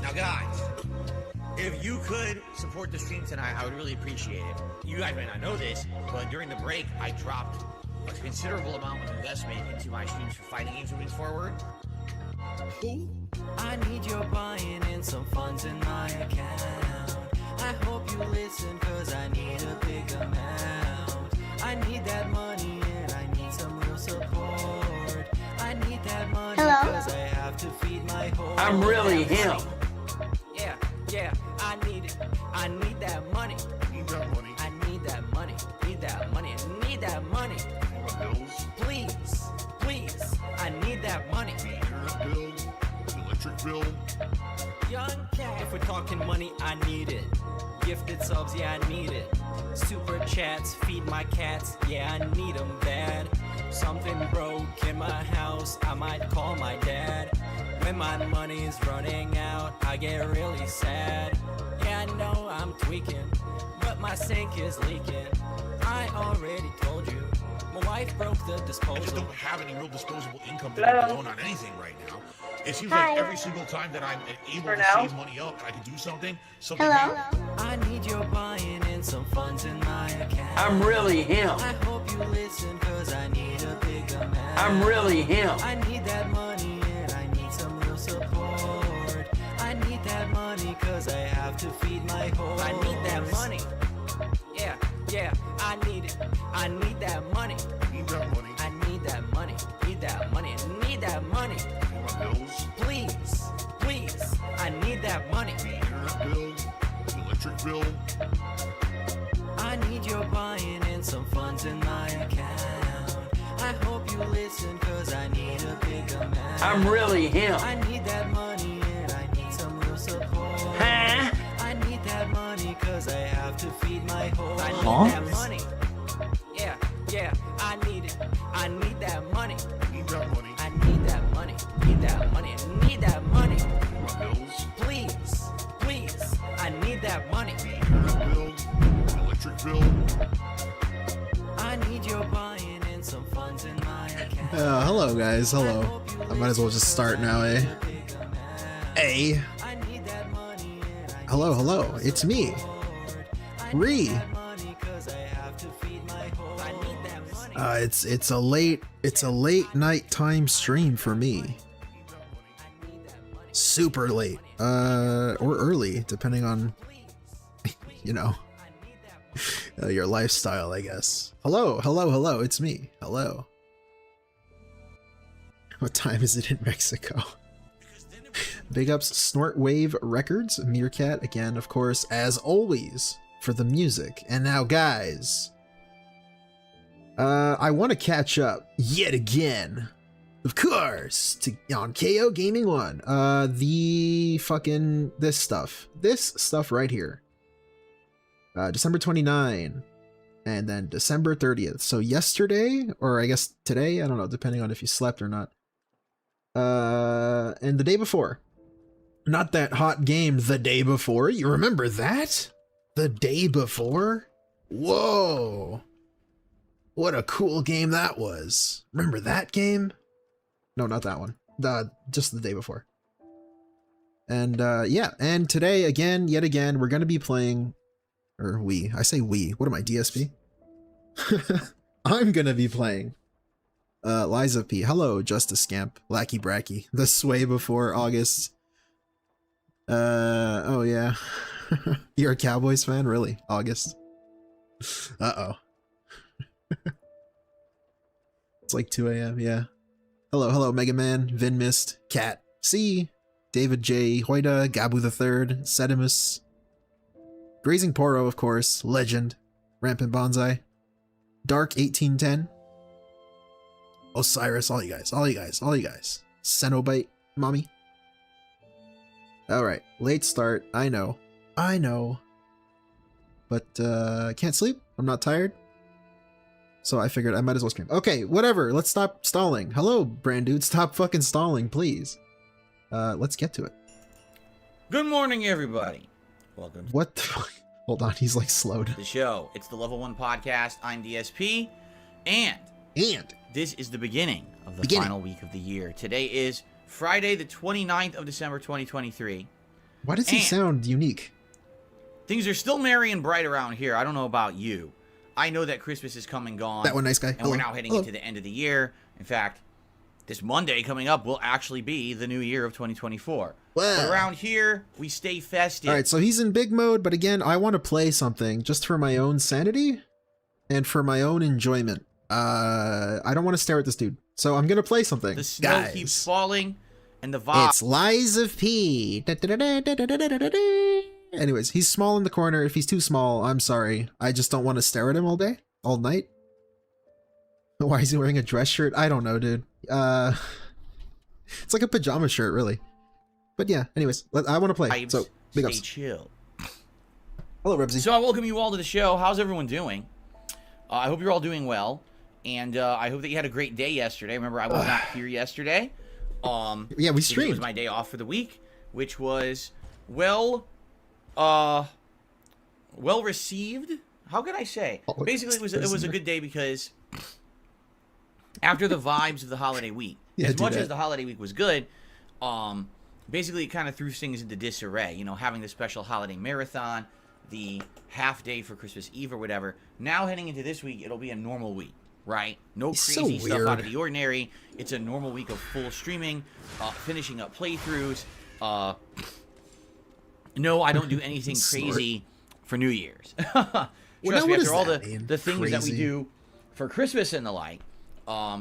Now, guys, if you could support the stream tonight, I would really appreciate it. You guys may not know this, but during the break, I dropped a considerable amount of investment into my streams for fighting games moving forward. Who? I need your buy-in and some funds in my account. I hope you listen, cause I need a big amount. I need that money and I need some real support. I need that money cause I have to feed my whole I'm really him. Yeah, I need it. I need that money. Need that money. I need that money. Need that money. I need that money. Please. I need that money. The internet bill, the electric bill. Young cat. If we're talking money, I need it. Gifted subs, yeah, I need it. Super chats, feed my cats, yeah, I need them bad. Something broke in my house, I might call my dad. When my money's running out, I get really sad. Yeah, I know I'm tweaking, but my sink is leaking. I already told you, my wife broke the I just disposal. don't have any real disposable income to be blown on anything right now. It seems like every single time that I'm able to save money up, I can do something happens. I need your buy-in and some funds in my account. I'm really him. I hope you listen, cause I need a big amount. I'm really him. I need that money and I need some real support. I need that money cause I have to feed my whole. I need that money. Yeah, I need it. I need that money. Need that money. I need that money. Need that money. I need that money. My bills, Please. I need that money. the internet bill, the electric bill. I need your buy-in and some funds in my account. I hope you listen, cause I need a big amount. I'm really him. I need that money and I need some real support. Huh? I need that money cause I have to feed my whole. I need Huh? that money. Yeah, I need it. I need that money. Need that money. I need that money. Need that money. I need that money. My bills, Please. I need that money. the internet bill, the electric bill. I need your buy-in and some funds in my account. Hello guys, hello. I might as well just start now, eh? Hey. I need that money and I Hello, it's me. Ree. It's a late night time stream for me. Super late. Or early, depending on your lifestyle, I guess. Hello, it's me. Hello. What time is it in Mexico? Big ups Snortwave Records, Meerkat again, of course, as always, for the music. And now, guys, I want to catch up yet again, of course, on KO Gaming 1. This stuff right here. December 29, and then December 30th. So yesterday, or I guess today, I don't know, depending on if you slept or not. And the day before. Not that hot game the day before. You remember that? The day before? Whoa. What a cool game that was. Remember that game? No, not that one. Just the day before. And yeah, and today yet again, we're going to be playing, or I say we, what am I, DSP? I'm going to be playing Liza P. Hello, Justice Scamp, Lackey Bracky, the sway before August. Oh yeah. You're a Cowboys fan? Really? August? Uh-oh. It's like 2 a.m., yeah. Hello, Mega Man, Vin Mist, Cat, C, David J, Hoida, Gabu III, Sedimus, Grazing Poro, of course, Legend, Rampant Bonsai, Dark 1810, Osiris, all you guys. Cenobite, Mommy. Alright, late start, I know. But, can't sleep, I'm not tired. So I figured I might as well stream. Okay, whatever, let's stop stalling. Hello, brand dude, stop fucking stalling, please. Let's get to it. Good morning, everybody. Welcome to What the fuck? Hold on, he's like slowed. the show. It's the Level 1 Podcast. I'm DSP, and this is the beginning of the final week of the year. Today is Friday, the 29th of December, 2023. Why does he sound unique? Things are still merry and bright around here. I don't know about you. I know that Christmas is come and gone. That one nice guy. And we're now heading into the end of the year. In fact, this Monday coming up will actually be the new year of 2024. But around here, we stay festive. All right, so he's in big mode, but again, I want to play something just for my own sanity and for my own enjoyment. I don't want to stare at this dude, so I'm gonna play something. The snow keeps falling, and the vibe. It's Lies of P. Anyways, he's small in the corner. If he's too small, I'm sorry. I just don't want to stare at him all day, all night. Why is he wearing a dress shirt? I don't know, dude. It's like a pajama shirt, really. But yeah, anyways, I want to play. So, big ups. Stay chill. Hello, Rebsy. So I welcome you all to the show. How's everyone doing? I hope you're all doing well. And I hope that you had a great day yesterday. Remember, I was not here yesterday. Yeah, we streamed. It was my day off for the week, which was well received. How can I say? Basically, it was a good day because after the vibes of the holiday week, as much as the holiday week was good, basically it kind of threw things into disarray. You know, having the special holiday marathon, the half day for Christmas Eve or whatever. Now heading into this week, it'll be a normal week. Right? No crazy stuff out of the ordinary. It's a normal week of full streaming, finishing up playthroughs. No, I don't do anything crazy for New Year's. Trust me, after all the things that we do for Christmas and the like,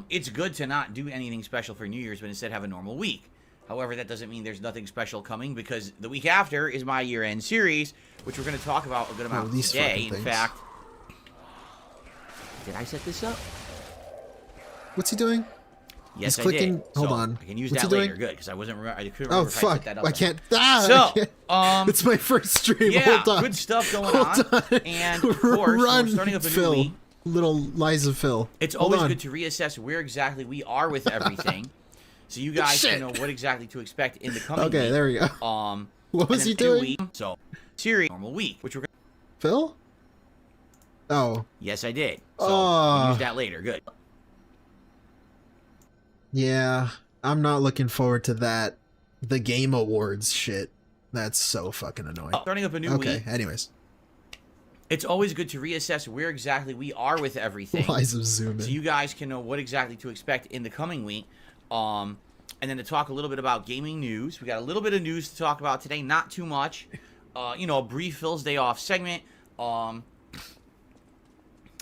it's good to not do anything special for New Year's, but instead have a normal week. However, that doesn't mean there's nothing special coming, because the week after is my year-end series, which we're going to talk about a good amount today. In fact, did I set this up? What's he doing? Yes, He's clicking. I did. Hold so on. I can use What's that he later. doing? Good, because I couldn't remember if I set that up. I can't. It's my first stream. Yeah, Hold on. good stuff going on. And of course, we're starting up a new week. Little Liza Phil. It's always good to reassess where exactly we are with everything, so you guys can know what exactly to expect in the coming week. Okay, there we go. What was he doing? So, series normal week, which we're gonna... Phil? Oh. Yes, I did. So we'll use that later. Good. Yeah, I'm not looking forward to that. The Game Awards shit. That's so fucking annoying. Starting up a new week. Okay, anyways. It's always good to reassess where exactly we are with everything. Lies of Zoom. So you guys can know what exactly to expect in the coming week. And then to talk a little bit about gaming news. We got a little bit of news to talk about today, not too much. A brief Phil's Day Off segment.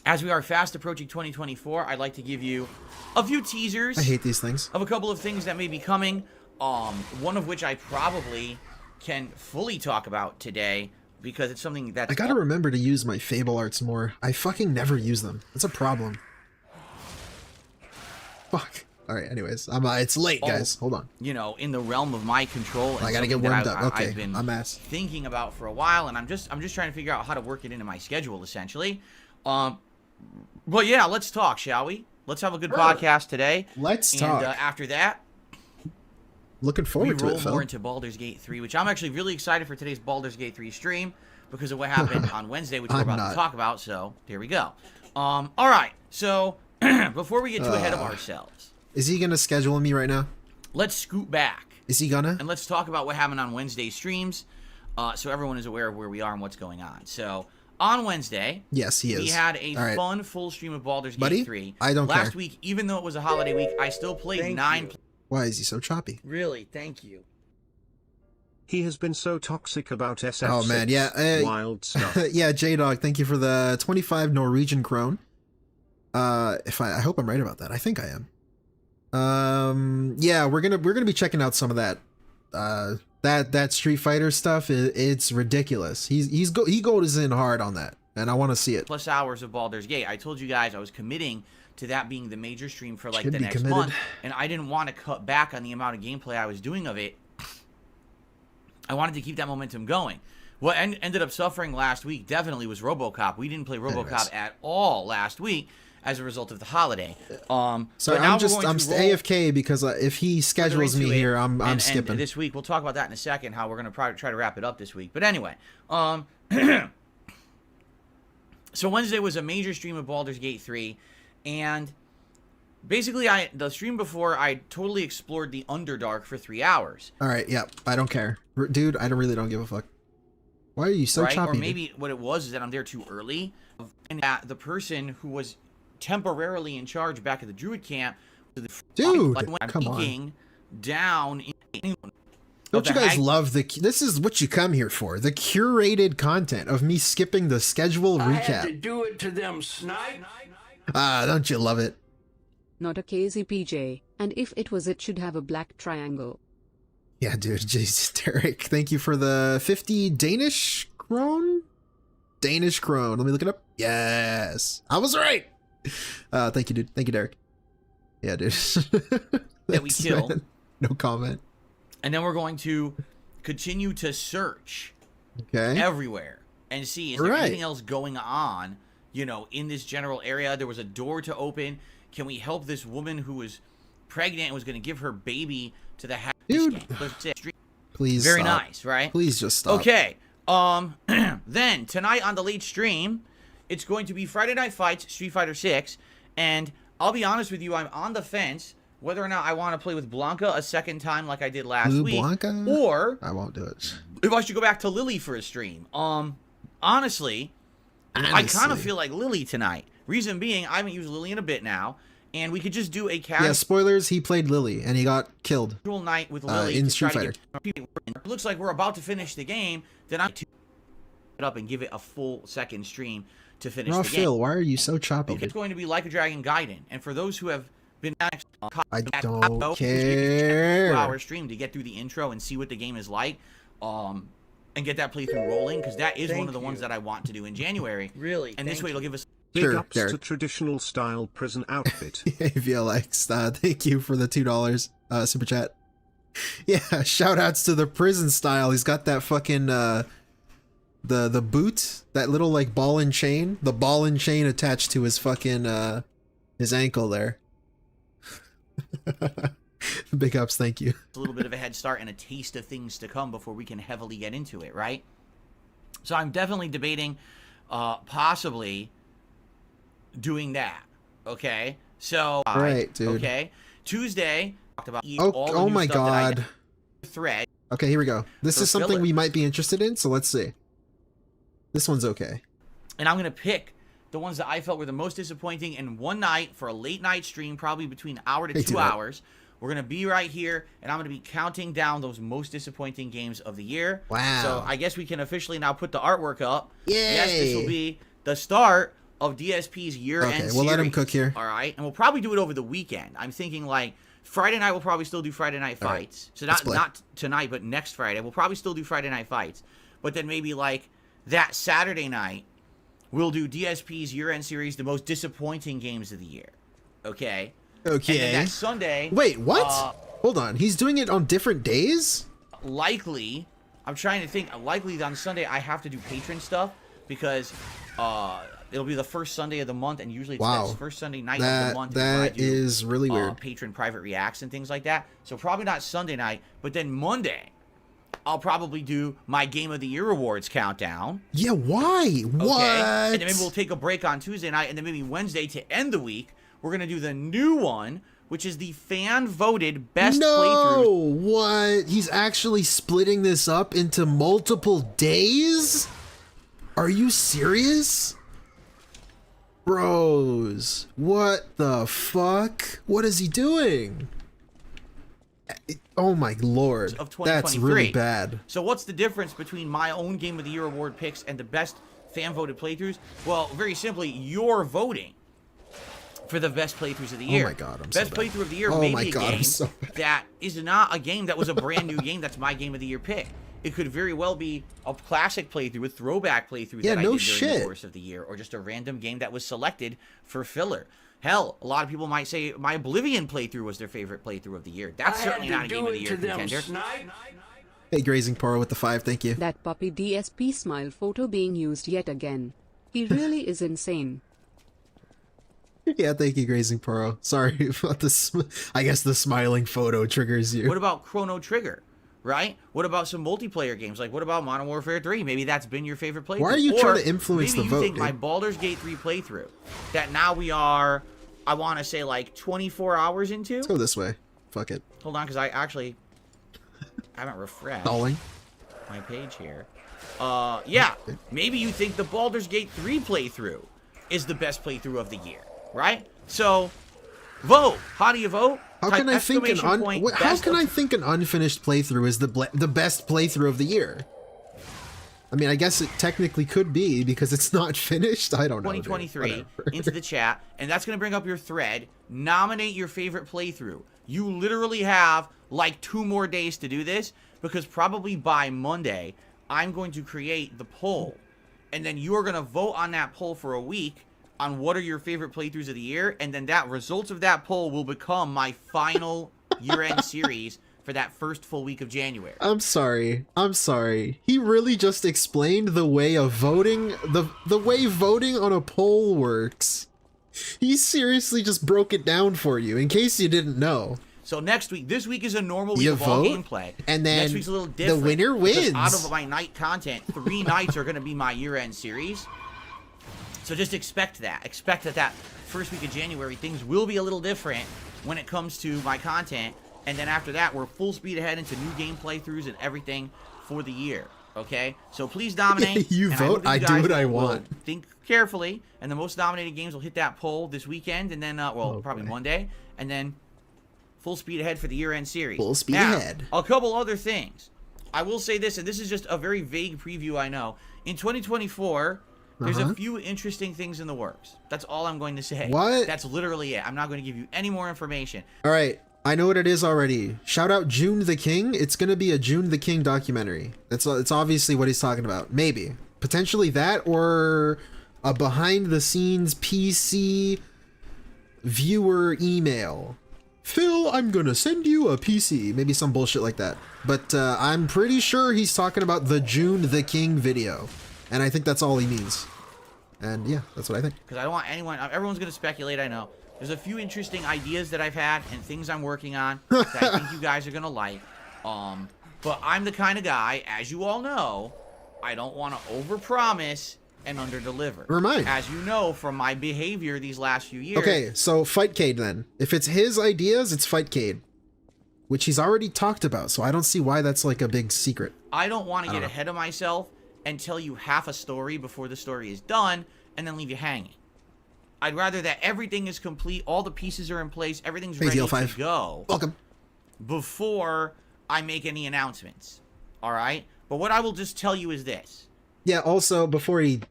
As we are fast approaching 2024, I'd like to give you a few teasers. I hate these things. Of a couple of things that may be coming. One of which I probably can fully talk about today, because it's something that... I gotta remember to use my Fable Arts more. I fucking never use them. That's a problem. Fuck. Alright, anyways. It's late, guys. Hold on. In the realm of my control. I gotta get warmed up. Okay, I've been thinking about for a while, and I'm just trying to figure out how to work it into my schedule, essentially. But yeah, let's talk, shall we? Let's have a good podcast today. Let's talk. And after that... Looking forward to it, Phil. We roll more into Baldur's Gate 3, which I'm actually really excited for today's Baldur's Gate 3 stream because of what happened on Wednesday, which we're about to talk about. So, here we go. All right. So, before we get too ahead of ourselves... Is he going to schedule me right now? Let's scoot back. Is he gonna? And let's talk about what happened on Wednesday's streams so everyone is aware of where we are and what's going on. So, on Wednesday... Yes, he is. We had a fun full stream of Baldur's Gate 3. I don't care. Last week, even though it was a holiday week, I still played 9... Why is he so choppy? Really, thank you. He has been so toxic about SF6. Oh man, yeah. Wild stuff. Yeah, J-Dog, thank you for the 25 Norwegian krone. I hope I'm right about that. I think I am. Yeah, we're gonna be checking out some of that. That Street Fighter stuff. It's ridiculous. He goes in hard on that, and I want to see it. Plus hours of Baldur's Gate. I told you guys I was committing to that being the major stream for like the next month, and I didn't want to cut back on the amount of gameplay I was doing of it. I wanted to keep that momentum going. What ended up suffering last week definitely was Robocop. We didn't play Robocop at all last week as a result of the holiday. So I'm AFK because if he schedules me here, I'm skipping. And this week, we'll talk about that in a second, how we're going to try to wrap it up this week. But anyway, so Wednesday was a major stream of Baldur's Gate 3, and basically, the stream before, I totally explored the Underdark for 3 hours. All right, yeah, I don't care. Dude, I really don't give a fuck. Why are you so choppy? Or maybe what it was is that I'm there too early, and that the person who was temporarily in charge back at the Druid camp, dude, I'm come on. Down. Don't you guys love this is what you come here for, the curated content of me skipping the schedule recap. I had to do it to them, snipe. Don't you love it? Not a KZPJ, and if it was, it should have a black triangle. Yeah, dude, Jesus, Derek, thank you for the 50 Danish krone? Danish krone, let me look it up. Yes, I was right. Thank you, dude. Thank you, Derek. Yeah, dude. That we kill. No comment. And then we're going to continue to search everywhere and see, is there anything else going on, you know, in this general area? There was a door to open. Can we help this woman who was pregnant and was going to give her baby to the dude, please very stop. Nice, right? Please just stop. Okay. Then tonight on the late stream, it's going to be Friday Night Fights, Street Fighter 6, and I'll be honest with you, I'm on the fence whether or not I want to play with Blanca a second time like I did last week, Blanca? Or I won't do it. If I should go back to Lily for a stream. Honestly, I kind of feel like Lily tonight. Reason being, I haven't used Lily in a bit now, and we could just do a casual. Yeah, spoilers. He played Lily, and he got killed. Night with Lily in Street Fighter. It looks like we're about to finish the game. Then I'm to it up and give it a full second stream to finish the game. Phil, why are you so choppy? Okay, it's going to be Like a Dragon Gaiden, and for those who have been I don't care. 2-hour stream to get through the intro and see what the game is like, and get that playthrough rolling, because that is one of the ones that I want to do in January. Really? And this way it'll give us big ups to traditional style prison outfit. VLX, thank you for the $2 super chat. Yeah, shout outs to the prison style. He's got that fucking the boot, that little like ball and chain, the ball and chain attached to his fucking his ankle there. Big ups, thank you. A little bit of a head start and a taste of things to come before we can heavily get into it, right? So I'm definitely debating possibly doing that. Okay, so right, dude. Okay, Tuesday talked about oh my god, thread. Okay, here we go. This is something we might be interested in, so let's see. This one's okay, and I'm gonna pick the ones that I felt were the most disappointing in one night for a late night stream, probably between an hour to 2 hours. We're going to be right here, and I'm going to be counting down those most disappointing games of the year. Wow. So I guess we can officially now put the artwork up. Yay. Yes, this will be the start of DSP's year-end series. Okay, we'll let him cook here. All right, and we'll probably do it over the weekend. I'm thinking, like, Friday night we'll probably still do Friday Night Fights. Right. So not tonight, but next Friday. We'll probably still do Friday Night Fights. But then maybe, like, that Saturday night, we'll do DSP's year-end series, the most disappointing games of the year. Okay? Okay. And then that Sunday... Wait, what? Hold on. He's doing it on different days? Likely. I'm trying to think. Likely on Sunday I have to do patron stuff because it'll be the first Sunday of the month, and usually it's the first Sunday night of the month. That is really weird. Patron private reacts and things like that. So probably not Sunday night, but then Monday... I'll probably do my Game of the Year awards countdown. Yeah, why? Okay? What? And then maybe we'll take a break on Tuesday night, and then maybe Wednesday to end the week, we're going to do the new one, which is the fan-voted best playthroughs. No! What? He's actually splitting this up into multiple days? Are you serious? Bros, what the fuck? What is he doing? Oh my lord, of 2023. That's really bad. So what's the difference between my own Game of the Year award picks and the best fan-voted playthroughs? Well, very simply, you're voting for the best playthroughs of the year. Oh my god, I'm best so bad. playthrough of the year may be a game that is not a game that was a brand new game that's my Game of the Year pick. It could very well be a classic playthrough, a throwback playthrough that I did during the course of the year, or just a random game that was selected for filler. Hell, a lot of people might say my Oblivion playthrough was their favorite playthrough of the year. That's certainly not a Game of the Year contender. Hey, Grazing Poro with the 5, thank you. That puppy DSP smile photo being used yet again. He really is insane. Yeah, thank you, Grazing Poro. Sorry about this. I guess the smiling photo triggers you. What about Chrono Trigger? Right? What about some multiplayer games? Like, what about Modern Warfare 3? Maybe that's been your favorite playthrough. Why are you trying to influence the vote, maybe you think my Baldur's Gate 3 playthrough, that now we are I want to say like 24 hours into. Let's go this way. Fuck it. Hold on, because I actually haven't refreshed Stalling. my page here. Yeah, maybe you think the Baldur's Gate 3 playthrough is the best playthrough of the year, right? So, vote. How do you vote? How can I think an unfinished playthrough is the best playthrough of the year? I mean, I guess it technically could be because it's not finished. I don't know. 2023 into the chat, and that's going to bring up your thread. Nominate your favorite playthrough. You literally have like 2 more days to do this because probably by Monday, I'm going to create the poll, and then you are going to vote on that poll for a week on what are your favorite playthroughs of the year, and then that results of that poll will become my final year-end series for that first full week of January. I'm sorry. He really just explained the way of voting, the way voting on a poll works. He seriously just broke it down for you, in case you didn't know. So next week, this week is a normal week of all gameplay. And then next week's a little different. The winner wins. Out of my night content, 3 nights are going to be my year-end series. So just expect that. Expect that first week of January, things will be a little different when it comes to my content. And then after that, we're full speed ahead into new game playthroughs and everything for the year. Okay? So please nominate. You vote, I do what I want. Think carefully. And the most nominated games will hit that poll this weekend. And then, probably Monday. And then full speed ahead for the year-end series. Full speed now, ahead. A couple other things. I will say this, and this is just a very vague preview, I know. In 2024... there's a few interesting things in the works. That's all I'm going to say. What? That's literally it. I'm not going to give you any more information. All right. I know what it is already. Shout out June the King. It's going to be a June the King documentary. It's obviously what he's talking about. Maybe. Potentially that or a behind-the-scenes PC viewer email. Phil, I'm going to send you a PC. Maybe some bullshit like that. But I'm pretty sure he's talking about the June the King video. And I think that's all he means. And yeah, that's what I think. Because I don't want anyone... everyone's going to speculate, I know. There's a few interesting ideas that I've had and things I'm working on that I think you guys are going to like. But I'm the kind of guy, as you all know, I don't want to overpromise and underdeliver. Remind. As you know from my behavior these last few years. Okay, so Fightcade then. If it's his ideas, it's Fightcade. Which he's already talked about, so I don't see why that's like a big secret. I don't want to get ahead of myself and tell you half a story before the story is done and then leave you hanging. I'd rather that everything is complete, all the pieces are in place, everything's ready to go. Welcome. Before I make any announcements. All right? But what I will just tell you is this. Yeah, also, before he,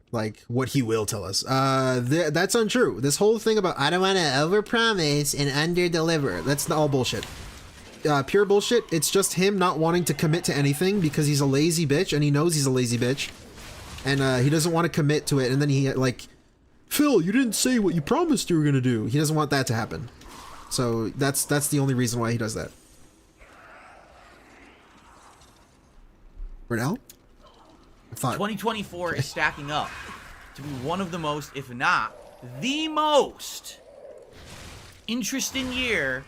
what he will tell us, that's untrue. This whole thing about, I don't want to overpromise and underdeliver, that's all bullshit. Pure bullshit. It's just him not wanting to commit to anything because he's a lazy bitch and he knows he's a lazy bitch. And he doesn't want to commit to it. And then he, Phil, you didn't say what you promised you were going to do. He doesn't want that to happen. So that's the only reason why he does that. Brunel? 2024 is stacking up to be one of the most, if not the most interesting year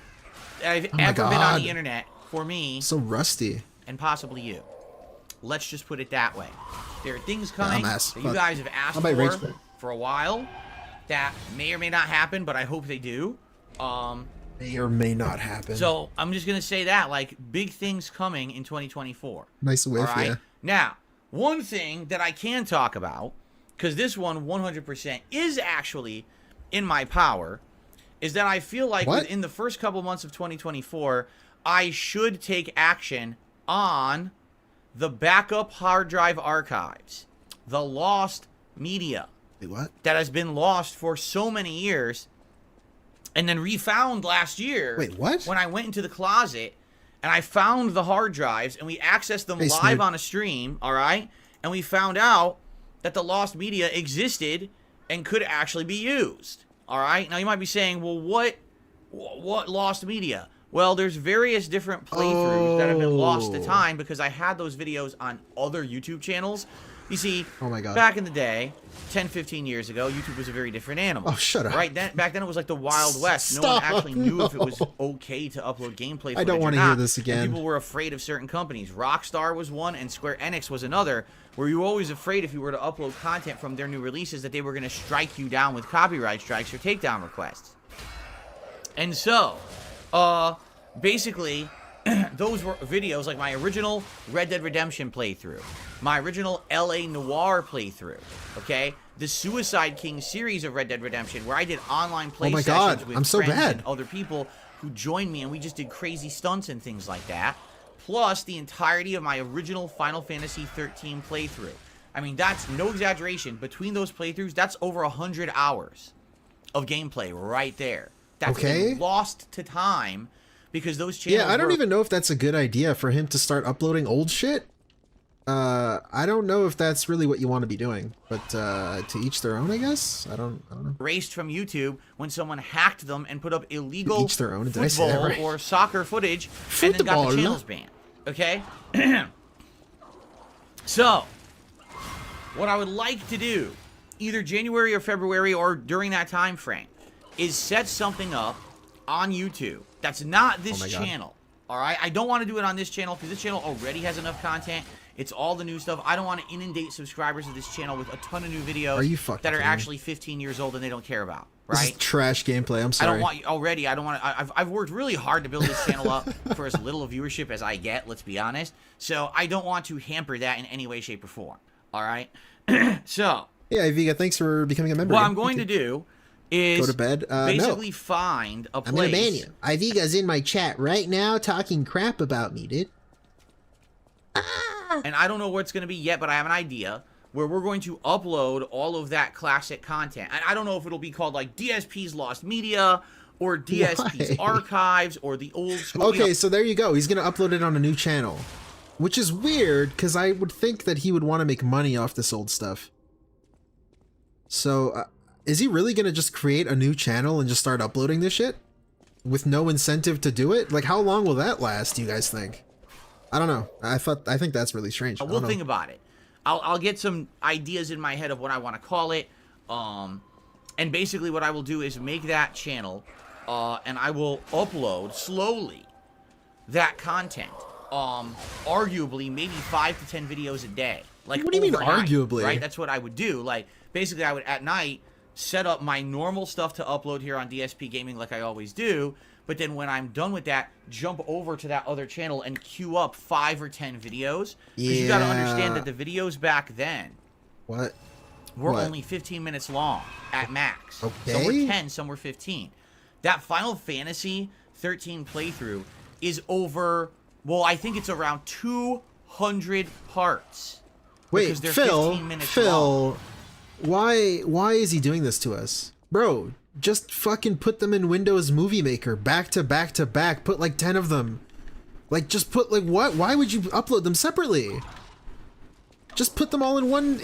that I've ever been on the internet for me. So rusty. And possibly you. Let's just put it that way. There are things coming that you guys have asked for a while that may or may not happen, but I hope they do. May or may not happen. So I'm just going to say that, big things coming in 2024. Nice whiff, yeah. Now, one thing that I can talk about, because this one 100% is actually in my power, is that I feel like within the first couple months of 2024, I should take action on the backup hard drive archives, the lost media. Wait, what? That has been lost for so many years and then refound last year. Wait, what? When I went into the closet and I found the hard drives and we accessed them live on a stream, all right? And we found out that the lost media existed and could actually be used. All right. Now you might be saying, well, what lost media? Well, there's various different playthroughs that have been lost to time because I had those videos on other YouTube channels. You see, back in the day, 10, 15 years ago, YouTube was a very different animal. Oh, shut up. Right? Back then it was like the Wild West. No one actually knew if it was okay to upload gameplay footage. I don't want to hear this again. And people were afraid of certain companies. Rockstar was one and Square Enix was another, where you were always afraid if you were to upload content from their new releases that they were going to strike you down with copyright strikes or takedown requests. And so, basically, those were videos like my original Red Dead Redemption playthrough, my original LA Noire playthrough, okay? The Suicide King series of Red Dead Redemption, where I did online play sessions with friends and other people who joined me, and we just did crazy stunts and things like that, plus the entirety of my original Final Fantasy 13 playthrough. I mean, that's no exaggeration. Between those playthroughs, that's over 100 hours of gameplay right there. That's lost to time because those channels. Yeah, I don't even know if that's a good idea for him to start uploading old shit. I don't know if that's really what you want to be doing, but to each their own, I guess. I don't know. Erased from YouTube when someone hacked them and put up illegal each their own. football or soccer footage and then got the channels banned. Okay? So, what I would like to do, either January or February or during that time frame, is set something up on YouTube that's not this channel. All right? I don't want to do it on this channel because this channel already has enough content. It's all the new stuff. I don't want to inundate subscribers of this channel with a ton of new videos that are actually 15 years old and they don't care about. Right? This is trash gameplay. I'm sorry. I don't want already. I don't want to. I've worked really hard to build this channel up for as little viewership as I get. Let's be honest. So I don't want to hamper that in any way, shape, or form. All right. So. Yeah, Iviga, thanks for becoming a member. What I'm going to do is go to bed. Basically find a place. I'm gonna ban you. Iviga's in my chat right now talking crap about me, dude. And I don't know what it's going to be yet, but I have an idea where we're going to upload all of that classic content. And I don't know if it'll be called like DSP's Lost Media or DSP's Archives or the old school. Okay, so there you go. He's going to upload it on a new channel, which is weird because I would think that he would want to make money off this old stuff. So is he really going to just create a new channel and just start uploading this shit with no incentive to do it? Like, how long will that last, do you guys think? I don't know. I think that's really strange. We'll think about it. I'll get some ideas in my head of what I want to call it. And basically what I will do is make that channel, and I will upload slowly that content. Arguably, maybe 5 to 10 videos a day. Like, what do you mean arguably? Right? That's what I would do. Like, basically, I would, at night, set up my normal stuff to upload here on DSP Gaming like I always do. But then when I'm done with that, jump over to that other channel and queue up 5 or 10 videos. Because you got to understand that the videos back then were only 15 minutes long at max. Okay. Some were 10, some were 15. That Final Fantasy 13 playthrough is over, well, I think it's around 200 parts. Wait, Phil, long. why is he doing this to us? Bro, just fucking put them in Windows Movie Maker back to back to back. Put like 10 of them. Like, just put like what? Why would you upload them separately? Just put them all in one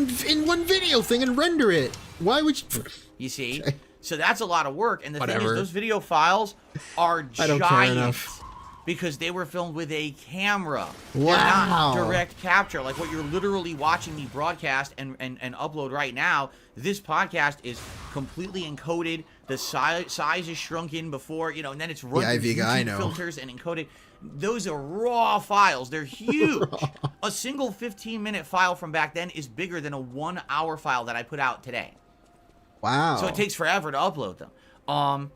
video thing and render it. Why would you? You see, so that's a lot of work. And the thing is, those video files are giant. I don't care enough. Because they were filmed with a camera. Wow. They're not direct capture. Like what you're literally watching me broadcast and upload right now. This podcast is completely encoded. The size is shrunken before, you know, and then it's run through YouTube filters and encoded. Those are raw files. They're huge. A single 15-minute file from back then is bigger than a 1-hour file that I put out today. Wow. So it takes forever to upload them.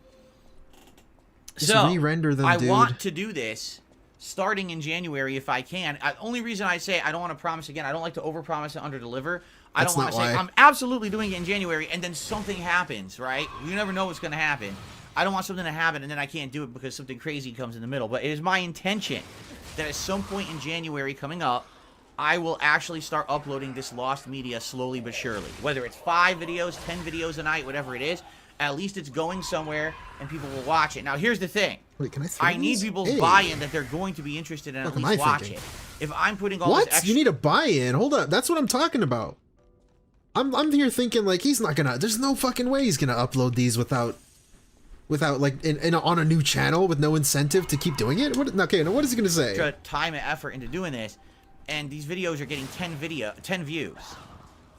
Just re-render them, dude. I want to do this starting in January if I can. Only reason I say I don't want to promise again, I don't like to overpromise and underdeliver. I don't want to say I'm absolutely doing it in January and then something happens, right? You never know what's going to happen. I don't want something to happen and then I can't do it because something crazy comes in the middle. But it is my intention that at some point in January coming up, I will actually start uploading this lost media slowly but surely. Whether it's 5 videos, 10 videos a night, whatever it is. At least it's going somewhere and people will watch it. Now, here's the thing. Wait, can I need people's buy-in that they're going to be interested in at least watch it. If I'm putting all this extra... You need a buy-in? Hold up. That's what I'm talking about. I'm here thinking, like, he's not gonna... There's no fucking way he's gonna upload these without like, on a new channel with no incentive to keep doing it? Okay, now what is he gonna say? Extra time and effort into doing this, and these videos are getting 10 views.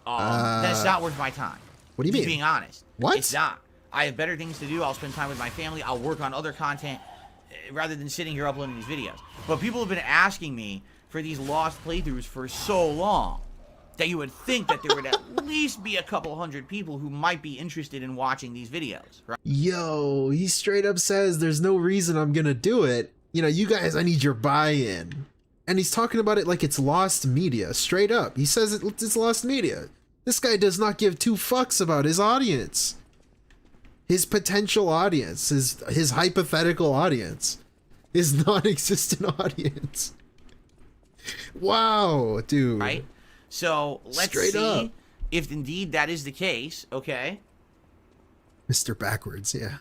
That's not worth my time. What do you mean? Being honest. What? It's not. I have better things to do. I'll spend time with my family. I'll work on other content rather than sitting here uploading these videos. But people have been asking me for these lost playthroughs for so long. that you would think that there would at least be a couple hundred people who might be interested in watching these videos, right? Yo, he straight up says there's no reason I'm gonna do it. You know, you guys, I need your buy-in. And he's talking about it like it's lost media, straight up. He says it's lost media. This guy does not give two fucks about his audience. His potential audience, his hypothetical audience, his non-existent audience. Wow, dude. Right? So let's see if indeed that is the case, okay? Mr. Backwards, yeah.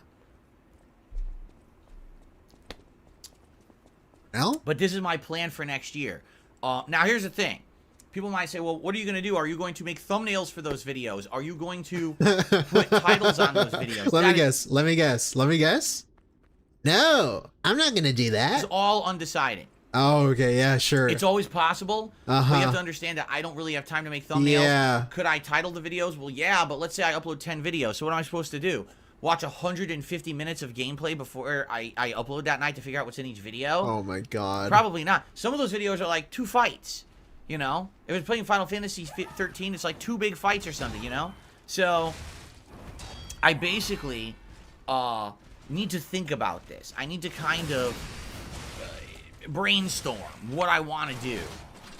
Well? But this is my plan for next year. Now, here's the thing. People might say, well, what are you going to do? Are you going to make thumbnails for those videos? Are you going to put titles on those videos? Let me guess. No, I'm not going to do that. It's all undecided. Oh, okay, yeah, sure. It's always possible. But you have to understand that I don't really have time to make thumbnails. Yeah. Could I title the videos? Well, yeah, but let's say I upload 10 videos. So what am I supposed to do? Watch 150 minutes of gameplay before I upload that night to figure out what's in each video? Oh my god. Probably not. Some of those videos are like 2 fights, you know? If it's playing Final Fantasy 13, it's like 2 big fights or something, you know? So, I basically need to think about this. I need to kind of brainstorm what I want to do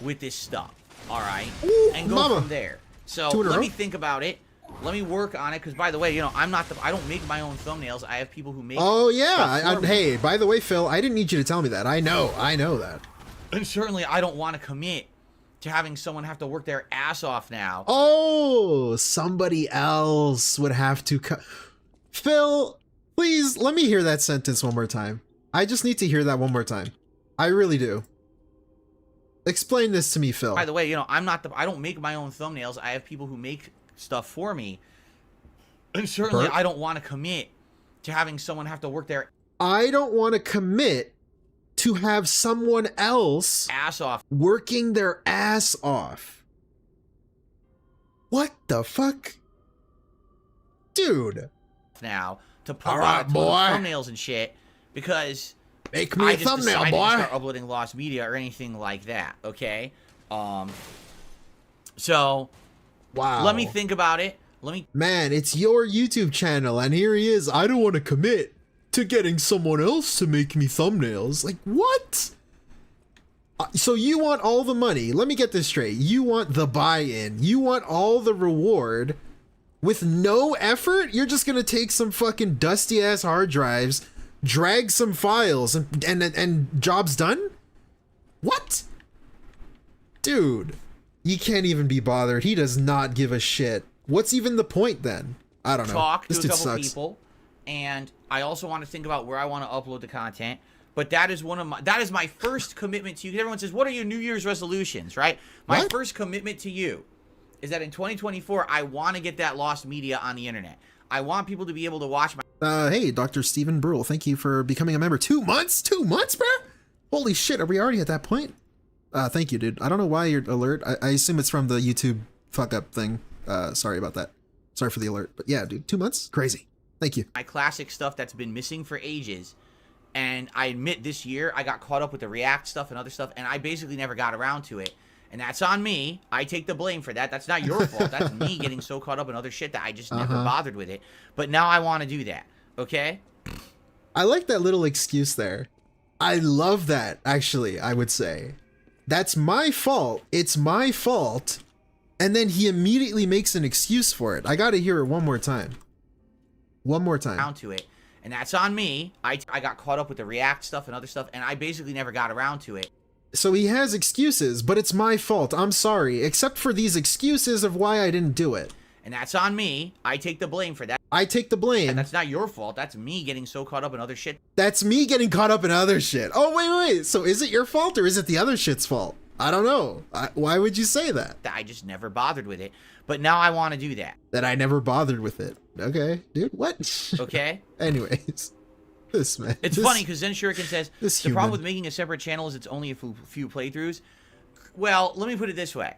with this stuff, alright? And go from there. So, let me think about it. Let me work on it, because by the way, you know, I don't make my own thumbnails. I have people who make. Oh yeah, hey, by the way, Phil, I didn't need you to tell me that. I know that. And certainly, I don't want to commit to having someone have to work their ass off now. Oh, somebody else would have to Phil, please let me hear that sentence one more time. I just need to hear that one more time. I really do. Explain this to me, Phil. By the way, you know, I don't make my own thumbnails. I have people who make stuff for me. And certainly I don't want to commit to having someone have to work their I don't want to commit to have someone else ass off working their ass off. What the fuck? Dude. Now to put out thumbnails and shit, because make me a thumbnail, boy. I start uploading lost media or anything like that, okay? So wow. Let me think about it. Man, it's your YouTube channel, and here he is. I don't want to commit to getting someone else to make me thumbnails. Like, what? So you want all the money. Let me get this straight. You want the buy-in. You want all the reward with no effort? You're just going to take some fucking dusty-ass hard drives, drag some files, and job's done? What? Dude. You can't even be bothered. He does not give a shit. What's even the point then? I don't know. Talk to a couple people, and I also want to think about where I want to upload the content. But that is my first commitment to you. Everyone says, "What are your New Year's resolutions?" Right? My first commitment to you is that in 2024, I want to get that lost media on the internet. I want people to be able to watch my. Hey, Dr. Stephen Brule, thank you for becoming a member. 2 months? 2 months, bro? Holy shit! Are we already at that point? Thank you, dude. I don't know why you're alert. I assume it's from the YouTube fuck up thing. Sorry about that. Sorry for the alert. But yeah, dude, 2 months? Crazy. Thank you. My classic stuff that's been missing for ages. And I admit this year I got caught up with the React stuff and other stuff, and I basically never got around to it. And that's on me. I take the blame for that. That's not your fault. That's me getting so caught up in other shit that I just never bothered with it. But now I want to do that. Okay? I like that little excuse there. I love that, actually, I would say. That's my fault. It's my fault. And then he immediately makes an excuse for it. I gotta hear it one more time. One more time. Down to it. And that's on me. I got caught up with the React stuff and other stuff, and I basically never got around to it. So he has excuses, but it's my fault. I'm sorry. Except for these excuses of why I didn't do it. And that's on me. I take the blame for that. I take the blame. And that's not your fault. That's me getting so caught up in other shit. That's me getting caught up in other shit. Oh, wait. So is it your fault or is it the other shit's fault? I don't know. Why would you say that? I just never bothered with it. But now I want to do that. That I never bothered with it. Okay, dude. What? Okay. Anyways. This man. It's funny because Zen Shuriken says, the human. problem with making a separate channel is it's only a few playthroughs. Well, let me put it this way.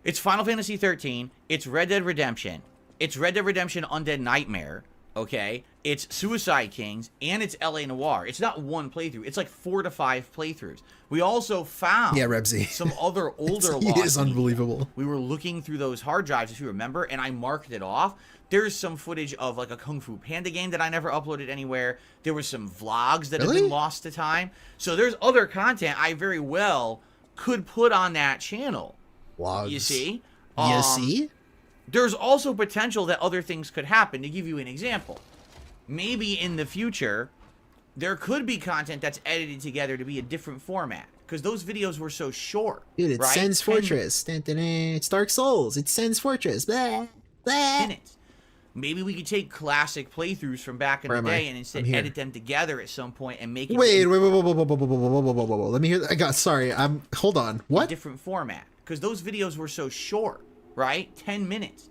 It's Final Fantasy 13. It's Red Dead Redemption. It's Red Dead Redemption Undead Nightmare. Okay, it's Suicide Kings and it's LA Noire. It's not one playthrough. It's like 4 to 5 playthroughs. We also found Rebsy. some other older It is lost media. unbelievable. We were looking through those hard drives, if you remember, and I marked it off. There's some footage of like a Kung Fu Panda game that I never uploaded anywhere. There were some vlogs that have been lost to time. So there's other content I very well could put on that channel. Vlogs. You see? You see? There's also potential that other things could happen. To give you an example, maybe in the future, there could be content that's edited together to be a different format. Because those videos were so short. Dude, it's right? Sen's Fortress. It's Dark Souls. It's Sen's Fortress. Blah, blah. Minutes. Maybe we could take classic playthroughs from back in the day and instead edit them together at some point and make it wait. Let me hear that. Sorry. Hold on. What? Different format. Because those videos were so short, right? 10 minutes.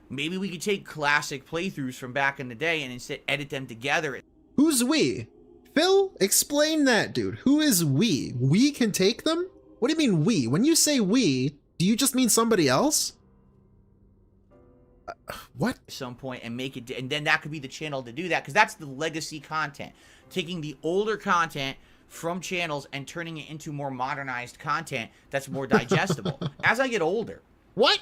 Maybe we could take classic playthroughs from back in the day and instead edit them together. Who's we? Phil, explain that, dude. Who is we? We can take them? What do you mean we? When you say we, do you just mean somebody else? What? At some point and make it, and then that could be the channel to do that, because that's the legacy content. Taking the older content from channels and turning it into more modernized content that's more digestible. As I get older. What?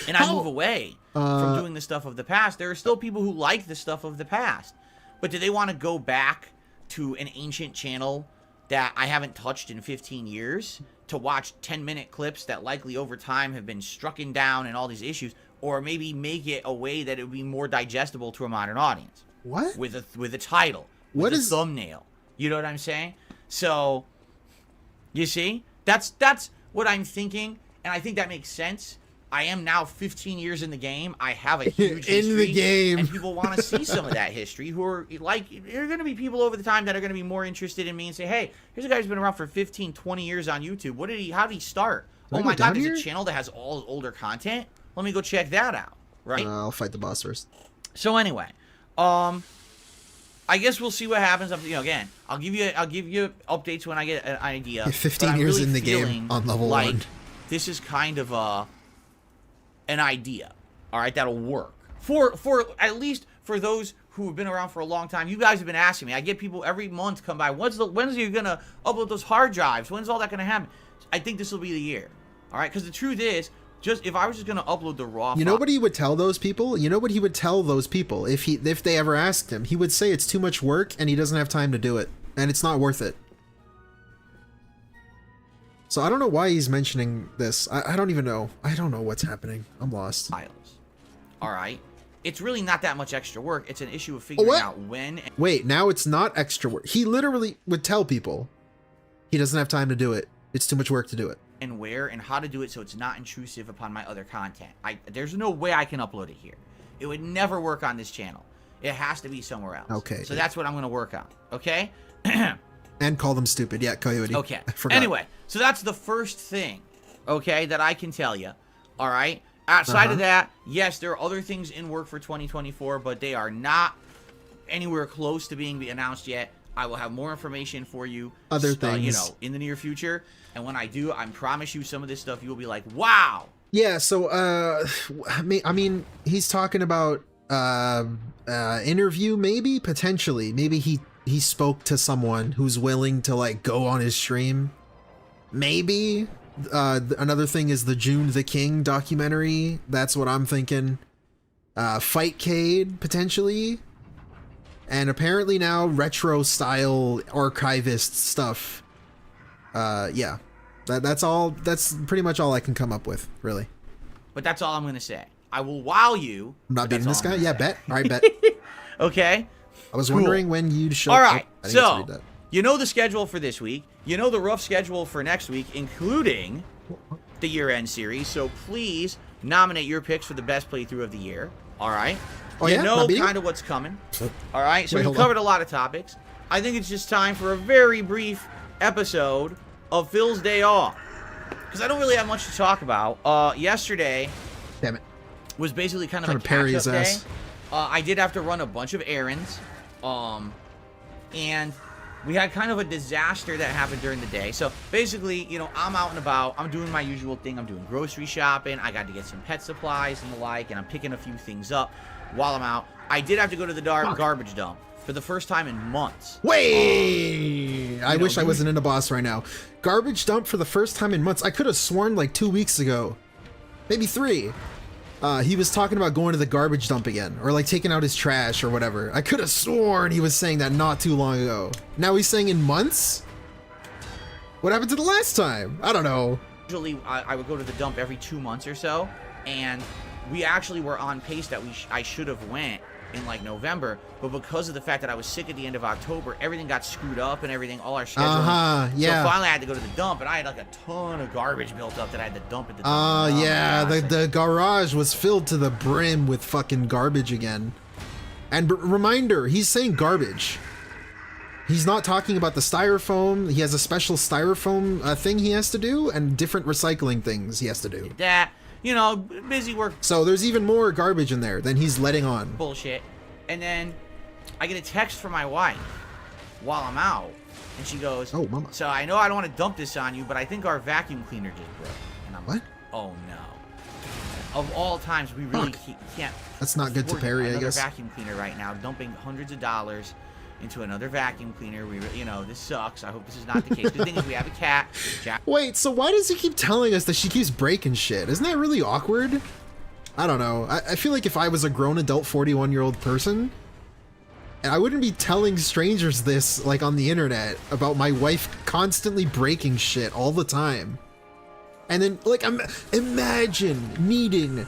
And I move away from doing the stuff of the past, there are still people who like the stuff of the past. But do they want to go back to an ancient channel that I haven't touched in 15 years to watch 10-minute clips that likely over time have been strucken down and all these issues? Or maybe make it a way that it would be more digestible to a modern audience. What? With a title. With a thumbnail. You know what I'm saying? So, you see? That's what I'm thinking. And I think that makes sense. I am now 15 years in the game. I have a huge history. In the game. And people want to see some of that history. Who are like, there are going to be people over the time that are going to be more interested in me and say, hey, here's a guy who's been around for 15, 20 years on YouTube. How did he start? Oh my God, there's a channel that has all older content? Let me go check that out, right? I'll fight the boss first. So anyway, I guess we'll see what happens. Again, I'll give you updates when I get an idea. 15 years in the game on level 1. This is kind of an idea, all right, that'll work for at least for those who have been around for a long time. You guys have been asking me. I get people every month come by. When's you gonna upload those hard drives? When's all that gonna happen? I think this will be the year, all right? Because the truth is, if I was just gonna upload the raw, you know what he would tell those people? You know what he would tell those people if they ever asked him? He would say it's too much work and he doesn't have time to do it, and it's not worth it. So I don't know why he's mentioning this. I don't even know. I don't know what's happening. I'm lost. All right, it's really not that much extra work. It's an issue of figuring out when. Wait, now it's not extra work. He literally would tell people he doesn't have time to do it. It's too much work to do it. And where and how to do it so it's not intrusive upon my other content. There's no way I can upload it here. It would never work on this channel. It has to be somewhere else. Okay. So that's what I'm going to work on. Okay? And call them stupid. Yeah, Coyote. Okay. I forgot. Anyway, so that's the first thing, okay, that I can tell you. All right? Outside of that, yes, there are other things in work for 2024, but they are not anywhere close to being announced yet. I will have more information for you. Other things. In the near future. And when I do, I promise you some of this stuff, you will be like, wow. Yeah, so, I mean, he's talking about, interview, maybe? Potentially. Maybe he spoke to someone who's willing to, like, go on his stream. Maybe. Another thing is the June the King documentary. That's what I'm thinking. Fightcade, potentially. And apparently now retro-style archivist stuff. Yeah. That's all. That's pretty much all I can come up with, really. But that's all I'm going to say. I will wow you. I'm not beating this guy? Yeah, bet. All right, bet. Okay. I was wondering when you'd show up. All right. I So, you know the schedule for this week. You know the rough schedule for next week, including the year-end series. So please nominate your picks for the best playthrough of the year. All right? Oh, you know kind of what's coming. All right? So we've covered a lot of topics. I think it's just time for a very brief episode of Phil's Day Off, because I don't really have much to talk about. Yesterday, damn it, was basically kind of a catch-up day. I did have to run a bunch of errands, and we had kind of a disaster that happened during the day. So basically, you know, I'm out and about. I'm doing my usual thing. I'm doing grocery shopping. I got to get some pet supplies and the like, and I'm picking a few things up. while I'm out. I did have to go to the garbage dump for the first time in months. Wait! I wish I wasn't in a boss right now. Garbage dump for the first time in months. I could have sworn like 2 weeks ago. Maybe 3. He was talking about going to the garbage dump again, or like taking out his trash or whatever. I could have sworn he was saying that not too long ago. Now he's saying in months? What happened to the last time? I don't know. Usually I would go to the dump every 2 months or so, and we actually were on pace that I should have went in like November, but because of the fact that I was sick at the end of October, everything got screwed up and everything, all our scheduling. Yeah. So finally I had to go to the dump, and I had like a ton of garbage built up that I had to dump at the dump. Yeah, the garage was filled to the brim with fucking garbage again. And reminder, he's saying garbage. He's not talking about the styrofoam. He has a special styrofoam thing he has to do, and different recycling things he has to do. That, you know, busy work. So there's even more garbage in there than he's letting on. Bullshit. And then I get a text from my wife while I'm out, and she goes, "Oh, mama. So I know I don't want to dump this on you, but I think our vacuum cleaner just broke." And I'm like, "Oh no." Of all times, we really can't. That's not good to parry, I guess. Vacuum cleaner right now, dumping hundreds of dollars into another vacuum cleaner. You know, this sucks. I hope this is not the case. The thing is, we have a cat. Wait, so why does he keep telling us that she keeps breaking shit? Isn't that really awkward? I don't know. I feel like if I was a grown adult 41-year-old person, and I wouldn't be telling strangers this, like on the internet, about my wife constantly breaking shit all the time. And then, like, imagine needing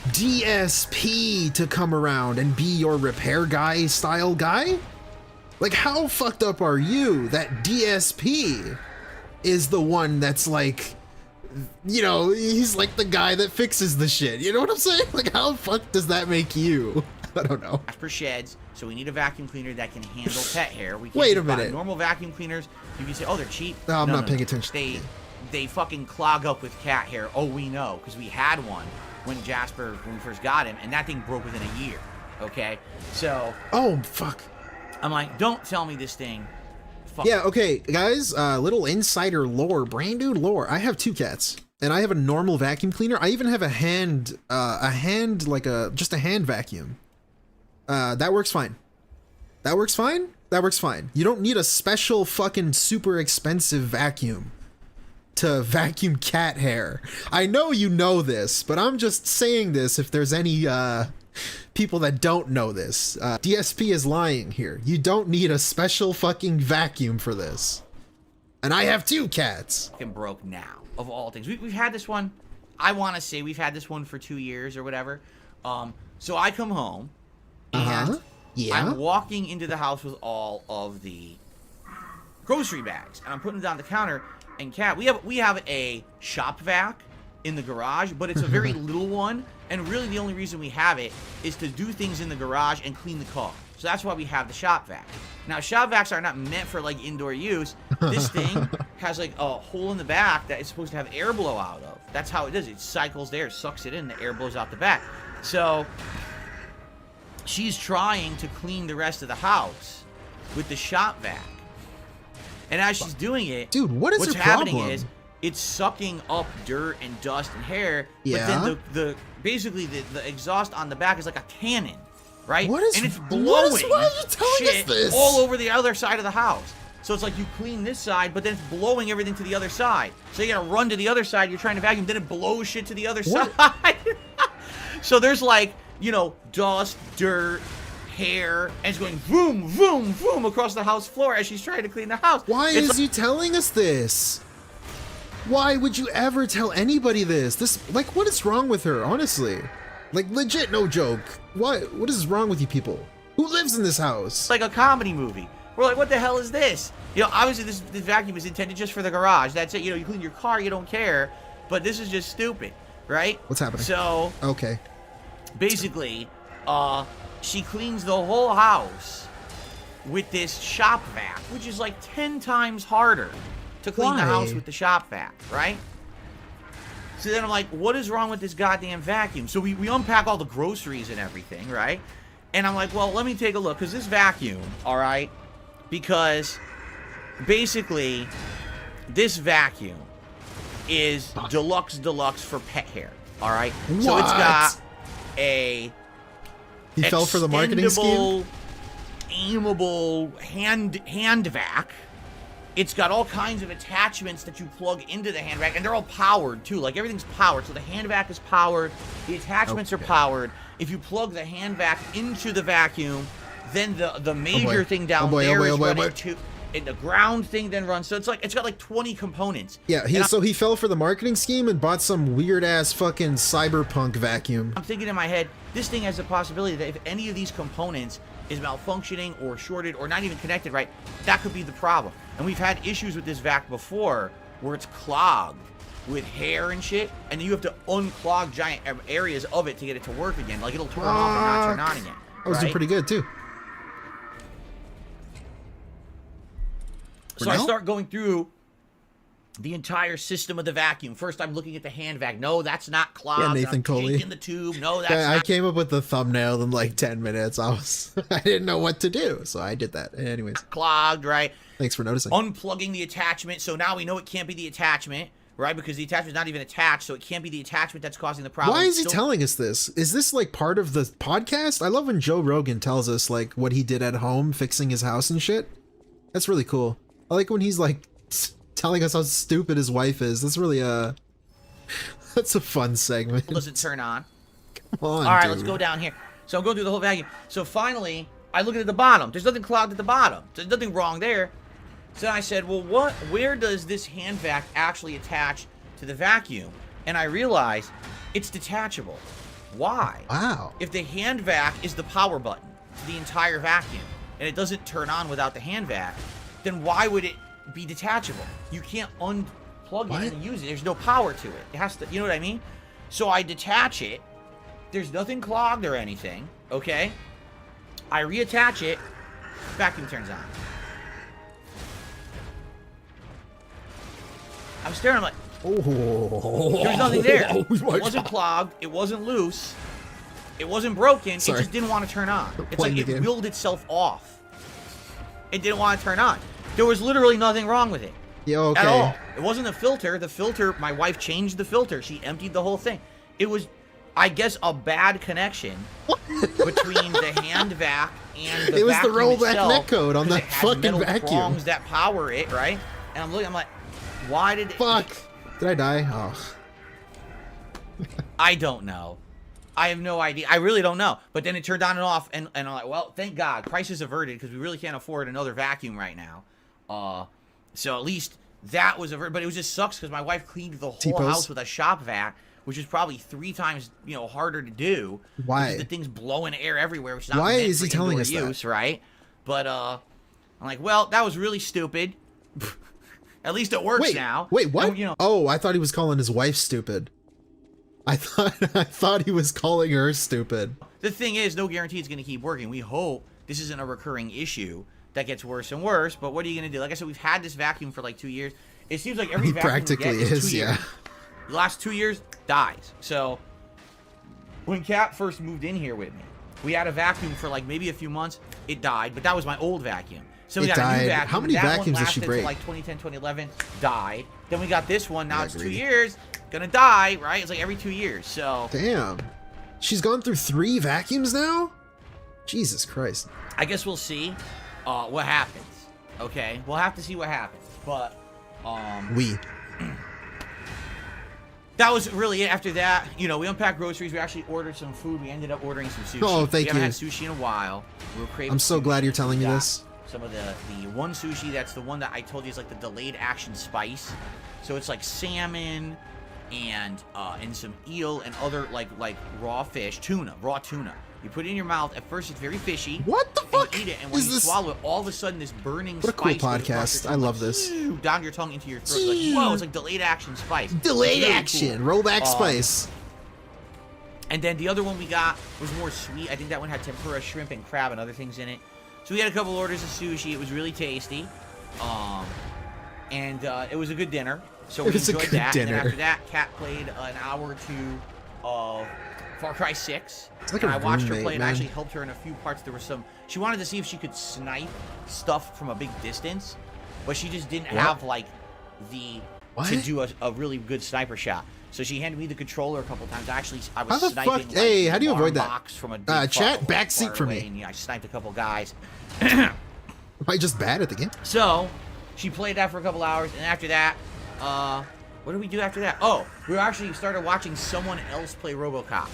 DSP to come around and be your repair guy style guy? Like, how fucked up are you that DSP is the one that's like, you know, he's like the guy that fixes the shit. You know what I'm saying? Like, how fucked does that make you? I don't know. For sheds, so we need a vacuum cleaner that can handle pet hair. We can't Wait a just buy minute. normal vacuum cleaners. You can say, oh, they're cheap. No, I'm not paying attention. They fucking clog up with cat hair. Oh, we know, because we had one when we first got him, and that thing broke within a year. Okay, so. Oh fuck. I'm like, don't tell me this thing. Yeah, okay, guys, little insider lore, brand new lore. I have 2 cats, and I have a normal vacuum cleaner. I even have just a hand vacuum. That works fine. That works fine? That works fine. You don't need a special fucking super expensive vacuum to vacuum cat hair. I know you know this, but I'm just saying this if there's any, people that don't know this. DSP is lying here. You don't need a special fucking vacuum for this. And I have 2 cats. Fucking broke now, of all things. We've had this one, I want to say we've had this one for 2 years or whatever. So I come home, and yeah. I'm walking into the house with all of the grocery bags, and I'm putting them down the counter, and Kat, we have a shop vac in the garage, but it's a very little one, and really the only reason we have it is to do things in the garage and clean the car. So that's why we have the shop vac. Now, shop vacs are not meant for like indoor use. This thing has like a hole in the back that it's supposed to have air blow out of. That's how it does. It cycles there, sucks it in, the air blows out the back. So she's trying to clean the rest of the house with the shop vac. And as she's doing it, dude, what's her happening problem? Is it's sucking up dirt and dust and hair. Yeah. But then basically the exhaust on the back is like a cannon, right? What is, and it's blowing why are you telling us this? All over the other side of the house. So it's like you clean this side, but then it's blowing everything to the other side. So you gotta run to the other side, you're trying to vacuum, then it blows shit to the other side. So there's like, you know, dust, dirt, hair, and it's going boom, boom, boom across the house floor as she's trying to clean the house. Why is you telling us this? Why would you ever tell anybody this? Like, what is wrong with her, honestly? Like, legit, no joke. What is wrong with you people? Who lives in this house? It's like a comedy movie. We're like, what the hell is this? You know, obviously this vacuum is intended just for the garage. That's it. You know, you clean your car, you don't care. But this is just stupid, right? What's happening? So, okay. Basically, she cleans the whole house with this shop vac, which is like 10 times harder to clean the house with the shop vac, right? So then I'm like, what is wrong with this goddamn vacuum? So we unpack all the groceries and everything, right? And I'm like, well, let me take a look, because this vacuum, all right, because basically this vacuum is deluxe for pet hair, all right? What? So it's got a He fell for the marketing scheme? Aimable hand vac. It's got all kinds of attachments that you plug into the hand vac, and they're all powered too. Like everything's powered. So the hand vac is powered, the attachments are powered. If you plug the hand vac into the vacuum, then the major thing down there is running too. And the ground thing then runs. So it's got like 20 components. Yeah, so he fell for the marketing scheme and bought some weird ass fucking cyberpunk vacuum. I'm thinking in my head, this thing has the possibility that if any of these components is malfunctioning or shorted or not even connected right, that could be the problem. And we've had issues with this vac before where it's clogged with hair and shit, and then you have to unclog giant areas of it to get it to work again. Like it'll turn off and not turn on again. That was doing pretty good too. So I start going through the entire system of the vacuum. First, I'm looking at the hand vac. No, that's not clogged. Yeah, Nathan Coley. Shaking the tube. No, that's not. I came up with the thumbnail in like 10 minutes. I didn't know what to do, so I did that. Anyways. Clogged, right? Thanks for noticing. Unplugging the attachment. So now we know it can't be the attachment, right? Because the attachment's not even attached, so it can't be the attachment that's causing the problem. Why is he telling us this? Is this like part of the podcast? I love when Joe Rogan tells us like what he did at home, fixing his house and shit. That's really cool. I like when he's like telling us how stupid his wife is. That's really that's a fun segment. It doesn't turn on. Come on, all right, dude. let's go down here. So I'm going through the whole vacuum. So finally, I look at the bottom. There's nothing clogged at the bottom. There's nothing wrong there. So I said, well, where does this hand vac actually attach to the vacuum? And I realized it's detachable. Why? Wow. If the hand vac is the power button to the entire vacuum and it doesn't turn on without the hand vac, then why would it be detachable? You can't unplug it and use it. There's no power to it. It has to, you know what I mean? So I detach it. There's nothing clogged or anything, okay? I reattach it. Vacuum turns on. I'm staring, I'm like, there's nothing there. It wasn't clogged. It wasn't loose. It wasn't broken. It just didn't want to turn on. It's like it willed itself off. It didn't want to turn on. There was literally nothing wrong with it. Yeah, okay. At all. It wasn't the filter. The filter, my wife changed the filter. She emptied the whole thing. It was, I guess, a bad connection between the hand vac and the vacuum. It was the rollback itself, netcode on that fucking metal vacuum. prongs that power it, right? And I'm looking, I'm like, why did it... Fuck. Did I die? Oh. I don't know. I have no idea. I really don't know. But then it turned on and off, and I'm like, well, thank God. Crisis averted, because we really can't afford another vacuum right now. So at least that was averted. But it just sucks, because my wife cleaned the whole house with a shop vac, which is probably 3 times, harder to do. Why? The thing's blowing air everywhere, which is not Why meant is for he telling us use, that? right? But, I'm like, well, that was really stupid. At least it works now. Wait, what? And, oh, I thought he was calling his wife stupid. I thought he was calling her stupid. The thing is, no guarantee it's going to keep working. We hope this isn't a recurring issue that gets worse and worse, but what are you going to do? Like I said, we've had this vacuum for like 2 years. It seems like every vacuum practically we get is 2 yeah. years. The last 2 years, dies. So, when Kat first moved in here with me, we had a vacuum for like maybe a few months. It died, but that was my old vacuum. So we got a new vacuum. How many vacuums did she break? Like 2010, 2011, died. Then we got this one. Now it's 2 years. Gonna die, right? It's like every 2 years. So damn, she's gone through 3 vacuums now. Jesus Christ. I guess we'll see what happens. Okay, we'll have to see what happens. But that was really it. After that, we unpacked groceries. We actually ordered some food. We ended up ordering some sushi. Oh, thank you. We haven't had sushi in a while. We were craving. I'm so glad you're telling me this. Some of the one sushi, that's the one that I told you is like the delayed action spice. So it's like salmon and some eel and other like raw fish, raw tuna. You put it in your mouth. At first, it's very fishy. What the fuck? You eat it, and when you swallow it, all of a sudden, this burning spice. What a cool podcast. I love this. Down your tongue into your throat. Like, whoa, it's like delayed action spice. Delayed action. Cool. Rollback spice. And then the other one we got was more sweet. I think that one had tempura, shrimp, and crab and other things in it. So we had a couple orders of sushi. It was really tasty. And it was a good dinner. So we enjoyed that. And then after that, Kat played an hour or 2 of Far Cry 6. It's like and I watched her roommate, play and I man. actually helped her in a few parts. There was she wanted to see if she could snipe stuff from a big distance, but she just didn't have like to do a really good sniper shot. So she handed me the controller a couple times. Actually, I was How the sniping. fuck? Like, Hey, how do you avoid that? box from a Chat, backseat for me. And, yeah, I sniped a couple guys. Am I just bad at the game? So she played that for a couple hours, and after that, what did we do after that? Oh, we actually started watching someone else play Robocop.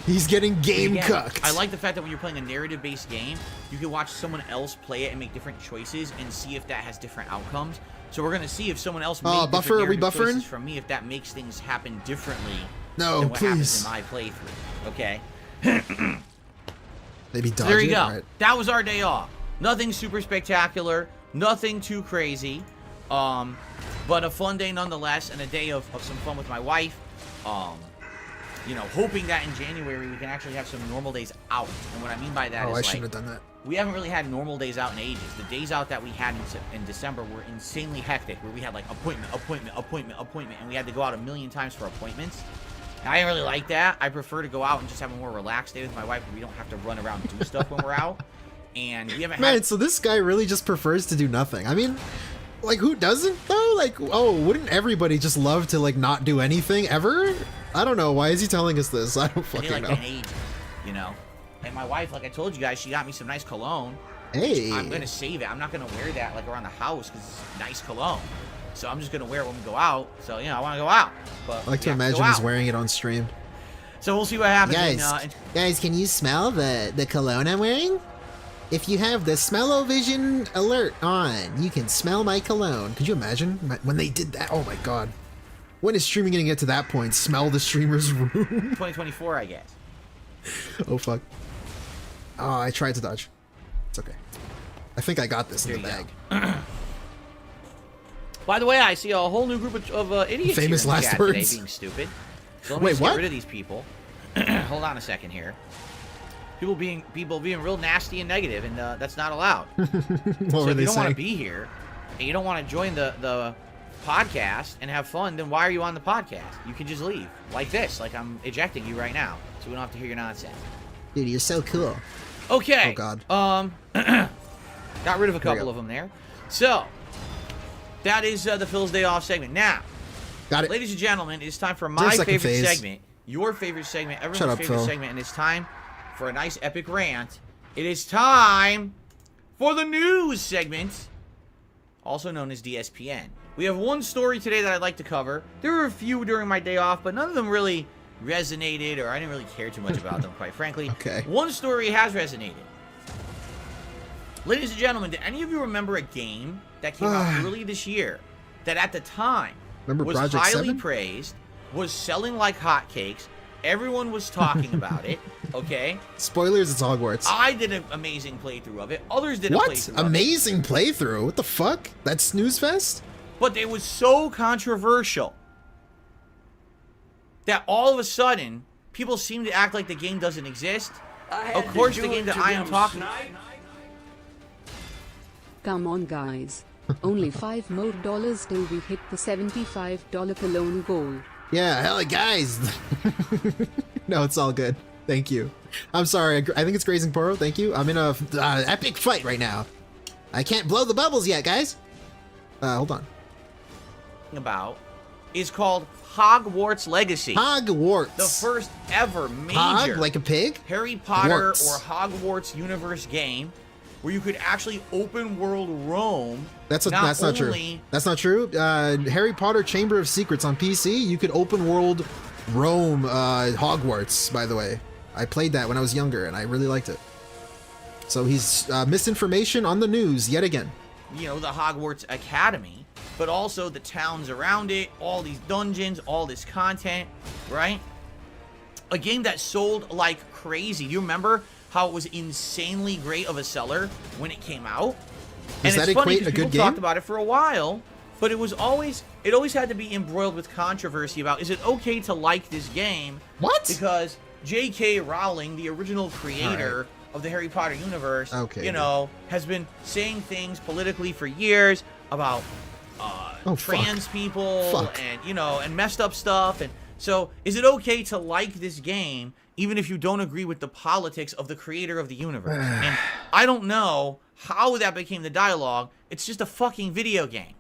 He's getting game Again, cucked. I like the fact that when you're playing a narrative-based game, you can watch someone else play it and make different choices and see if that has different outcomes. So we're gonna see if someone else made buffer, are we different narrative buffering? choices from me, if that makes things happen differently No, than what happens please. in my playthrough. Okay. Maybe dodge So there you it? go. Alright. That was our day off. Nothing super spectacular. Nothing too crazy. But a fun day nonetheless, and a day of some fun with my wife. You know, hoping that in January we can actually have some normal days out. And what I mean by that Oh, is I like, shouldn't have done that. we haven't really had normal days out in ages. The days out that we had in December were insanely hectic, where we had like appointment, and we had to go out a million times for appointments. And I didn't really like that. I prefer to go out and just have a more relaxed day with my wife, where we don't have to run around and do stuff when we're out. And we haven't Man, had... so this guy really just prefers to do nothing. I mean, like, who doesn't, though? Like, oh, wouldn't everybody just love to, like, not do anything ever? I don't know. Why is he telling us this? I don't fucking like know. an age, you know? And my wife, like I told you guys, she got me some nice cologne. Hey. I'm going to save it. I'm not going to wear that, like, around the house because it's nice cologne. So I'm just going to wear it when we go out. So, you know, I want to go out. But I like to we have imagine go he's out. wearing it on stream. So we'll see what happens. Guys, can you smell the cologne I'm wearing? If you have the smell-o-vision alert on, you can smell my cologne. Could you imagine when they did that? Oh my god. When is streaming gonna get to that point? Smell the streamer's room? 2024, I guess. Oh fuck. Oh, I tried to dodge. It's okay. I think I got this in the bag. By the way, I see a whole new group of idiots Famous here in the last chat words. today being stupid. So let me Wait, just what? get rid of these people. Hold on a second here. People being real nasty and negative, and that's not allowed. What So were if they you don't want saying? to be here, and you don't want to join the podcast and have fun, then why are you on the podcast? You can just leave, like this, like I'm ejecting you right now, so we don't have to hear your nonsense. Dude, you're so cool. Okay. Oh god. Got rid of a couple of them there. So that is the Phil's Day Off segment. Now, Got it. ladies and gentlemen, it's time for There's my second favorite phase. segment, your favorite segment, everyone's Shut up, favorite Phil. segment, and it's time for a nice epic rant. It is time for the news segment, also known as DSPN. We have one story today that I'd like to cover. There were a few during my day off, but none of them really resonated, or I didn't really care too much about them, quite frankly. Okay. One story has resonated. Ladies and gentlemen, do any of you remember a game that came out early this year that at the time Remember was Project highly 7? praised, was selling like hotcakes, everyone was talking about it, okay? Spoilers, it's Hogwarts. I did an amazing playthrough of it. Others did a What? playthrough of it. Amazing playthrough? What the fuck? That's Snooze Fest? But it was so controversial that all of a sudden, people seem to act like the game doesn't exist. Of course, the game that I am talking about. Come on, guys. Only $5 more till we hit the $75 cologne goal. Yeah, hell, guys. No, it's all good. Thank you. I'm sorry. I think it's Grazing Poro. Thank you. I'm in a epic fight right now. I can't blow the bubbles yet, guys. Hold on. About is called Hogwarts Legacy. Hogwarts. The first ever major Hog, like a pig? Harry Potter Warts. or Hogwarts universe game where you could actually open world roam. That's not true. That's not true. Harry Potter Chamber of Secrets on PC, you could open world roam Hogwarts, by the way. I played that when I was younger, and I really liked it. So he's misinformation on the news yet again. You know, the Hogwarts Academy, but also the towns around it, all these dungeons, all this content, right? A game that sold like crazy. You remember how it was insanely great of a seller when it came out? Does And that it's funny equate because a good people talked game? about it for a while, but it always had to be embroiled with controversy about, is it okay to like this game? What? Because J.K. Rowling, the original creator of the Harry Potter universe, Okay, has been saying things politically for years about trans people and messed up stuff. And so is it okay to like this game even if you don't agree with the politics of the creator of the universe? And I don't know how that became the dialogue. It's just a fucking video game.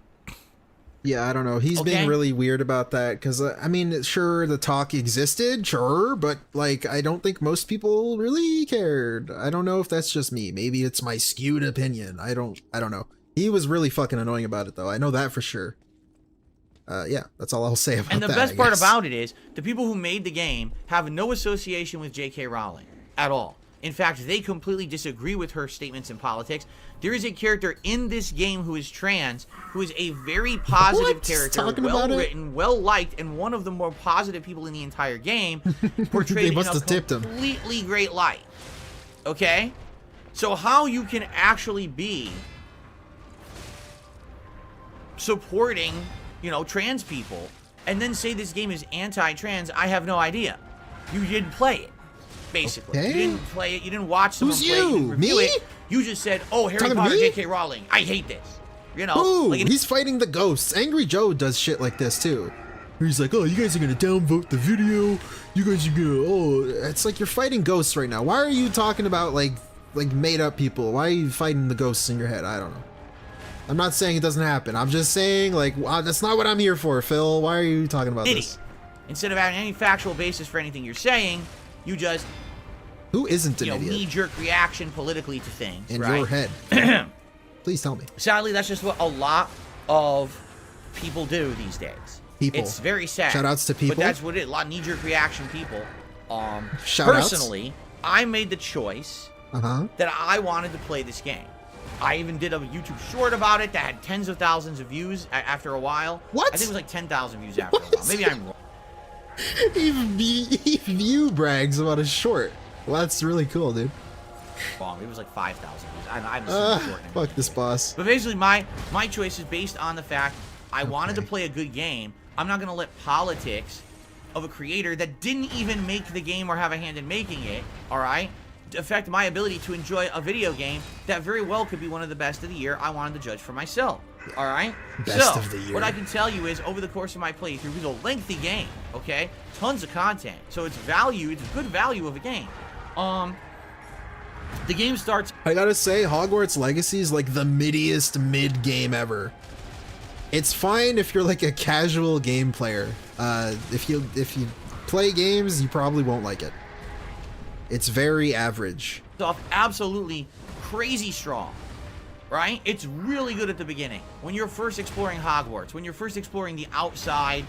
Yeah, I don't know. He's being really weird about that because, I mean, sure, the talk existed, sure, but, like, I don't think most people really cared. I don't know if that's just me. Maybe it's my skewed opinion. I don't know. He was really fucking annoying about it, though. I know that for sure. Yeah, that's all I'll say about that. And the best part about it is, the people who made the game have no association with J.K. Rowling at all. In fact, they completely disagree with her statements in politics. There is a character in this game who is trans, who is a very positive character, well-written, well-liked, and one of the more positive people in the entire game, portrayed in a completely great light. Okay? So how you can actually be supporting, you know, trans people, and then say this game is anti-trans, I have no idea. You didn't play it, basically. You didn't play it, you didn't watch someone play it, you didn't review it. You just said, oh, Harry Potter, J.K. Rowling, I hate this. You know? Ooh, like, he's fighting the ghosts. Angry Joe does shit like this, too. He's like, oh, you guys are gonna downvote the video. You guys are gonna, oh, it's like you're fighting ghosts right now. Why are you talking about, like made up people? Why are you fighting the ghosts in your head? I don't know. I'm not saying it doesn't happen. I'm just saying, like, wow, that's not what I'm here for, Phil. Why are you talking about this? Instead of having any factual basis for anything you're saying, you just... Who isn't an idiot? Knee-jerk reaction politically to things, in your head. Please tell me. Sadly, that's just what a lot of people do these days. It's very sad. Shoutouts to people. But that's what it is. A lot of knee-jerk reaction people. Shoutouts. Personally, I made the choice that I wanted to play this game. I even did a YouTube short about it that had tens of thousands of views after a while. What? I think it was like 10,000 views after a while. Maybe I'm wrong. Even view brags about a short. Well, that's really cool, dude. Wrong. It was like 5,000 views. I haven't seen the short anymore. Fuck this boss. But basically, my choice is based on the fact I wanted to play a good game. I'm not going to let politics of a creator that didn't even make the game or have a hand in making it, alright, affect my ability to enjoy a video game that very well could be one of the best of the year I wanted to judge for myself. Alright? Best of the year. What I can tell you is, over the course of my playthrough, it was a lengthy game, okay? Tons of content. So it's value, it's good value of a game. The game starts... I gotta say, Hogwarts Legacy is like the middiest mid game ever. It's fine if you're like a casual game player. If you play games, you probably won't like it. It's very average. Off absolutely crazy strong, right? It's really good at the beginning. When you're first exploring Hogwarts, when you're first exploring the outside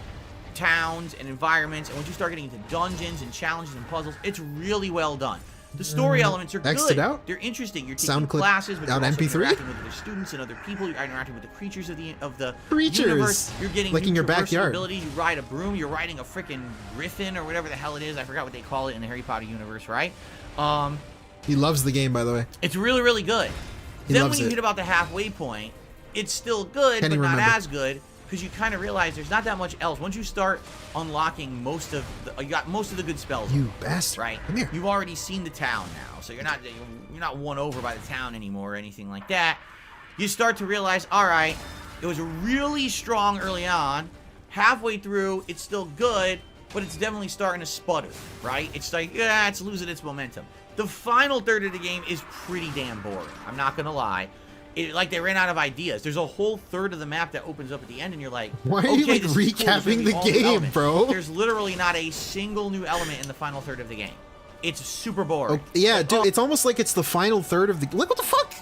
towns and environments, and once you start getting into dungeons and challenges and puzzles, it's really well done. The story elements are good. They're interesting. You're taking classes, but you're also interacting with other students and other people. You're interacting with the creatures of the universe. You're getting like in your backyard abilities. You ride a broom. You're riding a freaking griffin or whatever the hell it is. I forgot what they call it in the Harry Potter universe, right? He loves the game, by the way. It's really, really good. Then when you hit about the halfway point, it's still good, but not as good, because you kind of realize there's not that much else. Once you start unlocking most of the, you got most of the good spells. You bastard! Right? Come here. You've already seen the town now, so you're not won over by the town anymore or anything like that. You start to realize, all right, it was really strong early on. Halfway through, it's still good, but it's definitely starting to sputter. Right? It's like, yeah, it's losing its momentum. The final third of the game is pretty damn boring. I'm not gonna lie. Like they ran out of ideas. There's a whole third of the map that opens up at the end, and you're like, why are you like recapping the game, bro? There's literally not a single new element in the final third of the game. It's super boring. Oh, yeah, dude, it's almost like it's the final third of the... Like, what the fuck?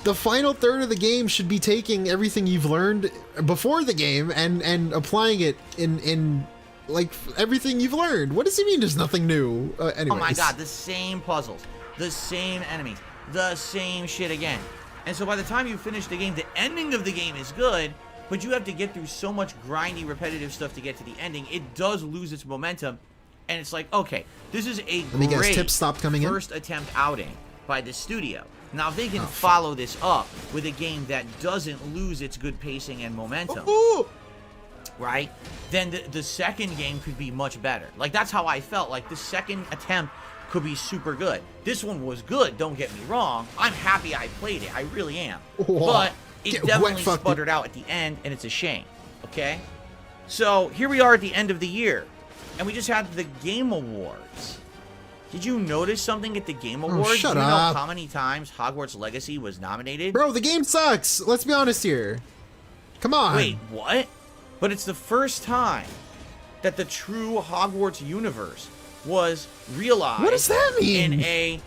The final third of the game should be taking everything you've learned before the game and applying it in like everything you've learned. What does it mean there's nothing new? Anyways. Oh my god, the same puzzles, the same enemies, the same shit again. And so by the time you finish the game, the ending of the game is good, but you have to get through so much grindy, repetitive stuff to get to the ending. It does lose its momentum, and it's like, okay, this is a great first attempt outing by the studio. Now, if they can follow this up with a game that doesn't lose its good pacing and momentum, right, then the second game could be much better. Like, that's how I felt. Like, the second attempt could be super good. This one was good, don't get me wrong. I'm happy I played it. I really am. Whoa. But it definitely sputtered out at the end, and it's a shame. Okay? So, here we are at the end of the year, and we just had the Game Awards. Did you notice something at the Game Awards? Shut Do you know up. how many times Hogwarts Legacy was nominated? Bro, the game sucks. Let's be honest here. Come on. Wait, what? But it's the first time that the true Hogwarts universe was realized. What does that mean? In a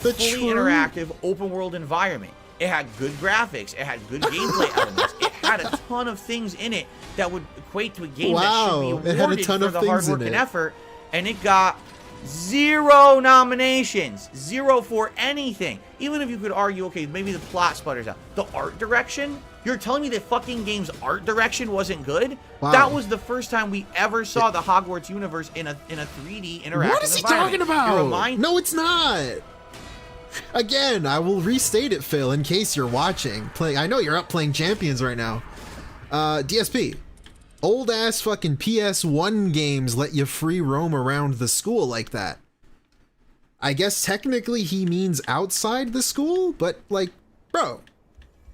The fully true- interactive open world environment. It had good graphics. It had good gameplay elements. It had a ton of things in it that would equate to a game that should be Wow, it had a awarded ton for of the things hard in work and it. effort, and it got 0 nominations. 0 for anything. Even if you could argue, okay, maybe the plot sputters out. The art direction? You're telling me the fucking game's art direction wasn't good? Wow. That was the first time we ever saw the Hogwarts universe in a 3D interactive What is he environment. talking about? You remind- No, it's not. Again, I will restate it, Phil, in case you're watching. I know you're up playing Champions right now. DSP. Old ass fucking PS1 games let you free roam around the school like that. I guess technically he means outside the school, but like, bro,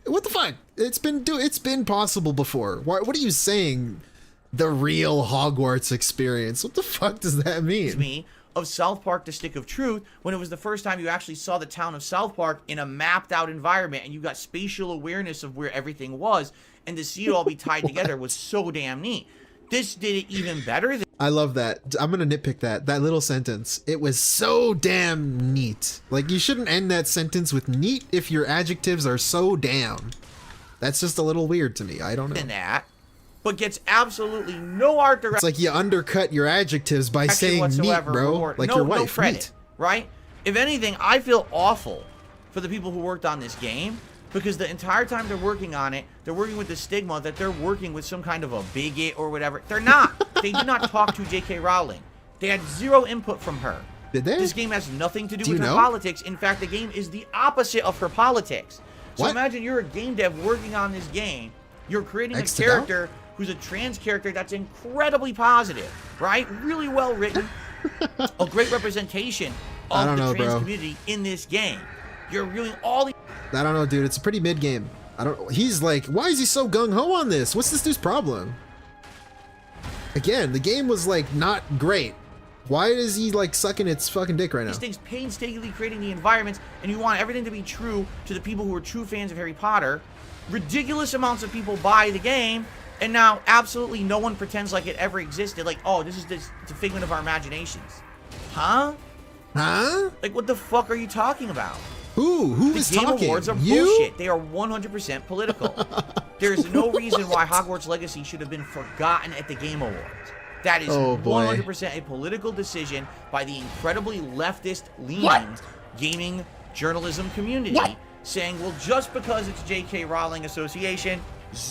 what the fuck? It's been possible before. What are you saying? The real Hogwarts experience. What the fuck does that mean? Me of South Park: The Stick of Truth, when it was the first time you actually saw the town of South Park in a mapped out environment and you got spatial awareness of where everything was, and to see it all be tied together was so damn neat. This did it even better. I love that. I'm gonna nitpick that little sentence. It was so damn neat. Like, you shouldn't end that sentence with neat if your adjectives are so damn. That's just a little weird to me. I don't know. Than that, but gets absolutely no art direction. It's like you undercut your adjectives by saying neat, whatsoever, bro. or Like no, your no wife, credit, neat. right? If anything, I feel awful for the people who worked on this game, because the entire time they're working on it, they're working with the stigma that they're working with some kind of a bigot or whatever. They're not. They did not talk to J.K. Rowling. They had 0 input from her. Did they? This game has nothing to do Do with you her know? politics. In fact, the game is the opposite of her politics. So What? imagine you're a game dev working on this game. You're creating Next a to go? character who's a trans character that's incredibly positive, right? Really well written. A great representation I of don't the know, trans bro. community in this game. You're reviewing all the I don't know, dude. It's a pretty mid game. I don't. He's like, why is he so gung ho on this? What's this dude's problem? Again, the game was like not great. Why is he like sucking its fucking dick right now? these things, painstakingly creating the environments, and you want everything to be true to the people who are true fans of Harry Potter. Ridiculous amounts of people buy the game, and now absolutely no one pretends like it ever existed. Like, oh, this is it's a figment of our imaginations. Huh? Huh? Like, what the fuck are you talking about? Who The is Game talking? Awards are You? bullshit. They are 100% political. There's no reason why Hogwarts Legacy should have been forgotten at the Game Awards. That is Oh, boy. 100% a political decision by the incredibly leftist-leaning gaming journalism community, saying, well, just because it's J.K. Rowling Association,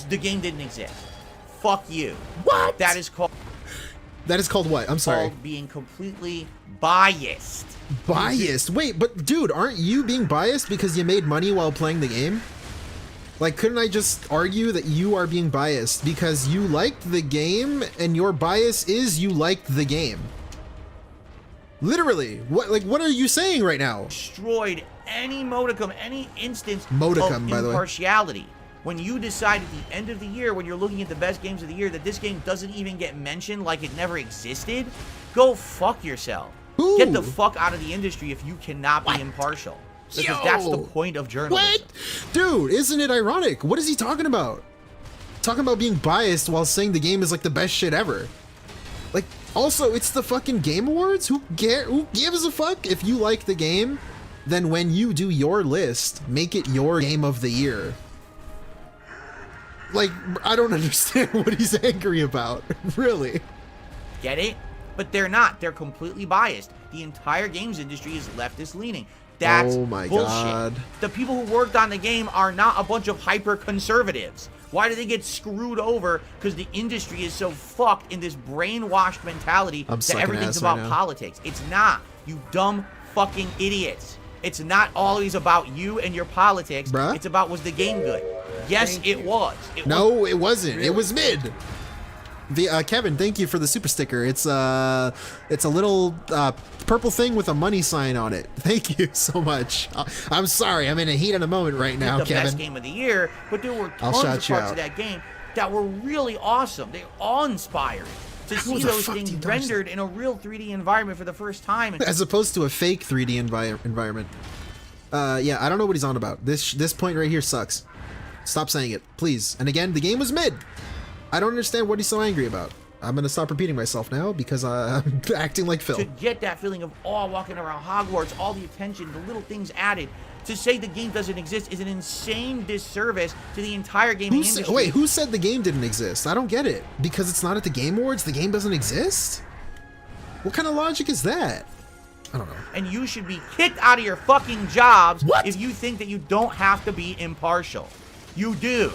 the game didn't exist. Fuck you. What? That is called what? I'm sorry. being completely biased. Biased. Wait, but dude, aren't you being biased because you made money while playing the game? Like, couldn't I just argue that you are being biased because you liked the game and your bias is you liked the game? Literally. What are you saying right now? Destroyed any modicum, any instance Modicum, of by the way. impartiality. When you decide at the end of the year, when you're looking at the best games of the year, that this game doesn't even get mentioned like it never existed, go fuck yourself. Who? Get the fuck out of the industry if you cannot be impartial. Because that's the Yo. point of journalism. What? Dude, isn't it ironic? What is he talking about? Talking about being biased while saying the game is like the best shit ever. Like, also, it's the fucking Game Awards? Who gives a fuck? If you like the game, then when you do your list, make it your game of the year. Like, I don't understand what he's angry about. Really. Get it? But they're not. They're completely biased. The entire games industry is leftist leaning. That's Oh my bullshit. God. The people who worked on the game are not a bunch of hyper conservatives. Why do they get screwed over? Because the industry is so fucked in this brainwashed mentality I'm that sucking everything's ass right about now. politics. It's not. You dumb fucking idiots. It's not always about you and your politics. Bruh? It's about, was the game good? Yes, it was. No, it wasn't. It was mid. Kevin, thank you for the super sticker. It's a little purple thing with a money sign on it. Thank you so much. I'm sorry, I'm in a heat of the moment right now, the Kevin. best game of the year, but there were I'll tons shout of you parts out. of that game that were really awesome. They awe-inspiring. To see the those fuck things did you dodge rendered in a real 3D environment for the first time. As opposed to a fake 3D environment. Yeah, I don't know what he's on about. This point right here sucks. Stop saying it, please. And again, the game was mid. I don't understand what he's so angry about. I'm gonna stop repeating myself now because I'm acting like Phil. To get that feeling of awe walking around Hogwarts, all the attention, the little things added, to say the game doesn't exist is an insane disservice to the entire gaming industry. Wait, who said the game didn't exist? I don't get it. Because it's not at the Game Awards, the game doesn't exist? What kind of logic is that? I don't know. And you should be kicked out of your fucking jobs What? if you think that you don't have to be impartial. You do.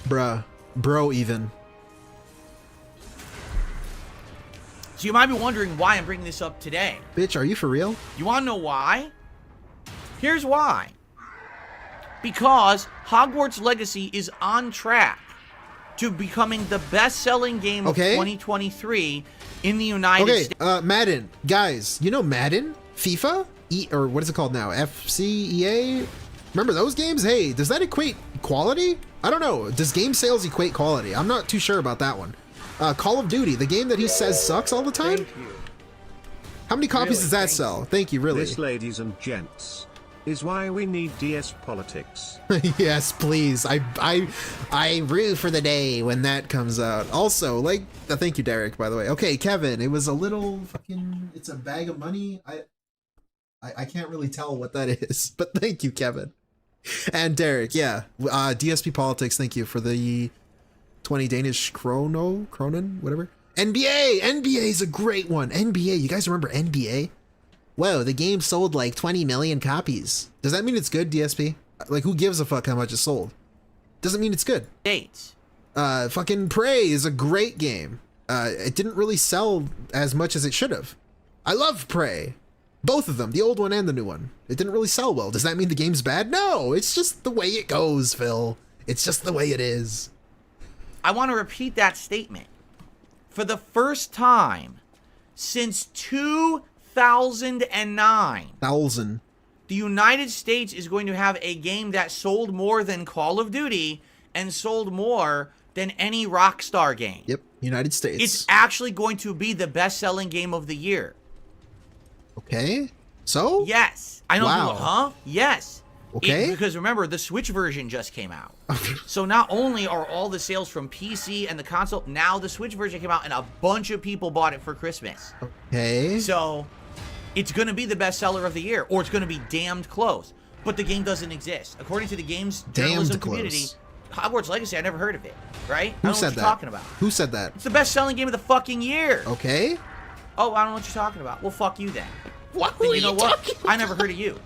Bruh. Bro, even. So you might be wondering why I'm bringing this up today. Bitch, are you for real? You want to know why? Here's why. Because Hogwarts Legacy is on track to becoming the best-selling game of 2023 in the United States. Madden. Guys, you know Madden? FIFA? Or what is it called now? FCEA? Remember those games? Hey, does that equate quality? I don't know. Does game sales equate quality? I'm not too sure about that one. Call of Duty, the game that he says sucks all the time? Thank you. How many copies does that Thank sell? Thank you, really. This, ladies and gents, is why we need DSPolitics. Yes, please. I root for the day when that comes out. Also, like, thank you, Derek, by the way. Okay, Kevin, it was a little fucking, it's a bag of money. I can't really tell what that is, but thank you, Kevin. And Derek, yeah. DSPolitics, thank you for the 20 Danish Kronen, whatever. NBA is a great one. NBA, you guys remember NBA? Whoa, the game sold like 20 million copies. Does that mean it's good, DSP? Like, who gives a fuck how much it sold? Doesn't mean it's good. States. Fucking Prey is a great game. It didn't really sell as much as it should have. I love Prey. Both of them, the old one and the new one. It didn't really sell well. Does that mean the game's bad? No, it's just the way it goes, Phil. It's just the way it is. I want to repeat that statement. For the first time since 2009, the United States is going to have a game that sold more than Call of Duty and sold more than any Rockstar game. Yep, United States. It's actually going to be the best-selling game of the year. Okay, so? Yes. I know. Wow. People, huh? Yes. Okay. Because remember, the Switch version just came out. So not only are all the sales from PC and the console, now the Switch version came out and a bunch of people bought it for Christmas. Okay. So it's going to be the best seller of the year, or it's going to be damned close. But the game doesn't exist. According to the game's journalism community, Hogwarts Legacy, I never heard of it, right? Who I don't know said what you're that? talking about. Who said that? It's the best-selling game of the fucking year. Okay. Oh, I don't know what you're talking about. Well, fuck you then. What Then were you know you what? talking I never heard of you.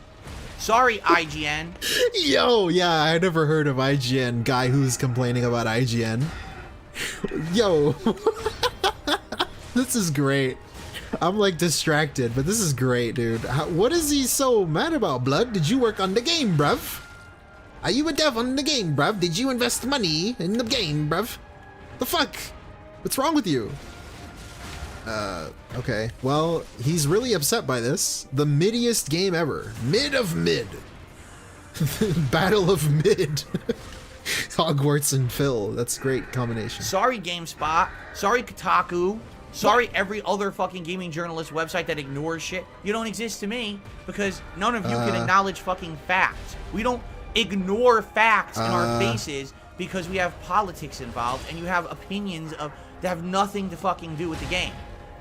Sorry, IGN. Yo, yeah, I never heard of IGN guy who's complaining about IGN. Yo, this is great. I'm like distracted, but this is great, dude. What is he so mad about, Blood? Did you work on the game, bruv? Are you a dev on the game, bruv? Did you invest money in the game, bruv? The fuck? What's wrong with you? Okay. Well, he's really upset by this. The middiest game ever. Mid of mid. Battle of mid. Hogwarts and Phil. That's a great combination. Sorry, GameSpot. Sorry, Kotaku. Sorry, every other fucking gaming journalist website that ignores shit. You don't exist to me because none of you can acknowledge fucking facts. We don't ignore facts in our faces because we have politics involved and you have opinions that have nothing to fucking do with the game.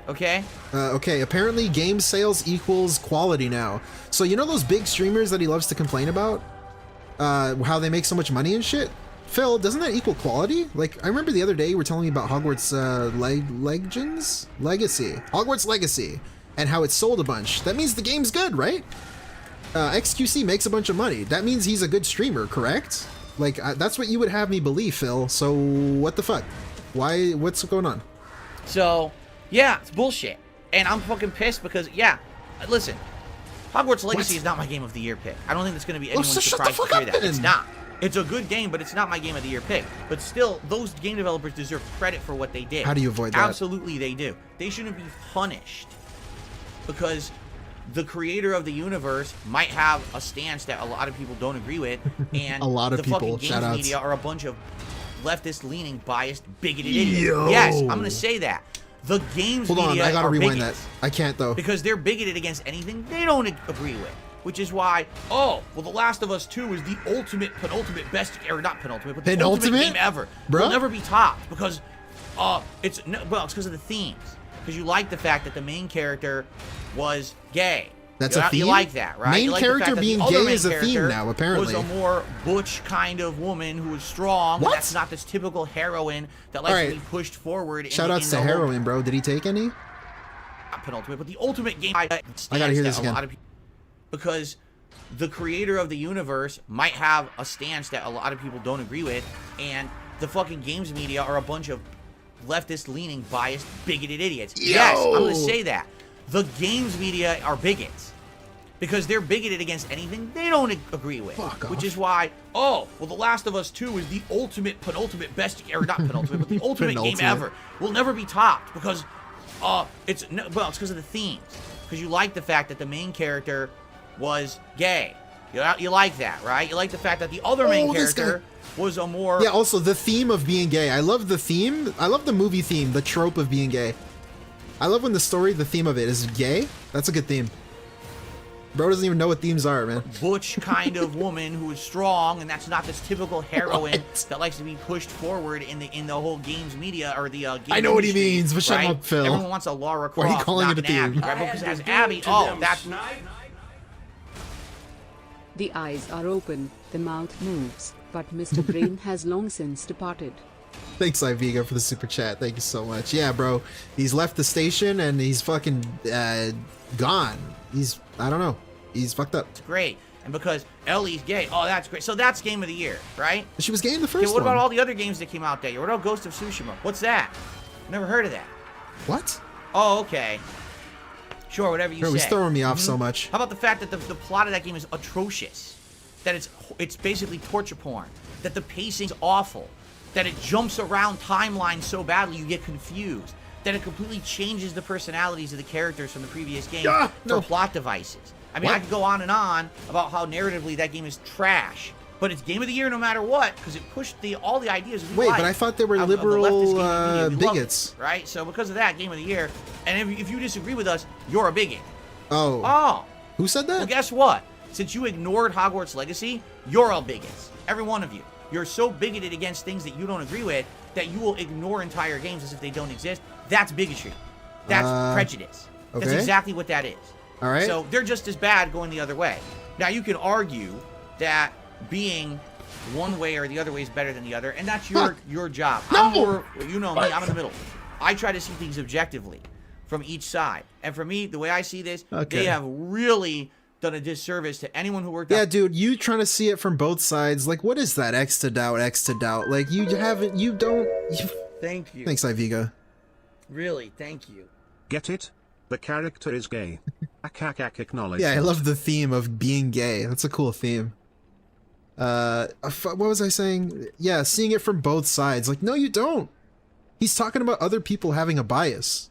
Okay? Okay, apparently game sales equals quality now. So you know those big streamers that he loves to complain about? How they make so much money and shit? Phil, doesn't that equal quality? Like, I remember the other day you were telling me about Hogwarts Legacy. Hogwarts Legacy. And how it sold a bunch. That means the game's good, right? XQC makes a bunch of money. That means he's a good streamer, correct? Like, that's what you would have me believe, Phil. So, what the fuck? Why? What's going on? So, yeah, it's bullshit. And I'm fucking pissed because, yeah, listen, Hogwarts Legacy is not my game of the year pick. I don't think it's going to be anyone's surprise to hear that. It's not. It's a good game, but it's not my game of the year pick. But still, those game developers deserve credit for what they did. How do you avoid that? Absolutely they do. They shouldn't be punished because the creator of the universe might have a stance that a lot of people don't agree with, and a lot of the people, fucking games shoutouts, media are a bunch of leftist-leaning, biased, bigoted idiots. Yes, I'm going to say that. The games Hold on, media I gotta are rewind bigots. that. I can't though. Because they're bigoted against anything they don't agree with. which is why, oh, well, The Last of Us 2 is the penultimate best, or not penultimate, but the Penultimate? ultimate game ever. Bro? Will never be topped because it's because of the themes. Because you like the fact that the main character was gay. That's a theme? You like that, right? Main You like character the fact that being the other gay main is a theme character now, apparently. was a more butch kind of woman who was strong. What? And that's not this typical heroine that likes Alright. to be pushed forward. Shoutouts to Heroin, bro. Did he take any? Not penultimate, but the ultimate game. I gotta hear this again. Because the creator of the universe might have a stance that a lot of people don't agree with, and the fucking games media are a bunch of leftist-leaning, biased, bigoted idiots. Yo! Yes, I'm gonna say that. The games media are bigots. Because they're bigoted against anything they don't agree with. Fuck which off. is why, oh, well, The Last of Us 2 is the penultimate best, or not penultimate, but the ultimate game ever. Will never be topped because it's because of the themes. Because you like the fact that the main character was gay. You like that, right? You like the fact that the other main character was a more... Yeah, also the theme of being gay. I love the theme. I love the movie theme, the trope of being gay. I love when the theme of it is gay. That's a good theme. Bro doesn't even know what themes are, man. Butch kind of woman who is strong, and that's not this typical heroine that likes to be pushed forward in the whole games media or the game I know what he industry, means, but shut right? up, Phil. Everyone wants a Lara Why are you Croft, calling not it a an Abby, theme? right? Because it has Abby. Oh, that's The eyes are open, the mouth moves, but Mr. Brain has long since departed. Thanks, Iviga, for the super chat. Thank you so much. Yeah, bro. He's left the station and he's fucking gone. I don't know. He's fucked up. great. And because Ellie's gay, oh, that's great. So that's game of the year, right? She was gay in the Okay, first what one. about all the other games that came out that year? What about Ghost of Tsushima? What's that? Never heard of that. What? Oh, okay. Sure, whatever you Bro, say. he's throwing me off so much. How about the fact that the plot of that game is atrocious? That it's basically torture porn. That the pacing's awful. That it jumps around timelines so badly you get confused. That it completely changes the personalities of the characters from the previous game for plot devices. I mean, I could go on and on about how narratively that game is trash. But it's game of the year no matter what, because it pushed all the ideas we Wait, like but I thought they were of the liberal leftist gaming media. We love bigots. it, right? So because of that, game of the year. And if you disagree with us, you're a bigot. Oh. Oh. Who said that? Well, guess what? Since you ignored Hogwarts Legacy, you're all bigots. Every one of you. You're so bigoted against things that you don't agree with that you will ignore entire games as if they don't exist. That's bigotry. That's prejudice. That's okay. exactly what that is. All right. So they're just as bad going the other way. Now, you can argue that being one way or the other way is better than the other, and that's your job. I'm more, you know me, I'm in the middle. I try to see things objectively from each side. And for me, the way I see this, they have really done a disservice to anyone who worked out. Dude, you trying to see it from both sides. Like, what is that? X to doubt. Like, Thank you. Thanks, Iviga. Really, thank you. Get it? The character is gay. Acknowledge. Yeah, I love the theme of being gay. That's a cool theme. What was I saying? Yeah, seeing it from both sides. Like, no, you don't. He's talking about other people having a bias.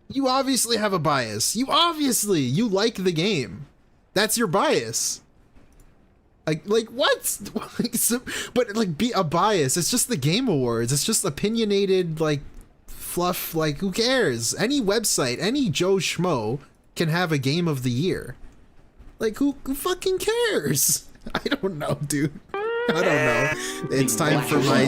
You obviously have a bias. You like the game. That's your bias. Like what? Be a bias. It's just the Game Awards. It's just opinionated, like, fluff. Like, who cares? Any website, any Joe Schmo can have a game of the year. Like, who fucking cares? I don't know, dude. I don't know. It's time for my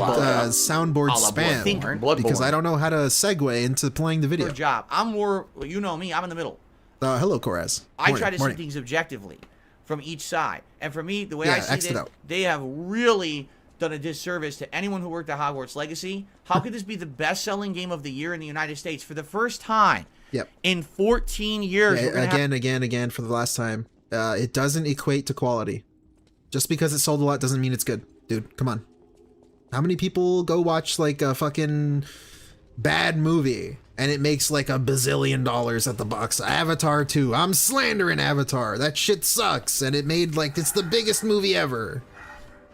soundboard spam because I don't know how to segue into playing the video. Good job. I'm more, you know me, I'm in the middle. Hello, Koraz. I try to see things objectively from each side. And for me, the way I see this, they have really done a disservice to anyone who worked at Hogwarts Legacy. How could this be the best-selling game of the year in the United States for the first time in 14 years? Again, for the last time. It doesn't equate to quality. Just because it sold a lot doesn't mean it's good. Dude, come on. How many people go watch, like, a fucking bad movie and it makes like $1 bazillion at the box? Avatar 2. I'm slandering Avatar. That shit sucks. And it made, like, it's the biggest movie ever.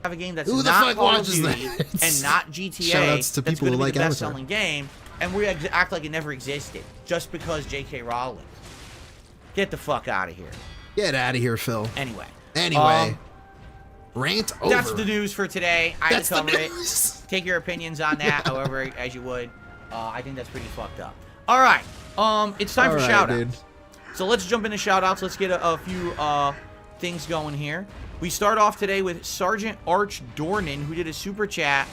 Have a game that's Who the not fuck Call of watches Duty that? and not GTA. Shoutouts to people who like the Avatar. best-selling game, and we act like it never existed just because J.K. Rowling. Get the fuck out of here. Get out of here, Phil. Anyway. Rant over. That's the news for today. I had to cover it. Take your opinions on that, however, as you would. I think that's pretty fucked up. All right. It's time for shoutouts. Dude. So let's jump into shoutouts. Let's get a few things going here. We start off today with Sergeant Arch Dornan, who did a super chat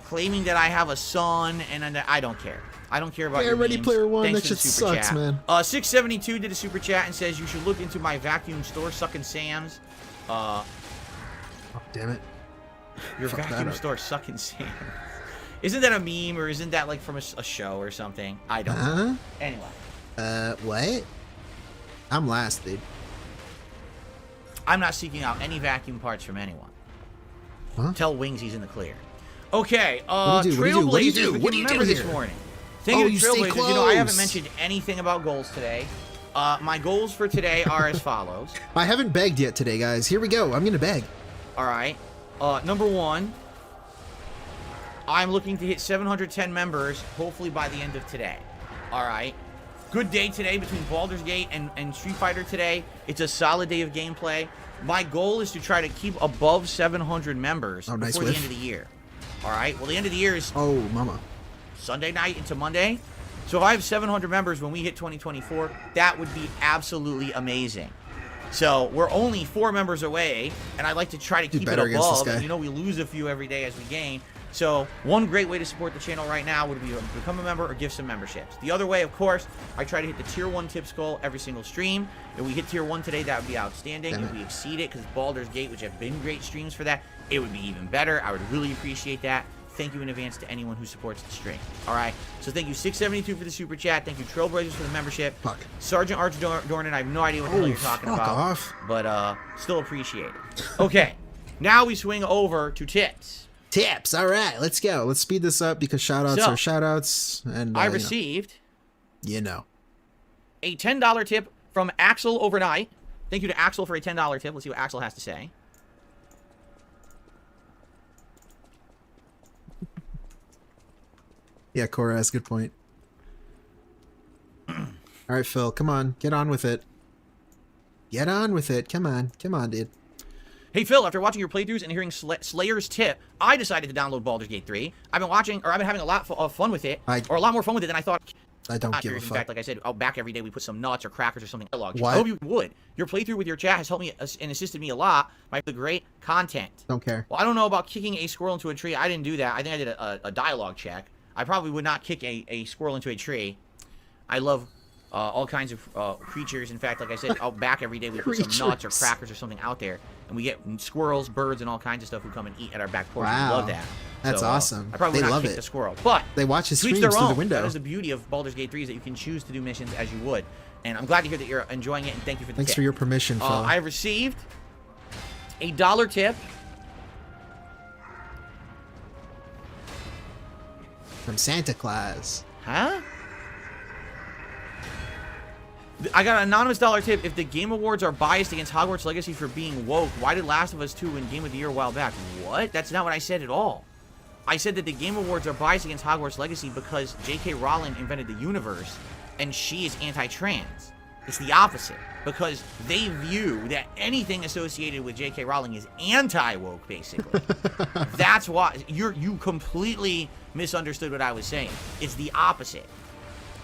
claiming that I have a son, and I don't care. I don't care about your Ready memes. Player One, Thanks that for the shit super sucks, chat. man. 672 did a super chat and says you should look into my vacuum store sucking Sam's. Oh, damn it. Your Fuck vacuum that up. store sucking Sam's. Isn't that a meme, or isn't that like from a show or something? I don't know. Anyway. What? I'm last, dude. I'm not seeking out any vacuum parts from anyone. Huh? Tell Wings he's in the clear. Okay, What do you do? What do you do? Trailblazers, What do you do remember this here? morning. Thank Oh, you you to stay Trailblazers. You know, I haven't close. mentioned anything about goals today. My goals for today are as follows. I haven't begged yet today, guys. Here we go. I'm gonna beg. All right. Number one, I'm looking to hit 710 members, hopefully by the end of today. All right. Good day today between Baldur's Gate and Street Fighter today. It's a solid day of gameplay. My goal is to try to keep above 700 members Oh, nice before the whiff. end of the year. All right. Well, the end of the year is Oh, mama. Sunday night into Monday. So if I have 700 members when we hit 2024, that would be absolutely amazing. So we're only 4 members away, and I'd like to try to Do keep it better against this above. guy. And, you know, we lose a few every day as we gain. So one great way to support the channel right now would be to become a member or give some memberships. The other way, of course, I try to hit the tier 1 tips goal every single stream. If we hit tier 1 today, that would be outstanding. Damn If it. we exceed it, because Baldur's Gate, which have been great streams for that, it would be even better. I would really appreciate that. Thank you in advance to anyone who supports the stream. All right. So thank you 672 for the super chat. Thank you Trailblazers for the membership. Fuck. Sergeant Arch Dornan, I have no idea what the hell you're talking fuck about. off. But still appreciate it. Okay. Now we swing over to tips. Tips. All right, let's go. Let's speed this up because shoutouts So, are shoutouts. And I received you know. a $10 tip from Axel overnight. Thank you to Axel for a $10 tip. Let's see what Axel has to say. Yeah, Cora has a good point. All right, Phil, come on, get on with it. Get on with it. Come on, dude. Hey Phil, after watching your playthroughs and hearing Slayer's tip, I decided to download Baldur's Gate 3. I've been having a lot of fun with it, or a lot more fun with it than I thought. I don't give a In fuck. fact, like I said, back every day we put some nuts or crackers or something. I What? hope you would. Your playthrough with your chat has helped me and assisted me a lot by the great content. Don't care. Well, I don't know about kicking a squirrel into a tree. I didn't do that. I think I did a dialogue check. I probably would not kick a squirrel into a tree. I love all kinds of creatures. In fact, like I said, out back every day we put some nuts or crackers or something out there. And we get squirrels, birds, and all kinds of stuff who come and eat at our back porch. Wow. We love that. That's awesome. I probably They would not love kick it. the squirrel. But They watch his to each streams their through the own. window. That is the beauty of Baldur's Gate 3 is that you can choose to do missions as you would. And I'm glad to hear that you're enjoying it, and thank you for the Thanks tip. for your permission, Phil. I received a $1 tip From Santa Claus. Huh? I got an anonymous $1 tip. If the Game Awards are biased against Hogwarts Legacy for being woke, why did Last of Us 2 win Game of the Year a while back? What? That's not what I said at all. I said that the Game Awards are biased against Hogwarts Legacy because J.K. Rowling invented the universe, and she is anti-trans. It's the opposite, because they view that anything associated with J.K. Rowling is anti-woke, basically. That's why you completely misunderstood what I was saying. It's the opposite.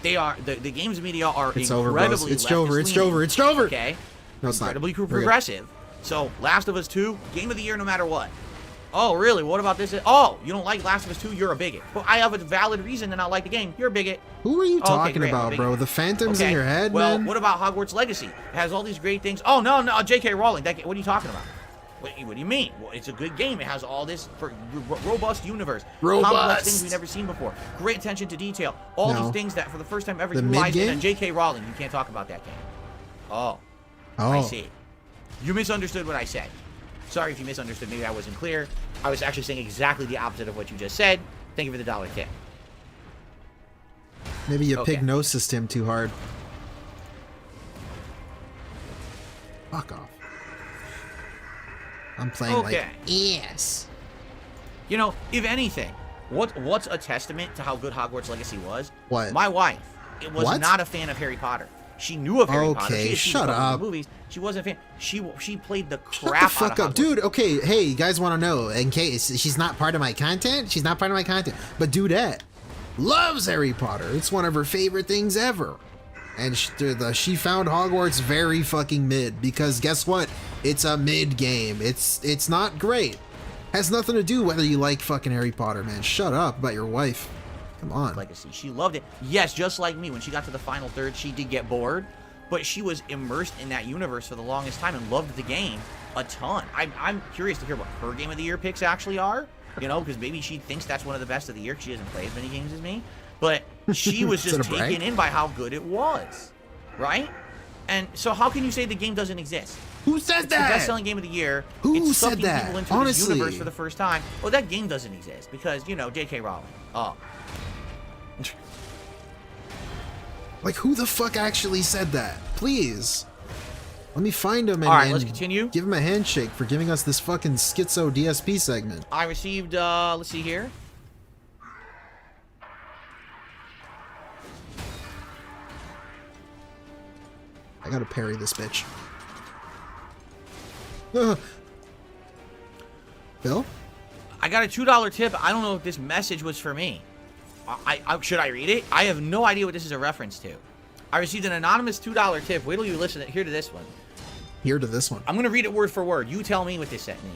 They are the games media are It's over, bros. incredibly It's Jover. It's leftist-leaning, Jover. It's Jover. Okay, No, it's not. incredibly We're good. progressive. So Last of Us 2, Game of the Year, no matter what. Oh, really? What about this? Oh, you don't like Last of Us 2? You're a bigot. Well, I have a valid reason to not like the game. You're a bigot. Who are you Okay, talking great, I'm a about, bigot. bro? The phantoms in Okay, your head, well, man? what about Hogwarts Legacy? It has all these great things. Oh, no, J.K. Rowling. What are you talking about? What do you mean? Well, it's a good game. It has all this robust universe. Complex things we've never seen before. Great attention to detail. All these things that for the first time ever The utilized in a mid-game? J.K. Rowling. You can't talk about that game. Oh, Oh. I see. You misunderstood what I said. Sorry if you misunderstood. Maybe I wasn't clear. I was actually saying exactly the opposite of what you just said. Thank you for the $1 tip. Maybe you Okay. pignosed him too hard. Fuck off. I'm playing Okay. like yes. You know, if anything, what's a testament to how good Hogwarts Legacy was? What? My wife. It was What? not a fan of Harry Potter. She knew of Harry Potter. Okay, She had seen shut a couple of up. the movies. She wasn't a fan. She played the Shut crap the out fuck of up, Hogwarts. dude. Okay, hey, you guys want to know? In case she's not part of my content, she's not part of my content. But Dudette loves Harry Potter. It's one of her favorite things ever. And she found Hogwarts very fucking mid because guess what? It's a mid game. It's not great. Has nothing to do whether you like fucking Harry Potter, man. Shut up about your wife. Come on. Legacy. She loved it. Yes, just like me. When she got to the final third, she did get bored, but she was immersed in that universe for the longest time and loved the game a ton. I'm curious to hear what her Game of the Year picks actually are, you know, because maybe she thinks that's one of the best of the year because she doesn't play as many games as me, but she was just taken in by how good it was, right? And so how can you say the game doesn't exist? Who said that? The best-selling game of the year. Who it's said sucking that? people into Honestly. this universe for the first time. Well, that game doesn't exist because, you know, J.K. Rowling. Oh. Like, who the fuck actually said that? Please. Let me find him and, all right, let's continue. Give him a handshake for giving us this fucking Schizo DSP segment. I received, let's see here. I gotta parry this bitch. Bill? I got a $2 tip. I don't know if this message was for me. Should I read it? I have no idea what this is a reference to. I received an anonymous $2 tip. Wait till you listen here to this one. Here to this one. I'm going to read it word for word. You tell me what this set means.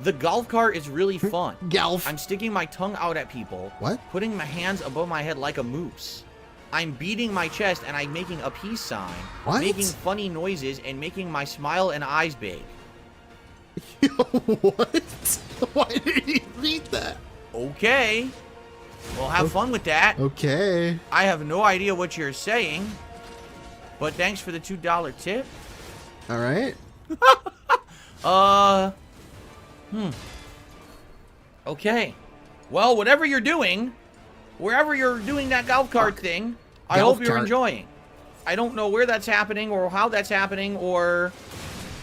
The golf cart is really fun. Golf. I'm sticking my tongue out at people. What? Putting my hands above my head like a moose. I'm beating my chest and I'm making a peace sign. What? Making funny noises and making my smile and eyes big. What? Why did he read that? Okay. Well, have fun with that. Okay. I have no idea what you're saying, but thanks for the $2 tip. All right. Okay. Well, whatever you're doing, wherever you're doing that golf cart thing, I hope you're enjoying. I don't know where that's happening or how that's happening, or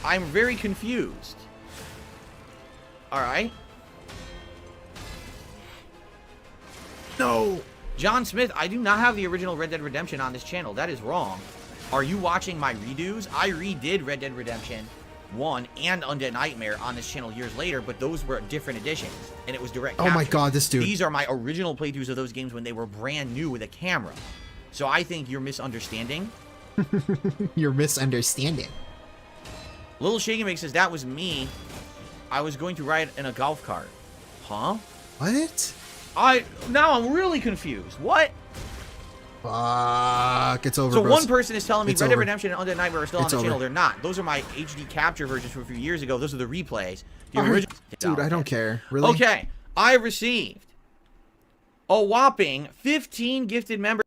I'm very confused. All right. No. John Smith, I do not have the original Red Dead Redemption on this channel. That is wrong. Are you watching my redos? I redid Red Dead Redemption 1 and Undead Nightmare on this channel years later, but those were different editions, and it was direct capture. Oh my god, this dude. These are my original playthroughs of those games when they were brand new with a camera. So I think you're misunderstanding. You're misunderstanding. Little Shaking Bake says, that was me. I was going to ride in a golf cart. Huh? What? Now I'm really confused. What? Fuck, it's over, So bros. one person is telling me It's Red Dead over. Redemption and Undead Nightmare are still on It's the channel. over. They're not. Those are my HD capture versions from a few years ago. Those are the replays. The All right. original. Dude, I don't care. Really? Okay. I received a whopping 15 gifted members.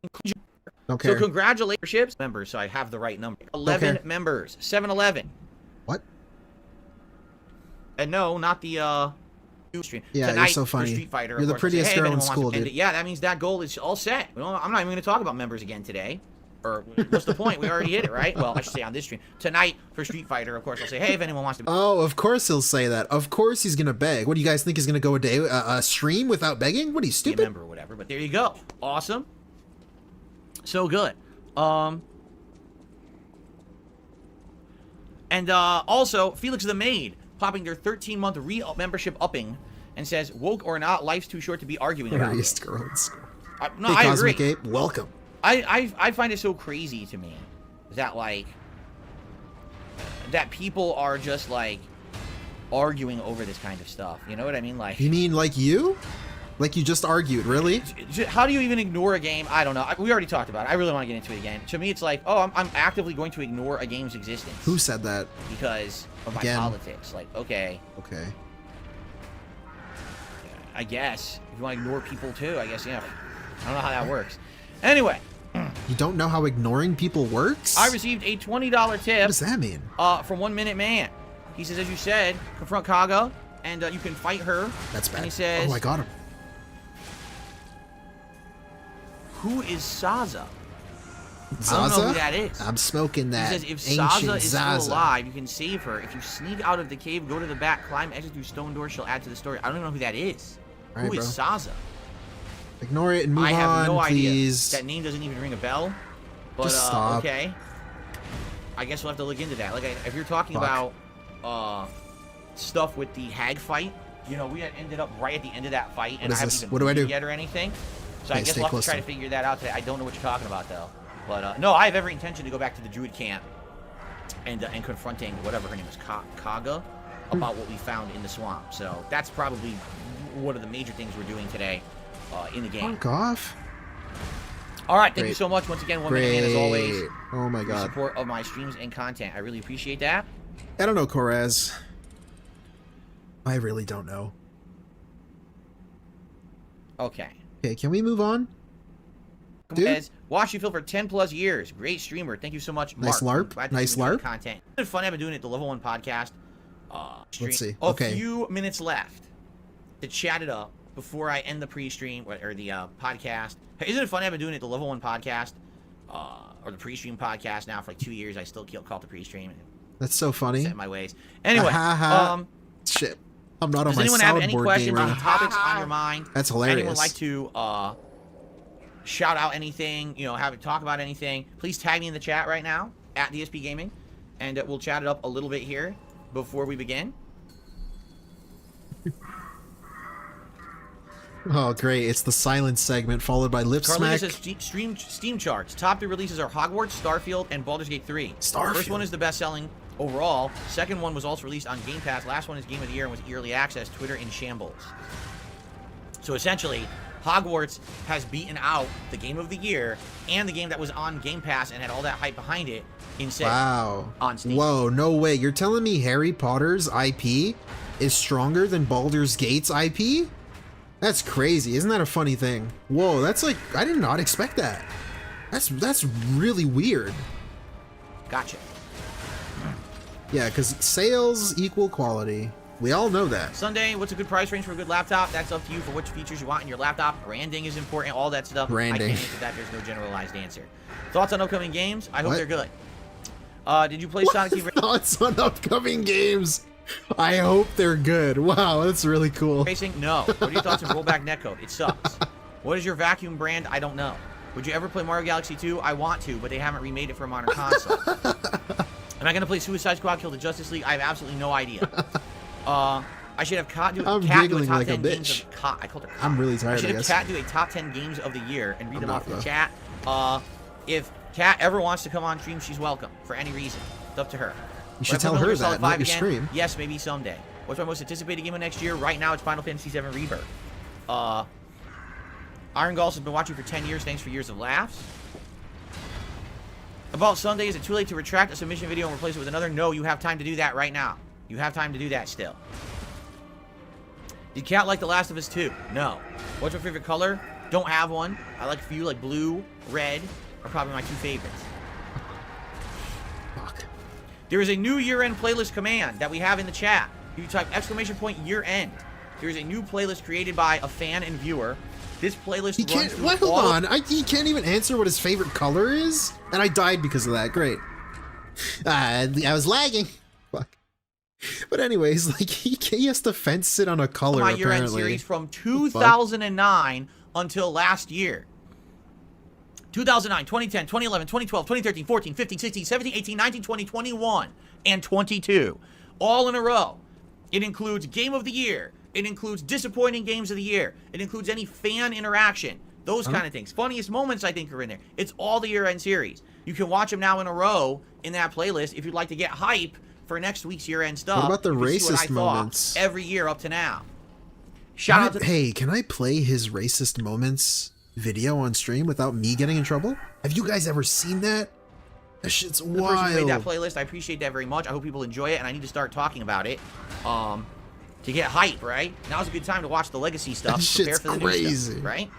Don't care. So congratulations, members. So I have the right number. 11 members. 7-Eleven. What? And no, not the stream. Yeah, Tonight you're so funny. For Street Fighter, You're the of course, prettiest hey, girl if in anyone wants school, to end dude. it, yeah, that means that goal is all set. Well, I'm not even going to talk about members again today. Or what's the point? We already hit it, right? Well, I should say on this stream. Tonight for Street Fighter, of course, I'll say, hey, if anyone wants to. Oh, of course he'll say that. Of course he's gonna beg. What do you guys think? He's gonna go a stream without begging? What are you, Be a stupid? member or whatever. But there you go. Awesome. So good. And also, Felix the Maid popping their 13-month membership upping and says, woke or not, life's too short to be arguing about Prettiest it. girl in school. No, Hey, I Cosmic agree. Ape, welcome. I find it so crazy to me that, like, that people are just, like, arguing over this kind of stuff. You know what I mean? Like, You mean like you? Like you just argued, really? how do you even ignore a game? I don't know. We already talked about it. I really want to get into it again. To me, it's like, oh, I'm actively going to ignore a game's existence. Who said that? Because of my Again. politics. Like, okay, Okay. I guess. If you want to ignore people too, I guess, yeah. I don't know how that works. Anyway, You don't know how ignoring people works? I received a $20 tip What does that mean? from 1 Minute Man. He says, as you said, confront Kaga, and you can fight her. That's bad. And he says, Oh, I got him. who is Saza? Zaza? I don't know who that is. I'm smoking that He says, if ancient Saza is Zaza. still alive, you can save her. If you sneak out of the cave, go to the back, climb, exit through stone doors, she'll add to the story. I don't even know who that is. All Who right, is bro. Saza? Ignore it and move I have on, no please. idea. That name doesn't even ring a bell. But, Just stop. okay. I guess we'll have to look into that. Like, if you're talking Fuck. about stuff with the hag fight, you know, we had ended up right at the end of that fight, and What is I haven't this? even What do I beat do? yet or anything. So I Okay, guess stay we'll have to close try to to figure that out today. I don't know what you're talking about, though. But, no, I have every intention to go back to the Druid camp and confronting whatever her name is, Kaga, about what we found in the swamp. So that's probably one of the major things we're doing today in the game. Fuck off. All right, thank you so much once again, One Minute Man, as always. Oh my god. Support of my streams and content. I really appreciate that. I don't know, Korez. I really don't know. Okay. Okay, can we move on? Dude? Watch you, Phil, for 10 plus years. Great streamer. Thank you so much, Mark. Nice LARP. Nice LARP. Content. It's been fun. I've been doing it at the Level 1 podcast. Let's see. A few minutes left to chat it up before I end the pre-stream or the podcast. Hey, isn't it funny? I've been doing it at the Level 1 podcast or the pre-stream podcast now for like 2 years. I still call it the pre-stream. That's so funny. Set in my ways. Anyway, shit. I'm not on my soundboard. Does anyone have any questions on the topics on your mind? That's hilarious. Anyone like to shout out anything, talk about anything, please tag me in the chat right now at DSP Gaming, and we'll chat it up a little bit here before we begin. Oh, great. It's the silence segment followed by lip smack. Carlita says Steam charts. Top 3 releases are Hogwarts, Starfield, and Baldur's Gate 3. Starfield. First one is the best-selling overall. Second one was also released on Game Pass. Last one is Game of the Year and was early access. Twitter in shambles. So essentially, Hogwarts has beaten out the Game of the Year and the game that was on Game Pass and had all that hype behind it instead. Wow. On Steam. Whoa, no way. You're telling me Harry Potter's IP is stronger than Baldur's Gate's IP? That's crazy. Isn't that a funny thing? Whoa, that's like, I did not expect that. That's really weird. Gotcha. Yeah, because sales equal quality. We all know that. Sunday, what's a good price range for a good laptop? That's up to you for which features you want in your laptop. Branding is important, all that stuff. Branding. I can't answer that. There's no generalized answer. Thoughts on upcoming games? I hope they're good. Did you play Sonic Team Thoughts on upcoming games? I hope they're good. Wow, that's really cool. Racing? No. What are your thoughts on rollback netcode? It sucks. What is your vacuum brand? I don't know. Would you ever play Mario Galaxy 2? I want to, but they haven't remade it for a modern console. Am I going to play Suicide Squad Kill the Justice League? I have absolutely no idea. I should have Kat do a top 10 games of Kat. I called her Kat. I'm really tired, I should have Kat do a top 10 games of the year and read them off in the chat. If Kat ever wants to come on stream, she's welcome for any reason. It's up to her. You should tell her that, not your stream. Yes, maybe someday. What's my most anticipated game of next year? Right now, it's Final Fantasy VII Rebirth. Iron Gulls has been watching for 10 years. Thanks for years of laughs. About Sunday, is it too late to retract a submission video and replace it with another? No, you have time to do that right now. You have time to do that still. Did Cat like The Last of Us 2? No. What's your favorite color? Don't have one. I like a few, like blue, red, are probably my 2 favorites. Fuck. There is a new year-end playlist command that we have in the chat. You type !year-end. There is a new playlist created by a fan and viewer. This playlist runs through hold on. He can't even answer what his favorite color is? And I died because of that. Great. I was lagging. Fuck. But anyways, like, he has to fence it on a color, my year-end series from 2009 until last year. 2009, 2010, 2011, 2012, 2013, 14, 15, 16, 17, 18, 19, 20, 21, and 22. All in a row. It includes Game of the Year. It includes disappointing games of the year. It includes any fan interaction. Those kind of things. Funniest moments, I think, are in there. It's all the year-end series. You can watch them now in a row in that playlist if you'd like to get hype for next week's year-end stuff. What about the racist moments? Every year up to now. Shout out to... Hey, can I play his racist moments video on stream without me getting in trouble? Have you guys ever seen that? That shit's wild. The person who made that playlist, I appreciate that very much. I hope people enjoy it, and I need to start talking about it. To get hype, right? Now's a good time to watch the legacy stuff. That shit's prepare for the crazy. New stuff, right?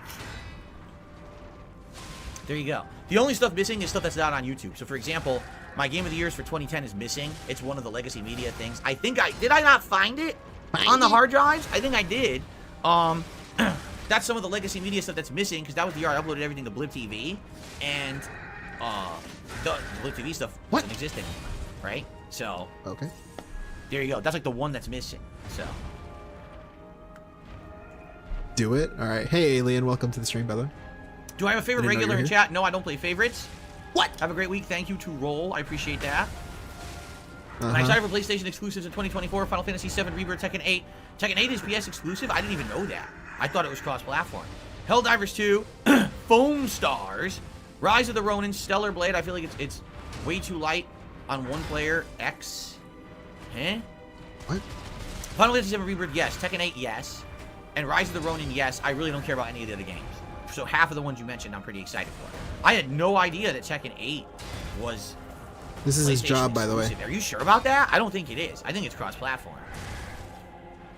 There you go. The only stuff missing is stuff that's not on YouTube. So, for example, my Game of the Years for 2010 is missing. It's one of the legacy media things. I think did I not find it on the hard drives? I think I did. That's some of the legacy media stuff that's missing because that was the year I uploaded everything to Blib TV, and the Blib TV stuff doesn't exist anymore, right? So okay, there you go. That's like the one that's missing. So do it. All right. Hey, Alien, welcome to the stream, by the way. Do I have a favorite regular in chat? No, I don't play favorites. What? Have a great week. Thank you to Roll. I appreciate that. I'm excited for PlayStation exclusives in 2024. Final Fantasy VII Rebirth, Tekken 8. Tekken 8 is PS exclusive? I didn't even know that. I thought it was cross-platform. Helldivers 2, Foam Stars, Rise of the Ronin, Stellar Blade. I feel like it's way too light on one player X. Huh? What? Final Fantasy VII Rebirth, yes. Tekken 8, yes. And Rise of the Ronin, yes. I really don't care about any of the other games. So half of the ones you mentioned, I'm pretty excited for. I had no idea that Tekken 8 was. This is his job, by the way. Are you sure about that? I don't think it is. I think it's cross-platform.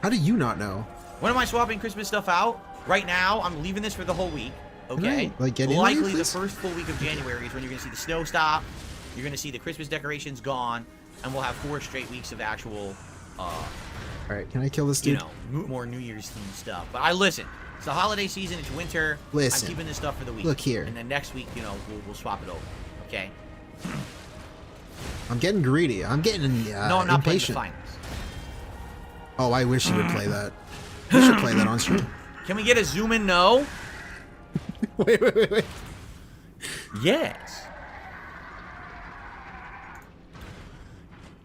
How do you not know? When am I swapping Christmas stuff out? Right now, I'm leaving this for the whole week. Okay. Like get in Likely there, the first full week of January is when you're going to see the snow stop. You're going to see the Christmas decorations gone, and we'll have 4 straight weeks of actual. All right, can I kill this dude? You know, more New Year's themed stuff. But listen. It's the holiday season. It's winter. Listen. I'm keeping this stuff for the week. Look here. And then next week, you know, we'll swap it over. Okay. I'm getting greedy. I'm getting no, I'm not impatient. playing the finals. Oh, I wish you would play that. You should play that on stream. Can we get a zoom in? No. Wait. Yes.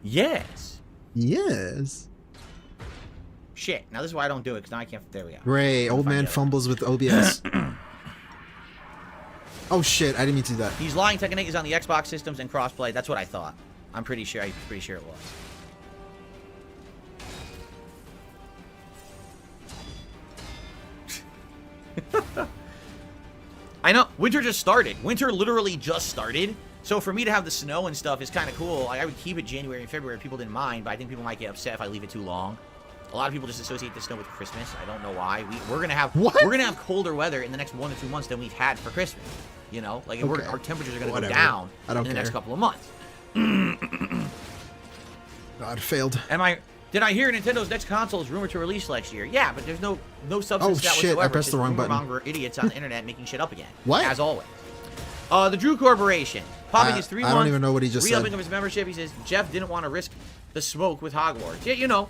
Yes. Yes. Shit. Now this is why I don't do it, because now I can't. There we go. Great. Old man fumbles with OBS. Oh shit! I didn't mean to do that. He's lying. Tekken 8 is on the Xbox systems and crossplay. That's what I thought. I'm pretty sure. it was. I know. Winter just started. Winter literally just started. So for me to have the snow and stuff is kind of cool. I would keep it January and February. People didn't mind, but I think people might get upset if I leave it too long. A lot of people just associate the snow with Christmas. I don't know why. We're gonna have colder weather in the next 1 to 2 months than we've had for Christmas. You know, like our temperatures are gonna go down in the next couple of months. God, failed. Did I hear Nintendo's next console is rumored to release next year? Yeah, but there's no substance to that shit, whatsoever. I pressed the wrong button. Monger idiots on the internet making shit up again. What? As always. The Drew Corporation popping his 3 month. I don't even know what he just said. Re-upping of his membership. He says Jeff didn't want to risk the smoke with Hogwarts. Yeah, you know,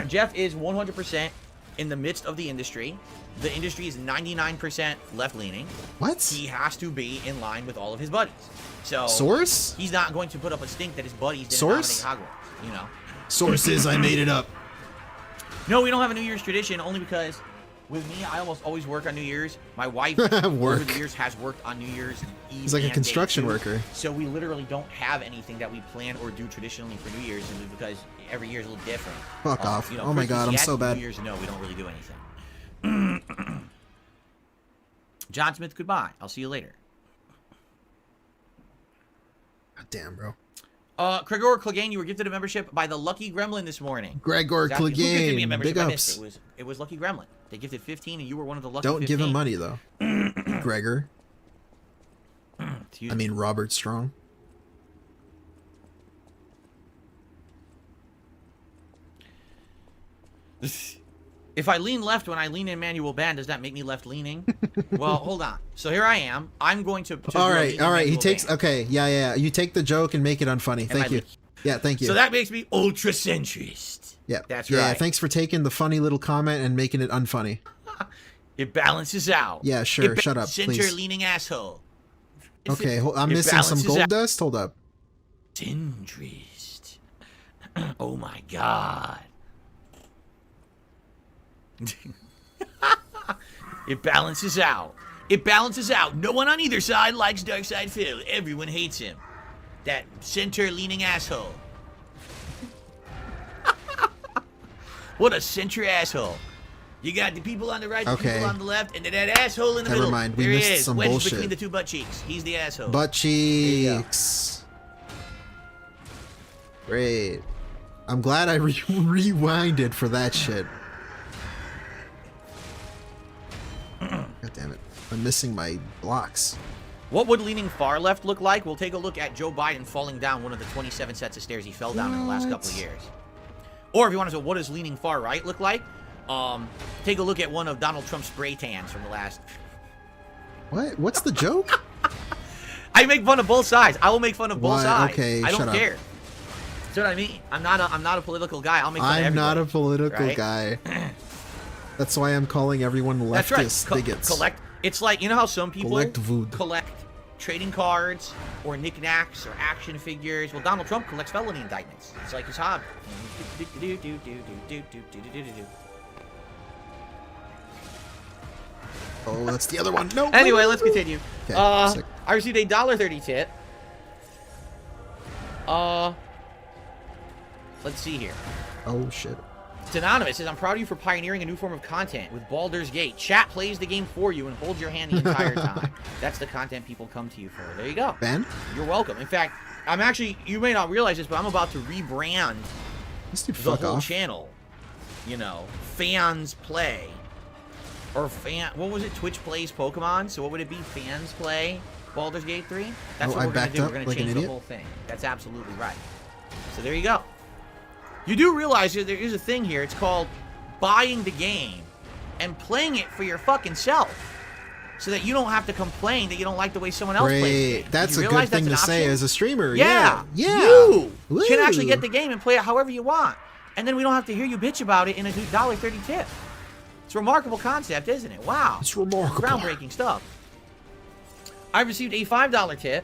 Jeff is 100% in the midst of the industry. The industry is 99% left-leaning. What? He has to be in line with all of his buddies. So source? He's not going to put up a stink that his buddies didn't nominate Hogwarts. You know. Sources, I made it up. No, we don't have a New Year's tradition only because with me, I almost always work on New Year's. My wife over the years has worked on New Year's Eve. He's like a construction worker. So we literally don't have anything that we plan or do traditionally for New Year's because every year is a little different. Fuck off. You know, oh my god, I'm so bad. New Year's, no, we don't really do anything. John Smith, goodbye. I'll see you later. God damn, bro. Gregor Clegane, you were gifted a membership by the Lucky Gremlin this morning. Gregor Who gifted me a Clegane, membership? big I ups. missed it. It was Lucky Gremlin. They gifted 15, and you were one of the lucky Don't 15. give him money, though. Gregor. I mean, Robert Strong. If I lean left when I lean in manual band, does that make me left leaning? Well, hold on. So here I am. I'm going to all right. He takes. Band. Okay, yeah. You take the joke and make it unfunny. Thank you. Yeah, thank you. So that makes me ultra centrist. Yeah, that's right. Yeah, right. thanks for taking the funny little comment and making it unfunny. It balances out. Yeah, sure. Shut up, please. Center leaning asshole. Okay, I'm missing some gold dust. Hold up. Centrist. Oh my god. It balances out. It balances out. No one on either side likes Darkside Phil. Everyone hates him. That center-leaning asshole. What a center asshole. You got the people on the right, the people on the left, and then that asshole in the middle. Never mind. We there missed he is, some wedged bullshit. between the two butt cheeks. He's the asshole. Butt cheeks. Great. I'm glad I rewinded for that shit. God damn it. I'm missing my blocks. What would leaning far left look like? We'll take a look at Joe Biden falling down one of the 27 sets of stairs he fell down in the last couple of years. Or if you want to say, what does leaning far right look like? Take a look at one of Donald Trump's spray tans from the last... What? What's the joke? I make fun of both sides. I will make fun of both sides. Okay, I don't shut care. up. That's what I mean. I'm not a political guy. I'll make fun of everybody. I'm not a political right? guy. That's why I'm calling everyone leftist bigots. Collect. It's like, you know how some people collect trading cards or knickknacks or action figures? Well, Donald Trump collects felony indictments. It's like his hobby. Oh, that's the other one. No. Anyway, let's continue. Okay, I received a $1.30 tip Let's see here. Oh, shit. It's anonymous. Says, I'm proud of you for pioneering a new form of content with Baldur's Gate. Chat plays the game for you and holds your hand the entire time. That's the content people come to you for. There you go. Ben? You're welcome. In fact, I'm actually, you may not realize this, but I'm about to rebrand the whole channel. You know, fans play. Or what was it? Twitch plays Pokemon. So what would it be? Fans play Baldur's Gate 3? That's what we're going to do. We're going to change the whole thing. That's absolutely right. So there you go. You do realize there is a thing here. It's called buying the game and playing it for your fucking self. So that you don't have to complain that you don't like the way someone else plays the game. That's a good thing to say as a streamer. Yeah. You can actually get the game and play it however you want. And then we don't have to hear you bitch about it in a $1.30 tip. It's a remarkable concept, isn't it? Wow. It's remarkable. Groundbreaking stuff. I received a $5 tip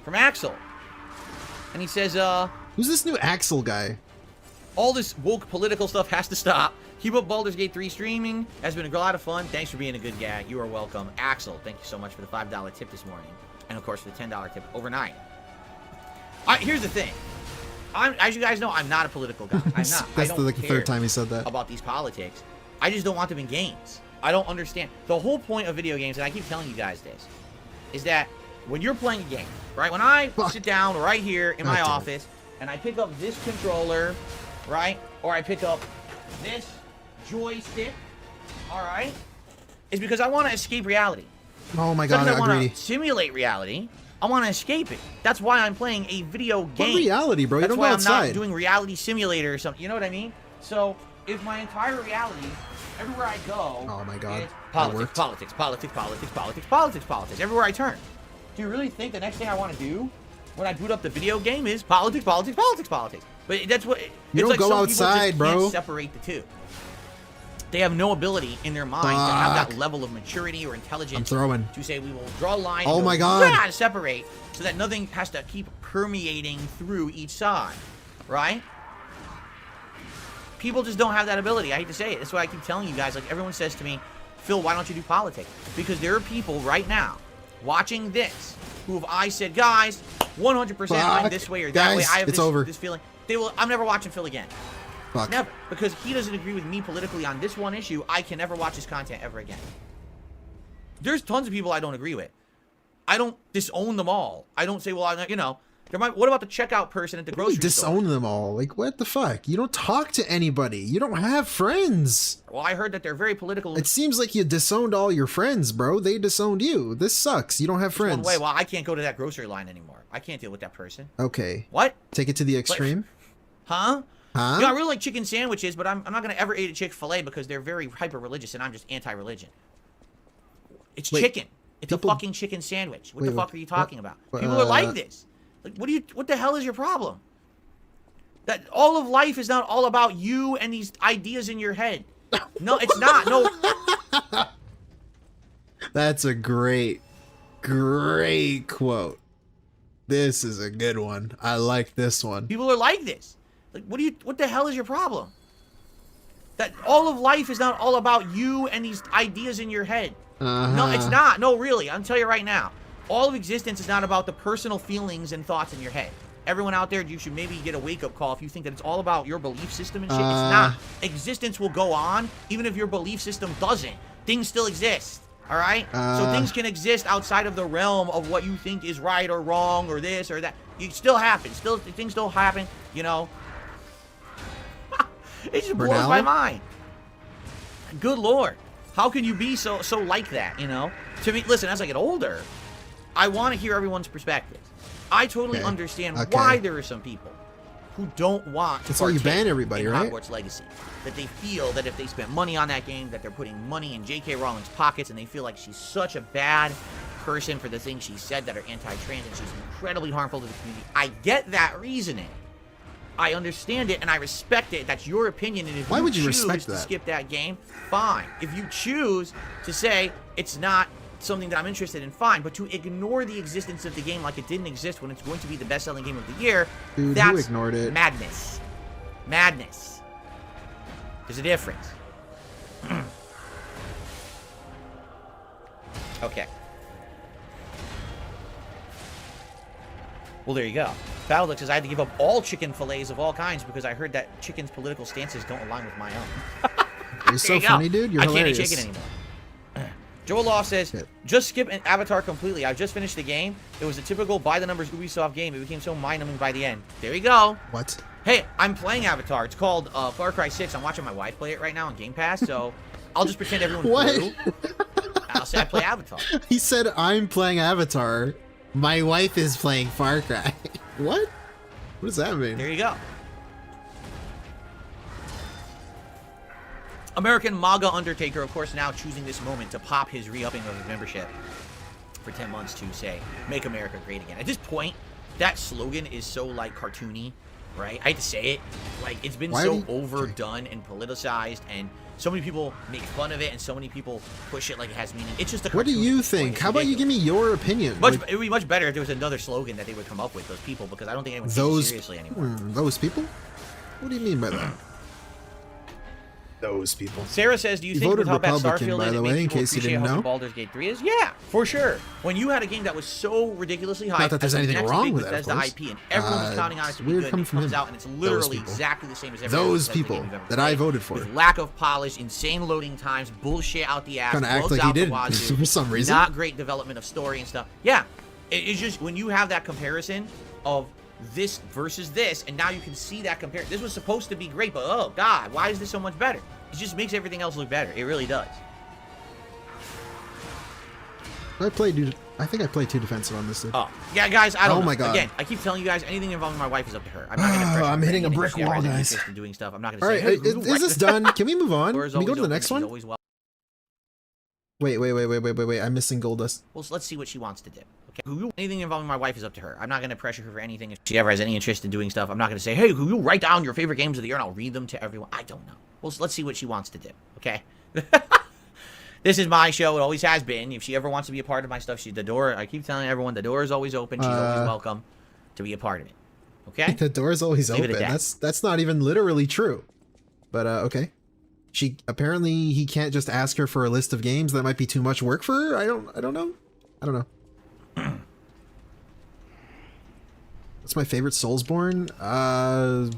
from Axel. And he says, who's this new Axel guy? All this woke political stuff has to stop. Keep up Baldur's Gate 3 streaming. Has been a lot of fun. Thanks for being a good guy. You are welcome. Axel, thank you so much for the $5 tip this morning. And, of course, for the $10 tip overnight. Here's the thing. As you guys know, I'm not a political guy. I'm not. That's the third time he said that. About these politics. I just don't want them in games. I don't understand. The whole point of video games, and I keep telling you guys this, is that when you're playing a game, right? When I sit down right here in my office and I pick up this controller, right? Or I pick up this joystick, all right? It's because I want to escape reality. Oh my god, I want agree. to simulate reality. I want to escape it. That's why I'm playing a video game. What reality, bro? You don't go outside. That's why I'm not doing reality simulator or something. You know what I mean? So, if my entire reality, everywhere I go, oh my god, politics, politics, politics, politics, politics, politics, politics, everywhere I turn. Do you really think the next thing I want to do when I boot up the video game is politics, politics, politics, politics? But that's what... You don't go outside, bro. Can't separate the two. They have no ability in their mind to have that level of maturity or intelligence to say we will draw a line oh my god, to separate so that nothing has to keep permeating through each side, right? People just don't have that ability. I hate to say it. That's why I keep telling you guys, like everyone says to me, Phil, why don't you do politics? Because there are people right now watching this who, if I said, guys, 100% I'm this way or that way, I have this feeling, they will. I'm never watching Phil again. Fuck. Never, because he doesn't agree with me politically on this one issue. I can never watch his content ever again. There's tons of people I don't agree with. I don't disown them all. I don't say, well, you know, what about the checkout person at the grocery store? Disown them all? Like, what the fuck? You don't talk to anybody. You don't have friends. Well, I heard that they're very political. It seems like you disowned all your friends, bro. They disowned you. This sucks. You don't have friends. One way. Well, I can't go to that grocery line anymore. I can't deal with that person. Okay. What? Take it to the extreme. Huh? Huh? You know, I really like chicken sandwiches, but I'm not going to ever eat a Chick-fil-A because they're very hyper-religious and I'm just anti-religion. It's chicken. It's a fucking chicken sandwich. What the fuck are you talking about? People are like this. Like, what the hell is your problem? That all of life is not all about you and these ideas in your head. No, it's not. No. That's a great quote. This is a good one. I like this one. People are like this. Like, what the hell is your problem? That all of life is not all about you and these ideas in your head. No, it's not. No, really. I'll tell you right now. All of existence is not about the personal feelings and thoughts in your head. Everyone out there, you should maybe get a wake-up call if you think that it's all about your belief system and shit. It's not. Existence will go on, even if your belief system doesn't. Things still exist. All right? So things can exist outside of the realm of what you think is right or wrong or this or that. It still happens. Things still happen, you know. It just blows my mind. Good Lord. How can you be so like that, you know? To me, listen, as I get older, I want to hear everyone's perspective. I totally understand why there are some people who don't want to why you ban everybody, right? Hogwarts Legacy. That they feel that if they spent money on that game, that they're putting money in J.K. Rowling's pockets, and they feel like she's such a bad person for the things she said that are anti-trans, and she's incredibly harmful to the community. I get that reasoning. I understand it, and I respect it. That's your opinion, and if why would you choose respect to that? Skip that game, fine. If you choose to say it's not something that I'm interested in, fine. But to ignore the existence of the game like it didn't exist when it's going to be the best-selling game of the year, dude, that's you ignored it. Madness. Madness. There's a difference. Okay. Well, there you go. Battleduck says I had to give up all chicken fillets of all kinds because I heard that chicken's political stances don't align with my own. You're so funny, dude. You're hilarious. I can't eat chicken anymore. Joel Loft says, just skip an Avatar completely. I've just finished the game. It was a typical by-the-numbers Ubisoft game. It became so mind-numbing by the end. There you go. What? Hey, I'm playing Avatar. It's called Far Cry 6. I'm watching my wife play it right now on Game Pass, so I'll just pretend everyone's blue. I'll say I play Avatar. He said, I'm playing Avatar. My wife is playing Far Cry. What? What does that mean? There you go. American MAGA Undertaker, of course, now choosing this moment to pop his re-upping of his membership for 10 months to say, make America great again. At this point, that slogan is so, like, cartoony, right? I hate to say it. Like, it's been so overdone and politicized, and so many people make fun of it, and so many people push it like it has meaning. It's just a cartoon. What do you think? How about you give me your opinion? It would be much better if there was another slogan that they would come up with, those people, because I don't think anyone takes it seriously anymore. Those people? What do you mean by that? Those people. Sarah says, do you think with how bad Starfield is, it makes people appreciate how good Baldur's Gate 3 is? Yeah, for sure. When you had a game that was so ridiculously hyped, not that there's anything wrong with that, the IP, and everyone was counting on it to be good, and it comes out, and it's literally exactly the same as every those people that I voted for. With lack of polish, insane loading times, bullshit out the ass, kind of act like he did for some reason. Not great development of story and stuff. Yeah, it's just when you have that comparison of this versus this, and now you can see that comparison. This was supposed to be great, but oh god, why is this so much better? It just makes everything else look better. It really does. I think I played too defensive on this. Dude. Oh, yeah, guys, I don't know. My god. Again, I keep telling you guys, anything involving my wife is up to her. I'm not going to pressure I'm hitting a brick wall, guys. Doing stuff. I'm not going to say, all right, is this done? Can we move on? Can we go to the next one? Wait. I'm missing gold dust. Well, let's see what she wants to do. Okay. Anything involving my wife is up to her. I'm not going to pressure her for anything. If she ever has any interest in doing stuff, I'm not going to say, hey, you write down your favorite games of the year and I'll read them to everyone. I don't know. Well, let's see what she wants to do. Okay. This is my show. It always has been. If she ever wants to be a part of my stuff, the door. I keep telling everyone the door is always open. She's always welcome to be a part of it. Okay. The door is always open. That's not even literally true. But okay. He can't just ask her for a list of games. That might be too much work for her. I don't know. What's my favorite Soulsborne? I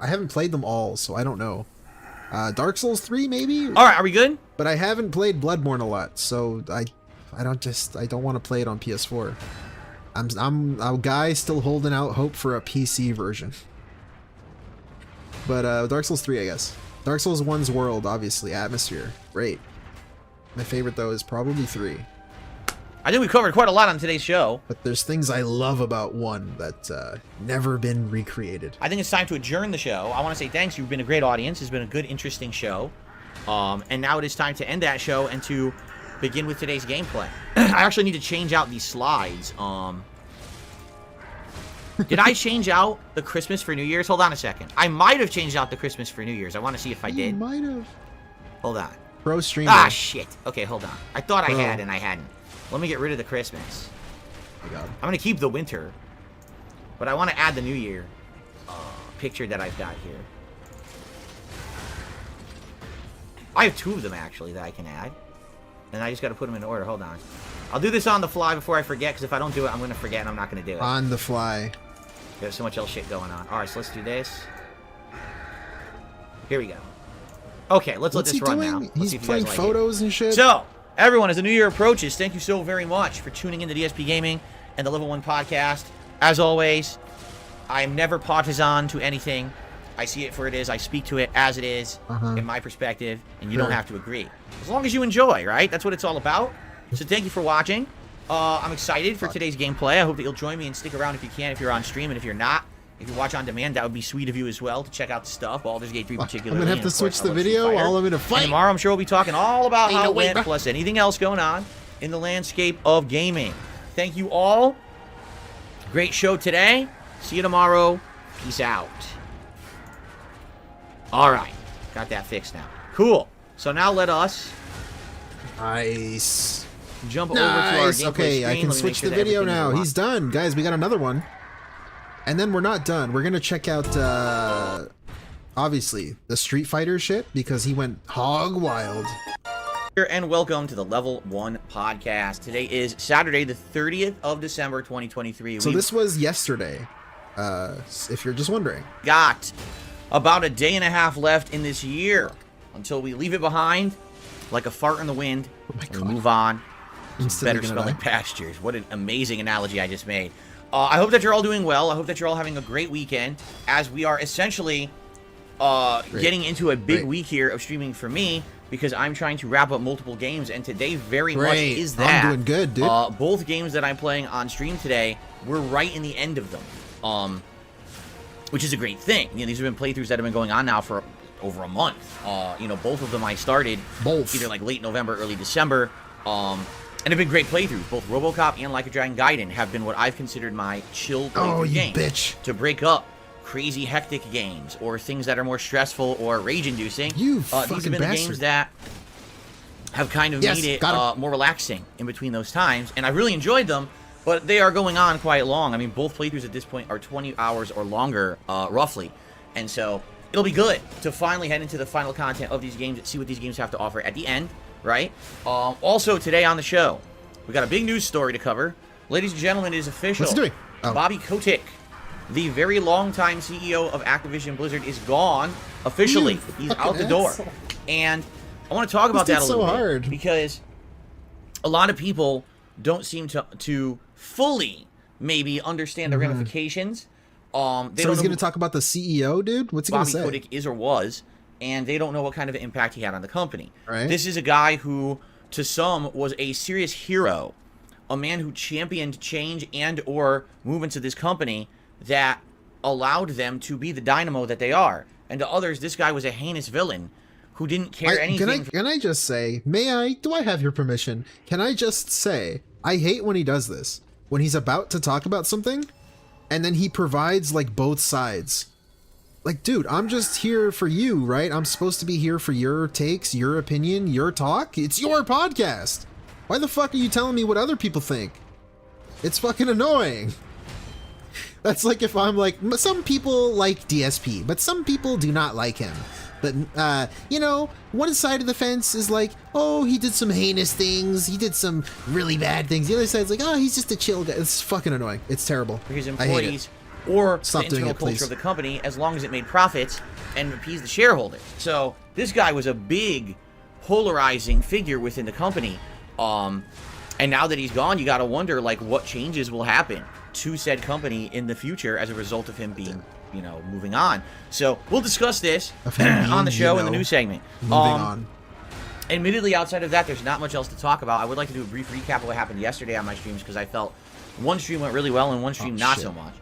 haven't played them all, so I don't know. Dark Souls 3 maybe? All right, are we good? But I haven't played Bloodborne a lot, so I don't want to play it on PS4. I'm a guy still holding out hope for a PC version. But Dark Souls 3, I guess. Dark Souls 1's world, obviously, atmosphere, great. My favorite though is probably 3. I think we covered quite a lot on today's show. But there's things I love about 1 that never been recreated. I think it's time to adjourn the show. I want to say thanks. You've been a great audience. It's been a good, interesting show. And now it is time to end that show and to begin with today's gameplay. I actually need to change out these slides. Did I change out the Christmas for New Year's? Hold on a second. I might have changed out the Christmas for New Year's. I want to see if I did. You might have. Hold on. Pro streamer. Ah, shit. Okay, hold on. I thought I had and I hadn't. Let me get rid of the Christmas. Oh my god. I'm going to keep the winter. But I want to add the New Year picture that I've got here. I have 2 of them, actually, that I can add. And I just got to put them in order. Hold on. I'll do this on the fly before I forget, because if I don't do it, I'm going to forget and I'm not going to do it. On the fly. There's so much else shit going on. Alright, so let's do this. Here we go. Okay, let's let this run now. He's playing photos and shit. So, everyone, as the new year approaches, thank you so very much for tuning into DSP Gaming and the Level 1 podcast. As always, I am never partisan to anything. I see it for it is. I speak to it as it is, in my perspective, and you don't have to agree. As long as you enjoy, right? That's what it's all about. So thank you for watching. I'm excited for today's gameplay. I hope that you'll join me and stick around if you can, if you're on stream, and if you're not, if you watch on demand, that would be sweet of you as well to check out the stuff. Baldur's Gate 3 particularly. I'm going to have to switch the video while I'm in a fight. And tomorrow, I'm sure we'll be talking all about how it went, plus anything else going on in the landscape of gaming. Thank you all. Great show today. See you tomorrow. Peace out. All right. Got that fixed now. Cool. So now let us... Nice. Jump over to our gameplay Okay, screen. I can switch the video now. He's done. Guys, we got another one. And then we're not done. We're going to check out, obviously, the Street Fighter shit, because he went hog wild. And welcome to the Level 1 podcast. Today is Saturday, the 30th of December, 2023. So this was yesterday, if you're just wondering. Got about a day and a half left in this year until we leave it behind like a fart in the wind. Oh my and God. we move on to Instantly better smelling pastures. What an amazing analogy I just made. I hope that you're all doing well. I hope that you're all having a great weekend as we are essentially getting into a big week here of streaming for me, because I'm trying to wrap up multiple games, and today very much is that. I'm doing good, dude. Both games that I'm playing on stream today, we're right in the end of them, which is a great thing. You know, these have been playthroughs that have been going on now for over a month. You know, both of them I started either like late November, early December, and have been great playthroughs. Both Robocop and Like a Dragon Gaiden have been what I've considered my chill playthrough games. Bitch. To break up crazy hectic games or things that are more stressful or rage-inducing. These have been the games that have kind of made it more relaxing in between those times, and I really enjoyed them, but they are going on quite long. I mean, both playthroughs at this point are 20 hours or longer, roughly, and so it'll be good to finally head into the final content of these games and see what these games have to offer at the end, right? Also, today on the show, we got a big news story to cover. Ladies and gentlemen, it is official. What's he doing? Oh. Bobby Kotick, the very long-time CEO of Activision Blizzard, is gone officially. He's out the door. And I want to talk about that a little bit because a lot of people don't seem to fully maybe understand the ramifications. So he's going to talk about the CEO, dude? What's he going to say? Bobby Kotick is or was, and they don't know what kind of impact he had on the company. Right. This is a guy who, to some, was a serious hero, a man who championed change and or movements of this company that allowed them to be the dynamo that they are. And to others, this guy was a heinous villain who didn't care anything. Can I just say, do I have your permission? Can I just say, I hate when he does this. When he's about to talk about something, and then he provides, like, both sides. Like, dude, I'm just here for you, right? I'm supposed to be here for your takes, your opinion, your talk. It's your podcast. Why the fuck are you telling me what other people think? It's fucking annoying. That's like if I'm like, some people like DSP, but some people do not like him. But, you know, one side of the fence is like, oh, he did some heinous things. He did some really bad things. The other side's like, oh, he's just a chill guy. It's fucking annoying. It's terrible. For his employees or the internal culture of the company, as long as it made profits and appeased the shareholders. So this guy was a big polarizing figure within the company. And now that he's gone, you got to wonder, like, what changes will happen to said company in the future as a result of him being, you know, moving on. So we'll discuss this on the show in the news segment. Moving on. Admittedly, outside of that, there's not much else to talk about. I would like to do a brief recap of what happened yesterday on my streams, because I felt one stream went really well and one stream not so much.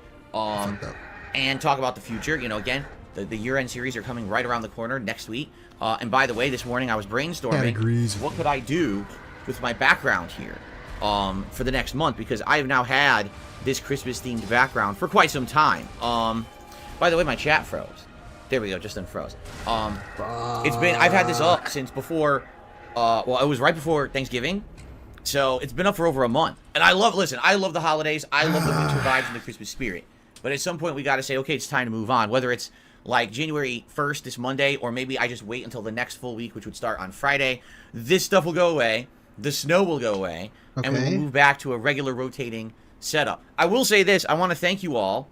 And talk about the future. You know, again, the year-end series are coming right around the corner next week. And by the way, this morning I was brainstorming what could I do with my background here for the next month, because I have now had this Christmas-themed background for quite some time. By the way, my chat froze. There we go, just unfroze. I've had this up since before, well, it was right before Thanksgiving, so it's been up for over a month. And I love the holidays, I love the winter vibes and the Christmas spirit. But at some point, we gotta say, okay, it's time to move on, whether it's like January 1st, this Monday, or maybe I just wait until the next full week, which would start on Friday. This stuff will go away, the snow will go away, and we will move back to a regular rotating setup. I will say this, I want to thank you all.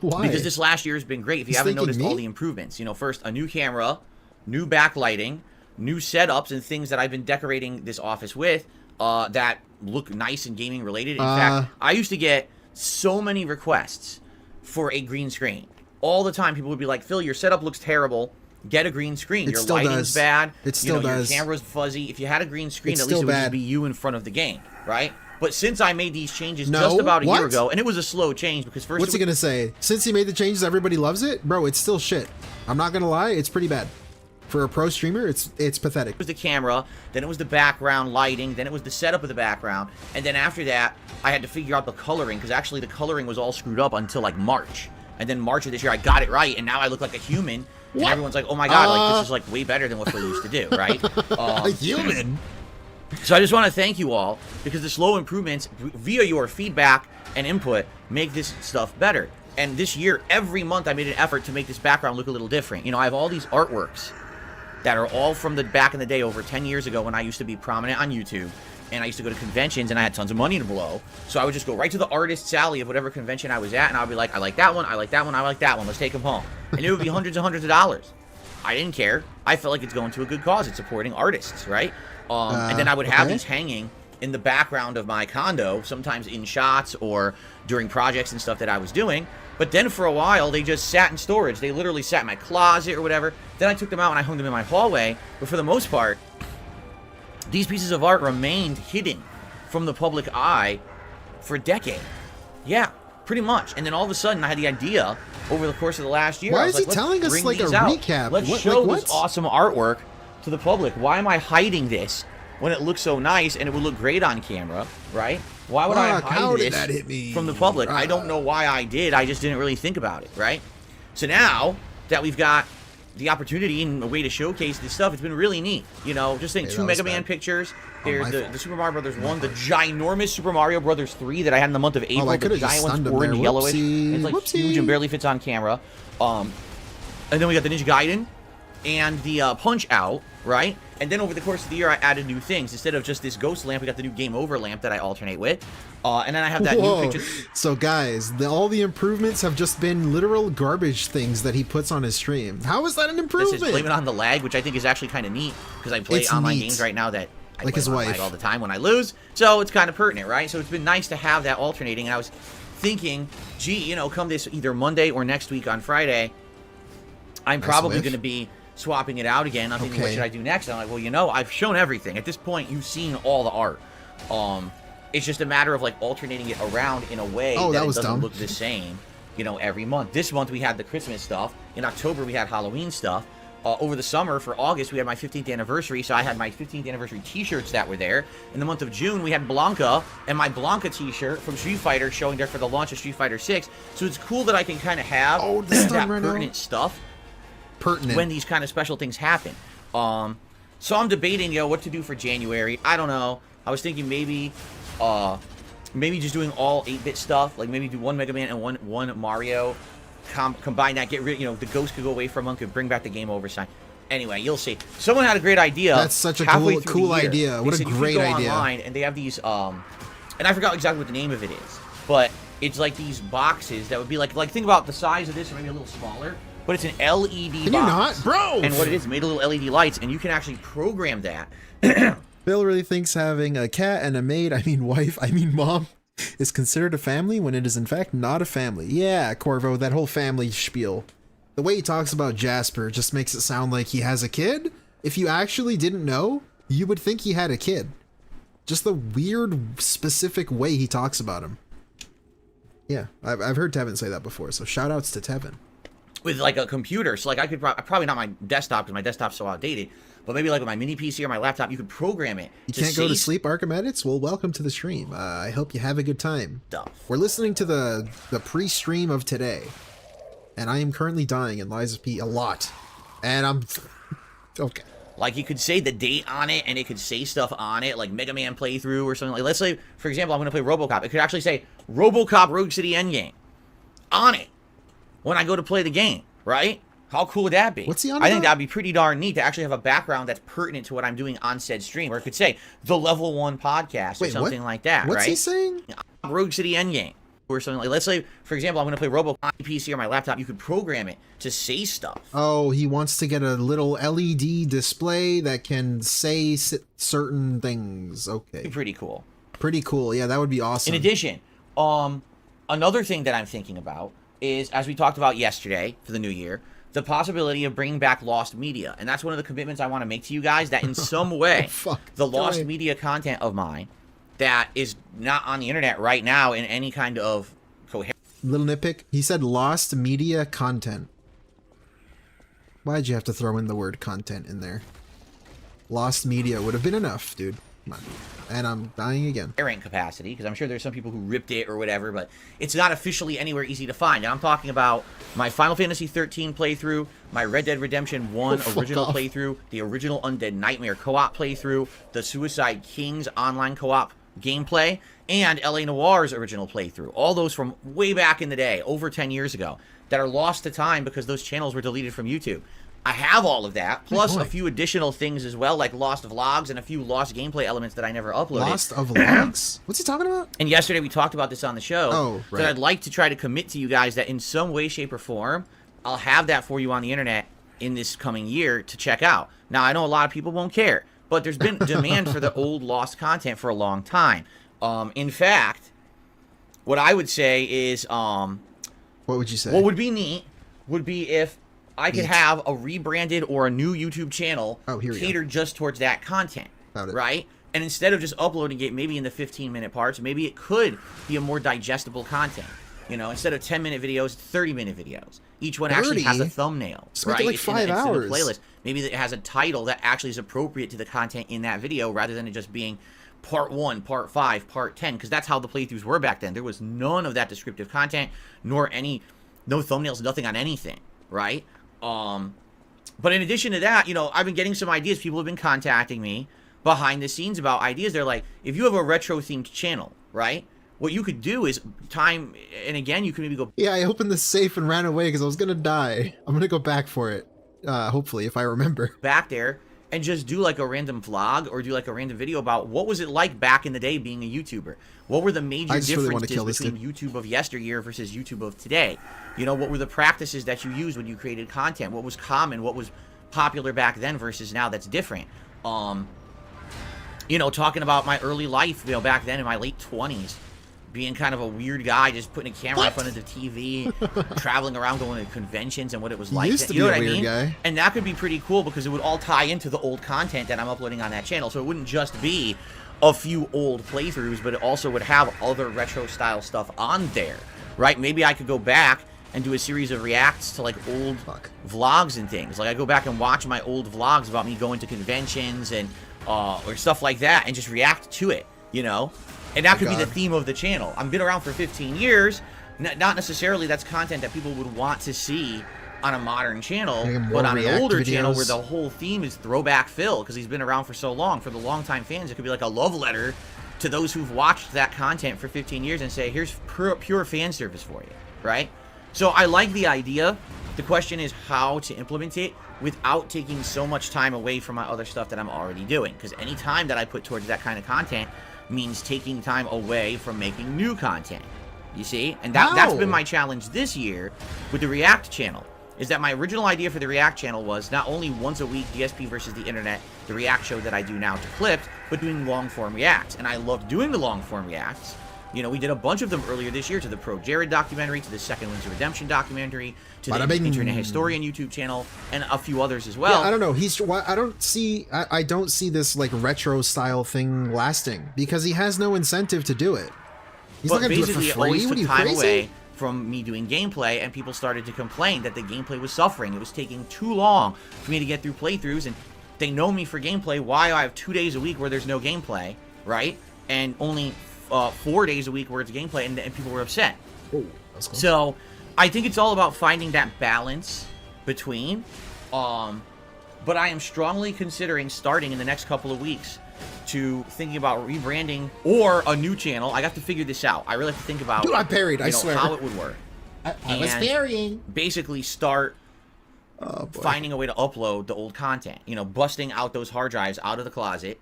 Why? Because this last year has been great. If you haven't noticed all the improvements, you know, first a new camera, new backlighting, new setups, and things that I've been decorating this office with that look nice and gaming related. In fact, I used to get so many requests for a green screen. All the time, people would be like, Phil, your setup looks terrible. Get a green screen. Your lighting's bad. It still does. Your camera's fuzzy. If you had a green screen, at least it would just be you in front of the game, right? But since I made these changes just about a year ago, and it was a slow change because first... What's he going to say? Since he made the changes, everybody loves it? Bro, it's still shit. I'm not going to lie, it's pretty bad. For a pro streamer, it's pathetic. It was the camera, then it was the background lighting, then it was the setup of the background, and then after that, I had to figure out the coloring, because actually the coloring was all screwed up until like March. And then March of this year, I got it right, and now I look like a human, and everyone's like, oh my god, like this is like way better than what we used to do, right? A human? So I just want to thank you all, because the slow improvements via your feedback and input make this stuff better. And this year, every month I made an effort to make this background look a little different. You know, I have all these artworks that are all from the back in the day over 10 years ago when I used to be prominent on YouTube. And I used to go to conventions, and I had tons of money to blow. So I would just go right to the artist's alley of whatever convention I was at, and I'd be like, I like that one, I like that one, I like that one. Let's take them home. And it would be hundreds and hundreds of dollars. I didn't care. I felt like it's going to a good cause. It's supporting artists, right? And then I would have these hanging in the background of my condo, sometimes in shots or during projects and stuff that I was doing. But then for a while, they just sat in storage. They literally sat in my closet or whatever. Then I took them out and I hung them in my hallway. But for the most part, these pieces of art remained hidden from the public eye for a decade. Yeah, pretty much. And then all of a sudden, I had the idea over the course of the last year. Why is he telling us like a recap? Let's show this awesome artwork to the public. Why am I hiding this when it looks so nice and it would look great on camera, right? Why would I hide this from the public? I don't know why I did. I just didn't really think about it, right? So now that we've got the opportunity and a way to showcase this stuff, it's been really neat. You know, just think 2 Mega Man pictures. There's the Super Mario Brothers 1, the ginormous Super Mario Brothers 3 that I had in the month of April. The giant one's orange, yellowish. It's like huge and barely fits on camera. And then we got the Ninja Gaiden and the Punch Out, right? And then over the course of the year, I added new things. Instead of just this ghost lamp, we got the new Game Over lamp that I alternate with. And then I have that new picture. So guys, all the improvements have just been literal garbage things that he puts on his stream. How is that an improvement? This is Blame It on the Lag, which I think is actually kind of neat, because I play online games right now that I like his wife all the time when I lose. So it's kind of pertinent, right? So it's been nice to have that alternating. And I was thinking, gee, you know, come this either Monday or next week on Friday, I'm probably going to be swapping it out again. I'm thinking, what should I do next? And I'm like, well, you know, I've shown everything. At this point, you've seen all the art. It's just a matter of like alternating it around in a way that it doesn't look the same, you know, every month. This month we had the Christmas stuff. In October we had Halloween stuff. Over the summer for August we had my 15th anniversary, so I had my 15th anniversary t-shirts that were there. In the month of June we had Blanca and my Blanca t-shirt from Street Fighter showing there for the launch of Street Fighter 6. So it's cool that I can kind of have that pertinent stuff when these kind of special things happen. So I'm debating, you know, what to do for January. I don't know. I was thinking maybe just doing all 8-bit stuff, like maybe do one Mega Man and one Mario, combine that, get rid, you know, the ghost could go away for a month, could bring back the Game Over sign. Anyway, you'll see. Someone had a great idea. That's such a cool idea. What a great idea. Online, and they have these, and I forgot exactly what the name of it is, but it's like these boxes that would be like think about the size of this, or maybe a little smaller, but it's an LED box. Can you not? Bro! And what it is, made of little LED lights, and you can actually program that. Bill really thinks having a cat and a maid, wife, mom, is considered a family when it is in fact not a family. Yeah, Corvo, that whole family spiel. The way he talks about Jasper just makes it sound like he has a kid. If you actually didn't know, you would think he had a kid. Just the weird, specific way he talks about him. Yeah, I've heard Tevin say that before, so shoutouts to Tevin. With like a computer, so like I could probably not my desktop, because my desktop's so outdated, but maybe like with my mini PC or my laptop, you could program it. You can't go to sleep, Archimedits? Well, welcome to the stream. I hope you have a good time. We're listening to the pre-stream of today, and I am currently dying in Lies of P a lot, and I'm okay. Like you could say the date on it, and it could say stuff on it, like Mega Man playthrough or something. Like, let's say, for example, I'm going to play Robocop. It could actually say Robocop Rogue City Endgame on it when I go to play the game, right? How cool would that be? What's he on I think that'd be pretty darn neat to actually have a background that's pertinent to what I'm doing on said stream. Or it could say the Level 1 podcast or something like that, What's right? he saying? Rogue City Endgame or something like. Let's say, for example, I'm going to play Robocop on my PC or my laptop. You could program it to say stuff. Oh, he wants to get a little LED display that can say certain things. Okay. Pretty cool. Pretty cool. Yeah, that would be awesome. In addition, another thing that I'm thinking about is, as we talked about yesterday for the new year, the possibility of bringing back lost media. And that's one of the commitments I want to make to you guys, that in some way, the lost media content of mine that is not on the internet right now in any kind of coherent... Little nitpick, he said lost media content. Why'd you have to throw in the word content in there? Lost media would have been enough, dude. Come on. And I'm dying again. Rank capacity, because I'm sure there's some people who ripped it or whatever, but it's not officially anywhere easy to find. And I'm talking about my Final Fantasy 13 playthrough, my Red Dead Redemption 1 original playthrough, the original Undead Nightmare co-op playthrough, the Suicide Kings online co-op gameplay, and LA Noir's original playthrough. All those from way back in the day, over 10 years ago, that are lost to time because those channels were deleted from YouTube. I have all of that, plus boy. a few additional things as well, like lost vlogs and a few lost gameplay elements that I never uploaded. Lost of vlogs? What's he talking about? And yesterday we talked about this on the show. Oh, right. That I'd like to try to commit to you guys that in some way, shape, or form, I'll have that for you on the internet in this coming year to check out. Now, I know a lot of people won't care, but there's been demand for the old lost content for a long time. In fact, what I would say is... what would you say? What would be neat would be if I could have a rebranded or a new YouTube channel catered just towards that content, right? And instead of just uploading it maybe in the 15-minute parts, maybe it could be a more digestible content. You know, instead of 10-minute videos, 30-minute videos. Each one actually has a thumbnail, right? Like 5 hours. It's in a playlist. Maybe it has a title that actually is appropriate to the content in that video rather than it just being part 1, part 5, part 10, because that's how the playthroughs were back then. There was none of that descriptive content, nor no thumbnails, nothing on anything, right? But in addition to that, you know, I've been getting some ideas. People have been contacting me behind the scenes about ideas. They're like, if you have a retro-themed channel, right? What you could do is time, and again, you can maybe go... Yeah, I opened the safe and ran away because I was going to die. I'm going to go back for it, hopefully, if I remember. Back there and just do like a random vlog or do like a random video about what was it like back in the day being a YouTuber? What were the major differences between YouTube of yesteryear versus YouTube of today? You know, what were the practices that you used when you created content? What was common? What was popular back then versus now that's different? You know, talking about my early life, you know, back then in my late 20s, being kind of a weird guy, just putting a camera in front of the TV, traveling around, going to conventions and what it was like. You know what I mean? Guy. And that could be pretty cool because it would all tie into the old content that I'm uploading on that channel. So it wouldn't just be a few old playthroughs, but it also would have other retro style stuff on there, right? Maybe I could go back and do a series of reacts to like old vlogs and things. Like I go back and watch my old vlogs about me going to conventions and or stuff like that and just react to it, you know? And that could be the theme of the channel. I've been around for 15 years. Not necessarily that's content that people would want to see on a modern channel, but on an older channel where the whole theme is throwback Phil, because he's been around for so long. For the longtime fans, it could be like a love letter to those who've watched that content for 15 years and say, here's pure fan service for you, right? So I like the idea. The question is how to implement it without taking so much time away from my other stuff that I'm already doing. Because any time that I put towards that kind of content means taking time away from making new content. You see? And that's been my challenge this year with the React channel. Is that my original idea for the React channel was not only once a week DSP versus the internet, the React show that I do now to clips, but doing long-form reacts. And I love doing the long-form reacts. You know, we did a bunch of them earlier this year, to the Pro Jared documentary, to the Second Winter Redemption documentary, to the Internet Historian YouTube channel, and a few others as well. Yeah, I don't know. I don't see this like retro style thing lasting because he has no incentive to do it. He's not gonna do it for free. What are you, time crazy? Away from me doing gameplay, and people started to complain that the gameplay was suffering. It was taking too long for me to get through playthroughs, and they know me for gameplay. Why I have 2 days a week where there's no gameplay, right? And only 4 days a week where it's gameplay, and people were upset. Oh, that's cool. So I think it's all about finding that balance between. But I am strongly considering starting in the next couple of weeks to thinking about rebranding or a new channel. I got to figure this out. I really have to think about I parried, I swear. how it would work. I was parrying. Basically start finding a way to upload the old content. You know, busting out those hard drives out of the closet,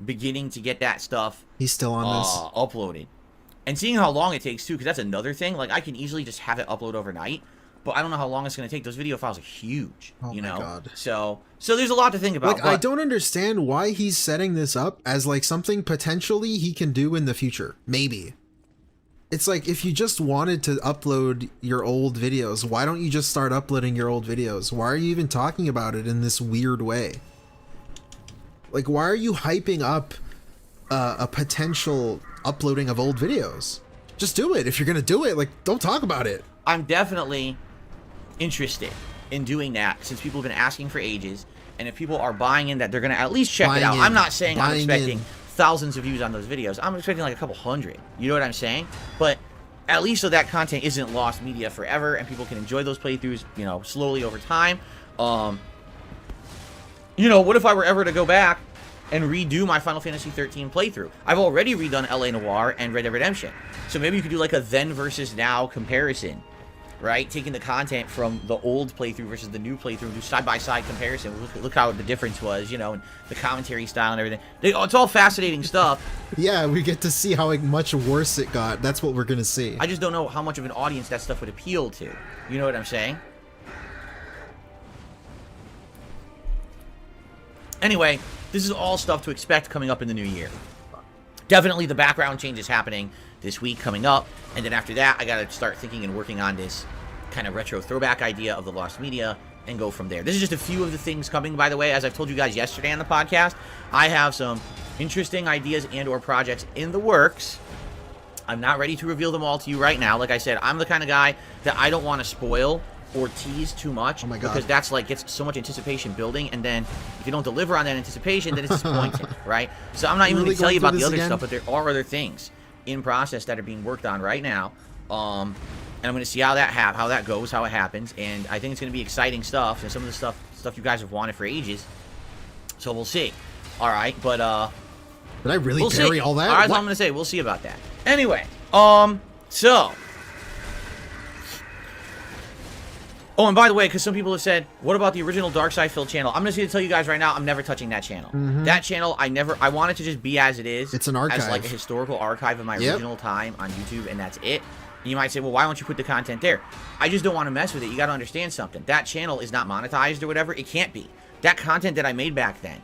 beginning to get that stuff he's still on this uploaded, and seeing how long it takes too, because that's another thing. Like I can easily just have it upload overnight, but I don't know how long it's going to take. Those video files are huge. Oh you know? My God. So there's a lot to think about. Like, I don't understand why he's setting this up as like something potentially he can do in the future. Maybe. It's like, if you just wanted to upload your old videos, why don't you just start uploading your old videos? Why are you even talking about it in this weird way? Like, why are you hyping up a potential uploading of old videos? Just do it. If you're going to do it, like, don't talk about it. I'm definitely interested in doing that, since people have been asking for ages, and if people are buying in that they're going to at least check it out. I'm not saying I'm expecting thousands of views on those videos. I'm expecting like a couple hundred. You know what I'm saying? But at least so that content isn't lost media forever, and people can enjoy those playthroughs, you know, slowly over time. You know, what if I were ever to go back and redo my Final Fantasy 13 playthrough? I've already redone LA Noire and Red Dead Redemption. So maybe you could do like a then versus now comparison, right? Taking the content from the old playthrough versus the new playthrough, do side-by-side comparison. Look how the difference was, you know, and the commentary style and everything. It's all fascinating stuff. Yeah, we get to see how much worse it got. That's what we're going to see. I just don't know how much of an audience that stuff would appeal to. You know what I'm saying? Anyway, this is all stuff to expect coming up in the new year. Definitely the background change is happening this week coming up, and then after that I gotta start thinking and working on this kind of retro throwback idea of the lost media and go from there. This is just a few of the things coming, by the way. As I've told you guys yesterday on the podcast, I have some interesting ideas and or projects in the works. I'm not ready to reveal them all to you right now. Like I said, I'm the kind of guy that I don't want to spoil or tease too much, because that's like gets so much anticipation building, and then if you don't deliver on that anticipation, then it's disappointing, right? So I'm not even going to tell you about the other stuff, but there are other things in process that are being worked on right now, and I'm going to see how that goes, how it happens, and I think it's going to be exciting stuff, and some of the stuff you guys have wanted for ages. So we'll see. All right, but did I really carry all that? All right, that's what I'm going to say. We'll see about that. Anyway, so. Oh, and by the way, because some people have said, what about the original Dark Side Phil channel? I'm just going to tell you guys right now, I'm never touching that channel. That channel, I want it to just be as it is. It's an archive. As like a historical archive of my original time on YouTube, and that's it. And you might say, well, why don't you put the content there? I just don't want to mess with it. You got to understand something. That channel is not monetized or whatever. It can't be. That content that I made back then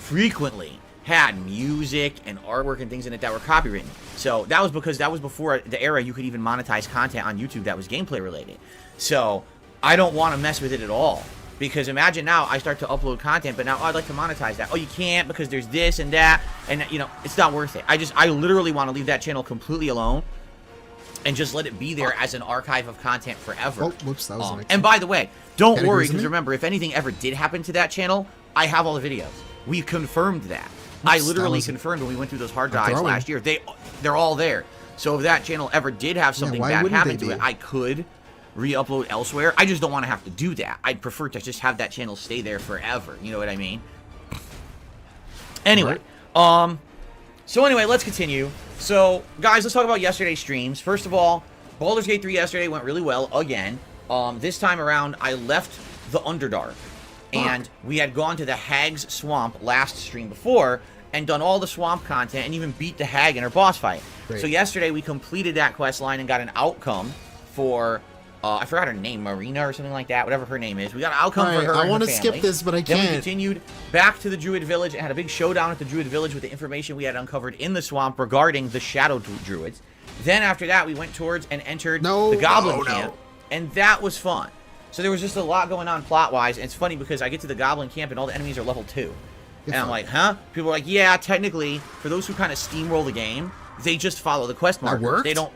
frequently had music and artwork and things in it that were copywritten. So that was because that was before the era you could even monetize content on YouTube that was gameplay related. So I don't want to mess with it at all, because imagine now I start to upload content, but now I'd like to monetize that. Oh, you can't because there's this and that, and you know, it's not worth it. I literally want to leave that channel completely alone and just let it be there as an archive of content forever. Oh, whoops, that was and by the way, don't worry, because remember, if anything ever did happen to that channel, I have all the videos. We confirmed that. Oops, I literally confirmed when we went through those hard drives last year. They're all there. So if that channel ever did have something bad happen to it, I could re-upload elsewhere. I just don't want to have to do that. I'd prefer to just have that channel stay there forever. You know what I mean? Anyway, so anyway, let's continue. So, guys, let's talk about yesterday's streams. First of all, Baldur's Gate 3 yesterday went really well again. This time around, I left the Underdark, and we had gone to the Hag's Swamp last stream before and done all the swamp content and even beat the Hag in her boss fight. Great. So yesterday we completed that quest line and got an outcome for I forgot her name, Marina or something like that, whatever her name is. We got an outcome for her. I want to skip this, but I can't. Then we continued back to the Druid Village and had a big showdown at the Druid Village with the information we had uncovered in the swamp regarding the Shadow Druids. Then after that, we went towards and entered the Goblin Camp, and that was fun. So there was just a lot going on plot-wise, and it's funny because I get to the Goblin Camp and all the enemies are level 2. And I'm like, huh? People are like, yeah, technically, for those who kind of steamroll the game, they just follow the quest markers. They don't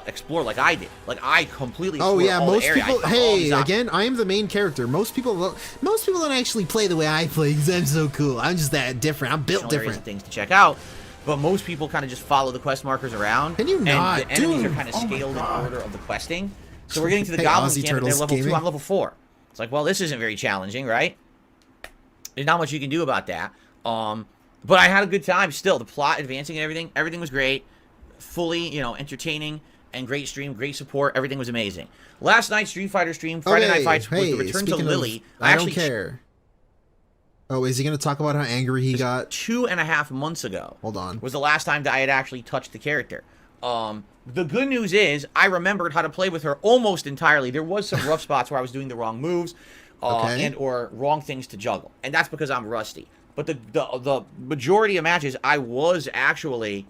explore like I did. Like I completely. Oh yeah, most people. Hey, again, I am the main character. Most people don't actually play the way I play because I'm so cool. I'm just that different. I'm built different. Things to check out, but most people kind of just follow the quest markers around. Can you not? And the enemies are kind of scaled in order of the questing. So we're getting to the Goblin Camp, and they're level 2. I'm level 4. It's like, well, this isn't very challenging, right? There's not much you can do about that. But I had a good time still. The plot advancing and everything was great. Fully, you know, entertaining and great stream, great support. Everything was amazing. Last night's Street Fighter stream, Friday Night Fights, was the return to Lily. I don't care. Oh, is he going to talk about how angry he got? 2.5 months ago. Hold on. Was the last time that I had actually touched the character. The good news is I remembered how to play with her almost entirely. There was some rough spots where I was doing the wrong moves and or wrong things to juggle. And that's because I'm rusty. But the majority of matches, I was actually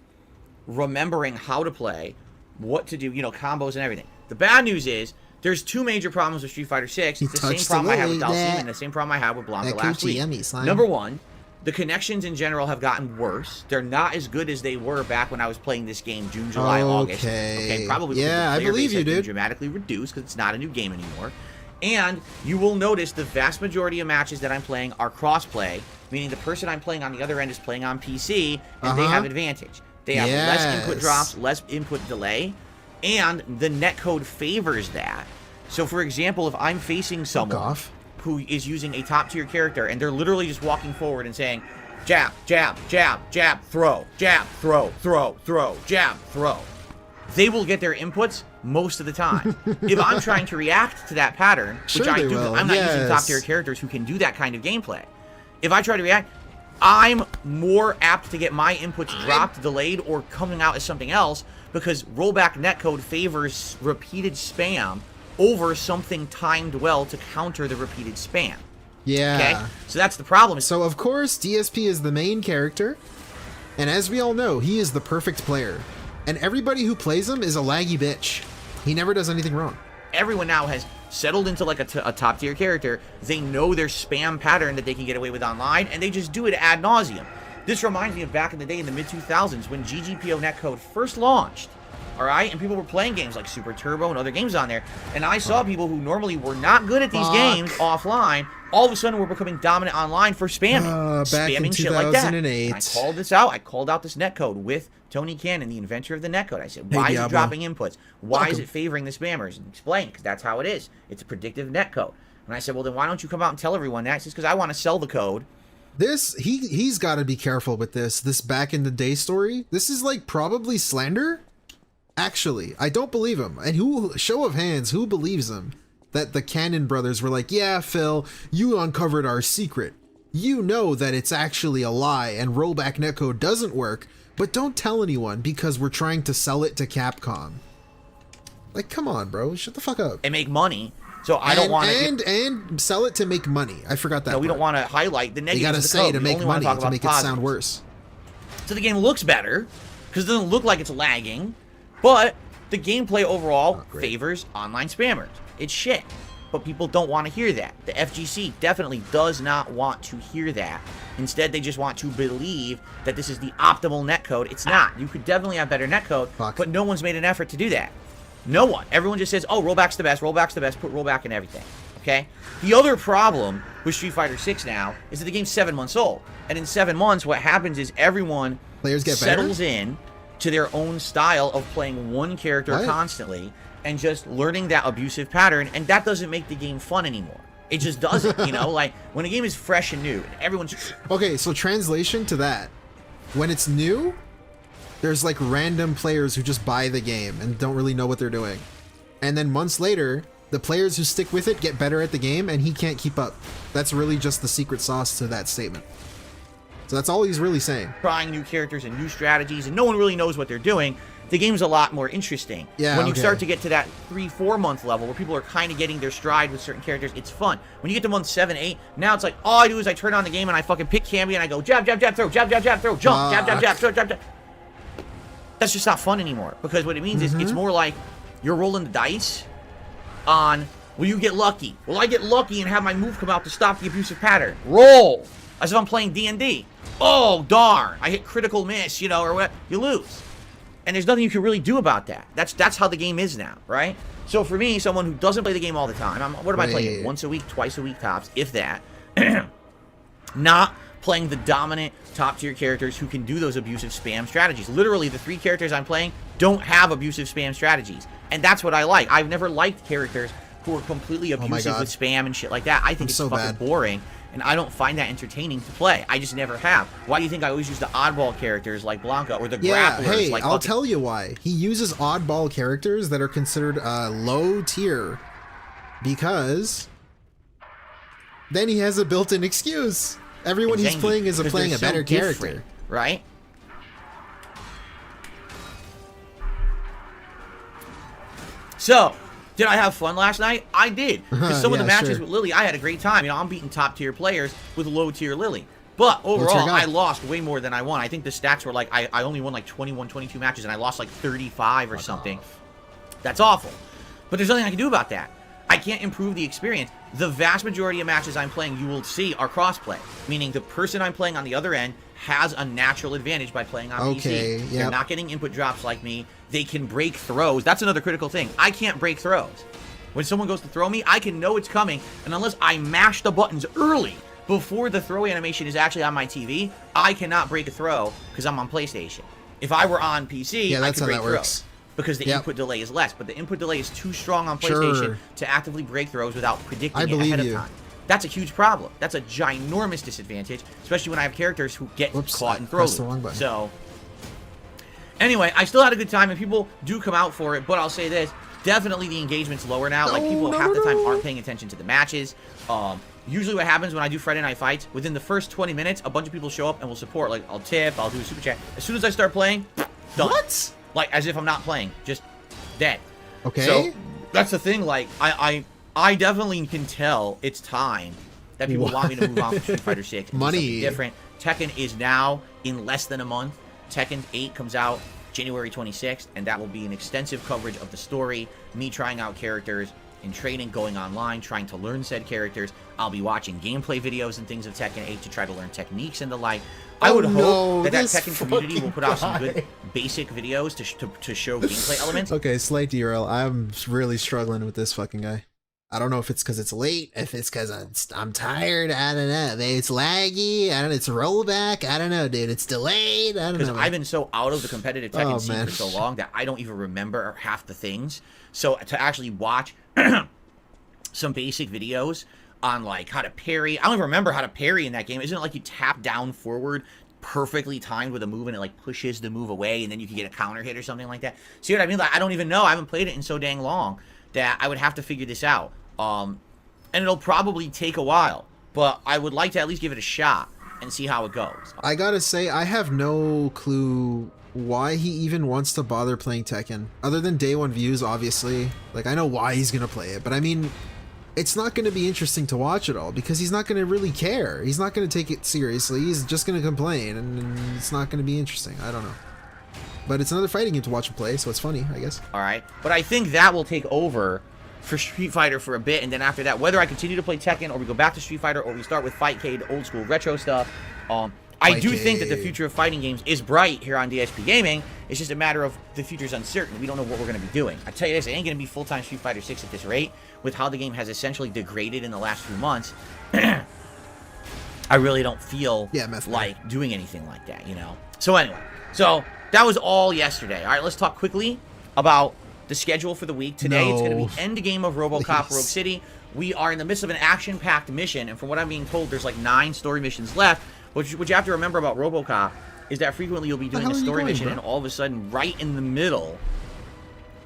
remembering how to play, what to do, you know, combos and everything. The bad news is there's 2 major problems with Street Fighter 6. It's the same problem I had with Dalsim and the same problem I had with Blanca last week. Number 1, the connections in general have gotten worse. They're not as good as they were back when I was playing this game June, July, August. Okay, probably because the player base has been dramatically reduced because it's not a new game anymore. And you will notice the vast majority of matches that I'm playing are cross-play, meaning the person I'm playing on the other end is playing on PC, and they have advantage. They have less input drops, less input delay, and the netcode favors that. So, for example, if I'm facing someone who is using a top-tier character, and they're literally just walking forward and saying, jab, jab, jab, jab, throw, jab, throw, throw, throw, jab, throw, they will get their inputs most of the time. If I'm trying to react to that pattern, which I do, I'm not using top tier characters who can do that kind of gameplay. If I try to react, I'm more apt to get my inputs dropped, delayed, or coming out as something else because rollback netcode favors repeated spam over something timed well to counter the repeated spam. Yeah. Okay? So that's the problem. So, of course, DSP is the main character, and as we all know, he is the perfect player. And everybody who plays him is a laggy bitch. He never does anything wrong. Everyone now has settled into like a top tier character. They know their spam pattern that they can get away with online, and they just do it ad nauseum. This reminds me of back in the day in the mid-2000s when GGPO netcode first launched. All right, and people were playing games like Super Turbo and other games on there, and I saw people who normally were not good at these games offline, all of a sudden were becoming dominant online for spamming, back in shit like that. 2008. And I called this out. I called out this netcode with Tony Cannon, the inventor of the netcode. I said, why is it dropping inputs? Why is it favoring the spammers? And explain, because that's how it is. It's a predictive netcode. And I said, well, then why don't you come out and tell everyone that? He says, because I want to sell the code. This, he's got to be careful with this back in the day story. This is like probably slander. Actually, I don't believe him. And show of hands, who believes him? That the Cannon brothers were like, yeah, Phil, you uncovered our secret. You know that it's actually a lie and rollback netcode doesn't work, but don't tell anyone because we're trying to sell it to Capcom. Like, come on, bro. Shut the fuck up. And make money. So I don't want to... And sell it to make money. I forgot that No, we don't want to highlight the negatives. You gotta say to make money, to make it sound worse. So the game looks better, because it doesn't look like it's lagging, but the gameplay overall favors online spammers. It's shit. But people don't want to hear that. The FGC definitely does not want to hear that. Instead, they just want to believe that this is the optimal netcode. It's not. You could definitely have better netcode, but no one's made an effort to do that. No one. Everyone just says, oh, rollback's the best, put rollback in everything. Okay? The other problem with Street Fighter 6 now is that the game's 7 months old. And in 7 months, what happens is everyone settles in to their own style of playing one character constantly and just learning that abusive pattern, and that doesn't make the game fun anymore. It just doesn't, you know? Like, when a game is fresh and new, and everyone's... Okay, so translation to that. When it's new, there's like random players who just buy the game and don't really know what they're doing. And then months later, the players who stick with it get better at the game, and he can't keep up. That's really just the secret sauce to that statement. So that's all he's really saying. Trying new characters and new strategies, and no one really knows what they're doing. The game's a lot more interesting. Yeah, when you start to get to that 3-4 month level where people are kind of getting their stride with certain characters, it's fun. When you get to month 7, 8, now it's like, all I do is I turn on the game and I fucking pick Camby and I go jab, jab, jab, throw, jab, jab, jab, throw, jump, jab, jab, jab, throw, jab, jab. That's just not fun anymore, because what it means is it's more like you're rolling the dice on, will you get lucky? Will I get lucky and have my move come out to stop the abusive pattern? Roll! As if I'm playing D&D. Oh, darn. I hit critical miss, you know, or what? You lose. And there's nothing you can really do about that. That's how the game is now, right? So for me, someone who doesn't play the game all the time, what am I playing? Once a week, twice a week tops, if that. Not playing the dominant top-tier characters who can do those abusive spam strategies. Literally, the 3 characters I'm playing don't have abusive spam strategies. And that's what I like. I've never liked characters who are completely abusive with spam and shit like that. I think it's so fucking boring. And I don't find that entertaining to play. I just never have. Why do you think I always use the oddball characters like Blanca or the grapplers? Hey, like I'll tell you why. He uses oddball characters that are considered low tier because then he has a built-in excuse. Everyone he's playing is playing a better character, right? So, did I have fun last night? I did. Because some of the matches with Lily, I had a great time. You know, I'm beating top tier players with low tier Lily. But overall, I lost way more than I won. I think the stats were like, I only won like 21, 22 matches, and I lost like 35 or something. That's awful. But there's nothing I can do about that. I can't improve the experience. The vast majority of matches I'm playing, you will see, are crossplay. Meaning the person I'm playing on the other end has a natural advantage by playing on PC. They're not getting input drops like me. They can break throws. That's another critical thing. I can't break throws. When someone goes to throw me, I can know it's coming, and unless I mash the buttons early before the throw animation is actually on my TV, I cannot break a throw because I'm on PlayStation. If I were on PC, I could break throws because the input delay is less, but the input delay is too strong on PlayStation to actively break throws without predicting it ahead of time. That's a huge problem. That's a ginormous disadvantage, especially when I have characters who get caught in throws. So, Anyway, I still had a good time, and people do come out for it, but I'll say this. Definitely the engagement's lower now. Like, people half the time aren't paying attention to the matches. Usually what happens when I do Friday Night Fights, within the first 20 minutes, a bunch of people show up and will support. Like, I'll tip, I'll do a super chat. As soon as I start playing, done. What? Like, as if I'm not playing. Just dead. Okay. So, that's the thing. Like, I definitely can tell it's time that people want me to move on from Street Fighter 6. Money. Different. Tekken is now in less than a month. Tekken 8 comes out January 26th, and that will be an extensive coverage of the story, me trying out characters, in training, going online, trying to learn said characters. I'll be watching gameplay videos and things of Tekken 8 to try to learn techniques and the like. I would hope that Tekken community will put out some good basic videos to show gameplay elements. Okay, slight derail. I'm really struggling with this fucking guy. I don't know if it's because it's late, if it's because I'm tired, I don't know. Maybe it's laggy, I don't know, it's rollback, I don't know, dude. It's delayed, I don't know. Because I've been so out of the competitive Tekken scene for so long that I don't even remember half the things. So to actually watch some basic videos on like how to parry. I don't even remember how to parry in that game. Isn't it like you tap down forward perfectly timed with a move and it like pushes the move away and then you can get a counter hit or something like that? See what I mean? Like, I don't even know. I haven't played it in so dang long that I would have to figure this out. And it'll probably take a while, but I would like to at least give it a shot and see how it goes. I gotta say, I have no clue why he even wants to bother playing Tekken. Other than day one views, obviously. Like, I know why he's gonna play it, but I mean, it's not gonna be interesting to watch at all because he's not gonna really care. He's not gonna take it seriously. He's just gonna complain, and it's not gonna be interesting. I don't know. But it's another fighting game to watch him play, so it's funny, I guess. Alright, but I think that will take over for Street Fighter for a bit, and then after that, whether I continue to play Tekken, or we go back to Street Fighter, or we start with Fightcade, old school retro stuff, I do think that the future of fighting games is bright here on DSP Gaming. It's just a matter of the future's uncertain. We don't know what we're going to be doing. I tell you this, it ain't going to be full-time Street Fighter 6 at this rate, with how the game has essentially degraded in the last few months. I really don't feel like doing anything like that, you know? So anyway, so that was all yesterday. All right, let's talk quickly about the schedule for the week. Today, it's going to be end game of Robocop Rogue City. We are in the midst of an action-packed mission, and from what I'm being told, there's like 9 story missions left. What you have to remember about Robocop is that frequently you'll be doing a story mission, and all of a sudden, right in the middle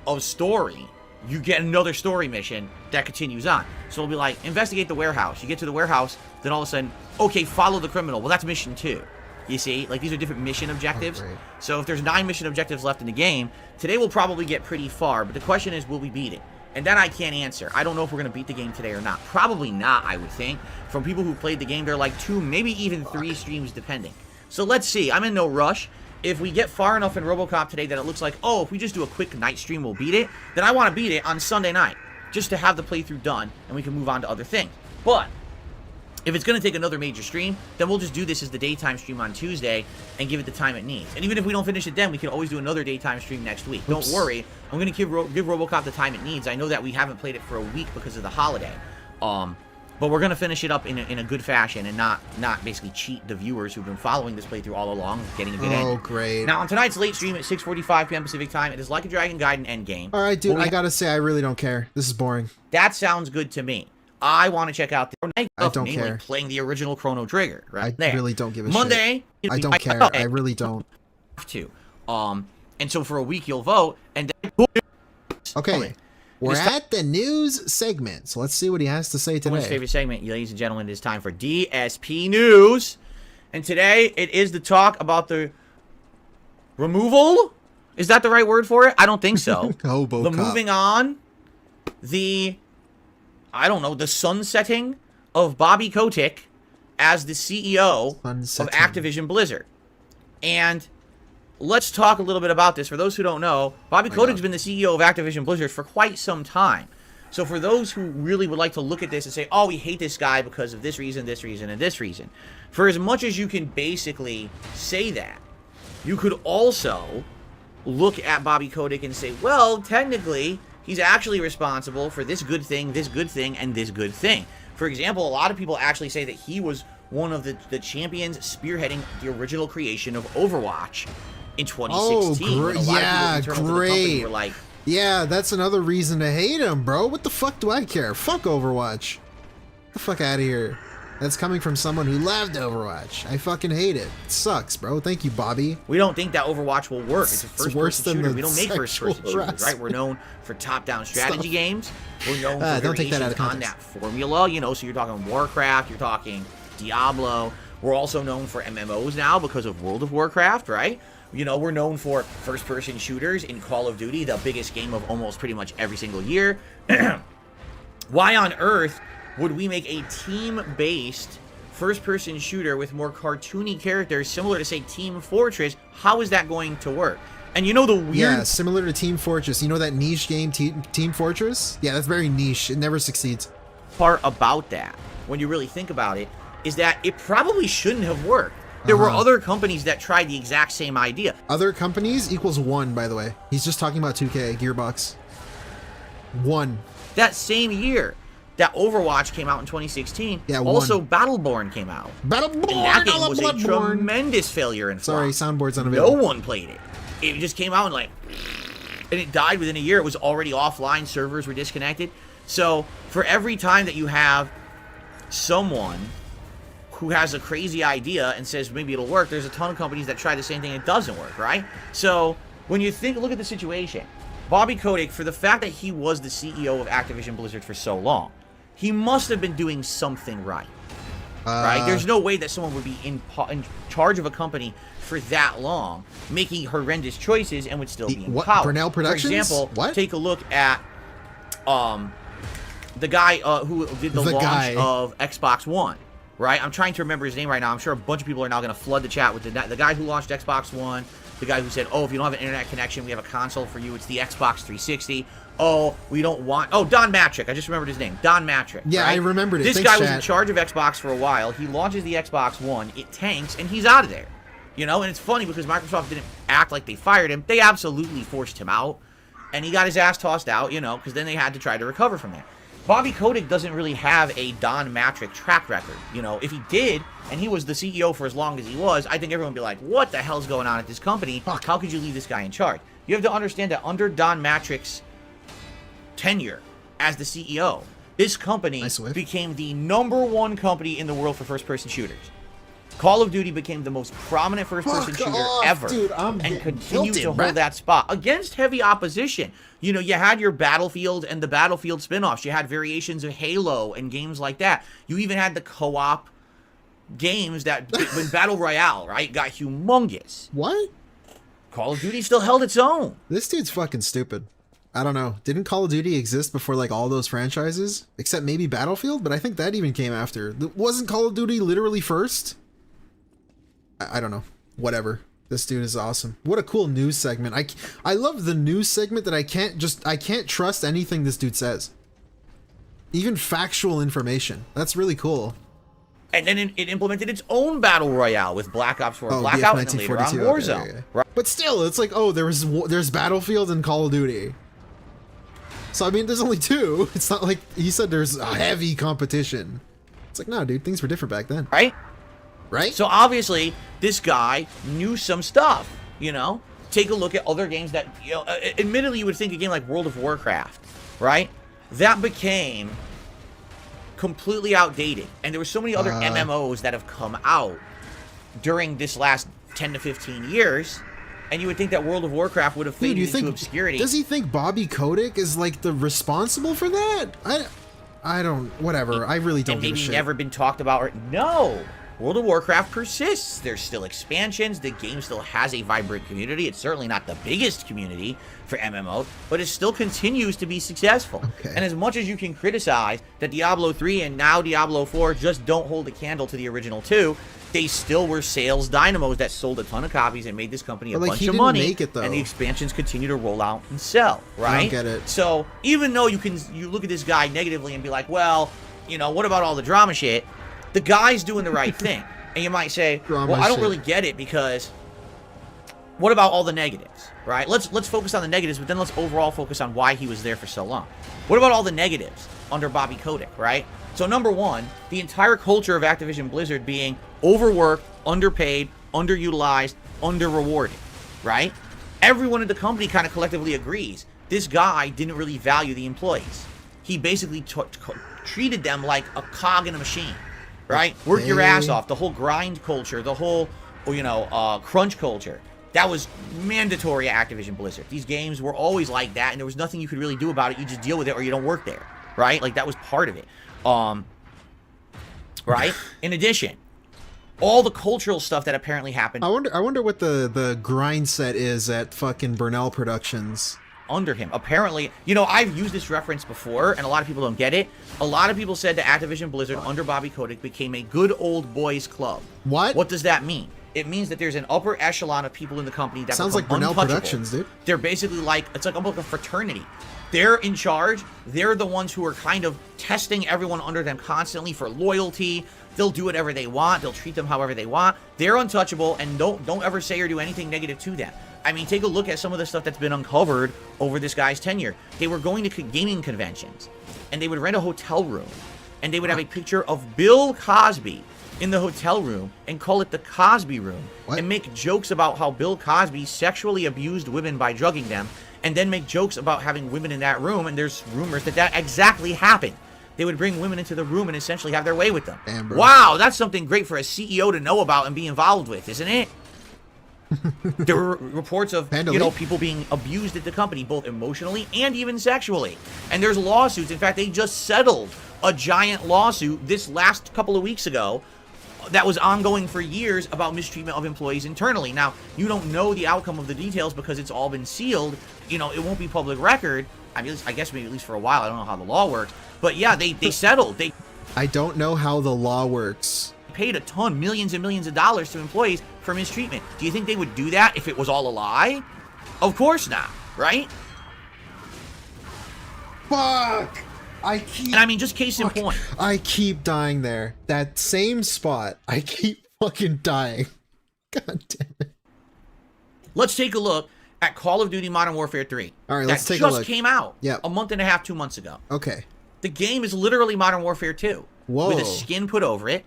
of story, you get another story mission that continues on. So it'll be like, investigate the warehouse. You get to the warehouse, then all of a sudden, okay, follow the criminal. Well, that's mission 2. You see? Like, these are different mission objectives. So if there's 9 mission objectives left in the game, today we'll probably get pretty far, but the question is, will we beat it? And that I can't answer. I don't know if we're going to beat the game today or not. Probably not, I would think. From people who played the game, they're like 2, maybe even 3 streams, depending. So let's see. I'm in no rush. If we get far enough in Robocop today that it looks like, oh, if we just do a quick night stream, we'll beat it, then I want to beat it on Sunday night, just to have the playthrough done, and we can move on to other things. But if it's going to take another major stream, then we'll just do this as the daytime stream on Tuesday and give it the time it needs. And even if we don't finish it then, we can always do another daytime stream next week. Don't worry. I'm going to give Robocop the time it needs. I know that we haven't played it for a week because of the holiday. But we're going to finish it up in a good fashion and not basically cheat the viewers who've been following this playthrough all along, getting a good end. Oh, great. Now, on tonight's late stream at 6:45 p.m. Pacific time, it is Like a Dragon Gaiden Endgame. All right, dude, I got to say, I really don't care. This is boring. That sounds good to me. I want to check out the night I don't namely care. Playing the original Chrono Trigger, right I really don't give a Monday, shit. I don't care. I really don't. Have to. And so for a week you'll vote, and then okay. We're at the news segment, so let's see what he has to say today. Everyone's favorite segment, ladies and gentlemen. It is time for DSP News, and today it is the talk about the removal. Is that the right word for it? I don't think so. Robocop. The moving on, I don't know, the sunsetting of Bobby Kotick as the CEO of Activision Blizzard. And let's talk a little bit about this. For those who don't know, Bobby Kotick's been the CEO of Activision Blizzard for quite some time. So for those who really would like to look at this and say, oh, we hate this guy because of this reason, and this reason. For as much as you can basically say that, you could also look at Bobby Kotick and say, well, technically, he's actually responsible for this good thing, and this good thing. For example, a lot of people actually say that he was one of the champions spearheading the original creation of Overwatch in 2016. Oh, yeah, great. Were like, yeah, that's another reason to hate him, bro. What the fuck do I care? Fuck Overwatch. Get the fuck out of here. That's coming from someone who loved Overwatch. I fucking hate it. It sucks, bro. Thank you, Bobby. We don't think that Overwatch will work. It's a first-person shooter. We don't make sexual first-person shooters, right? We're known for top-down strategy games. We're known for don't take that out variations of on context. that formula, you know, so you're talking Warcraft, you're talking Diablo. We're also known for MMOs now because of World of Warcraft, right? You know, we're known for first-person shooters in Call of Duty, the biggest game of almost pretty much every single year. Why on earth would we make a team-based first-person shooter with more cartoony characters similar to, say, Team Fortress? How is that going to work? And you know the weird... Yeah, similar to Team Fortress. You know that niche game, Team Fortress? Yeah, that's very niche. It never succeeds. Part about that, when you really think about it, is that it probably shouldn't have worked. There were other companies that tried the exact same idea. Other companies equals 1, by the way. He's just talking about 2K, Gearbox. 1. That same year that Overwatch came out in 2016, yeah, also Battleborn came out. Battleborn! And that game was a tremendous failure and flop. Sorry, soundboard's unavailable. No one played it. It just came out and it died within a year. It was already offline. Servers were disconnected. So for every time that you have someone who has a crazy idea and says maybe it'll work, there's a ton of companies that try the same thing and it doesn't work, right? So when you look at the situation, Bobby Kotick, for the fact that he was the CEO of Activision Blizzard for so long, he must have been doing something right. Right? There's no way that someone would be in charge of a company for that long, making horrendous choices and would still be in power. Brunel Productions? For example, what? Take a look at the guy who did the launch of Xbox One. Right? I'm trying to remember his name right now. I'm sure a bunch of people are now going to flood the chat with the guy who launched Xbox One, the guy who said, oh, if you don't have an internet connection, we have a console for you. It's the Xbox 360. Oh, we don't want... Oh, Don Matrick. I just remembered his name. Don Matrick. Yeah, right? I remembered it. This guy was in charge of Xbox for a while. He launches the Xbox One. It tanks, and he's out of there. You know, and it's funny because Microsoft didn't act like they fired him. They absolutely forced him out, and he got his ass tossed out, you know, because then they had to try to recover from that. Bobby Kotick doesn't really have a Don Matrick track record. You know, if he did, and he was the CEO for as long as he was, I think everyone would be like, what the hell's going on at this company? Fuck. How could you leave this guy in charge? You have to understand that under Don Matrick's tenure as the CEO, this company became the #1 company in the world for first-person shooters. Call of Duty became the most prominent first-person shooter ever, dude, and continued to hold that spot against heavy opposition. You know, you had your Battlefield and the Battlefield spin-offs. You had variations of Halo and games like that. You even had the co-op games that, when Battle Royale, right, got humongous. What? Call of Duty still held its own. This dude's fucking stupid. I don't know. Didn't Call of Duty exist before, like, all those franchises? Except maybe Battlefield? But I think that even came after. Wasn't Call of Duty literally first? I don't know. Whatever. This dude is awesome. What a cool news segment. I love the news segment that I can't trust anything this dude says. Even factual information. That's really cool. And then it implemented its own battle royale with Black Ops 4 Blackout and then later on Warzone. Okay. Right. But still, it's like, oh, there's Battlefield and Call of Duty. So, I mean, there's only 2. It's not like he said there's a heavy competition. It's like, no, dude, things were different back then. Right? Right? So obviously, this guy knew some stuff, you know? Take a look at other games that, you know, admittedly, you would think a game like World of Warcraft, right? That became completely outdated. And there were so many other MMOs that have come out during this last 10 to 15 years. And you would think that World of Warcraft would have faded into obscurity. Does he think Bobby Kotick is, like, the responsible for that? I don't, whatever. I really don't give a shit. Maybe never been talked about. Or, no! World of Warcraft persists. There's still expansions. The game still has a vibrant community. It's certainly not the biggest community for MMO, but it still continues to be successful. Okay. And as much as you can criticize that Diablo 3 and now Diablo 4 just don't hold a candle to the original 2, they still were sales dynamos that sold a ton of copies and made this company a bunch of money. Make it, though. And the expansions continue to roll out and sell, right? I don't get it. So even though you look at this guy negatively and be like, well, you know, what about all the drama shit? The guy's doing the right thing. And you might say, well, I don't really get it because what about all the negatives, right? Let's focus on the negatives, but then let's overall focus on why he was there for so long. What about all the negatives under Bobby Kotick, right? So number one, the entire culture of Activision Blizzard being overworked, underpaid, underutilized, under-rewarded, right? Everyone in the company kind of collectively agrees this guy didn't really value the employees. He basically treated them like a cog in a machine. right? Work your ass off. The whole grind culture, the whole, crunch culture. That was mandatory at Activision Blizzard. These games were always like that, and there was nothing you could really do about it. You just deal with it or you don't work there, right? Like, that was part of it. Right? In addition, all the cultural stuff that apparently happened. I wonder what the grind set is at fucking Burnell Productions. Under him. Apparently, I've used this reference before, and a lot of people don't get it. A lot of people said that Activision Blizzard under Bobby Kotick became a good old boys club. What? What does that mean? It means that there's an upper echelon of people in the company that sounds like Burnell Productions, dude. They're basically it's like almost a fraternity. They're in charge. They're the ones who are kind of testing everyone under them constantly for loyalty. They'll do whatever they want. They'll treat them however they want. They're untouchable, and don't ever say or do anything negative to them. I mean, take a look at some of the stuff that's been uncovered over this guy's tenure. They were going to gaming conventions, and they would rent a hotel room, and they would have a picture of Bill Cosby in the hotel room and call it the Cosby Room, and make jokes about how Bill Cosby sexually abused women by drugging them, and then make jokes about having women in that room, and there's rumors that exactly happened. They would bring women into the room and essentially have their way with them. Damn, bro. Wow, that's something great for a CEO to know about and be involved with, isn't it? There were reports of people being abused at the company, both emotionally and even sexually. And there's lawsuits. In fact, they just settled a giant lawsuit this last couple of weeks ago that was ongoing for years about mistreatment of employees internally. Now, you don't know the outcome of the details because it's all been sealed. It won't be public record. I mean, I guess maybe at least for a while. I don't know how the law works. But yeah, they settled. I don't know how the law works. Paid a ton, millions and millions of dollars to employees for mistreatment. Do you think they would do that if it was all a lie? Of course not, right? Fuck! And I mean, just case in point. I keep dying there. That same spot. I keep fucking dying. God damn it. Let's take a look at Call of Duty Modern Warfare 3. All right, let's take a look. That just came out a month and a half, 2 months ago. Okay. The game is literally Modern Warfare 2. Whoa. With a skin put over it.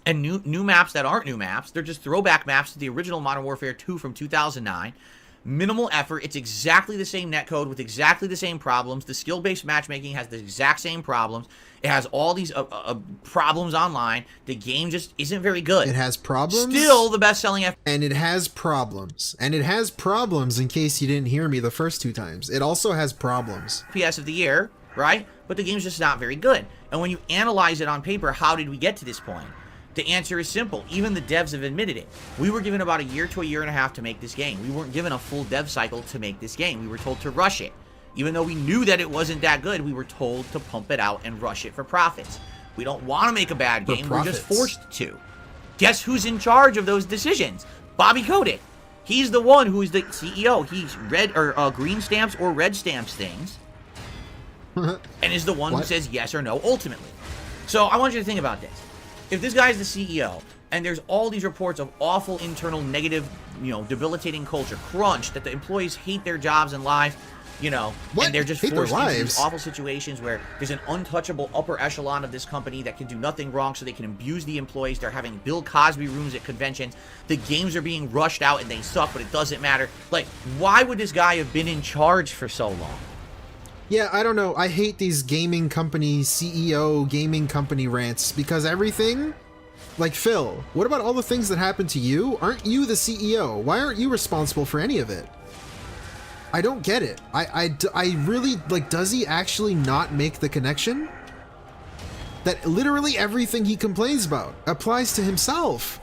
And new maps that aren't new maps. They're just throwback maps to the original Modern Warfare 2 from 2009. Minimal effort. It's exactly the same netcode with exactly the same problems. The skill-based matchmaking has the exact same problems. It has all these problems online. The game just isn't very good. It has problems? Still the best-selling And it has problems. And it has problems, in case you didn't hear me the first 2 times. It also has problems. FPS of the year, right? But the game's just not very good. And when you analyze it on paper, how did we get to this point? The answer is simple. Even the devs have admitted it. We were given about a year to a year and a half to make this game. We weren't given a full dev cycle to make this game. We were told to rush it. Even though we knew that it wasn't that good, we were told to pump it out and rush it for profits. We don't want to make a bad game. We're just forced to. Guess who's in charge of those decisions? Bobby Kotick. He's the one who is the CEO. He's green stamps or red stamps things. And is the one who says yes or no ultimately. So I want you to think about this. If this guy is the CEO, and there's all these reports of awful internal negative, debilitating culture, crunch, that the employees hate their jobs and life, and they're just forced into these awful situations where there's an untouchable upper echelon of this company that can do nothing wrong so they can abuse the employees. They're having Bill Cosby rooms at conventions. The games are being rushed out and they suck, but it doesn't matter. Like, why would this guy have been in charge for so long? Yeah, I don't know. I hate these gaming company CEO gaming company rants because everything, like Phil, what about all the things that happened to you? Aren't you the CEO? Why aren't you responsible for any of it? I don't get it. I really, like, does he actually not make the connection? That literally everything he complains about applies to himself.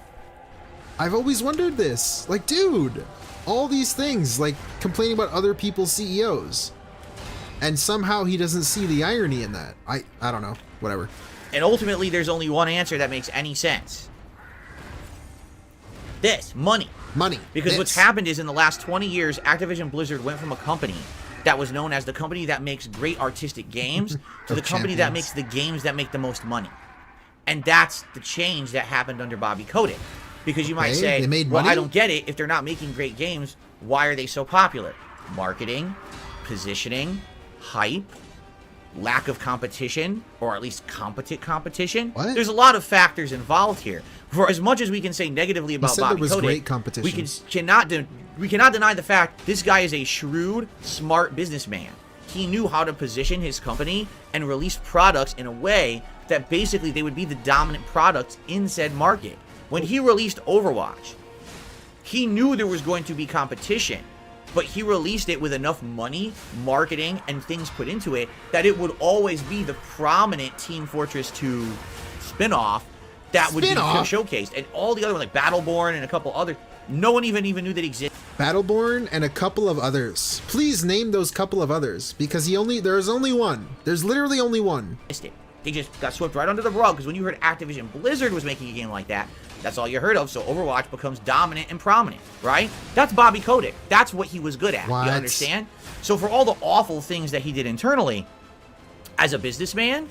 I've always wondered this. Like, dude, all these things, like complaining about other people's CEOs. And somehow he doesn't see the irony in that. I don't know. Whatever. And ultimately, there's only one answer that makes any sense. This. Money. Money. Because what's happened is in the last 20 years, Activision Blizzard went from a company that was known as the company that makes great artistic games to the company that makes the games that make the most money. And that's the change that happened under Bobby Kotick. Because you might say, well, I don't get it. If they're not making great games, why are they so popular? Marketing, positioning, hype, lack of competition, or at least competent competition. What? There's a lot of factors involved here. For as much as we can say negatively about Bobby Kotick, great competition. we cannot deny the fact this guy is a shrewd, smart businessman. he knew how to position his company and release products in a way that basically they would be the dominant products in said market. When he released Overwatch, he knew there was going to be competition, but he released it with enough money, marketing, and things put into it that it would always be the prominent Team Fortress 2 spin-off that would be showcased. And all the other ones, like Battleborn and a couple others, no one even knew that existed. Battleborn and a couple of others. Please name those couple of others, because there's only one. There's literally only one. They just got swept right under the rug, because when you heard Activision Blizzard was making a game like that, that's all you heard of, so Overwatch becomes dominant and prominent, right? That's Bobby Kotick. That's what he was good at. What? You understand? So for all the awful things that he did internally, as a businessman,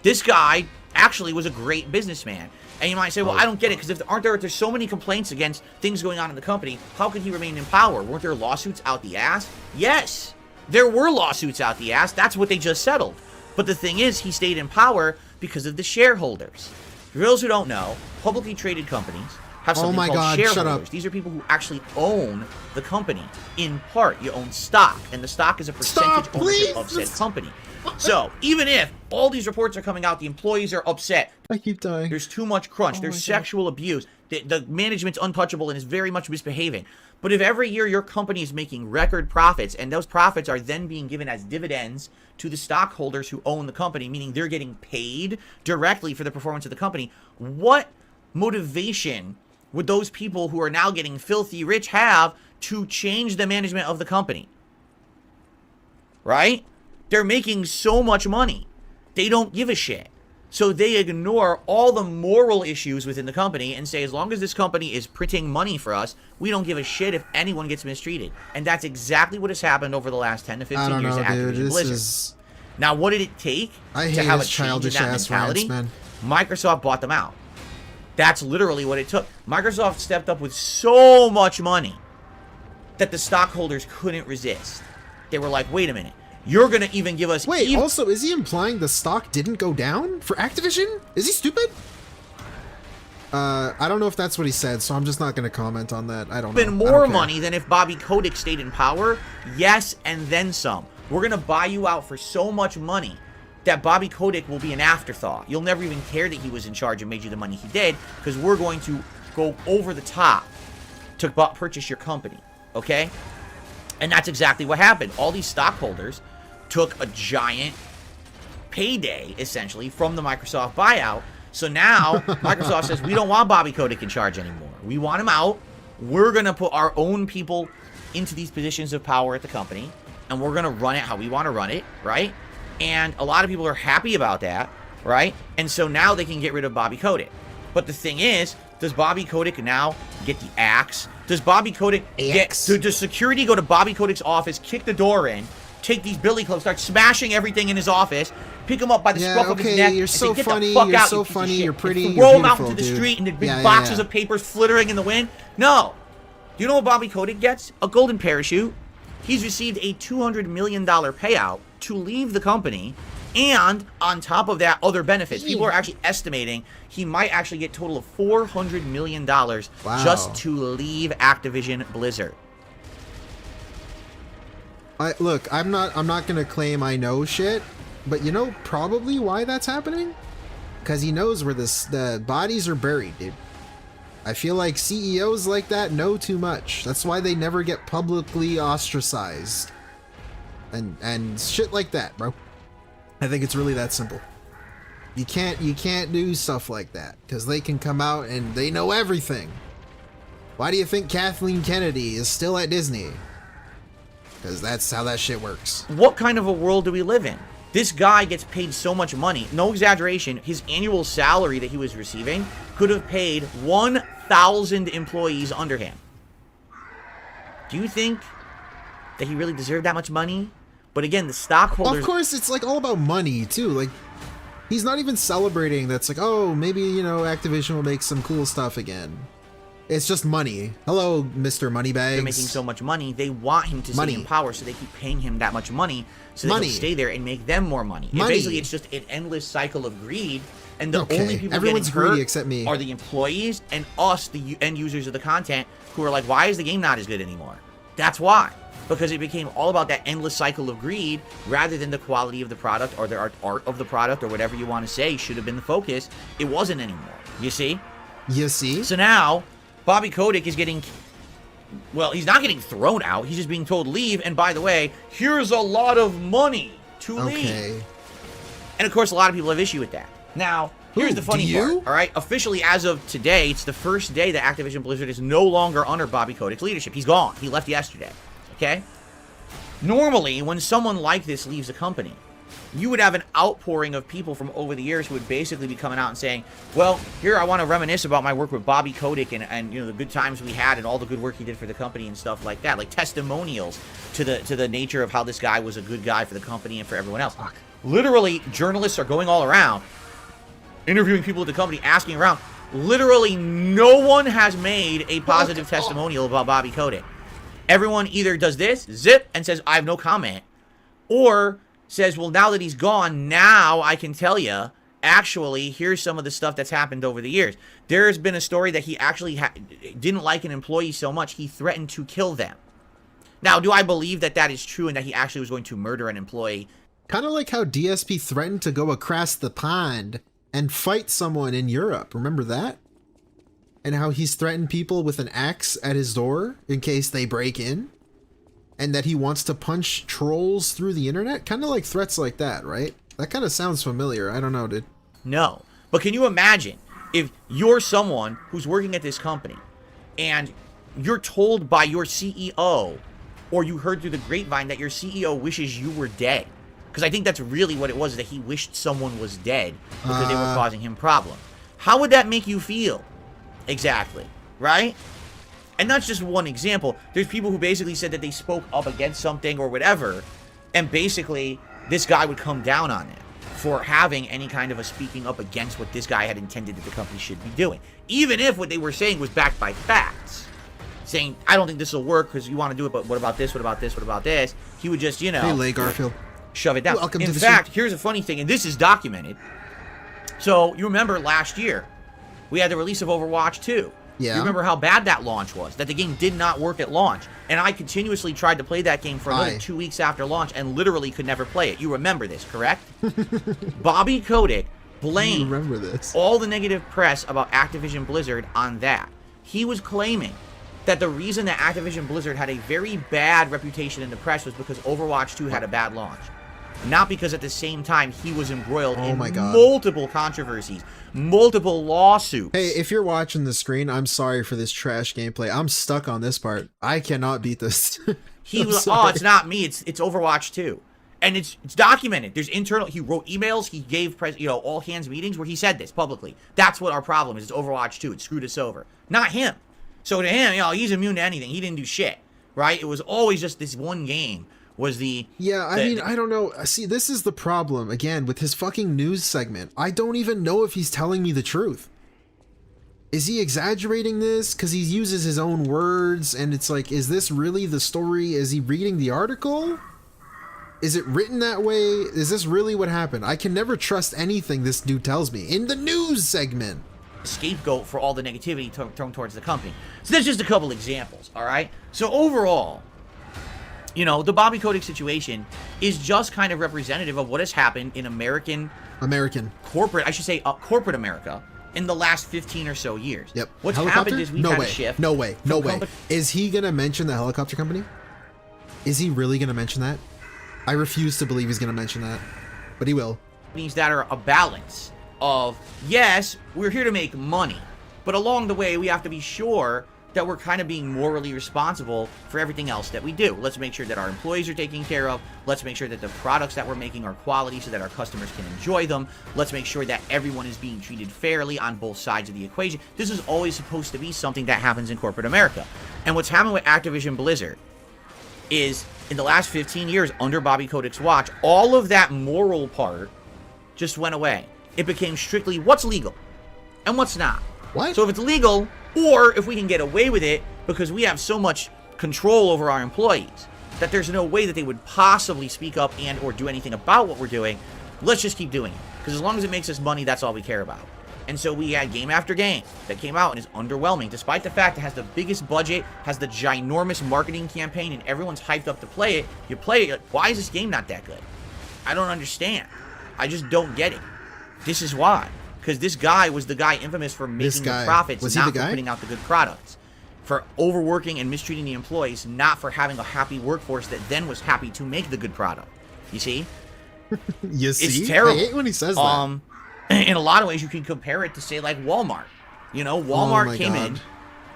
this guy actually was a great businessman. And you might say, well, I don't get it, because if there's so many complaints against things going on in the company, how could he remain in power? Weren't there lawsuits out the ass? Yes, there were lawsuits out the ass. That's what they just settled. But the thing is, he stayed in power because of the shareholders. For those who don't know, publicly traded companies have something called shareholders. These are people who actually own the company. In part, you own stock, and the stock is a percentage ownership of said company. So, even if all these reports are coming out, the employees are upset. I keep dying. There's too much crunch. There's sexual abuse. The management's untouchable and is very much misbehaving. But if every year your company is making record profits, and those profits are then being given as dividends to the stockholders who own the company, meaning they're getting paid directly for the performance of the company, what motivation would those people who are now getting filthy rich have to change the management of the company? Right? They're making so much money. They don't give a shit. So they ignore all the moral issues within the company and say, as long as this company is printing money for us, we don't give a shit if anyone gets mistreated. And that's exactly what has happened over the last 10 to 15 years at Activision Blizzard. Now, what did it take to have a change in that mentality? Microsoft bought them out. That's literally what it took. Microsoft stepped up with so much money that the stockholders couldn't resist. They were like, wait a minute. You're going to even give us... Wait, also, is he implying the stock didn't go down for Activision? Is he stupid? I don't know if that's what he said, so I'm just not going to comment on that. I don't know. Been more money than if Bobby Kotick stayed in power. Yes, and then some. We're going to buy you out for so much money that Bobby Kotick will be an afterthought. You'll never even care that he was in charge and made you the money he did, because we're going to go over the top to purchase your company, okay? And that's exactly what happened. All these stockholders took a giant payday, essentially, from the Microsoft buyout. So now, Microsoft says, we don't want Bobby Kotick in charge anymore. We want him out. We're going to put our own people into these positions of power at the company, and we're going to run it how we want to run it, right? And a lot of people are happy about that, right? And so now they can get rid of Bobby Kotick. But the thing is, does Bobby Kotick now get the axe? Does Bobby Kotick does security go to Bobby Kotick's office, kick the door in, take these billy clubs, start smashing everything in his office, pick him up by the scruff of his neck, you're and so say, get funny, the fuck you're out, so you piece of funny, shit. you're pretty, and you're throw him beautiful, out into the dude. street and the big boxes of papers flittering in the wind? No. Do you know what Bobby Kotick gets? A golden parachute. He's received a $200 million payout to leave the company, and on top of that, other benefits. People are actually estimating he might actually get a total of $400 million just to leave Activision Blizzard. Look, I'm not gonna claim I know shit, but you know probably why that's happening? Because he knows where the bodies are buried, dude. I feel like CEOs like that know too much. That's why they never get publicly ostracized. And shit like that, bro. I think it's really that simple. You can't do stuff like that, because they can come out and they know everything. Why do you think Kathleen Kennedy is still at Disney? Because that's how that shit works. What kind of a world do we live in? This guy gets paid so much money. No exaggeration. His annual salary that he was receiving could have paid 1,000 employees under him. Do you think that he really deserved that much money? But again, the stockholders... Of course, it's like all about money, too. Like, he's not even celebrating that's like, oh, maybe, you know, Activision will make some cool stuff again. It's just money. Hello, Mr. Moneybags. They're making so much money, they want him to stay in power, so they keep paying him that much money so that he'll stay there and make them more money. Basically, it's just an endless cycle of greed, and the only people Everyone's getting hurt greedy except me. Are the employees and us, the end users of the content, who are like, why is the game not as good anymore? That's why. because it became all about that endless cycle of greed rather than the quality of the product or the art of the product or whatever you want to say should have been the focus. It wasn't anymore. You see? You see? So now, Bobby Kotick is getting... Well, he's not getting thrown out. He's just being told leave. And by the way, here's a lot of money to leave. And of course, a lot of people have issue with that. Now, here's the funny part. All right, officially as of today, it's the first day that Activision Blizzard is no longer under Bobby Kotick's leadership. He's gone. He left yesterday. Okay? Normally, when someone like this leaves a company, you would have an outpouring of people from over the years who would basically be coming out and saying, well, here, I want to reminisce about my work with Bobby Kotick and you know, the good times we had and all the good work he did for the company and stuff like that. Like testimonials to the nature of how this guy was a good guy for the company and for everyone else. Literally, journalists are going all around, interviewing people at the company, asking around. Literally, no one has made a positive testimonial about Bobby Kotick. Everyone either does this, zip, and says, I have no comment, or says, well, now that he's gone, now I can tell you, actually, here's some of the stuff that's happened over the years. There's been a story that he actually didn't like an employee so much, he threatened to kill them. Now, do I believe that that is true and that he actually was going to murder an employee? Kind of like how DSP threatened to go across the pond and fight someone in Europe. Remember that? And how he's threatened people with an axe at his door in case they break in? And that he wants to punch trolls through the internet? Kind of like threats like that, right? That kind of sounds familiar. I don't know, dude. No. But can you imagine if you're someone who's working at this company and you're told by your CEO or you heard through the grapevine that your CEO wishes you were dead? Because I think that's really what it was, that he wished someone was dead because they were causing him problems. How would that make you feel? Exactly. Right? And that's just one example. There's people who basically said that they spoke up against something or whatever, and basically this guy would come down on it for having any kind of a speaking up against what this guy had intended that the company should be doing. Even if what they were saying was backed by facts. Saying, I don't think this will work because you want to do it, but what about this, what about this, what about this? He would just, you know... Hey, Leigh Garfield. Shove it down. Welcome In to the fact, stream. here's a funny thing, and this is documented. So, you remember last year, we had the release of Overwatch 2. Yeah. You remember how bad that launch was, that the game did not work at launch. And I continuously tried to play that game for another 2 weeks after launch and literally could never play it. You remember this, correct? Bobby Kotick blamed all the negative press about Activision Blizzard on that. He was claiming that the reason that Activision Blizzard had a very bad reputation in the press was because Overwatch 2 had a bad launch. Not because at the same time he was embroiled in multiple controversies, multiple lawsuits. Hey, if you're watching the screen, I'm sorry for this trash gameplay. I'm stuck on this part. I cannot beat this. He was, oh, it's not me. It's Overwatch 2. And it's documented. There's internal, he wrote emails, he gave, all hands meetings where he said this publicly. That's what our problem is. It's Overwatch 2. It screwed us over. Not him. So to him, he's immune to anything. He didn't do shit, right? It was always just this one game. Was the... Yeah, I mean, I don't know. See, this is the problem, again, with his fucking news segment. I don't even know if he's telling me the truth. Is he exaggerating this? Because he uses his own words, and it's like, is this really the story? Is he reading the article? Is it written that way? Is this really what happened? I can never trust anything this dude tells me in the news segment. Scapegoat for all the negativity thrown towards the company. So that's just a couple examples, all right? So overall... the Bobby Kotick situation is just kind of representative of what has happened in American corporate, I should say corporate America in the last 15 or so years. Yep. What's happened is we've had a shift. No way. Is he going to mention the helicopter company? Is he really going to mention that? I refuse to believe he's going to mention that, but he will. Means that are a balance of, yes, we're here to make money, but along the way we have to be sure that we're kind of being morally responsible for everything else that we do. Let's make sure that our employees are taken care of. Let's make sure that the products that we're making are quality so that our customers can enjoy them. Let's make sure that everyone is being treated fairly on both sides of the equation. This is always supposed to be something that happens in corporate America. And what's happened with Activision Blizzard is, in the last 15 years, under Bobby Kotick's watch, all of that moral part just went away. It became strictly what's legal and what's not. What? So if it's legal, or if we can get away with it because we have so much control over our employees that there's no way that they would possibly speak up and or do anything about what we're doing, let's just keep doing it. Because as long as it makes us money, that's all we care about. And so we had game after game that came out and is underwhelming, despite the fact it has the biggest budget, has the ginormous marketing campaign, and everyone's hyped up to play it. You play it, why is this game not that good? I don't understand. I just don't get it. This is why. Because this guy was the guy infamous for making the profits, not for putting out the good products. For overworking and mistreating the employees, not for having a happy workforce that then was happy to make the good product. You see? You see? It's terrible. I hate when he says that. In a lot of ways, you can compare it to, say, like Walmart. You know, Walmart came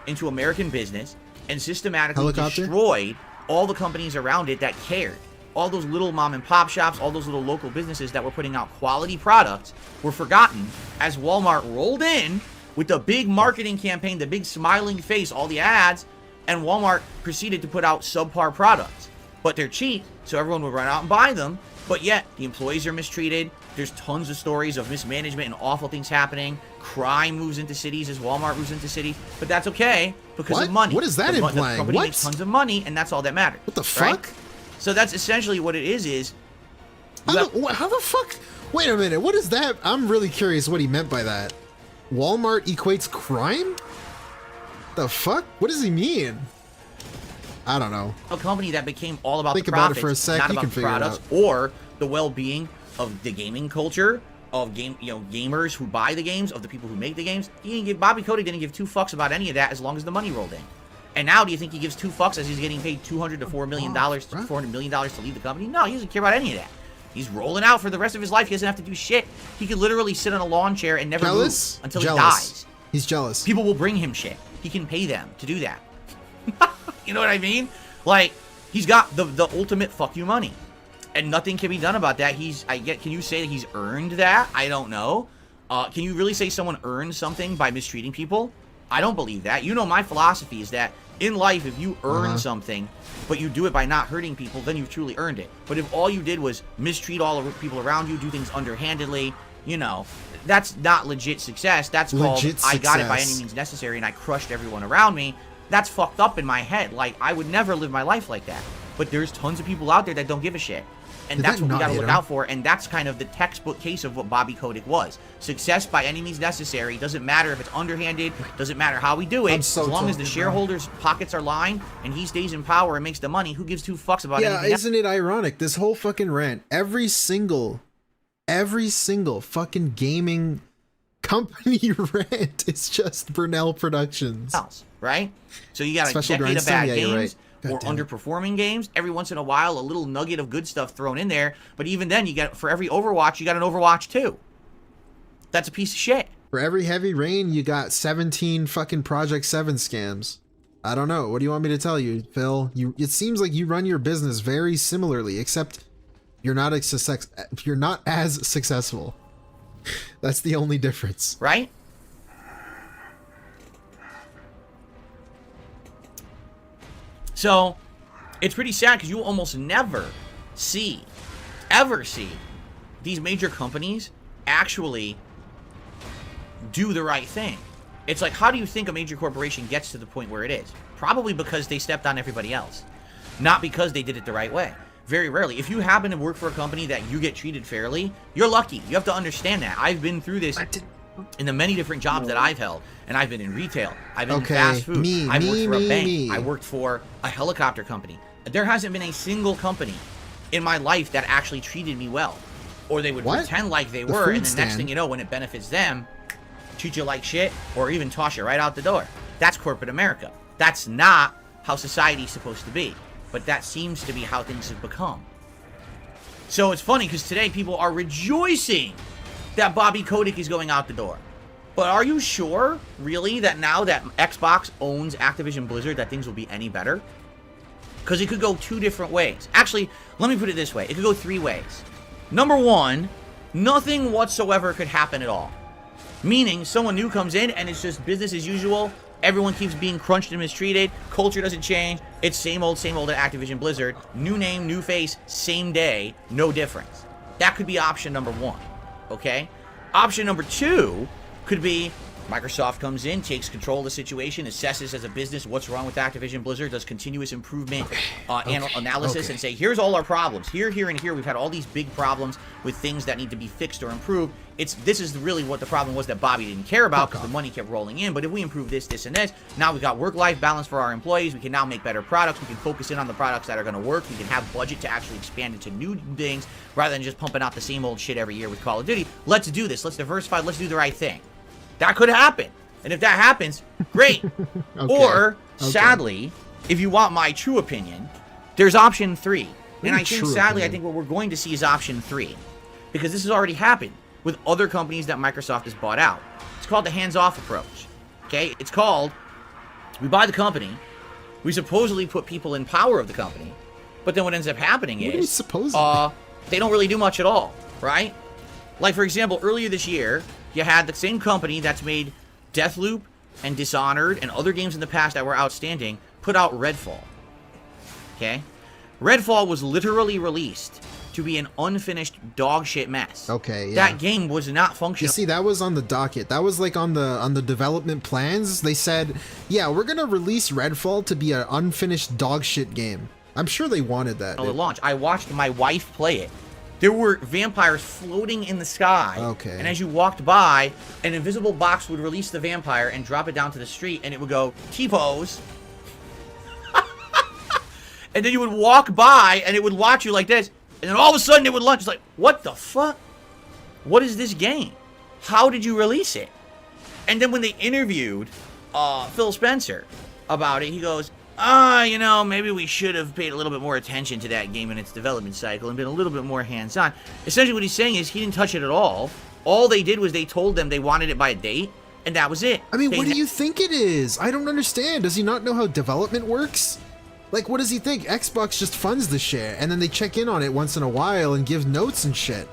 into American business and systematically destroyed all the companies around it that cared. All those little mom and pop shops, all those little local businesses that were putting out quality products were forgotten as Walmart rolled in with the big marketing campaign, the big smiling face, all the ads, and Walmart proceeded to put out subpar products. But they're cheap, so everyone would run out and buy them, but yet the employees are mistreated. There's tons of stories of mismanagement and awful things happening. Crime moves into cities as Walmart moves into cities, but that's okay because of money. What is that implying? The company makes tons of money, and that's all that matters. What the fuck? So that's essentially what it is how the fuck? Wait a minute. What is that? I'm really curious what he meant by that. Walmart equates crime? The fuck? What does he mean? I don't know. A company that became all about the profits, about it for a sec. not You about can the figure products it out. or the well-being of the gaming culture, of gamers who buy the games, of the people who make the games. Bobby Kotick didn't give two fucks about any of that as long as the money rolled in. And now, do you think he gives two fucks as he's getting paid $200 to $400 million to leave the company? No, he doesn't care about any of that. He's rolling out for the rest of his life. He doesn't have to do shit. He could literally sit on a lawn chair and never move until he dies. He's jealous. People will bring him shit. He can pay them to do that. You know what I mean? Like, he's got the ultimate fuck you money. And nothing can be done about that. Can you say that he's earned that? I don't know. Can you really say someone earned something by mistreating people? I don't believe that. You know, my philosophy is that in life, if you earn something, but you do it by not hurting people, then you've truly earned it. But if all you did was mistreat all the people around you, do things underhandedly, you know, that's not legit success. That's called, I got it by any means necessary and I crushed everyone around me. That's fucked up in my head. Like, I would never live my life like that. But there's tons of people out there that don't give a shit. And that's what we gotta look out for, and that's kind of the textbook case of what Bobby Kotick was. Success by any means necessary. Doesn't matter if it's underhanded, doesn't matter how we do it. As long as the shareholders' pockets are lined and he stays in power and makes the money, who gives two fucks about anything else? Isn't it ironic? This whole fucking rant, every single fucking gaming company rant is just Burnell Productions. Right? So you got a decade of bad games. Or underperforming games. Every once in a while, a little nugget of good stuff thrown in there. But even then, you get, for every Overwatch, you got an Overwatch 2. That's a piece of shit. For every Heavy Rain, you got 17 fucking Project 7 scams. I don't know. What do you want me to tell you, Phil? It seems like you run your business very similarly, except you're not as successful. That's the only difference. Right? So, it's pretty sad because you almost never ever see these major companies actually do the right thing. It's like, how do you think a major corporation gets to the point where it is? Probably because they stepped on everybody else. Not because they did it the right way. Very rarely. If you happen to work for a company that you get treated fairly, you're lucky. You have to understand that. I've been through this in the many different jobs that I've held. And I've been in retail. I've been in fast food. I worked for a bank. I worked for a helicopter company. There hasn't been a single company in my life that actually treated me well. Or they would pretend like they were, and the next thing you know, when it benefits them, treat you like shit, or even toss you right out the door. That's corporate America. That's not how society's supposed to be. But that seems to be how things have become. So it's funny, because today people are rejoicing that Bobby Kotick is going out the door. But are you sure, really, that now that Xbox owns Activision Blizzard, that things will be any better? Because it could go two different ways. Actually, let me put it this way. It could go three ways. Number one, nothing whatsoever could happen at all. Meaning, someone new comes in and it's just business as usual. Everyone keeps being crunched and mistreated. Culture doesn't change. It's same old at Activision Blizzard. New name, new face, same day, no difference. That could be option number one. Okay? Option number two could be Microsoft comes in, takes control of the situation, assesses as a business what's wrong with Activision Blizzard, does continuous improvement analysis, and say, here's all our problems. Here, and here, we've had all these big problems with things that need to be fixed or improved. This is really what the problem was that Bobby didn't care about because the money kept rolling in. But if we improve this, this, and this, now we've got work-life balance for our employees. We can now make better products. We can focus in on the products that are going to work. We can have budget to actually expand into new things rather than just pumping out the same old shit every year with Call of Duty. Let's do this. Let's diversify. Let's do the right thing. That could happen. And if that happens, great. Or, sadly, if you want my true opinion, there's option 3. And I think, sadly, I think what we're going to see is option 3. Because this has already happened with other companies that Microsoft has bought out. It's called the hands-off approach. Okay? It's called, we buy the company, we supposedly put people in power of the company, but then what ends up happening is, they don't really do much at all, right? Like, for example, earlier this year, you had the same company that's made Deathloop and Dishonored and other games in the past that were outstanding put out Redfall. Okay? Redfall was literally released to be an unfinished dog shit mess. Okay, yeah. That game was not functional. You see, that was on the docket. That was like on the development plans. They said, yeah, we're gonna release Redfall to be an unfinished dog shit game. I'm sure they wanted that. At launch, I watched my wife play it. There were vampires floating in the sky. Okay. And as you walked by, an invisible box would release the vampire and drop it down to the street, and it would go, T-pose. And then you would walk by, and it would watch you like this, and then all of a sudden it would launch. It's like, what the fuck? What is this game? How did you release it? And then when they interviewed Phil Spencer about it, he goes, you know, maybe we should have paid a little bit more attention to that game in its development cycle and been a little bit more hands-on. Essentially what he's saying is he didn't touch it at all. All they did was they told them they wanted it by a date, and that was it. I mean, what do you think it is? I don't understand. Does he not know how development works? Like, what does he think? Xbox just funds the shit, and then they check in on it once in a while and give notes and shit.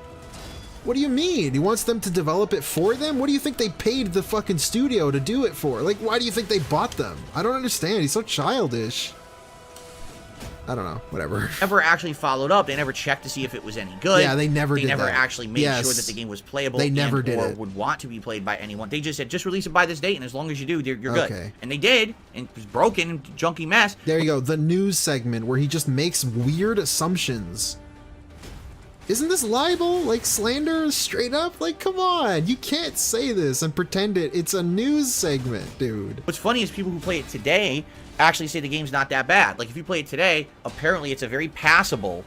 What do you mean? He wants them to develop it for them? What do you think they paid the fucking studio to do it for? Like, why do you think they bought them? I don't understand. He's so childish. I don't know. Whatever. Never actually followed up. They never checked to see if it was any good. Yeah, they never did that. They never actually made sure that the game was playable. They never did or it. would want to be played by anyone. They just said, just release it by this date, and as long as you do, you're good. Okay. And they did, and it was broken, junky mess. There you go. The news segment where he just makes weird assumptions. Isn't this libel? Like, slander straight up? Like, come on. You can't say this and pretend it's a news segment, dude. What's funny is people who play it today actually say the game's not that bad. Like, if you play it today, apparently it's a very passable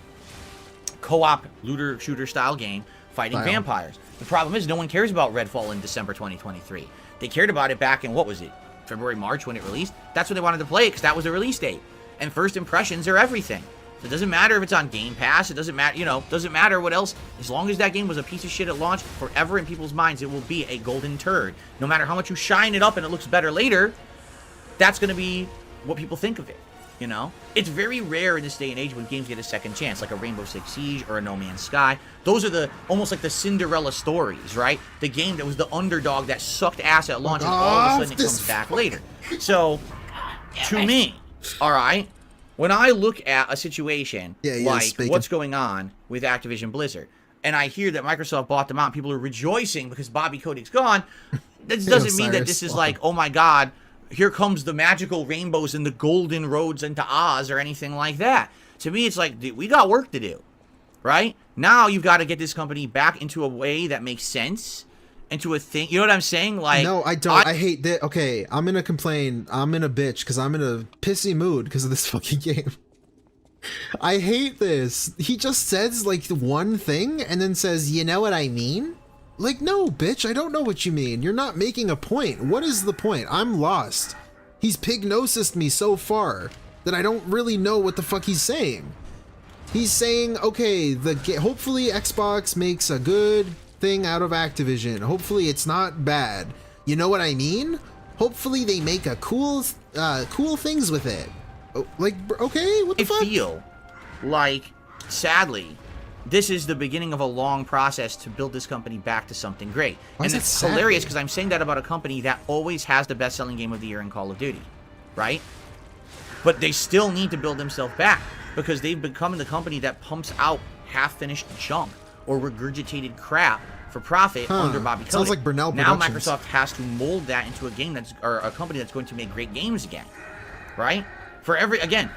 co-op looter-shooter style game fighting vampires. The problem is no one cares about Redfall in December 2023. They cared about it back in, what was it, February, March when it released? That's when they wanted to play it because that was the release date. And first impressions are everything. So it doesn't matter if it's on Game Pass. It doesn't matter, you know, doesn't matter what else. As long as that game was a piece of shit at launch, forever in people's minds, it will be a golden turd. No matter how much you shine it up and it looks better later, that's going to be what people think of it, you know? It's very rare in this day and age when games get a second chance, like a Rainbow Six Siege or a No Man's Sky. Those are almost like the Cinderella stories, right? The game that was the underdog that sucked ass at launch and all of a sudden it comes back later. So, to me, all right, when I look at a situation like what's going on with Activision Blizzard, and I hear that Microsoft bought them out and people are rejoicing because Bobby Kotick's gone, that doesn't mean that this is like, oh my god, here comes the magical rainbows and the golden roads into Oz or anything like that. To me, it's like, dude, we got work to do, right? Now you've got to get this company back into a way that makes sense, into a thing. You know what I'm saying? Like, no, I don't. I hate that. Okay, I'm gonna complain. I'm in a bitch because I'm in a pissy mood because of this fucking game. I hate this. He just says like one thing and then says, you know what I mean? Like, no, bitch, I don't know what you mean. You're not making a point. What is the point? I'm lost. He's pignosised me so far that I don't really know what the fuck he's saying. He's saying, okay, hopefully Xbox makes a good thing out of Activision. Hopefully it's not bad. You know what I mean? Hopefully they make a cool things with it. Like, okay, what the fuck? I feel like, sadly, this is the beginning of a long process to build this company back to something great. And it's hilarious because I'm saying that about a company that always has the best-selling game of the year in Call of Duty, right? But they still need to build themselves back because they've become the company that pumps out half-finished junk or regurgitated crap for profit under Bobby Kotick. Sounds like Burnell Now Productions. Microsoft has to mold that into a game or a company that's going to make great games again, right? Again,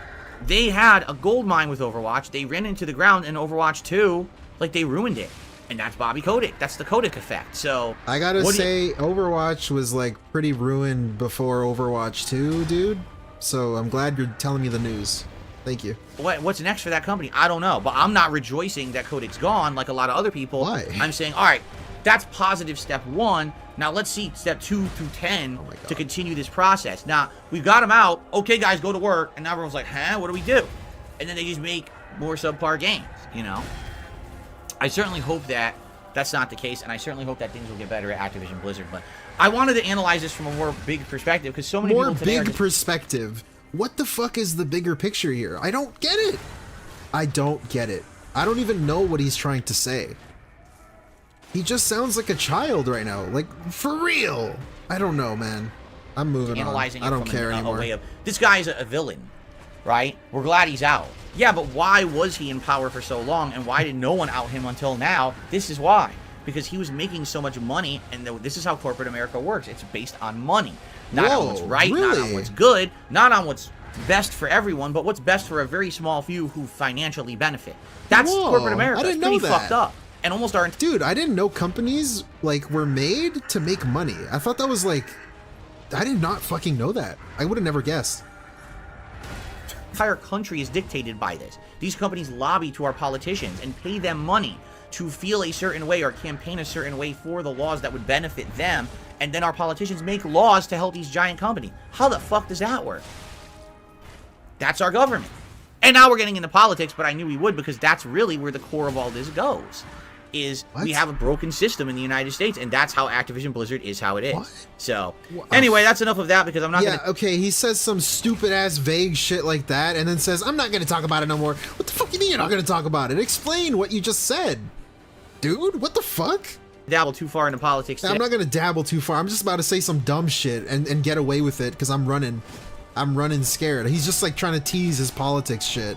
they had a gold mine with Overwatch. They ran into the ground in Overwatch 2, like they ruined it. And that's Bobby Kotick. That's the Kotick effect. So I gotta say, Overwatch was like pretty ruined before Overwatch 2, dude. So I'm glad you're telling me the news. Thank you. What's next for that company? I don't know. But I'm not rejoicing that Kotick's gone like a lot of other people. Why? I'm saying, all right, that's positive step 1. Now let's see step 2 through 10 to continue this process. Now, we've got them out. Okay, guys, go to work. And now everyone's like, huh, what do we do? And then they just make more subpar games, you know? I certainly hope that that's not the case, and I certainly hope that things will get better at Activision Blizzard. But I wanted to analyze this from a more big perspective, because so many people today are just... perspective. What the fuck is the bigger picture here? I don't get it. I don't get it. I don't even know what he's trying to say. He just sounds like a child right now. Like, for real. I don't know, man. I'm moving on. I don't care anymore. This guy's a villain, right? We're glad he's out. Yeah, but why was he in power for so long, and why did no one out him until now? This is why. Because he was making so much money, and this is how corporate America works. It's based on money. Not on what's right, not on what's good, not on what's best for everyone, but what's best for a very small few who financially benefit. That's corporate America. I didn't know that. Fucked up. And almost our... Dude, I didn't know companies, like, were made to make money. I thought that was, like... I did not fucking know that. I would have never guessed. Entire country is dictated by this. These companies lobby to our politicians and pay them money to feel a certain way or campaign a certain way for the laws that would benefit them, and then our politicians make laws to help these giant companies. How the fuck does that work? That's our government. And now we're getting into politics, but I knew we would, because that's really where the core of all this goes. We have a broken system in the United States, and that's how Activision Blizzard is how it is. What? So, anyway, that's enough of that, because I'm not gonna... okay, he says some stupid-ass vague shit like that, and then says, I'm not gonna talk about it no more. What the fuck do you mean you're not gonna talk about it? Explain what you just said. Dude, what the fuck? Dabble too far into politics. I'm not gonna dabble too far. I'm just about to say some dumb shit and get away with it, because I'm running scared. He's just, like, trying to tease his politics shit.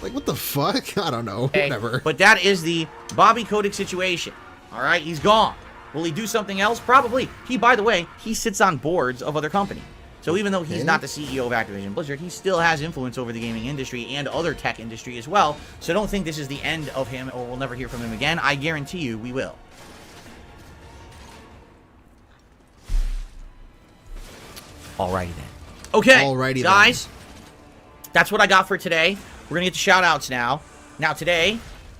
Like, what the fuck? I don't know. Okay, whatever. But that is the Bobby Kotick situation. All right, he's gone. Will he do something else? Probably. By the way, he sits on boards of other companies. So even though he's not the CEO of Activision Blizzard, he still has influence over the gaming industry and other tech industry as well. So don't think this is the end of him or we'll never hear from him again. I guarantee you we will. Alrighty then. Okay, Alrighty guys. That's what I got for today. We're going to get to shout-outs now. Now, today,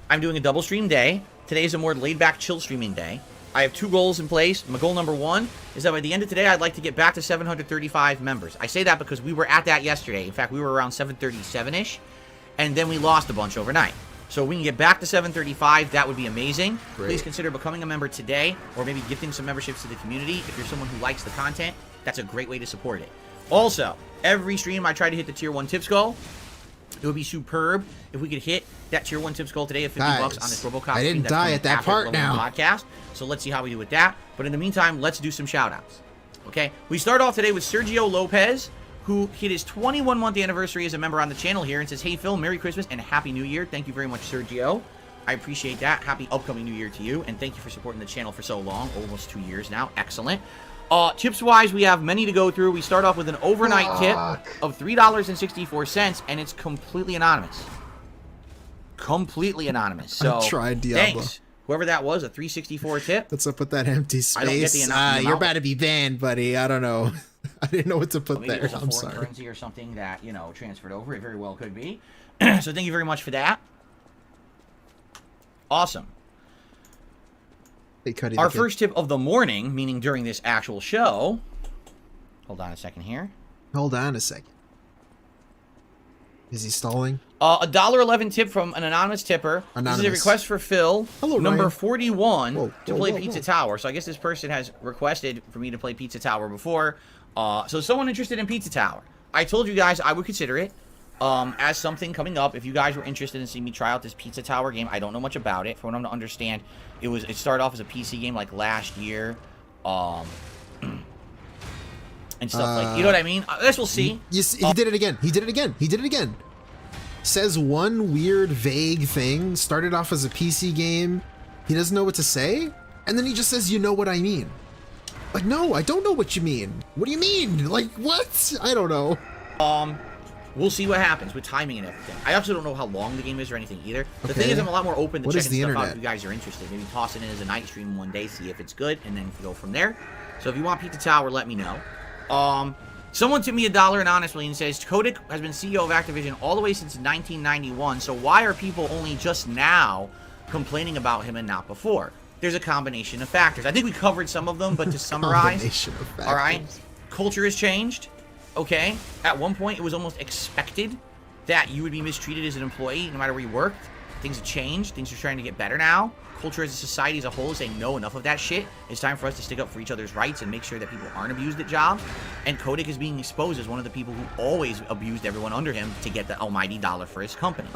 I'm doing a double stream day. Today is a more laid-back, chill streaming day. I have 2 goals in place. My goal number 1 is that by the end of today, I'd like to get back to 735 members. I say that because we were at that yesterday. In fact, we were around 737-ish, and then we lost a bunch overnight. So we can get back to 735. That would be amazing. Great. Please consider becoming a member today, or maybe gifting some memberships to the community. If you're someone who likes the content, that's a great way to support it. Also, every stream I try to hit the tier 1 tips goal. It would be superb if we could hit that tier 1 tips goal today of 50 bucks on this Robocop. I didn't die at that part now. Podcast. So let's see how we do with that. But in the meantime, let's do some shout-outs. Okay? We start off today with Sergio Lopez, who hit his 21-month anniversary as a member on the channel here and says, hey, Phil, Merry Christmas and Happy New Year. Thank you very much, Sergio. I appreciate that. Happy upcoming New Year to you. And thank you for supporting the channel for so long. Almost 2 years now. Excellent. Tips-wise, we have many to go through. We start off with an overnight tip of $3.64, and it's completely anonymous. Completely anonymous. So, thanks. Whoever that was, a $3.64 tip. What's up with that empty space? I don't get the amount. You're about to be banned, buddy. I don't know. I didn't know what to put there. There's a foreign currency or something that, you know, transferred over. It very well could be. So thank you very much for that. Awesome. Our first tip of the morning, meaning during this actual show. Hold on a second here. Hold on a second. Is he stalling? A $1.11 tip from an anonymous tipper. This is a request for Phil, number 41, to play Pizza Tower. So I guess this person has requested for me to play Pizza Tower before. So someone interested in Pizza Tower. I told you guys I would consider it as something coming up. If you guys were interested in seeing me try out this Pizza Tower game, I don't know much about it. For what I'm to understand, it started off as a PC game like last year. And stuff like, you know what I mean? I guess we'll see. He did it again. He did it again. He did it again. Says one weird, vague thing. Started off as a PC game. He doesn't know what to say, and then he just says, "You know what I mean." Like, no, I don't know what you mean. What do you mean? Like, what? I don't know. We'll see what happens with timing and everything. I also don't know how long the game is or anything either. The thing is, I'm a lot more open to checking stuff out if you guys are interested. Maybe toss it in as a night stream one day, see if it's good, and then go from there. So if you want Pizza Tower, let me know. Someone tipped me $1 anonymously and says, Kotick has been CEO of Activision all the way since 1991, so why are people only just now complaining about him and not before? There's a combination of factors. I think we covered some of them, but to summarize, all right, culture has changed. Okay, at one point it was almost expected that you would be mistreated as an employee no matter where you worked. Things have changed. Things are trying to get better now. Culture as a society as a whole is saying, no, enough of that shit. It's time for us to stick up for each other's rights and make sure that people aren't abused at jobs. And Kotick is being exposed as one of the people who always abused everyone under him to get the almighty dollar for his company.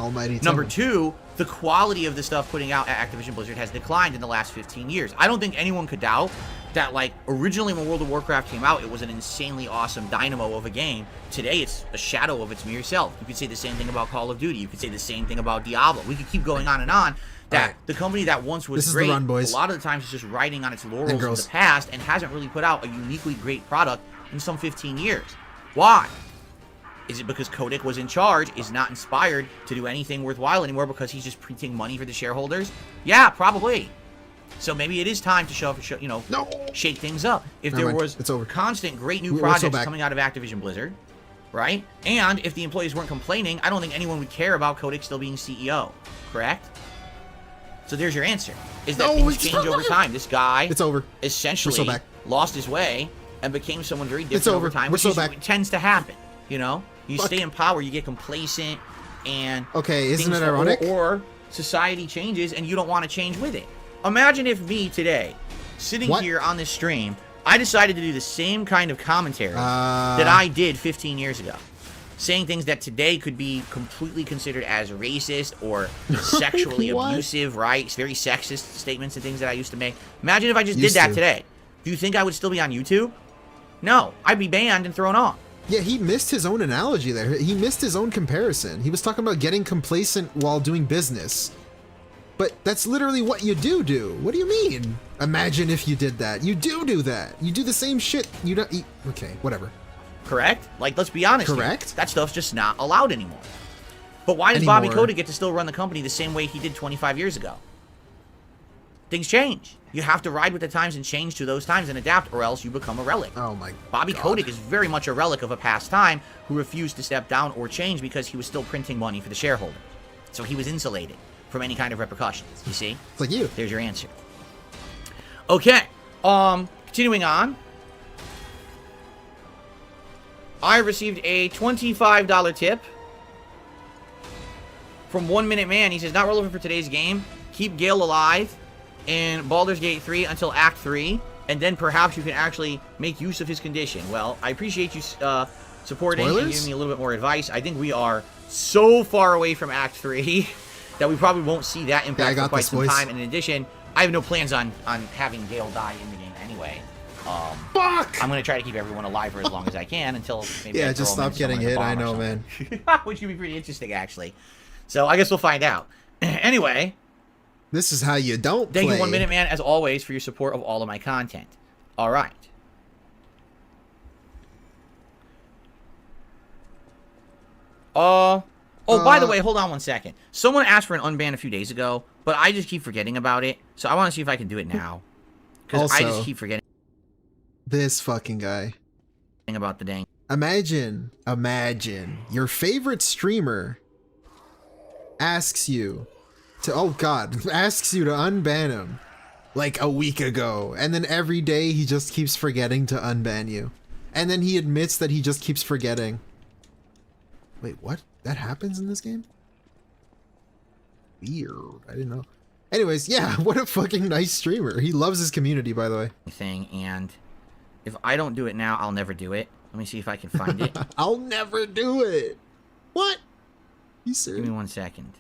Number two, the quality of the stuff putting out at Activision Blizzard has declined in the last 15 years. I don't think anyone could doubt that, like, originally when World of Warcraft came out, it was an insanely awesome dynamo of a game. Today, it's a shadow of its mere self. You could say the same thing about Call of Duty. You could say the same thing about Diablo. We could keep going on and on. That the company that once was great, a lot of the times is just riding on its laurels in the past and hasn't really put out a uniquely great product in some 15 years. Why? Is it because Kotick was in charge, is not inspired to do anything worthwhile anymore because he's just printing money for the shareholders? Yeah, probably. So maybe it is time to shake things up. If there was constant great new projects coming out of Activision Blizzard, right? And if the employees weren't complaining, I don't think anyone would care about Kotick still being CEO, correct? So there's your answer. Is that things change over time. This guy essentially lost his way and became someone very different over time, which tends to happen, you know? You stay in power, you get complacent, and isn't it ironic? Or society changes and you don't want to change with it. Imagine if me today, sitting here on this stream, I decided to do the same kind of commentary that I did 15 years ago. Saying things that today could be completely considered as racist or sexually abusive, right? Very sexist statements and things that I used to make. Imagine if I just did that today. Do you think I would still be on YouTube? No, I'd be banned and thrown off. Yeah, he missed his own analogy there. He missed his own comparison. He was talking about getting complacent while doing business. But that's literally what you do. What do you mean? Imagine if you did that. You do that. You do the same shit. You don't eat. Okay, whatever. Correct? Like, let's be honest. Correct. Here. That stuff's just not allowed anymore. But why does Bobby Kotick get to still run the company the same way he did 25 years ago? Things change. You have to ride with the times and change to those times and adapt, or else you become a relic. Oh my Bobby Kotick is very much a relic of a past time who refused to step down or change because he was still printing money for the shareholder. So he was insulated from any kind of repercussions. You see? It's like you. There's your answer. Okay. Continuing on. I received a $25 tip from 1 Minute Man. He says, not relevant for today's game. Keep Gale alive in Baldur's Gate 3 until Act 3, and then perhaps you can actually make use of his condition. Well, I appreciate you supporting and giving me a little bit more advice. I think we are so far away from Act 3 that we probably won't see that impact for quite some time. And in addition, I have no plans on having Gale die in the game anyway. Fuck! I'm gonna try to keep everyone alive for as long as I can until maybe just stop getting hit. I know, man. Which would be pretty interesting, actually. So I guess we'll find out. Anyway, this is how you don't play. Thank you, 1 Minute Man, as always, for your support of all of my content. All right. By the way, hold on 1 second. Someone asked for an unban a few days ago, but I just keep forgetting about it. So I want to see if I can do it now. Because I just keep forgetting. This fucking guy. About the dang. Imagine your favorite streamer asks you to, asks you to unban him like a week ago. And then every day he just keeps forgetting to unban you. And then he admits that he just keeps forgetting. Wait, what? That happens in this game? Weird. I didn't know. Anyways, yeah, what a fucking nice streamer. He loves his community, by the way. And if I don't do it now, I'll never do it. Let me see if I can find it. I'll never do it. What? You serious? Give me 1 second.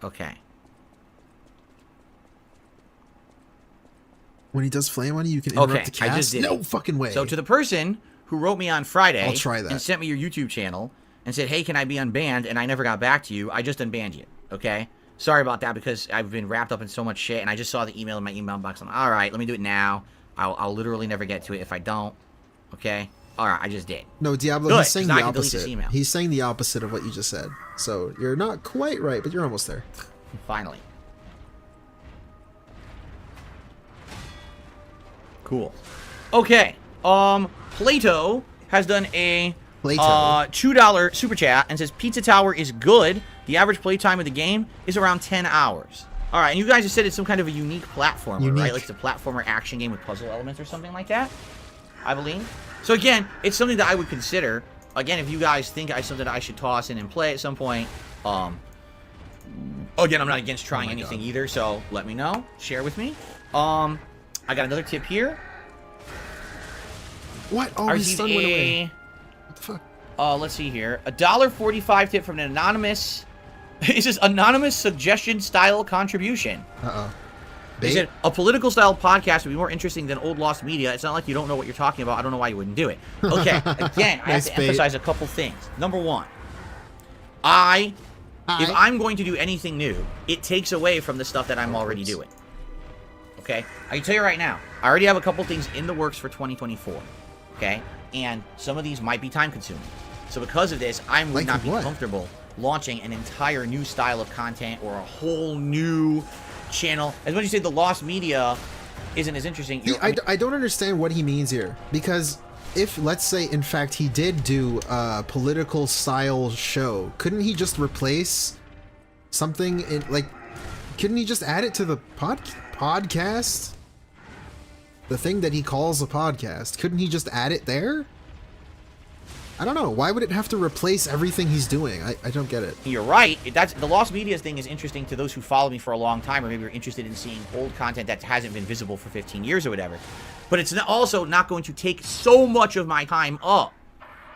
Okay. When he does flame on you, you can interrupt the cast? I just did no it. Fucking way. So to the person who wrote me on Friday I'll try that. and sent me your YouTube channel and said, hey, can I be unbanned? And I never got back to you. I just unbanned you, okay? Sorry about that, because I've been wrapped up in so much shit, and I just saw the email in my email box. I'm like, all right, let me do it now. I'll literally never get to it if I don't. Okay? All right, I just did. No, Diablo, Good, he's saying 'cause I the can delete this opposite. email. He's saying the opposite of what you just said. So you're not quite right, but you're almost there. Finally. Cool. Okay. Plato has done a $2 super chat and says Pizza Tower is good. The average playtime of the game is around 10 hours. All right, and you guys have said it's some kind of a unique platformer, right? Like it's a platformer action game with puzzle elements or something like that, I believe. So again, it's something that I would consider. Again, if you guys think it's something that I should toss in and play at some point, again, I'm not against trying anything either, so let me know. Share with me. I got another tip here. What? Oh, his son went away. What the fuck? Let's see here. $1.45 tip from an anonymous. It says anonymous suggestion style contribution. Uh-oh. They said a political style podcast would be more interesting than old lost media. It's not like you don't know what you're talking about. I don't know why you wouldn't do it. Okay, again, I have to emphasize a couple things. Number one, if I'm going to do anything new, it takes away from the stuff that I'm already doing. Okay? I can tell you right now, I already have a couple things in the works for 2024. Okay? And some of these might be time consuming. So because of this, I would not be comfortable launching an entire new style of content or a whole new channel. As much as you say the lost media isn't as interesting. I don't understand what he means here, because if, let's say, in fact, he did do a political style show, couldn't he just replace something in, like, couldn't he just add it to the podcast? The thing that he calls a podcast, couldn't he just add it there? I don't know. Why would it have to replace everything he's doing? I don't get it. You're right. That's the lost media thing is interesting to those who follow me for a long time, or maybe are interested in seeing old content that hasn't been visible for 15 years or whatever. But it's also not going to take so much of my time up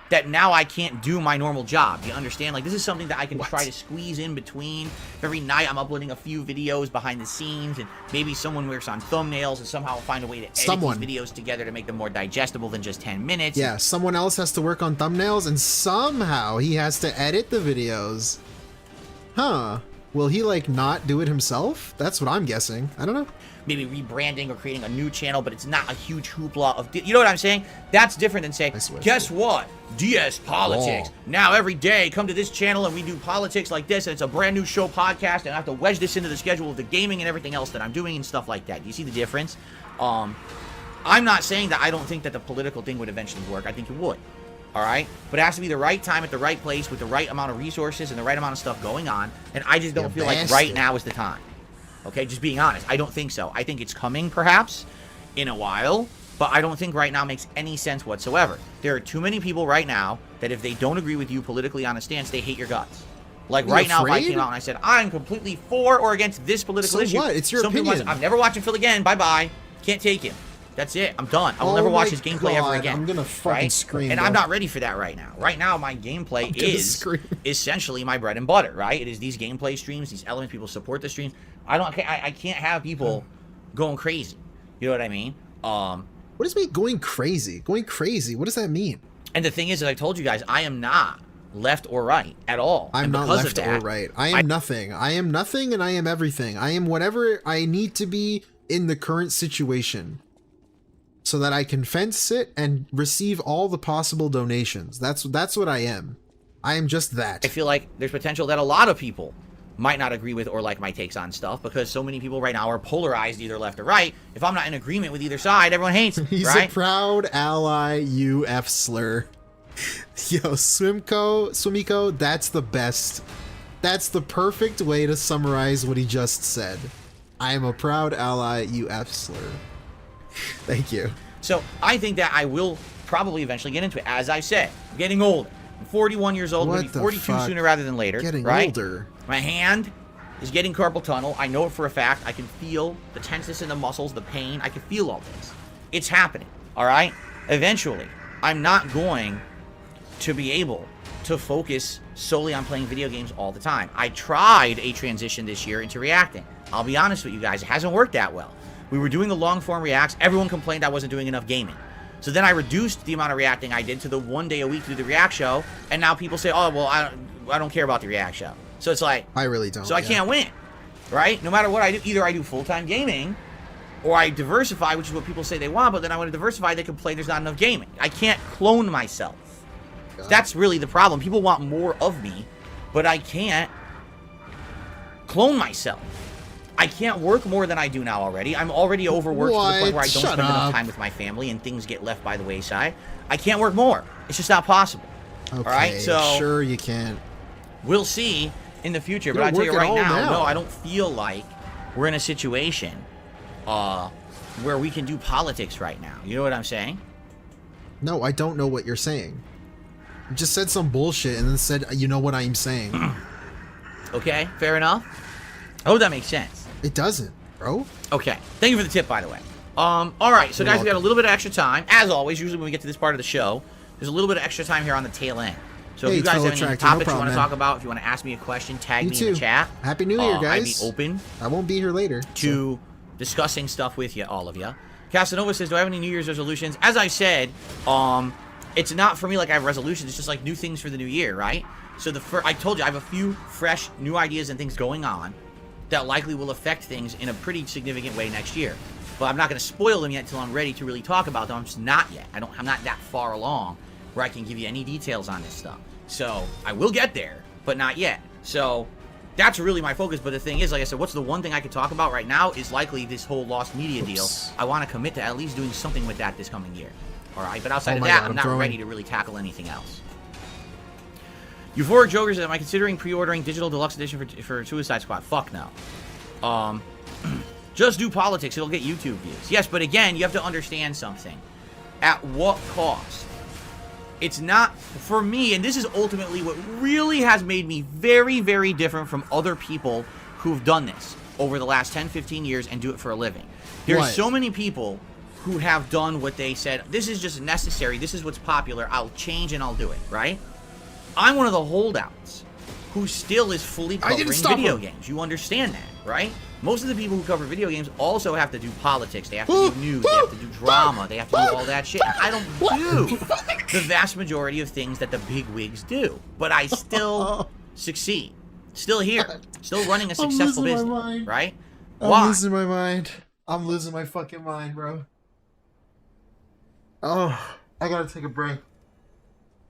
that now I can't do my normal job. You understand? Like, this is something that I can try to squeeze in between. Every night I'm uploading a few videos behind the scenes, and maybe someone works on thumbnails, and somehow I'll find a way to edit these videos together to make them more digestible than just 10 minutes. Yeah, someone else has to work on thumbnails, and somehow he has to edit the videos. Huh. Will he, like, not do it himself? That's what I'm guessing. I don't know. Maybe rebranding or creating a new channel, but it's not a huge hoopla of... You know what I'm saying? That's different than saying, guess what? DSPolitics. Now every day, come to this channel and we do politics like this, and it's a brand new show podcast, and I have to wedge this into the schedule of the gaming and everything else that I'm doing and stuff like that. Do you see the difference? I'm not saying that I don't think that the political thing would eventually work. I think it would. All right? But it has to be the right time at the right place with the right amount of resources and the right amount of stuff going on, and I just don't feel like right now is the time. Okay, just being honest. I don't think so. I think it's coming, perhaps, in a while, but I don't think right now makes any sense whatsoever. There are too many people right now that if they don't agree with you politically on a stance, they hate your guts. Like, right now, if I came out and I said, I'm completely for or against this political issue. So what? It's your opinion. I'm never watching Phil again. Bye-bye. Can't take him. That's it. I'm done. I will never watch his gameplay ever again. I'm gonna fucking scream. And I'm not ready for that right now. Right now, my gameplay is essentially my bread and butter, right? It is these gameplay streams, these elements. People support the streams. I can't have people going crazy. You know what I mean? What does it mean going crazy? Going crazy? What does that mean? And the thing is, as I told you guys, I am not left or right at all. I'm not left or right. I am nothing. I am nothing and I am everything. I am whatever I need to be in the current situation, so that I can fence it and receive all the possible donations. That's what I am. I am just that. I feel like there's potential that a lot of people might not agree with or like my takes on stuff, because so many people right now are polarized either left or right. If I'm not in agreement with either side, everyone hates me. He's a proud ally, UF slur. Yo, Swimiko, that's the best. That's the perfect way to summarize what he just said. I am a proud ally, UF slur. Thank you. So I think that I will probably eventually get into it. As I said, I'm getting older. I'm 41 years old. I'm going to be 42 sooner rather than later. Getting right? older. My hand is getting carpal tunnel. I know it for a fact. I can feel the tenseness in the muscles, the pain. I can feel all this. It's happening. All right? Eventually, I'm not going to be able to focus solely on playing video games all the time. I tried a transition this year into reacting. I'll be honest with you guys. It hasn't worked that well. We were doing the long-form reacts. Everyone complained I wasn't doing enough gaming. So then I reduced the amount of reacting I did to the one day a week to do the react show, and now people say, oh, well, I don't care about the react show. So it's like... I really don't. So I can't win. right? No matter what I do, either I do full-time gaming or I diversify, which is what people say they want, but then I want to diversify, they complain there's not enough gaming. I can't clone myself. That's really the problem. People want more of me, but I can't clone myself. I can't work more than I do now already. I'm already overworked to the point where I don't spend enough time with my family and things get left by the wayside. I can't work more. It's just not possible. Okay, all right, so sure you can. We'll see in the future, but I tell you right now, no, I don't feel like we're in a situation where we can do politics right now. You know what I'm saying? No, I don't know what you're saying. You just said some bullshit and then said, you know what I'm saying. Okay, fair enough. I hope that makes sense. It doesn't, bro. Okay, thank you for the tip, by the way. All right, so guys, we got a little bit of extra time. As always, usually when we get to this part of the show, there's a little bit of extra time here on the tail end. So if you guys have any topics you want to talk about, if you want to ask me a question, tag me in the chat. Happy New Year, guys. I'd be open. I won't be here later. To discussing stuff with you, all of you. Casanova says, do I have any New Year's resolutions? As I said, it's not for me like I have resolutions. It's just like new things for the new year, right? So I told you I have a few fresh new ideas and things going on that likely will affect things in a pretty significant way next year. But I'm not going to spoil them yet until I'm ready to really talk about them. I'm just not yet. I'm not that far along where I can give you any details on this stuff. So I will get there, but not yet. So that's really my focus. But the thing is, like I said, what's the one thing I could talk about right now is likely this whole lost media deal. I want to commit to at least doing something with that this coming year. All right, but outside of that, I'm not ready to really tackle anything else. Euphoric Jokers, am I considering pre-ordering digital deluxe edition for Suicide Squad? Fuck no. Just do politics. It'll get YouTube views. Yes, but again, you have to understand something. At what cost? It's not, for me, and this is ultimately what really has made me very, very different from other people who've done this over the last 10, 15 years and do it for a living. There's so many people who have done what they said, this is just necessary, this is what's popular, I'll change and I'll do it, right? I'm one of the holdouts who still is fully covering video games. You understand that, right? Most of the people who cover video games also have to do politics. They have to do news. They have to do drama. They have to do all that shit. I don't do the vast majority of things that the big wigs do. But I still succeed. Still here. Still running a successful business, right? I'm losing my mind. I'm losing my fucking mind, bro. Oh, I gotta take a break.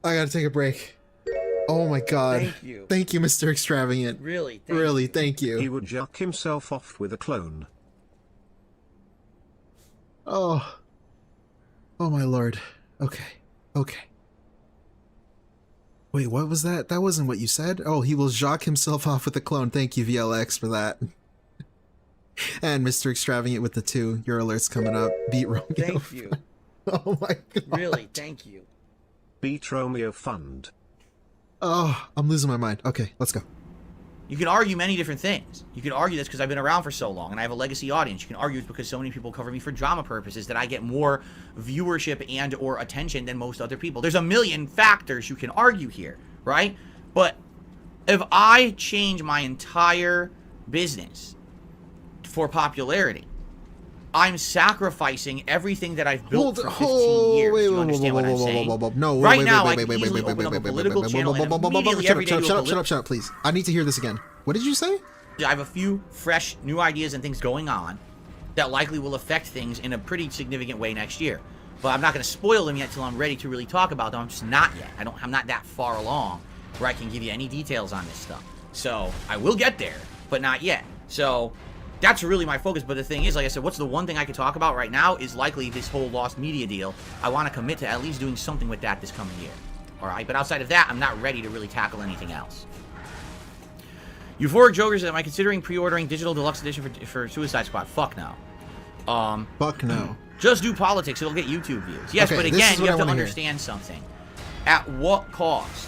I gotta take a break. Oh my god. Thank you. Thank you, Mr. Extravagant. Really, thank you. He would jack himself off with a clone. Oh. Oh my lord. Okay. Okay. Wait, what was that? That wasn't what you said? Oh, he will jock himself off with a clone. Thank you, VLX, for that. And Mr. Extravagant with the 2. Your alert's coming up. Beat Romeo. Thank you. Oh my god. Really, thank you. Beat Romeo Fund. Oh, I'm losing my mind. Okay, let's go. You can argue many different things. You can argue this because I've been around for so long and I have a legacy audience. You can argue it's because so many people cover me for drama purposes that I get more viewership and or attention than most other people. There's a million factors you can argue here, right? But if I change my entire business for popularity, I'm sacrificing everything that I've built for 15 years. You understand what I'm saying? No, right now, I can easily open up a political channel and immediately every day shut up, please. I need to hear this again. What did you say? I have a few fresh new ideas and things going on that likely will affect things in a pretty significant way next year. But I'm not going to spoil them yet until I'm ready to really talk about them. I'm just not yet. I'm not that far along where I can give you any details on this stuff. So I will get there, but not yet. So that's really my focus. But the thing is, like I said, what's the one thing I could talk about right now is likely this whole lost media deal. I want to commit to at least doing something with that this coming year. All right, but outside of that, I'm not ready to really tackle anything else. Euphoric Jokers, am I considering pre-ordering digital deluxe edition for Suicide Squad? Fuck no. Fuck no. Just do politics. It'll get YouTube views. Yes, but again, you have to understand something. At what cost?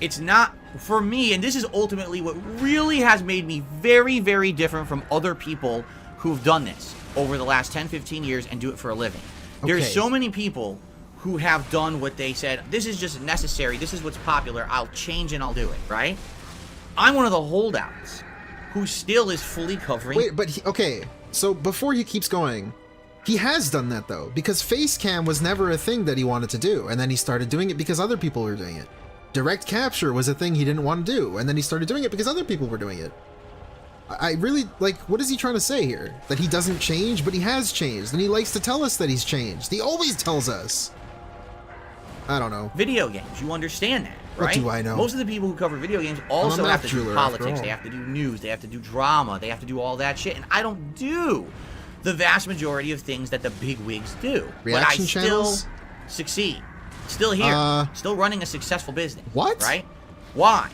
It's not, for me, and this is ultimately what really has made me very, very different from other people who've done this over the last 10, 15 years and do it for a living. There's so many people who have done what they said, this is just necessary, this is what's popular, I'll change and I'll do it, right? I'm one of the holdouts who still is fully covering... Wait, but, okay, so before he keeps going, he has done that, though, because face cam was never a thing that he wanted to do, and then he started doing it because other people were doing it. Direct capture was a thing he didn't want to do, and then he started doing it because other people were doing it. I really, like, what is he trying to say here? That he doesn't change, but he has changed, and he likes to tell us that he's changed. He always tells us. I don't know. Video games, you understand that, right? What do I know? Most of the people who cover video games also have to do politics, they have to do news, they have to do drama, they have to do all that shit, and I don't do the vast majority of things that the big wigs do. Reaction but I channels? still succeed. Still here. Still running a successful business. What? Right? Why?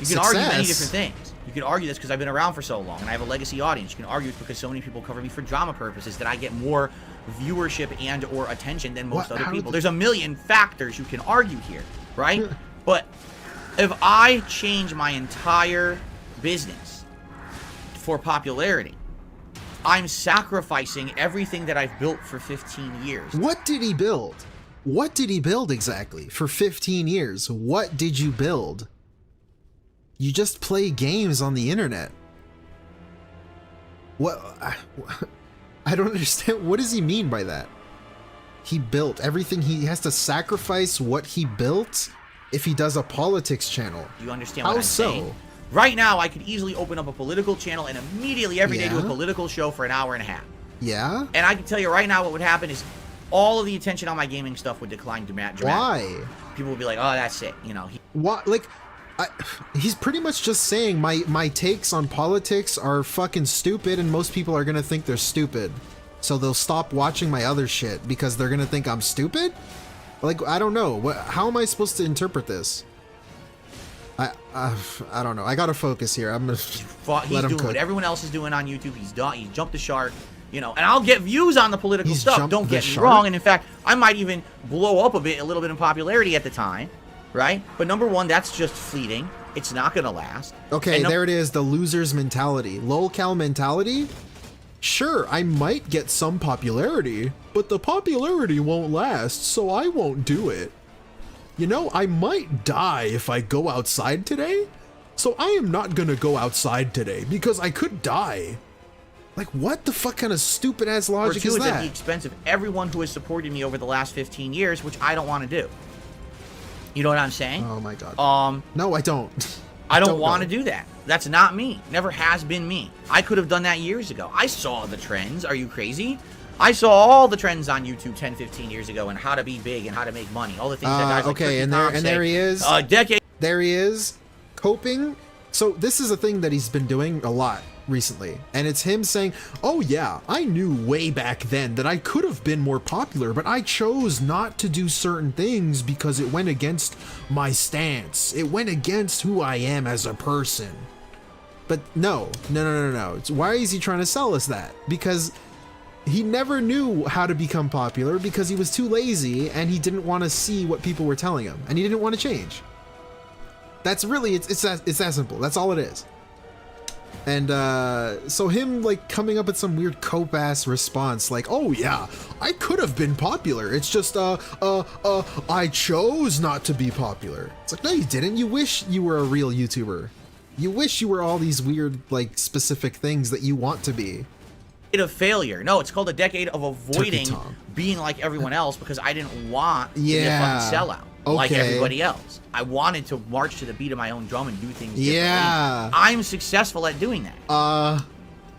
You can argue many Success? different things. You can argue this because I've been around for so long and I have a legacy audience. You can argue it's because so many people cover me for drama purposes that I get more viewership and or attention than most other people. There's a million factors you can argue here, right? But if I change my entire business for popularity, I'm sacrificing everything that I've built for 15 years. What did he build? What did he build exactly for 15 years? What did you build? You just play games on the internet. What? I don't understand. What does he mean by that? He built everything. He has to sacrifice what he built if he does a politics channel. Do you understand what I'm saying? Right now, I could easily open up a political channel and immediately every day do a political show for an hour and a half. Yeah? And I can tell you right now what would happen is all of the attention on my gaming stuff would decline dramatically. Why? People would be like, oh, that's it. You know. What? Like, he's pretty much just saying my takes on politics are fucking stupid and most people are gonna think they're stupid. So they'll stop watching my other shit because they're gonna think I'm stupid? Like, I don't know. How am I supposed to interpret this? I don't know. I gotta focus here. I'm gonna he's doing what everyone else is doing on YouTube. He's done. He's jumped the shark. You know, and I'll get views on the political stuff. Don't get me wrong. And in fact, I might even blow up a little bit in popularity at the time, right? But number one, that's just fleeting. It's not gonna last. Okay, there it is. The loser's mentality, lolcow mentality. Sure, I might get some popularity, but the popularity won't last, so I won't do it. You know, I might die if I go outside today, so I am not gonna go outside today because I could die. Like, what the fuck kind of stupid ass logic is that? It's at the expense of everyone who has supported me over the last 15 years, which I don't want to do. You know what I'm saying? Oh my god. No, I don't. I don't want to do that. That's not me. Never has been me. I could have done that years ago. I saw the trends. Are you crazy? I saw all the trends on YouTube 10, 15 years ago and how to be big and how to make money. All the things that guys like okay, and there he is. A decade. There he is, coping. So this is a thing that he's been doing a lot recently, and it's him saying, oh yeah, I knew way back then that I could have been more popular, but I chose not to do certain things because it went against my stance. It went against who I am as a person. But no. Why is he trying to sell us that? Because he never knew how to become popular because he was too lazy and he didn't want to see what people were telling him, and he didn't want to change. That's really, it's that simple. That's all it is. And so him like coming up with some weird cope ass response like, oh yeah, I could have been popular. It's just I chose not to be popular. It's like, no, you didn't. You wish you were a real YouTuber. You wish you were all these weird like specific things that you want to be. Of failure. No, it's called a decade of avoiding being like everyone else because I didn't want to be a fucking sellout like everybody else. I wanted to march to the beat of my own drum and do things differently. I'm successful at doing that. A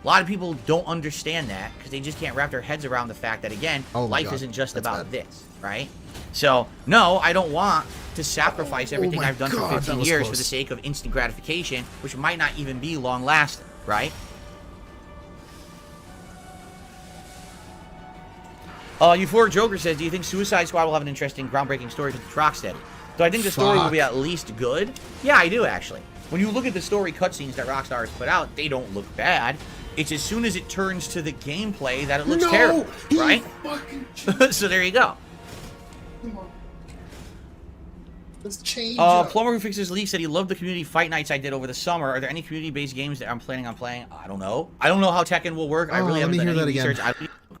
lot of people don't understand that because they just can't wrap their heads around the fact that, again, life isn't just about this, right? So, no, I don't want to sacrifice everything I've done for 15 years for the sake of instant gratification, which might not even be long-lasting, right? Euphoric Joker says, do you think Suicide Squad will have an interesting, groundbreaking story with Rocksteady? Do I think the story will be at least good? Yeah, I do, actually. When you look at the story cutscenes that Rockstar has put out, they don't look bad. It's as soon as it turns to the gameplay that it looks terrible, right? So there you go. Come on. Let's change Plumber Who Fixes Leaks said he loved the community fight nights I did over the summer. Are there any community-based games that I'm planning on playing? I don't know. I don't know how Tekken will work. I really haven't done any research.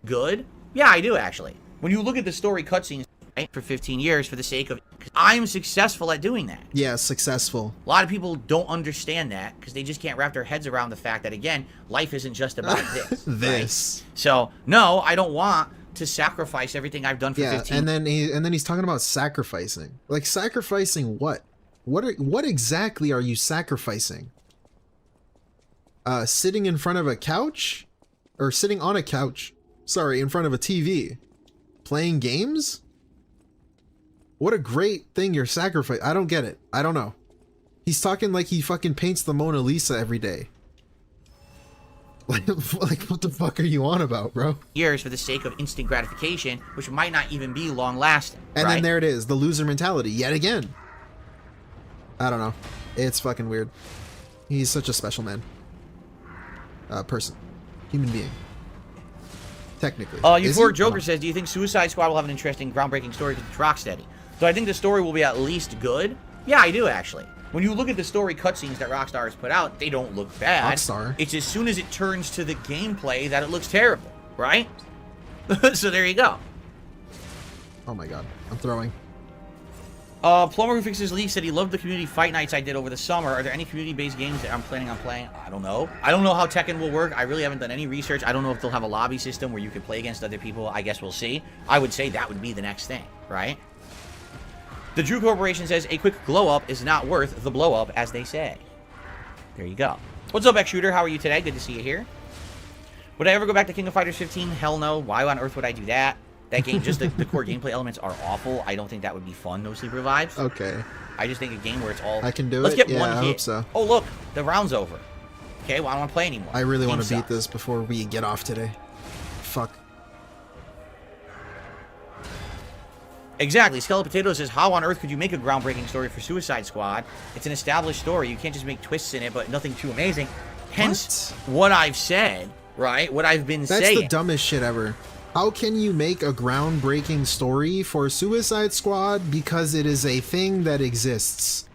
Good? Yeah, I do, actually. When you look at the story cutscenes for 15 years for the sake of... I'm successful at doing that. Yeah, successful. A lot of people don't understand that because they just can't wrap their heads around the fact that, again, life isn't just about this. Right? So, no, I don't want to sacrifice everything I've done for 15 years. And then he's talking about sacrificing. Like, sacrificing what? What exactly are you sacrificing? sitting in front of a couch, or sitting on a couch, sorry, in front of a TV, playing games? What a great thing you're sacrificing. I don't get it. I don't know. He's talking like he fucking paints the Mona Lisa every day. Like what the fuck are you on about, bro? Years for the sake of instant gratification, which might not even be long lasting. And then there it is, the loser mentality, yet again. I don't know. It's fucking weird. He's such a special man. Person. Human being. Technically. Euphoric Joker says, do you think Suicide Squad will have an interesting, groundbreaking story because it's Rocksteady? So I think the story will be at least good. Yeah, I do, actually. When you look at the story cutscenes that Rockstar has put out, they don't look bad. Rockstar. It's as soon as it turns to the gameplay that it looks terrible, right? So there you go. Oh my god. I'm throwing. Plumber Who Fixes Leaks said he loved the community fight nights I did over the summer. Are there any community-based games that I'm planning on playing? I don't know. I don't know how Tekken will work. I really haven't done any research. I don't know if they'll have a lobby system where you can play against other people. I guess we'll see. I would say that would be the next thing, right? The Drew Corporation says, a quick glow-up is not worth the blow-up, as they say. There you go. What's up, X-Shooter? How are you today? Good to see you here. Would I ever go back to King of Fighters 15? Hell no. Why on earth would I do that? That game, just the core gameplay elements are awful. I don't think that would be fun, no sleeper vibes. Okay. I just think a game where it's all... I can do Let's it? get one I hit. hope so. Oh, look. The round's over. Okay, well, I don't want to play anymore. I really want to Game beat this before we get off today. Fuck. Exactly. Skeleton Potato says, how on earth could you make a groundbreaking story for Suicide Squad? It's an established story. You can't just make twists in it, but nothing too amazing. Hence, what I've said, right? What I've been saying. That's the dumbest shit ever. How can you make a groundbreaking story for Suicide Squad because it is a thing that exists?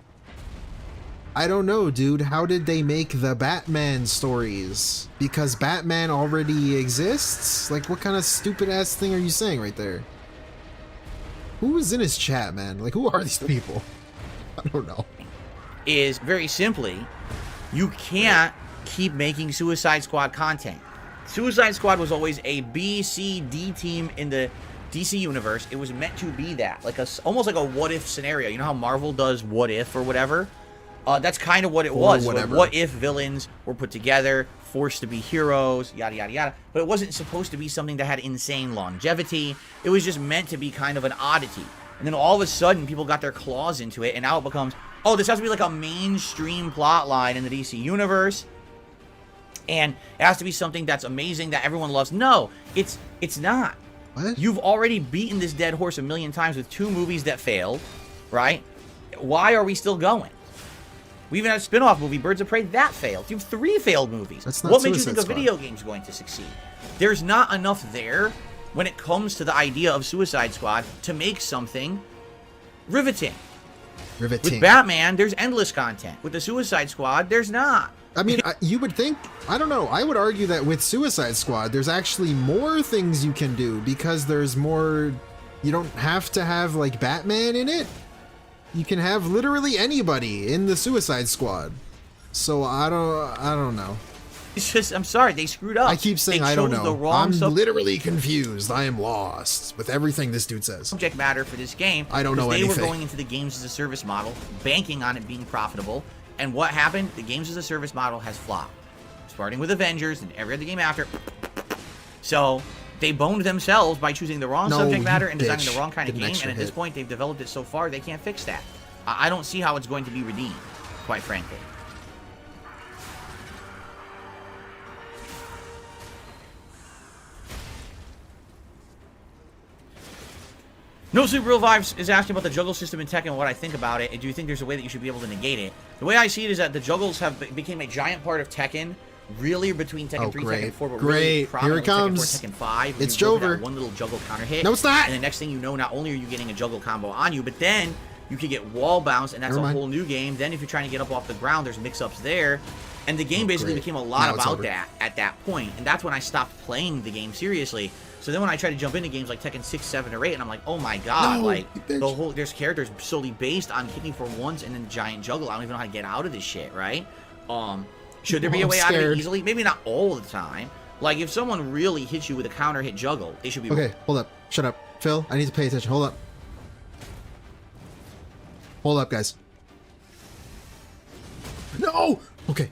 I don't know, dude. How did they make the Batman stories? Because Batman already exists? Like, what kind of stupid-ass thing are you saying right there? Who is in his chat, man? Like, who are these people? I don't know. Is very simply, you can't keep making Suicide Squad content. Suicide Squad was always a B, C, D team in the DC universe. It was meant to be that, like almost like a what-if scenario. You know how Marvel does what if or whatever? That's kind of what it was. So what if villains were put together, forced to be heroes, yada, yada, yada. But it wasn't supposed to be something that had insane longevity. It was just meant to be kind of an oddity. And then all of a sudden, people got their claws into it, and now it becomes, oh, this has to be like a mainstream plot line in the DC universe. And it has to be something that's amazing that everyone loves. No, it's not. What? You've already beaten this dead horse a million times with 2 movies that failed, right? Why are we still going? We even had a spin-off movie, Birds of Prey, that failed. You have 3 failed movies. That's not what makes you Suicide think Squad. a video game's going to succeed? There's not enough there when it comes to the idea of Suicide Squad to make something riveting. Riveting. With Batman, there's endless content. With the Suicide Squad, there's not. I mean, you would think, I don't know, I would argue that with Suicide Squad, there's actually more things you can do because there's more, you don't have to have, like, Batman in it. You can have literally anybody in the Suicide Squad. So I don't know. It's just, I'm sorry, they screwed up. I keep saying They I don't chose know. the wrong I'm literally confused. I am lost with everything this dude says. subject matter for this game. I don't know because anything. They were going into the games as a service model, banking on it being profitable. And what happened? The games as a service model has flopped. Starting with Avengers and every other game after. So they boned themselves by choosing the wrong subject matter and designing the wrong kind of game. And at this point, they've developed it so far, they can't fix that. I don't see how it's going to be redeemed, quite frankly. No Super Real Vibes is asking about the juggle system in Tekken and what I think about it. And do you think there's a way that you should be able to negate it? The way I see it is that the juggles have became a giant part of Tekken, really between Tekken 3 and Tekken 4, but really Here it comes. Tekken 5. It's Jover. Jover. One little juggle counter hit. No, it's not. And the next thing you know, not only are you getting a juggle combo on you, but then you can get wall bounce, and that's a whole new game. Then if you're trying to get up off the ground, there's mix-ups there. And the game basically became a lot about that at that point. And that's when I stopped playing the game seriously. So then when I try to jump into games like Tekken 6, 7, or 8, and I'm like, oh my god, No, like, the whole, there's characters solely based on hitting for once and then giant juggle. I don't even know how to get out of this shit, right? Should there be a way out of it easily? Maybe not all the time. Like, if someone really hits you with a counter hit juggle, they should be... Okay, hold up. Shut up. Phil, I need to pay attention. Hold up. Hold up, guys. No! Okay.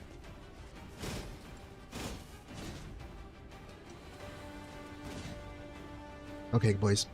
Okay, boys.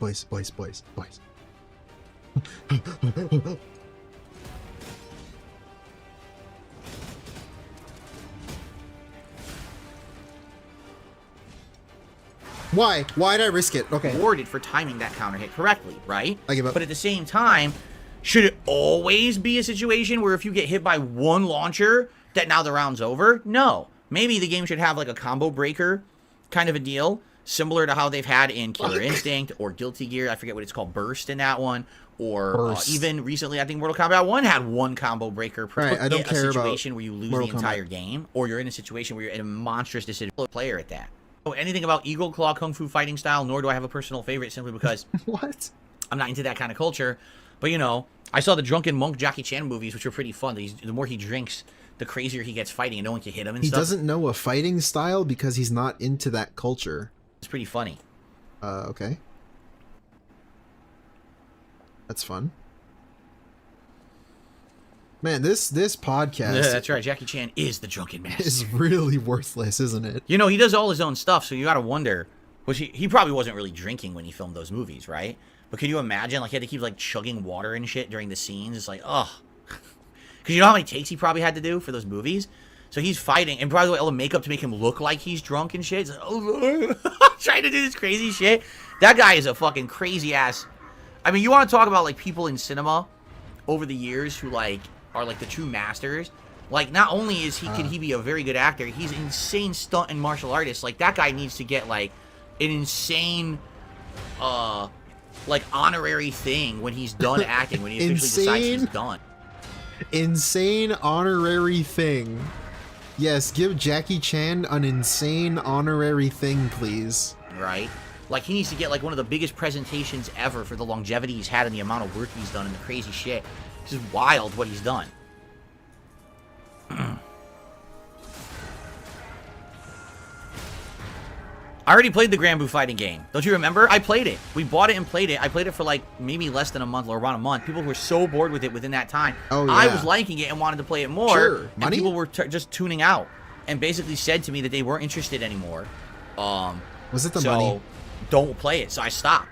Why? Why'd I risk it? Okay. Rewarded for timing that counter hit correctly, right? I give up. But at the same time, should it always be a situation where if you get hit by one launcher, that now the round's over? No. Maybe the game should have like a combo breaker kind of a deal, similar to how they've had in Killer Instinct or Guilty Gear. I forget what it's called, Burst in that one. Or even recently, I think Mortal Kombat 1 had one combo breaker per I don't care a situation where you lose Mortal the entire game, or you're in a situation where you're in a monstrous disadvantage player at that. Anything about Eagle Claw Kung Fu fighting style, nor do I have a personal favorite simply because what? I'm not into that kind of culture. But you know, I saw the Drunken Monk Jackie Chan movies, which were pretty fun. The more he drinks, the crazier he gets fighting, and no one can hit him and stuff. He doesn't know a fighting style because he's not into that culture. It's pretty funny. Okay. That's fun. Man, this podcast... Yeah, that's right. Jackie Chan is the drunken master. Is really worthless, isn't it? You know, he does all his own stuff, so you gotta wonder... Which he probably wasn't really drinking when he filmed those movies, right? But can you imagine, like, he had to keep, like, chugging water and shit during the scenes? It's like, ugh. Because you know how many takes he probably had to do for those movies? So he's fighting, and by the way, all the makeup to make him look like he's drunk and shit. It's like, oh, trying to do this crazy shit. That guy is a fucking crazy-ass... I mean, you want to talk about, like, people in cinema over the years who, like... are like the true masters. Like, not only is can he be a very good actor, he's an insane stunt and martial artist. Like, that guy needs to get like an insane like honorary thing when he's done acting, when he officially decides he's done. Insane honorary thing. Yes, give Jackie Chan an insane honorary thing, please. Right? Like, he needs to get like one of the biggest presentations ever for the longevity he's had and the amount of work he's done and the crazy shit. It's just wild what he's done. I already played the Granblue fighting game. Don't you remember? I played it. We bought it and played it. I played it for like maybe less than a month or around a month. People were so bored with it within that time. Oh, yeah. I was liking it and wanted to play it more. Sure. And people were just tuning out and basically said to me that they weren't interested anymore. Was it the money? Don't play it. So I stopped.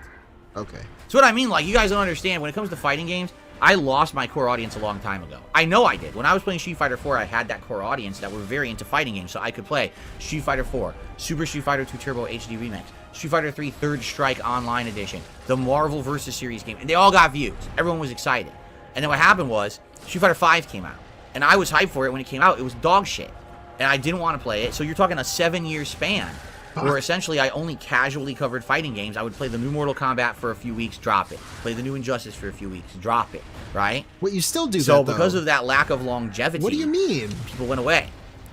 Okay. So what I mean, like, you guys don't understand. When it comes to fighting games, I lost my core audience a long time ago. I know I did. When I was playing Street Fighter 4, I had that core audience that were very into fighting games, so I could play Street Fighter 4, Super Street Fighter 2 Turbo HD Remix, Street Fighter 3 Third Strike Online Edition, the Marvel vs. Series game, and they all got views. Everyone was excited. And then what happened was, Street Fighter 5 came out, and I was hyped for it when it came out. It was dog shit, and I didn't want to play it, so you're talking a 7-year span, where essentially I only casually covered fighting games. I would play the new Mortal Kombat for a few weeks, drop it. Play the new Injustice for a few weeks, drop it, right? Well, you still do so that, though. Because of that lack of longevity... What do you mean? People went away.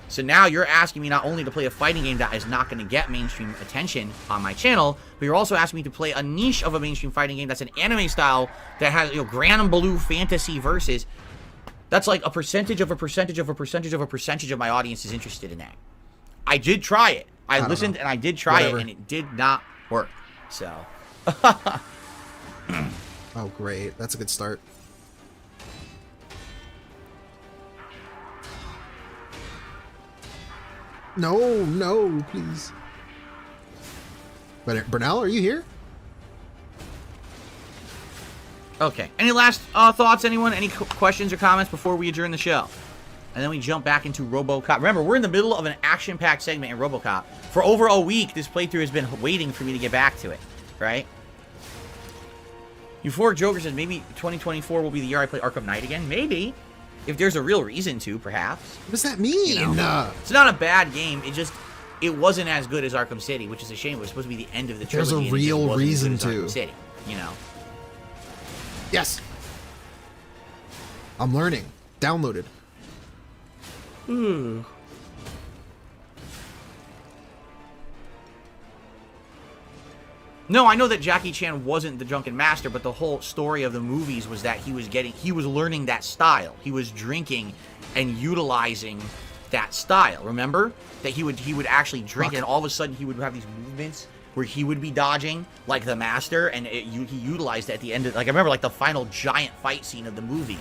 So now you're asking me not only to play a fighting game that is not going to get mainstream attention on my channel, but you're also asking me to play a niche of a mainstream fighting game that's an anime style that has, you know, Grand Blue fantasy versus... That's like a percentage of a percentage of a percentage of a percentage of my audience is interested in that. I did try it. I listened and I did try it, and it did not work. So. Oh, great. That's a good start. No, no, please. But Bernal, are you here? Okay. Any last thoughts, anyone? Any questions or comments before we adjourn the show? And then we jump back into Robocop. Remember, we're in the middle of an action-packed segment in Robocop. For over a week, this playthrough has been waiting for me to get back to it, right? Euphoric Joker says maybe 2024 will be the year I play Arkham Knight again. Maybe. If there's a real reason to, perhaps. What does that mean? You know? It's not a bad game. It wasn't as good as Arkham City, which is a shame. It was supposed to be the end of the trilogy. There's a real reason to. Arkham City, you know? Yes. I'm learning. Downloaded. No, I know that Jackie Chan wasn't the drunken master, but the whole story of the movies was that he was learning that style. He was drinking and utilizing that style. Remember? That he would actually drink, and all of a sudden he would have these movements where he would be dodging like the master, and he utilized it at the end of, like, I remember like the final giant fight scene of the movie.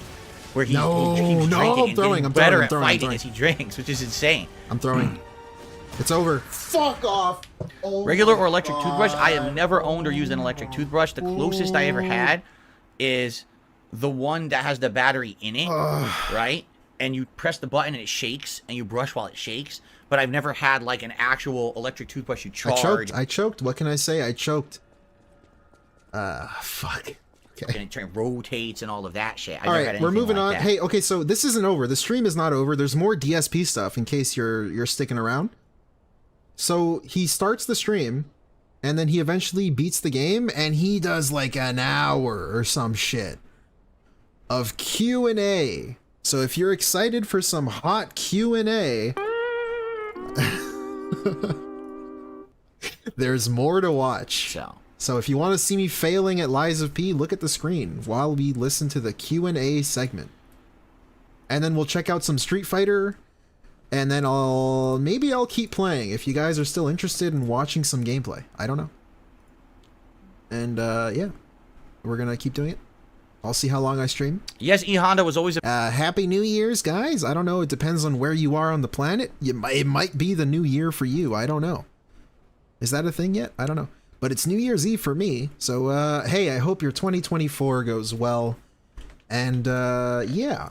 Where he keeps drinking and getting better at fighting as he drinks, which is insane. I'm throwing. It's over. Fuck off. Oh Regular or electric toothbrush? I have never owned or used an electric toothbrush. The closest I ever had is the one that has the battery in it, right? And you press the button and it shakes, and you brush while it shakes. But I've never had like an actual electric toothbrush you charge. I choked. What can I say? I choked. Fuck. Okay. And it rotates and all of that shit. All right, we're moving on. Hey, okay, so this isn't over. The stream is not over. There's more DSP stuff in case you're sticking around. So he starts the stream, and then he eventually beats the game, and he does like an hour or some shit of Q&A. So if you're excited for some hot Q&A, there's more to watch. So if you want to see me failing at Lies of P, look at the screen while we listen to the Q&A segment. And then we'll check out some Street Fighter, and then maybe I'll keep playing if you guys are still interested in watching some gameplay. I don't know. And yeah, we're gonna keep doing it. I'll see how long I stream. Yes, E Honda was always Happy New Year's, guys. I don't know. It depends on where you are on the planet. It might be the new year for you. I don't know. Is that a thing yet? I don't know. But it's New Year's Eve for me. So, hey, I hope your 2024 goes well. And, yeah.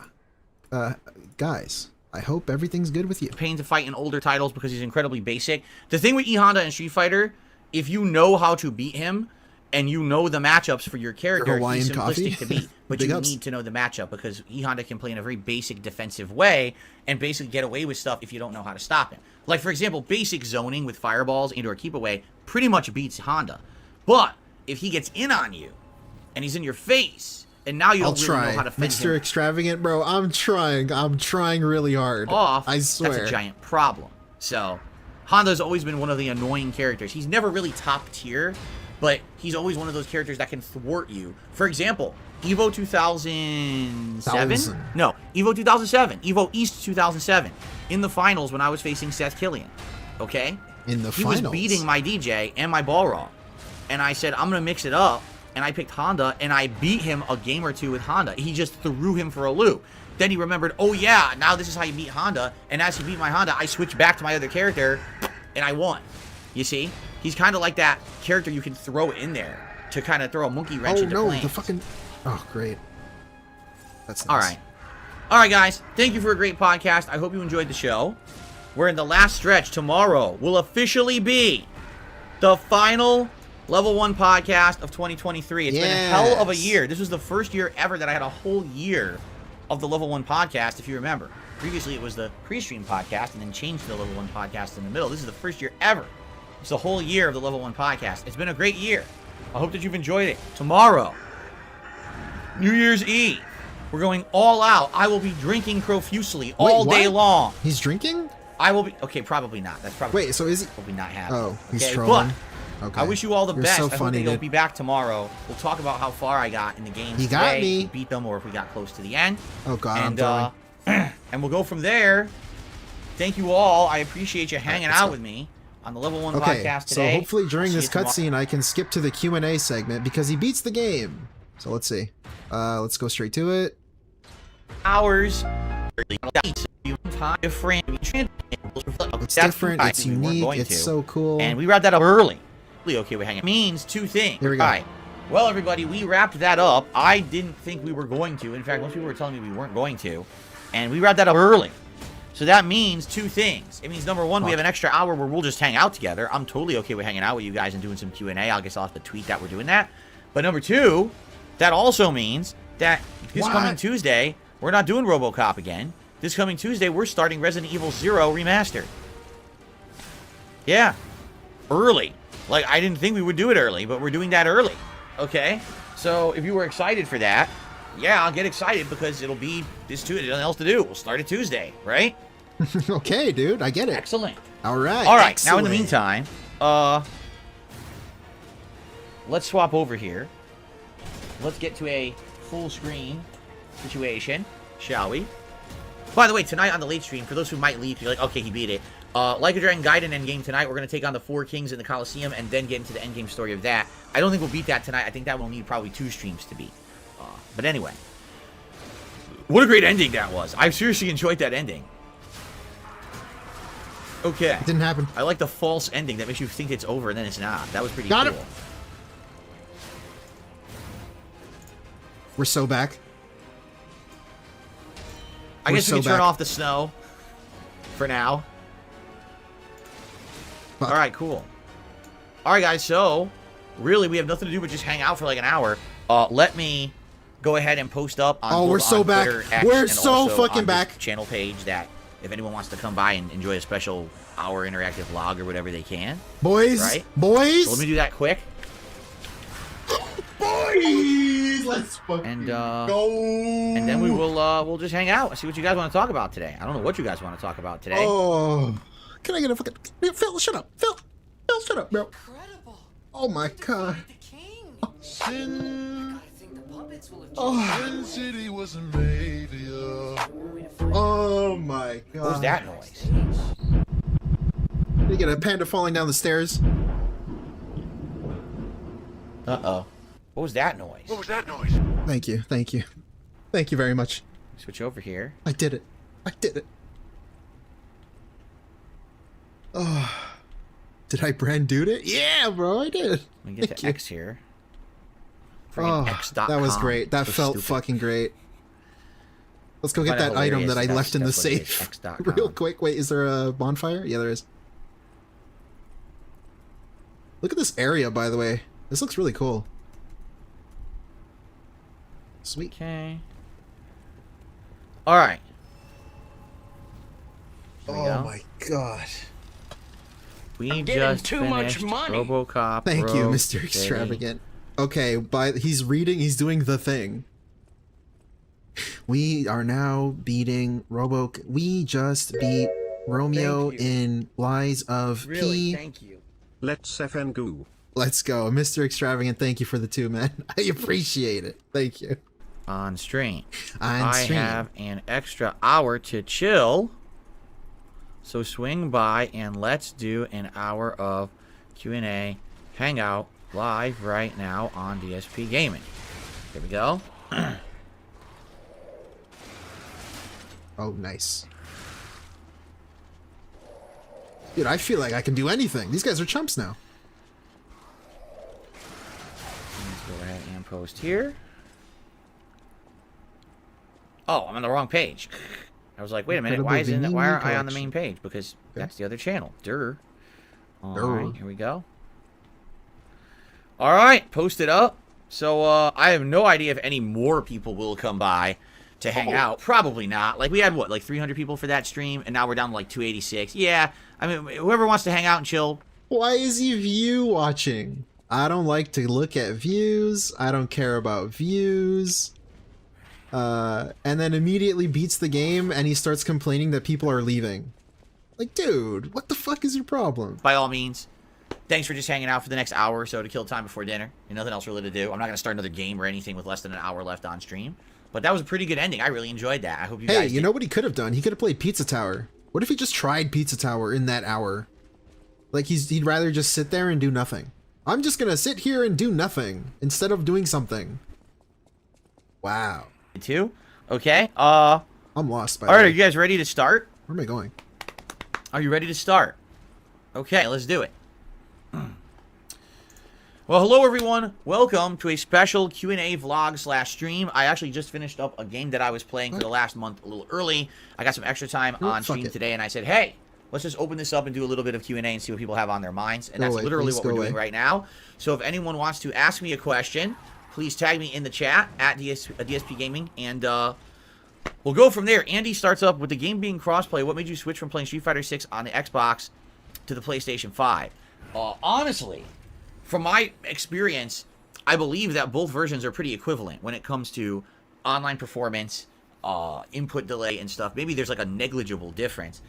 Guys, I hope everything's good with you. Pain to fight in older titles because he's incredibly basic. The thing with E Honda and Street Fighter, if you know how to beat him, and you know the matchups for your character, he's simplistic to beat. But you need to know the matchup because E Honda can play in a very basic defensive way and basically get away with stuff if you don't know how to stop him. Like, for example, basic zoning with fireballs and or keep away pretty much beats Honda. But if he gets in on you and he's in your face and now you don't really know how to fend Mr. Extravagant, bro, I'm trying really hard. I swear. That's a giant problem. So, Honda's always been one of the annoying characters. He's never really top tier, but he's always one of those characters that can thwart you. For example, Evo 2007? No, Evo 2007. Evo East 2007. In the finals when I was facing Seth Killian. Okay? In the finals? He was beating my DJ and my Balrog. And I said, I'm going to mix it up. And I picked Honda, and I beat him a game or two with Honda. He just threw him for a loop. Then he remembered, oh yeah, now this is how you beat Honda. And as he beat my Honda, I switched back to my other character, and I won. You see? He's kind of like that character you can throw in there to kind of throw a monkey wrench into plans. The fucking... Oh, great. That's nice. All right. All right, guys. Thank you for a great podcast. I hope you enjoyed the show. We're in the last stretch. Tomorrow will officially be the final Level 1 podcast of 2023. It's been a hell of a year. This was the first year ever that I had a whole year of the Level 1 podcast, if you remember. Previously, it was the pre-stream podcast and then changed to the Level 1 podcast in the middle. This is the first year ever. It's the whole year of the Level 1 podcast. It's been a great year. I hope that you've enjoyed it. Tomorrow, New Year's Eve, we're going all out. I will be drinking profusely all day long. He's drinking? I will be... Okay, probably not. That's probably... Wait, so is he... Probably not happening. Oh, he's okay, trolling. But okay. I wish you all the best. So I hope funny, that you'll be back tomorrow. We'll talk about how far I got in the game He today. got me. If we beat them or if we got close to the end. Oh, God, and, I'm throwing. And we'll go from there. Thank you all. I appreciate you hanging out with me on the Level 1 podcast today. So hopefully during this cutscene I can skip to the Q&A segment because he beats the game. So let's see. Let's go straight to it. Hours. It's different. It's unique. It's so cool. And we wrapped that up early. Okay, we're hanging. It means two things. Here we go. All right. Well, everybody, we wrapped that up. I didn't think we were going to. In fact, most people were telling me we weren't going to. And we wrapped that up early. So that means two things. It means, number one, we have an extra hour where we'll just hang out together. I'm totally okay with hanging out with you guys and doing some Q&A. I guess I'll have to tweet that we're doing that. But number two, that also means that this coming Tuesday, we're not doing Robocop again. This coming Tuesday, we're starting Resident Evil 0 Remastered. Yeah. Early. Like, I didn't think we would do it early, but we're doing that early. Okay? So, if you were excited for that, yeah, I'll get excited because it'll be this Tuesday. Nothing else to do. We'll start it Tuesday, right? Okay, dude. I get it. Excellent. All right. All right. Now, in the meantime, let's swap over here. Let's get to a full screen situation, shall we? By the way, tonight on the late stream, for those who might leave, you're like, okay, he beat it. Like a Dragon Gaiden endgame tonight, we're going to take on the Four Kings in the Colosseum and then get into the endgame story of that. I don't think we'll beat that tonight. I think that will need probably 2 streams to beat. But anyway, what a great ending that was. I seriously enjoyed that ending. Okay. It didn't happen. I like the false ending that makes you think it's over and then it's not. That was pretty Got cool. it. We're so back. I guess we can turn back. off the snow for now. Fuck. All right, cool. All right, guys. So, really, we have nothing to do but just hang out for like an hour. Let me go ahead and post up on, we're both so on back. Twitter, X, We're and so also fucking on this back. channel page that if anyone wants to come by and enjoy a special hour interactive vlog or whatever they can. Boys, Right? boys. So let me do that quick. Boys, let's fucking go. And then we'll just hang out and see what you guys want to talk about today. I don't know what you guys want to talk about today. Oh, can I get a fucking Phil? Shut up, Phil, shut up, bro. Incredible. Oh my god. The king. Sin, I think the puppets will have Oh, Sin City wasn't made for you. oh my god. What was that noise? You get a panda falling down the stairs. Uh-oh. What was that noise? What was that noise? Thank you, thank you, thank you very much. Switch over here. I did it. I did it. Oh, did I brand dude it? Yeah, bro, I did. Let me get Thank to you. X here. Oh, Friggin' X.com. that was great. That So felt stupid. fucking great. Let's go I get find it that item hilarious that I that left in the that's what it is, safe. X.com. Real quick. Wait, is there a bonfire? Yeah, there is. Look at this area, by the way. This looks really cool. Sweet. Okay. All right. Here we Oh go. my god. We getting just too much finished money. Robocop. Thank you, Rogue Mr. City. Extravagant. Okay, he's doing the thing. We are now beating we just beat Romeo Thank you. in Lies of Really, P. thank you. Let's FN goo. Let's go. Mr. Extravagant, thank you for the 2, man. I appreciate it. Thank you. On stream. On stream. I have an extra hour to chill. So swing by and let's do an hour of Q&A hangout live right now on DSP Gaming. Here we go. Oh, nice. Dude, I feel like I can do anything. These guys are chumps now. Let's go ahead and post here. Oh, I'm on the wrong page. I was like, wait a minute, why aren't I on the main page? Because that's the other channel. Durr. All right, here we go. All right, post it up. So I have no idea if any more people will come by to hang out. Probably not. Like, we had, what, like 300 people for that stream, and now we're down to like 286. Yeah, I mean, whoever wants to hang out and chill. Why is he view watching? I don't like to look at views. I don't care about views. And then immediately beats the game and he starts complaining that people are leaving. Like, dude, what the fuck is your problem? By all means, thanks for just hanging out for the next hour or so to kill time before dinner. And nothing else really to do. I'm not going to start another game or anything with less than an hour left on stream. But that was a pretty good ending. I really enjoyed that. I hope you guys Hey, you know what he could have done? He could have played Pizza Tower. What if he just tried Pizza Tower in that hour? Like, he'd rather just sit there and do nothing. I'm just gonna sit here and do nothing instead of doing something. Wow. too. Okay. I'm lost by All right, the are way. you guys ready to start? Where am I going? Are you ready to start? Okay, let's do it. Well, hello everyone. Welcome to a special Q&A vlog / stream. I actually just finished up a game that I was playing for the last month a little early. I got some extra time on stream today, and I said, hey, let's just open this up and do a little bit of Q&A and see what people have on their minds. And that's literally what we're doing right now. So if anyone wants to ask me a question, please tag me in the chat at DSP Gaming, and we'll go from there. Andy starts up with the game being crossplay. What made you switch from playing Street Fighter 6 on the Xbox to the PlayStation 5? Honestly, from my experience, I believe that both versions are pretty equivalent when it comes to online performance, input delay, and stuff. Maybe there's like a negligible difference.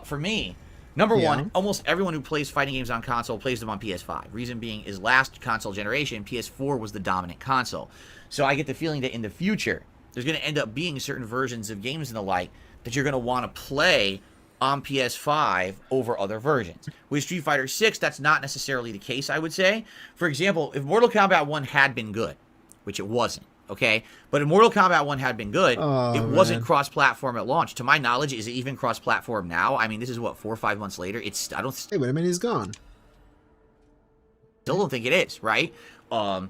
For me, number one, almost everyone who plays fighting games on console plays them on PS5. Reason being is last console generation, PS4 was the dominant console. So I get the feeling that in the future, there's going to end up being certain versions of games and the like that you're going to want to play on PS5 over other versions. With Street Fighter 6, that's not necessarily the case, I would say. For example, if Mortal Kombat 1 had been good, which it wasn't, okay? But if Mortal Kombat 1 had been good, Oh, it wasn't man. cross-platform at launch. To my knowledge, is it even cross-platform now? I mean, this is, what, 4 or 5 months later? I don't... Hey, wait a minute, he's gone. Still don't think it is, right? And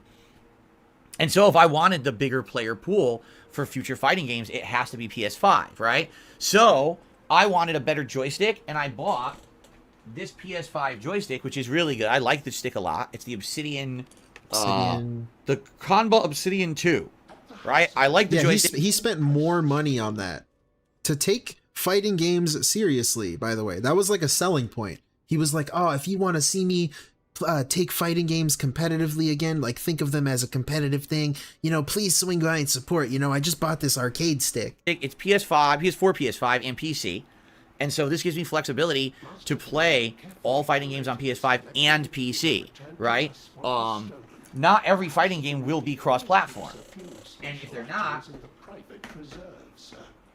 so if I wanted the bigger player pool for future fighting games, it has to be PS5, right? So I wanted a better joystick, and I bought this PS5 joystick, which is really good. I like this stick a lot. It's the Obsidian... the Convo Obsidian 2, right? I like the joystick. He spent more money on that to take fighting games seriously, by the way. That was like a selling point. He was like, oh, if you want to see me take fighting games competitively again, like think of them as a competitive thing, you know, please swing by and support. You know, I just bought this arcade stick. It's PS4, PS5, and PC. And so this gives me flexibility to play all fighting games on PS5 and PC, right? Not every fighting game will be cross-platform. And if they're not,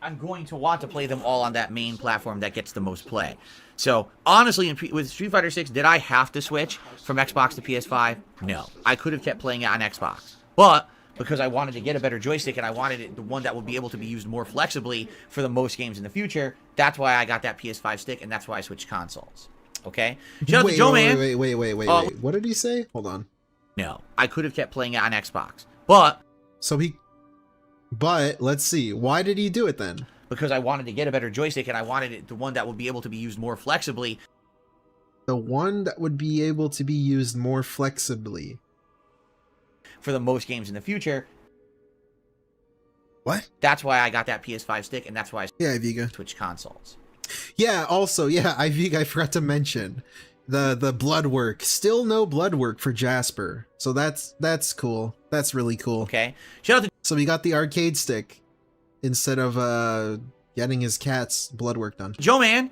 I'm going to want to play them all on that main platform that gets the most play. So, honestly, with Street Fighter 6, did I have to switch from Xbox to PS5? No. I could have kept playing it on Xbox. But, because I wanted to get a better joystick and I wanted it, the one that would be able to be used more flexibly for the most games in the future, that's why I got that PS5 stick, and that's why I switched consoles. Okay? Shout out to Joe Man. Wait. What did he say? Hold on. No, I could have kept playing it on Xbox, but let's see. Why did he do it then? Because I wanted to get a better joystick, and I wanted it, the one that would be able to be used more flexibly. The one that would be able to be used more flexibly for the most games in the future. What? That's why I got that PS5 stick, and that's why I switched consoles. Yeah. Also, I forgot to mention. The blood work. Still no blood work for Jasper. So that's cool. That's really cool. Okay. Shout out to... So we got the arcade stick instead of getting his cat's blood work done. Joe Man,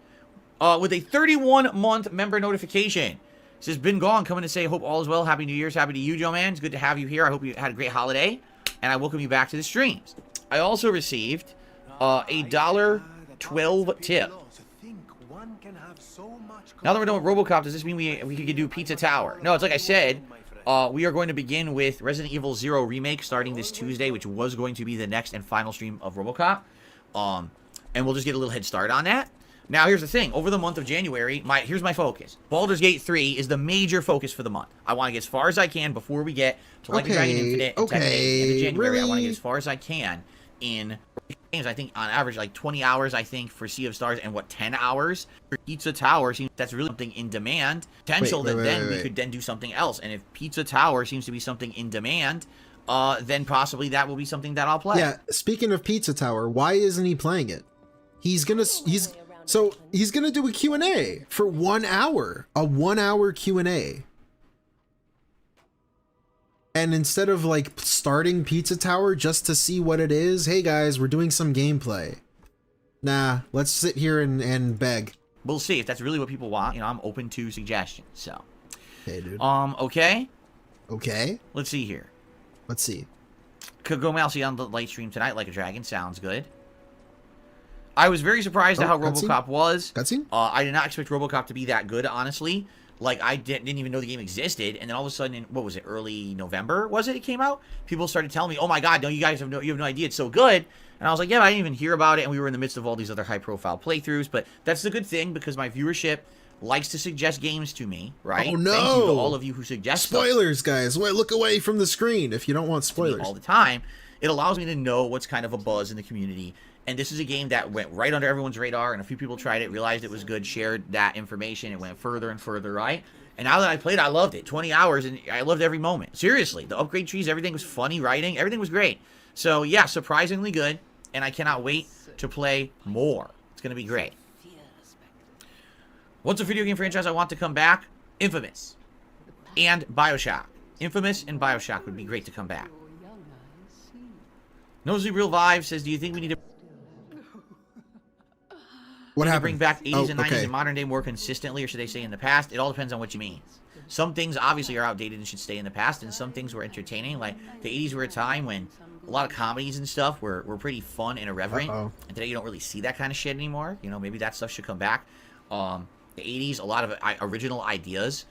with a 31-month member notification. Says, been gone, coming to say, hope all is well. Happy New Year's. Happy to you, Joe Man. It's good to have you here. I hope you had a great holiday. And I welcome you back to the streams. I also received a $1.12 tip. Now that we're done with Robocop, does this mean we could do Pizza Tower? No, it's like I said, we are going to begin with Resident Evil 0 Remake starting this Tuesday, which was going to be the next and final stream of Robocop. And we'll just get a little head start on that. Now, here's the thing. Over the month of January, here's my focus. Baldur's Gate 3 is the major focus for the month. I want to get as far as I can before we get to Like a Dragon Infinite and Tekken 8 in January. Really? I want to get as far as I can in games. I think on average like 20 hours, I think, for Sea of Stars, and 10 hours for Pizza Tower. Seems that's really something in demand. Potential that then we could then do something else. And if Pizza Tower seems to be something in demand, then possibly that will be something that I'll play. Yeah, speaking of Pizza Tower, why isn't he playing it? He's gonna do a Q&A for 1 hour. A 1 hour Q&A. And instead of like starting Pizza Tower just to see what it is, hey guys, we're doing some gameplay. Nah, let's sit here and beg. We'll see if that's really what people want. You know, I'm open to suggestions. So, hey, dude. Okay. Okay. Let's see here. Let's see. Could go mousey on the light stream tonight like a dragon. Sounds good. I was very surprised at how Robocop was. Cutscene? I did not expect Robocop to be that good, honestly. Like, I didn't even know the game existed, and then all of a sudden, what was it, early November, was it came out? People started telling me, oh my god, no, you guys have no idea, it's so good. And I was like, yeah, but I didn't even hear about it, and we were in the midst of all these other high-profile playthroughs, but that's the good thing, because my viewership likes to suggest games to me, right? Oh, no! Thank you to all of you who suggest spoilers, guys. Wait, look away from the screen if you don't want spoilers. All the time. It allows me to know what's kind of a buzz in the community. And this is a game that went right under everyone's radar, and a few people tried it, realized it was good, shared that information, it went further and further, right? And now that I played, I loved it. 20 hours, and I loved every moment. Seriously, the upgrade trees, everything was funny, writing, everything was great. So, yeah, surprisingly good, and I cannot wait to play more. It's going to be great. What's a video game franchise I want to come back? Infamous and Bioshock. Infamous and Bioshock would be great to come back. Nosy Real Vibe says, do you think we need to... What happened? Bring back 80s and 90s and modern day more consistently, or should they stay in the past? It all depends on what you mean. Some things obviously are outdated and should stay in the past, and some things were entertaining. Like the 80s were a time when a lot of comedies and stuff were pretty fun and irreverent. And today you don't really see that kind of shit anymore. You know, maybe that stuff should come back. The 80s, a lot of original ideas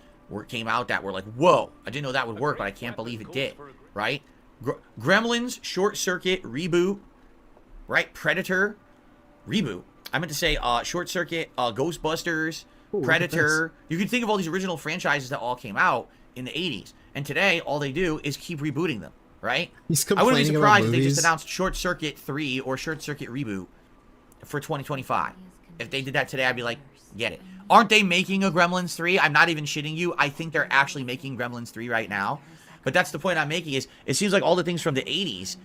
came out that were like, whoa, I didn't know that would work, but I can't believe it did, right? Gremlins, Short Circuit, reboot, right? Predator, reboot. I meant to say Short Circuit, Ghostbusters, Predator. You can think of all these original franchises that all came out in the 80s. And today, all they do is keep rebooting them, right? I wouldn't be surprised if they just announced Short Circuit 3 or Short Circuit Reboot for 2025. If they did that today, I'd be like, get it. Aren't they making a Gremlins 3? I'm not even shitting you. I think they're actually making Gremlins 3 right now. But that's the point I'm making is it seems like all the things from the 80s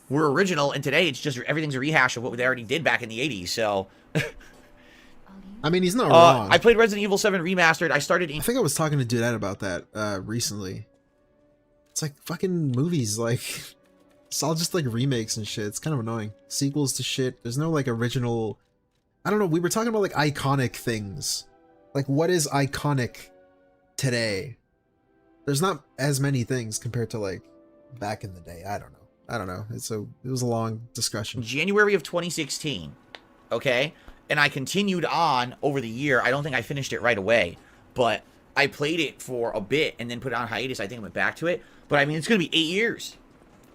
were original, and today it's just everything's a rehash of what they already did back in the 80s, so... I mean, he's not wrong. I played Resident Evil 7 Remastered. I think I was talking to Dudette about that recently. It's like fucking movies, like... It's all just like remakes and shit. It's kind of annoying. Sequels to shit. There's no like original... I don't know, we were talking about like iconic things. Like, what is iconic today? There's not as many things compared to like back in the day. I don't know. It was a long discussion. January of 2016. Okay? And I continued on over the year. I don't think I finished it right away, but I played it for a bit and then put it on hiatus. I think I went back to it. But I mean, it's going to be 8 years.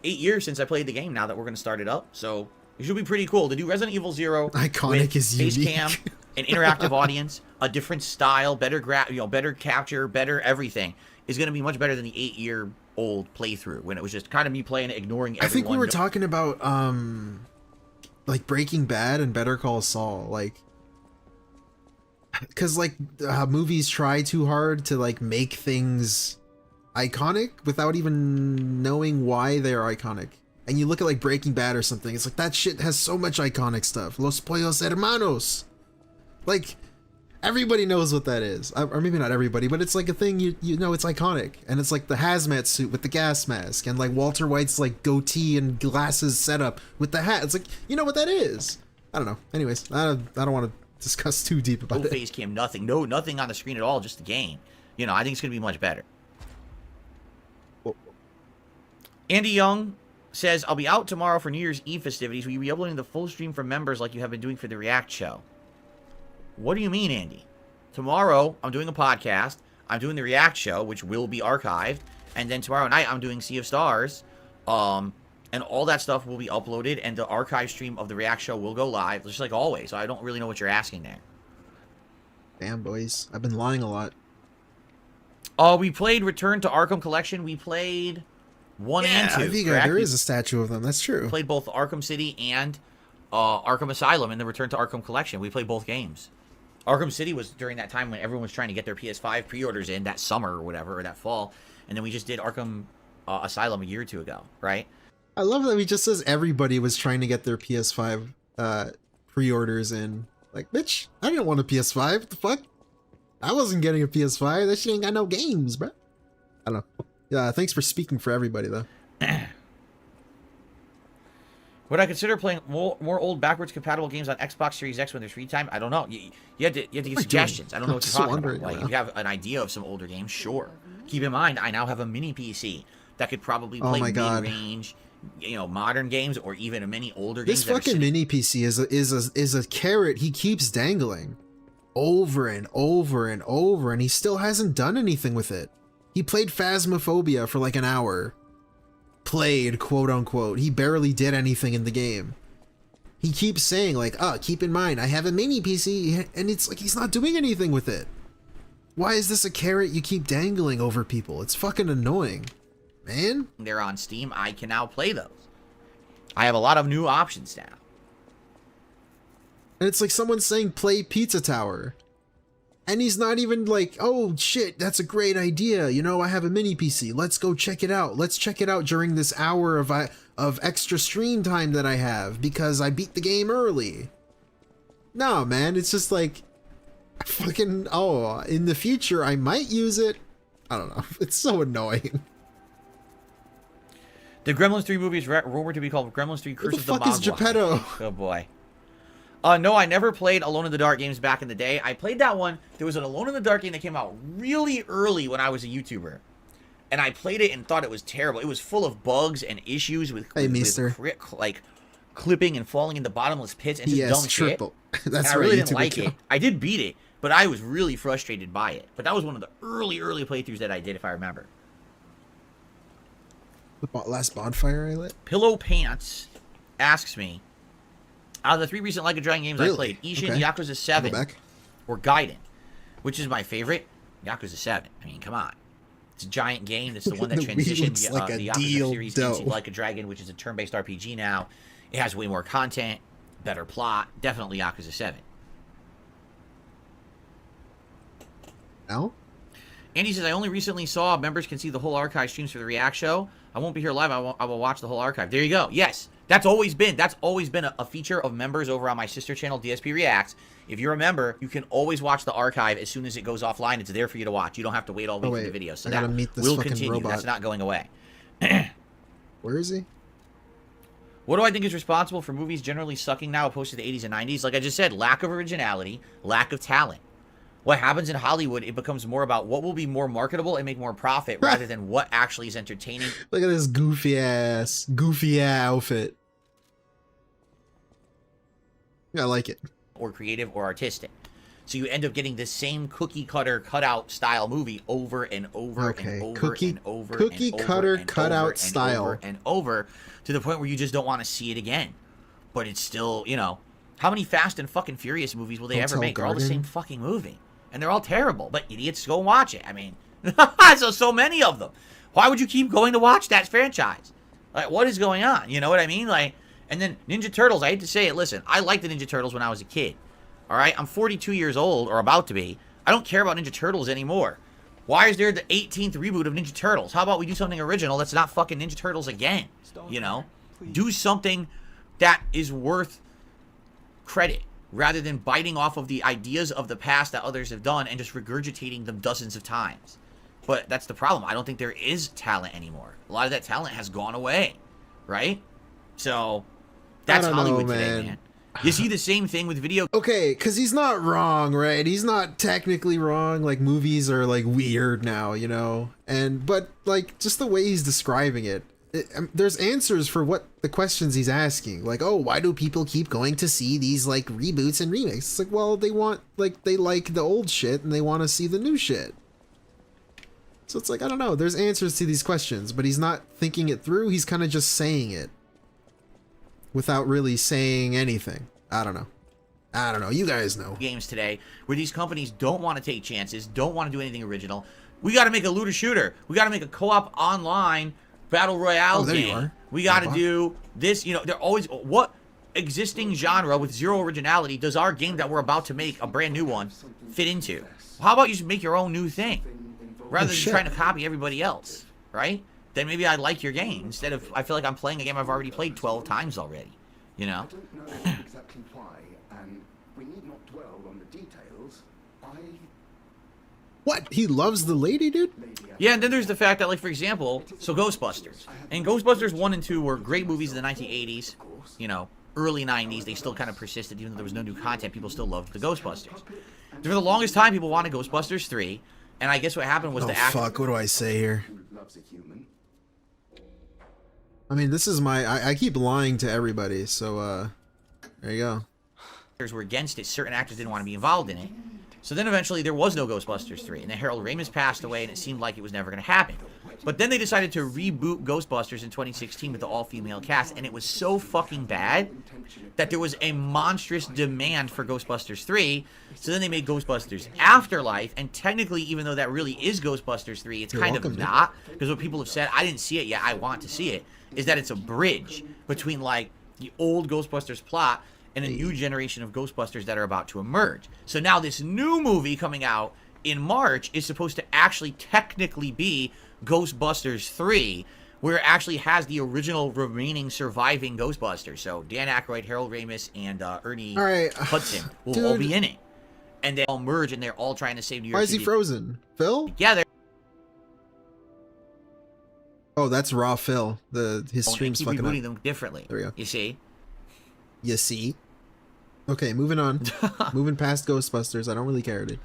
8 years since I played the game now that we're going to start it up. So it should be pretty cool to do Resident Evil 0. Iconic is face unique. Cam, an interactive audience, a different style, better better capture, better everything is going to be much better than the 8-year-old playthrough when it was just kind of me playing it, ignoring everyone. I think we were talking about like Breaking Bad and Better Call Saul, like, because like movies try too hard to like make things iconic without even knowing why they're iconic. And you look at like Breaking Bad or something, it's like that shit has so much iconic stuff. Los Pollos Hermanos. Like, everybody knows what that is. Or maybe not everybody, but it's like a thing you know it's iconic. And it's like the hazmat suit with the gas mask and like Walter White's like goatee and glasses setup with the hat. It's like, you know what that is. I don't know. Anyways, I don't want to discuss too deep about it. Face cam, nothing. No, nothing on the screen at all, just the game. You know, I think it's going to be much better. Andy Young says, I'll be out tomorrow for New Year's Eve festivities. Will you be uploading the full stream for members like you have been doing for the React show? What do you mean, Andy? Tomorrow, I'm doing a podcast. I'm doing the React show, which will be archived. And then tomorrow night, I'm doing Sea of Stars. And all that stuff will be uploaded. And the archive stream of the React show will go live, just like always. So I don't really know what you're asking there. Damn, boys. I've been lying a lot. We played Return to Arkham Collection. We played 1 and 2. Vigo, there is a statue of them. That's true. We played both Arkham City and Arkham Asylum in the Return to Arkham Collection. We played both games. Arkham City was during that time when everyone was trying to get their PS5 pre-orders in that summer or whatever, or that fall. And then we just did Arkham Asylum a year or two ago, right? I love that he just says everybody was trying to get their PS5 pre-orders in. Like, bitch, I didn't want a PS5. What the fuck? I wasn't getting a PS5. That shit ain't got no games, bro. I don't know. Yeah, thanks for speaking for everybody, though. Would I consider playing more old backwards compatible games on Xbox Series X when there's free time? I don't know. You have to get suggestions. I don't know what you're talking about. Like, if you have an idea of some older games, sure. Keep in mind, I now have a mini PC that could probably play mid-range, modern games, or even many older games. This fucking mini PC is a carrot he keeps dangling over and over and over, and he still hasn't done anything with it. He played Phasmophobia for like an hour. Played, quote unquote. He barely did anything in the game. He keeps saying like, keep in mind, I have a mini PC, and it's like he's not doing anything with it. Why is this a carrot you keep dangling over people? It's fucking annoying, man. They're on Steam. I can now play those. I have a lot of new options now. And it's like someone saying play Pizza Tower. And he's not even like, oh shit, that's a great idea. I have a mini PC. Let's go check it out. Let's check it out during this hour of extra stream time that I have because I beat the game early. No, man, it's just like, fucking, in the future I might use it. I don't know. It's so annoying. The Gremlins 3 movie is rumored to be called Gremlins 3 Curse of the Mogwai. What the fuck is Geppetto? Oh boy. No, I never played Alone in the Dark games back in the day. I played that one. There was an Alone in the Dark game that came out really early when I was a YouTuber. And I played it and thought it was terrible. It was full of bugs and issues with clipping and falling into bottomless pits and just dumb triple. Shit. That's and I really didn't like it. I did beat it, but I was really frustrated by it. But that was one of the early playthroughs that I did, if I remember. The last bonfire I lit? Pillow Pants asks me, out of the 3 recent Like a Dragon games I played, Ishin, Okay. Yakuza 7, back. or Gaiden, which is my favorite? Yakuza 7. I mean, come on. It's a giant game. It's the one that The Wii transitioned looks like a the Yakuza deal series dough. into Like a Dragon, which is a turn-based RPG now. It has way more content, better plot. Definitely Yakuza 7. Now? Andy says, I only recently saw members can see the whole archive streams for the React show. I won't be here live. I will watch the whole archive. There you go. Yes. That's always been a feature of members over on my sister channel, DSP Reacts. If you're a member, you can always watch the archive as soon as it goes offline. It's there for you to watch. You don't have to wait all week for the video. So I gotta that meet this will fucking continue. robot. That's not going away. Where is he? What do I think is responsible for movies generally sucking now opposed to the 80s and 90s? Like I just said, lack of originality, lack of talent. What happens in Hollywood, it becomes more about what will be more marketable and make more profit rather than what actually is entertaining. Look at this goofy ass outfit. I like it. Or creative or artistic. So you end up getting the same cookie cutter cutout style movie over and over and over Cookie and over cookie and cutter over and cutout over style. and over and over to the point where you just don't want to see it again. But it's still, you know, how many Fast and fucking Furious movies will they ever Hotel make? They're all the Garden. same fucking movie. And they're all terrible. But idiots go and watch it. I mean, so many of them. Why would you keep going to watch that franchise? Like, what is going on? You know what I mean? Like, and then Ninja Turtles, I hate to say it, listen, I liked the Ninja Turtles when I was a kid. All right? I'm 42 years old, or about to be. I don't care about Ninja Turtles anymore. Why is there the 18th reboot of Ninja Turtles? How about we do something original that's not fucking Ninja Turtles again? You know? Do something that is worth credit, rather than biting off of the ideas of the past that others have done and just regurgitating them dozens of times. But that's the problem. I don't think there is talent anymore. A lot of that talent has gone away, right? So that's Hollywood today, man. You see the same thing with video. Okay, because he's not wrong, right? He's not technically wrong. Like, movies are, like, weird now, you know? But, like, just the way he's describing it, there's answers for what the questions he's asking. Like, oh, why do people keep going to see these, like, reboots and remakes? It's like, well, they like the old shit and they want to see the new shit. So it's like, I don't know. There's answers to these questions, but he's not thinking it through. He's kind of just saying it without really saying anything. I don't know. You guys know. Games today where these companies don't want to take chances, don't want to do anything original. We got to make a looter shooter. We got to make a co-op online battle royale game. We got to do this. You know, they're always, what existing genre with zero originality does our game that we're about to make, a brand new one, fit into? How about you just make your own new thing rather than trying to copy everybody else, right? Then maybe I like your game instead of, I feel like I'm playing a game I've already played 12 times already, you know? I don't know exactly why, and we need not dwell on the details. What? He loves the lady, dude? Yeah, and then there's the fact that, like, for example, so Ghostbusters. And Ghostbusters 1 and 2 were great movies in the 1980s, you know, early 90s. They still kind of persisted, even though there was no new content. People still loved the Ghostbusters. For the longest time, people wanted Ghostbusters 3, and I guess what happened was fuck, what do I say here? I mean, this is I keep lying to everybody, so, there you go. Were against it. Certain actors didn't want to be involved in it. So then eventually there was no Ghostbusters 3, and then Harold Ramis passed away, and it seemed like it was never going to happen. But then they decided to reboot Ghostbusters in 2016 with the all-female cast, and it was so fucking bad that there was a monstrous demand for Ghostbusters 3, so then they made Ghostbusters Afterlife, and technically, even though that really is Ghostbusters 3, it's kind of not, because what people have said, I didn't see it yet, I want to see it, is that it's a bridge between, like, the old Ghostbusters plot and a new generation of Ghostbusters that are about to emerge. So now this new movie coming out in March is supposed to actually technically be Ghostbusters 3, where it actually has the original remaining surviving Ghostbusters. So Dan Aykroyd, Harold Ramis, and Ernie Hudson will all be in it. And they all merge, and they're all trying to save New York City. Why is he frozen? Phil? Together. Oh, that's Raw Phil. His stream's fucking rebooting up. them differently. There we go. You see? You see? Okay, moving on. Moving past Ghostbusters. I don't really care, dude.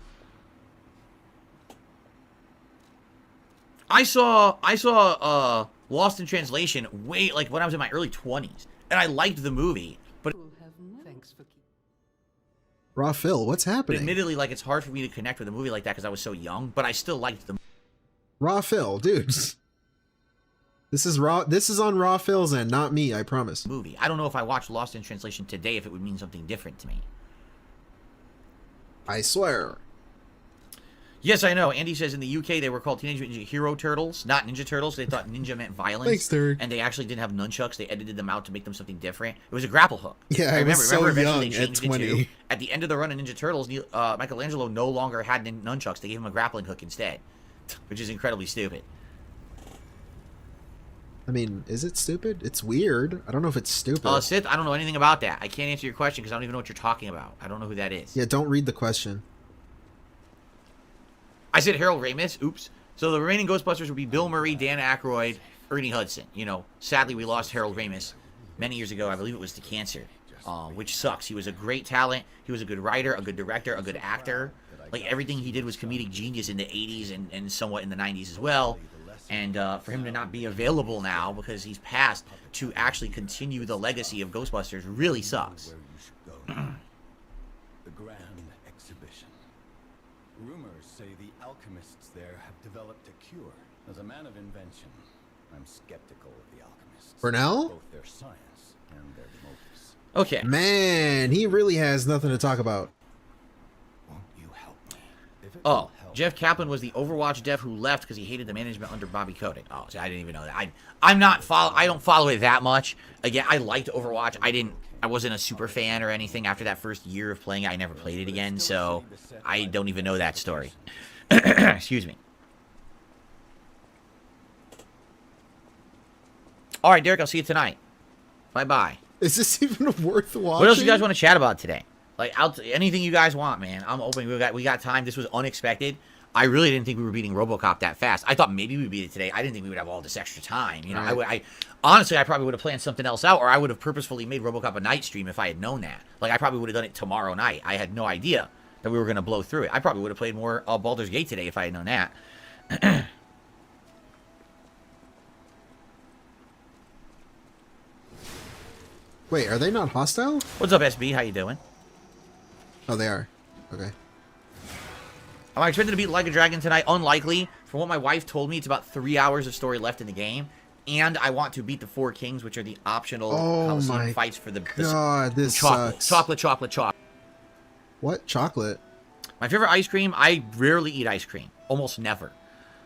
I saw Lost in Translation way, like, when I was in my early 20s. And I liked the movie. But Raw Phil, what's happening? Admittedly, like, it's hard for me to connect with a movie like that because I was so young. But I still liked the movie. Raw Phil, dude. This is raw. This is on Raw Phil's end, not me. I promise. Movie. I don't know if I watched Lost in Translation today if it would mean something different to me. I swear. Yes, I know. Andy says in the UK they were called Teenage Mutant Ninja Hero Turtles, not Ninja Turtles. They thought ninja meant violence. Thanks, Derek. And they actually didn't have nunchucks. They edited them out to make them something different. It was a grapple hook. Yeah, I remember, was so eventually young they at changed it 20. to, at the end of the run of Ninja Turtles, Michelangelo no longer had nunchucks. They gave him a grappling hook instead, which is incredibly stupid. I mean, is it stupid? It's weird. I don't know if it's stupid. Sith, I don't know anything about that. I can't answer your question because I don't even know what you're talking about. I don't know who that is. Yeah, don't read the question. I said Harold Ramis. Oops. So the remaining Ghostbusters would be Bill Murray, Dan Aykroyd, Ernie Hudson. You know, sadly we lost Harold Ramis many years ago. I believe it was to cancer, which sucks. He was a great talent. He was a good writer, a good director, a good actor. Like, everything he did was comedic genius in the 80s and somewhat in the 90s as well. And for him to not be available now because he's passed to actually continue the legacy of Ghostbusters really sucks. The grand exhibition. Rumors say the alchemists there have developed a cure. As a man of invention, I'm skeptical of the alchemists. For now? Both their science and their motives. Okay. Man, he really has nothing to talk about. Won't you help me? If it Oh, will help, Jeff Kaplan was the Overwatch dev who left because he hated the management under Bobby Kotick. Oh, see, I didn't even know that. I don't follow it that much. Again, I liked Overwatch. I wasn't a super fan or anything after that first year of playing it. I never played it again, so I don't even know that story. Excuse me. All right, Derek, I'll see you tonight. Bye-bye. Is this even worth watching? What else do you guys want to chat about today? Like, anything you guys want, man. I'm open. We got time. This was unexpected. I really didn't think we were beating Robocop that fast. I thought maybe we'd beat it today. I didn't think we would have all this extra time. You know, Right. Honestly, I probably would have planned something else out, or I would have purposefully made Robocop a night stream if I had known that. Like, I probably would have done it tomorrow night. I had no idea that we were going to blow through it. I probably would have played more Baldur's Gate today if I had known that. Wait, are they not hostile? What's up, SB? How you doing? Oh, they are. Okay. Am I expecting to beat Like a Dragon tonight? Unlikely. From what my wife told me, it's about 3 hours of story left in the game. And I want to beat the 4 Kings, which are the optional Coliseum fights for the God, this chocolate. sucks. Chocolate. What? Chocolate? My favorite ice cream, I rarely eat ice cream. Almost never.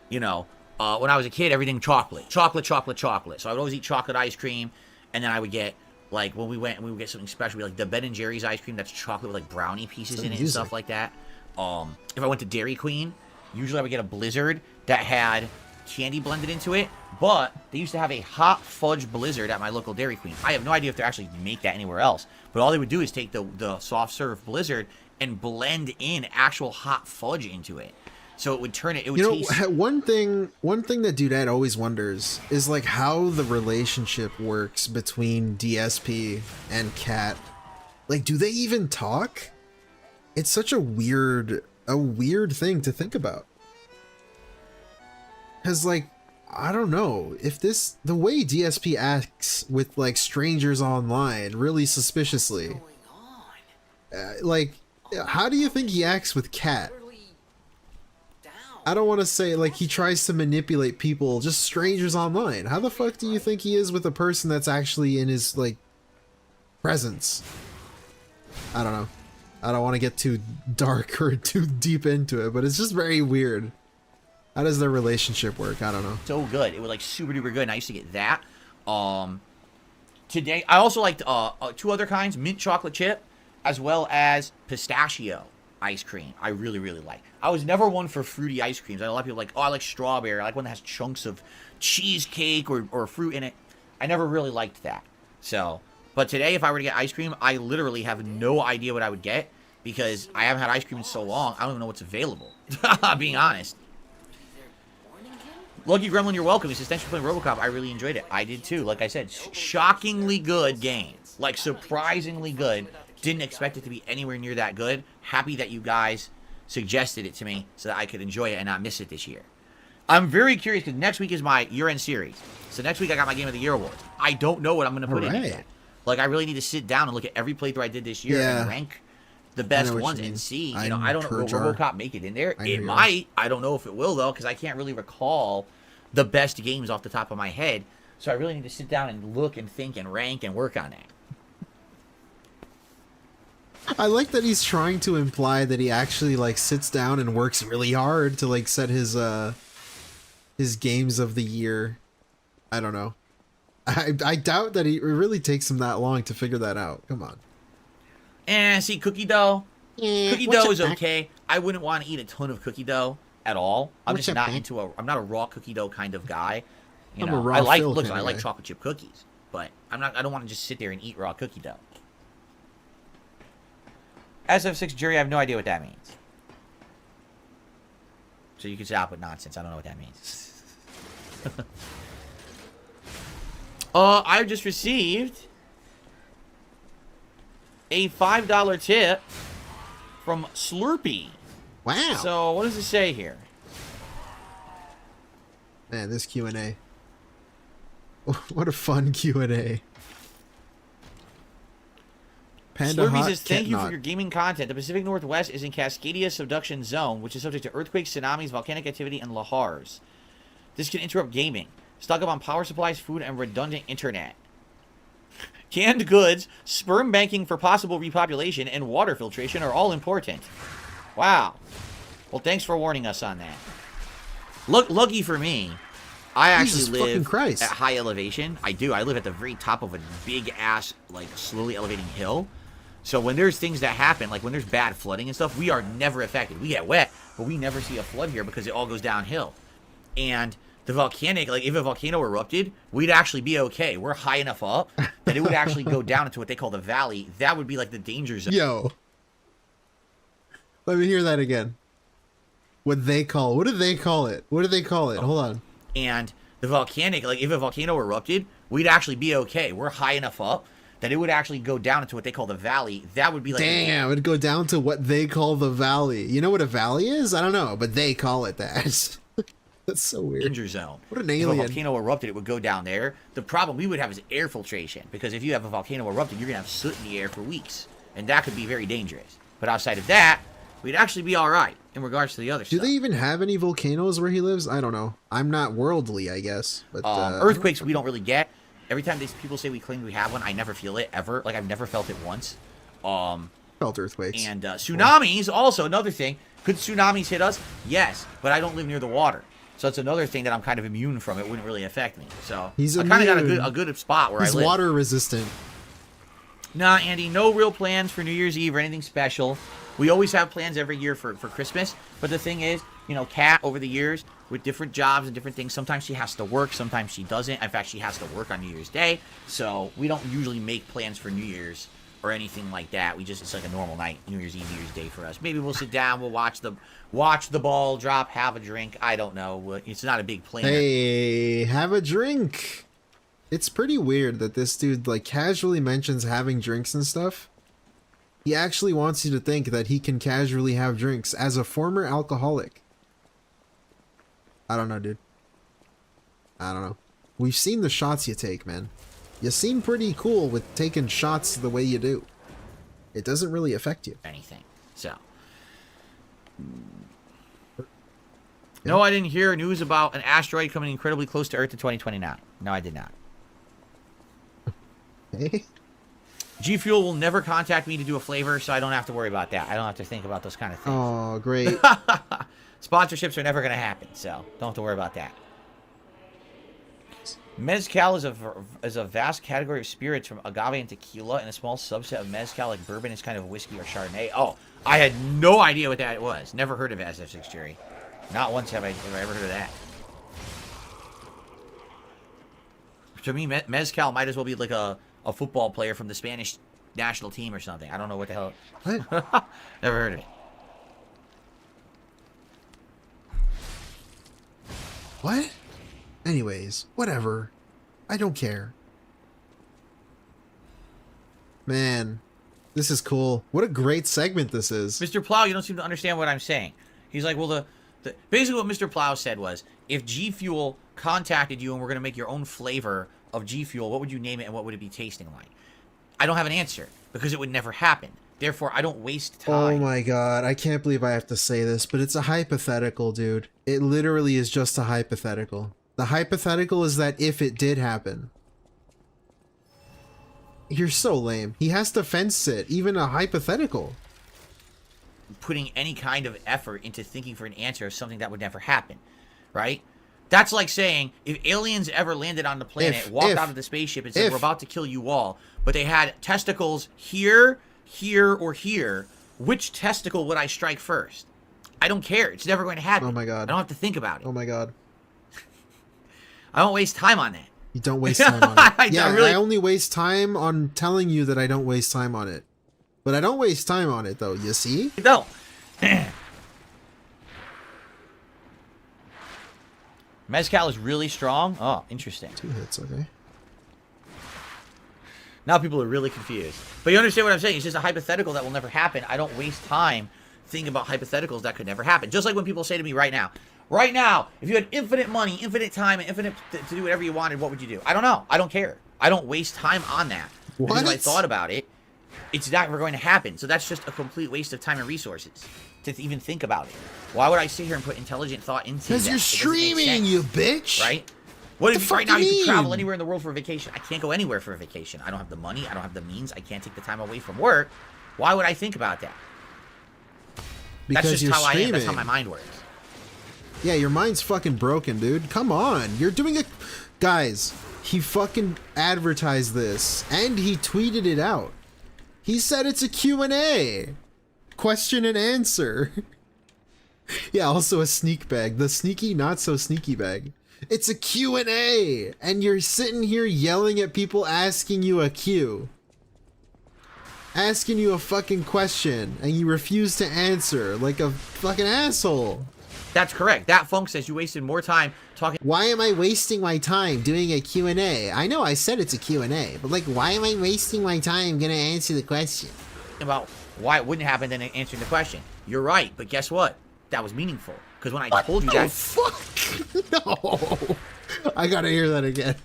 You know, when I was a kid, everything chocolate. Chocolate. So I would always eat chocolate ice cream. And then I would get, like, when we would get something special, we'd like the Ben & Jerry's ice cream that's chocolate with, like, brownie pieces in it and stuff like that. If I went to Dairy Queen, usually I would get a Blizzard that had candy blended into it, but they used to have a hot fudge Blizzard at my local Dairy Queen. I have no idea if they actually make that anywhere else, but all they would do is take the soft serve Blizzard and blend in actual hot fudge into it. So it would turn it, would taste... one thing that Dudette always wonders is, like, how the relationship works between DSP and Cat. Like, do they even talk? It's such a weird thing to think about. Cause, like, I don't know if the way DSP acts with, like, strangers online really suspiciously. Like, how do you think he acts with Cat? I don't want to say, like, he tries to manipulate people, just strangers online. How the fuck do you think he is with a person that's actually in his, like, presence? I don't know. I don't want to get too dark or too deep into it, but it's just very weird. How does their relationship work? I don't know. So good. It was, like, super duper good, and I used to get that. Today, I also liked 2 other kinds, mint chocolate chip, as well as pistachio ice cream. I really, really like. I was never one for fruity ice creams. I know a lot of people like, oh, I like strawberry. I like one that has chunks of cheesecake or fruit in it. I never really liked that. So, but today, if I were to get ice cream, I literally have no idea what I would get because I haven't had ice cream in so long. I don't even know what's available. Being honest. Lucky Gremlin, you're welcome. He says, thanks for playing Robocop. I really enjoyed it. I did too. Like I said, shockingly good game. Like, surprisingly good. Didn't expect it to be anywhere near that good. Happy that you guys suggested it to me so that I could enjoy it and not miss it this year. I'm very curious because next week is my year-end series. So next week I got my Game of the Year awards. I don't know what I'm going to put in it. Like, I really need to sit down and look at every playthrough I did this year and rank the best ones and see. You know, I don't know. Will Robocop make it in there? It might. I don't know if it will, though, because I can't really recall the best games off the top of my head. So I really need to sit down and look and think and rank and work on that. I like that he's trying to imply that he actually like sits down and works really hard to like set his games of the year. I don't know. I doubt that it really takes him that long to figure that out. Come on. See, cookie dough. Cookie dough is okay. I wouldn't want to eat a ton of cookie dough at all. I'm just not I'm not a raw cookie dough kind of guy. You know, I like chocolate chip cookies, but I don't want to just sit there and eat raw cookie dough. SF6 jury, I have no idea what that means. So you can stop with nonsense. I don't know what that means. I've just received a $5 tip from Slurpee. Wow. So what does it say here? Man, this Q&A. What a fun Q&A. Slurpee says, thank you for your gaming content. The Pacific Northwest is in Cascadia Subduction Zone, which is subject to earthquakes, tsunamis, volcanic activity, and lahars. This can interrupt gaming. Stock up on power supplies, food, and redundant internet. Canned goods, sperm banking for possible repopulation, and water filtration are all important. Wow. Well, thanks for warning us on that. Lucky for me, I actually live at high elevation. I do. I live at the very top of a big-ass, like, slowly elevating hill. So when there's things that happen, like when there's bad flooding and stuff, we are never affected. We get wet, but we never see a flood here because it all goes downhill. And the volcanic, like if a volcano erupted, we'd actually be okay. We're high enough up that it would actually go down into what they call the valley. That would be like the danger zone. Yo. Let me hear that again. What do they call it? Hold on. And the volcanic, like if a volcano erupted, we'd actually be okay. We're high enough up that it would actually go down into what they call the valley. That would be like... Damn, it'd go down to what they call the valley. You know what a valley is? I don't know, but they call it that. That's so weird. Danger zone. What an alien. If a volcano erupted, it would go down there. The problem we would have is air filtration, because if you have a volcano erupted, you're going to have soot in the air for weeks, and that could be very dangerous. But outside of that, we'd actually be all right in regards to the other stuff. Do they even have any volcanoes where he lives? I don't know. I'm not worldly, I guess. But earthquakes we don't really get. Every time these people say we claim we have one, I never feel it, ever. Like, I've never felt it once. Felt earthquakes. And tsunamis, also another thing. Could tsunamis hit us? Yes, but I don't live near the water. So it's another thing that I'm kind of immune from. It wouldn't really affect me. So I kind of got a good spot where I live. He's water resistant. Nah, Andy, no real plans for New Year's Eve or anything special. We always have plans every year for Christmas. But the thing is, you know, Kat, over the years, with different jobs and different things, sometimes she has to work, sometimes she doesn't. In fact, she has to work on New Year's Day. So we don't usually make plans for New Year's or anything like that. It's like a normal night, New Year's Eve, New Year's Day for us. Maybe we'll sit down, we'll watch the ball drop, have a drink. I don't know. It's not a big plan. Hey, have a drink. It's pretty weird that this dude like casually mentions having drinks and stuff. He actually wants you to think that he can casually have drinks as a former alcoholic. I don't know, dude. I don't know. We've seen the shots you take, man. You seem pretty cool with taking shots the way you do. It doesn't really affect you. Anything. So. Yeah. No, I didn't hear news about an asteroid coming incredibly close to Earth in 2029. No, I did not. Hey? G Fuel will never contact me to do a flavor, so I don't have to worry about that. I don't have to think about those kind of things. Oh, great. Sponsorships are never going to happen, so don't have to worry about that. Mezcal is a vast category of spirits from agave and tequila, and a small subset of mezcal, like bourbon, is kind of whiskey or Chardonnay. Oh, I had no idea what that was. Never heard of SF6 Jerry. Not once have I ever heard of that. To me, mezcal might as well be like a football player from the Spanish national team or something. I don't know what the hell. What? Never heard of it. What? Anyways, whatever. I don't care. Man, this is cool. What a great segment this is. Mr. Plow, you don't seem to understand what I'm saying. He's like, well, basically what Mr. Plow said was, if G Fuel contacted you and we're going to make your own flavor of G Fuel, what would you name it and what would it be tasting like? I don't have an answer because it would never happen. Therefore, I don't waste time. Oh my god, I can't believe I have to say this, but it's a hypothetical, dude. It literally is just a hypothetical. The hypothetical is that if it did happen. You're so lame. He has to fence it, even a hypothetical. Putting any kind of effort into thinking for an answer of something that would never happen, right? That's like saying, if aliens ever landed on the planet, walked out of the spaceship and said, we're about to kill you all, but they had testicles here, here, or here, which testicle would I strike first? I don't care. It's never going to happen. Oh my god. I don't have to think about it. Oh my god. I don't waste time on that. You don't waste time on it. Yeah, I only waste time on telling you that I don't waste time on it. But I don't waste time on it, though. You see? You don't. Mezcal is really strong. Oh, interesting. 2 hits, okay. Now people are really confused. But you understand what I'm saying? It's just a hypothetical that will never happen. I don't waste time thinking about hypotheticals that could never happen. Just like when people say to me right now, if you had infinite money, infinite time, and infinite to do whatever you wanted, what would you do? I don't know. I don't care. I don't waste time on that. What? Because if I thought about it, it's never going to happen. So that's just a complete waste of time and resources to even think about it. Why would I sit here and put intelligent thought into that? Because you're streaming, you bitch. Right? What if right now you can travel anywhere in the world for a vacation? I can't go anywhere for a vacation. I don't have the money. I don't have the means. I can't take the time away from work. Why would I think about that? Because that's just how I am. That's how my mind works. Yeah, your mind's fucking broken, dude. Come on. You're doing a... Guys, he fucking advertised this, and he tweeted it out. He said it's a Q&A. Question and answer. Yeah, also a sneak bag. The sneaky, not so sneaky bag. It's a Q&A, and you're sitting here yelling at people asking you a Q. Asking you a fucking question, and you refuse to answer like a fucking asshole. That's correct. That funk says you wasted more time talking. Why am I wasting my time doing a Q&A? I know I said it's a Q&A, but like, why am I wasting my time gonna answer the question? About why it wouldn't happen than answering the question. You're right, but guess what? That was meaningful. Because when I told you that... fuck? No. I gotta hear that again.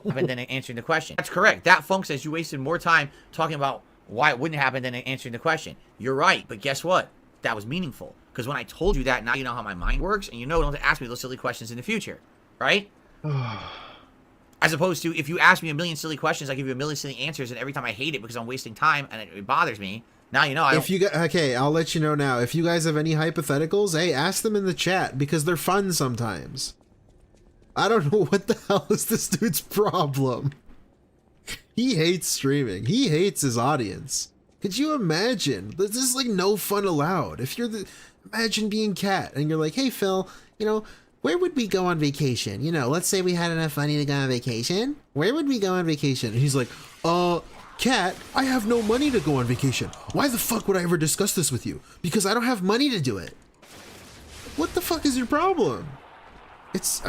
Than answering the question. That's correct. That funk says you wasted more time talking about why it wouldn't happen than answering the question. You're right, but guess what? That was meaningful. Because when I told you that, now you know how my mind works, and you know don't ask me those silly questions in the future. Right? As opposed to, if you ask me a million silly questions, I give you a million silly answers, and every time I hate it because I'm wasting time, and it bothers me, now you know I don't... Okay, I'll let you know now. If you guys have any hypotheticals, hey, ask them in the chat, because they're fun sometimes. I don't know what the hell is this dude's problem. He hates streaming. He hates his audience. Could you imagine? This is like no fun allowed. If you're the... Imagine being Cat, and you're like, hey, Phil, you know, where would we go on vacation? You know, let's say we had enough money to go on vacation. Where would we go on vacation? And he's like, Cat, I have no money to go on vacation. Why the fuck would I ever discuss this with you? Because I don't have money to do it. What the fuck is your problem? It's,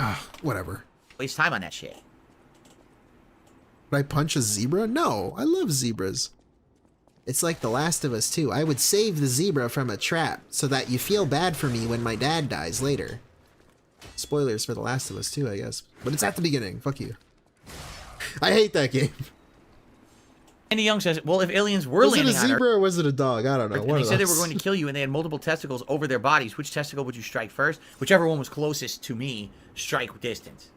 whatever. Waste time on that shit. Would I punch a zebra? No, I love zebras. It's like The Last of Us 2. I would save the zebra from a trap so that you feel bad for me when my dad dies later. Spoilers for The Last of Us 2, I guess. But it's at the beginning. Fuck you. I hate that game. Andy Young says, well, if aliens were landing on Earth... Was it a zebra or was it a dog? I don't know. And they said they were going to kill you and they had multiple testicles over their bodies. Which testicle would you strike first? Whichever one was closest to me, strike distance.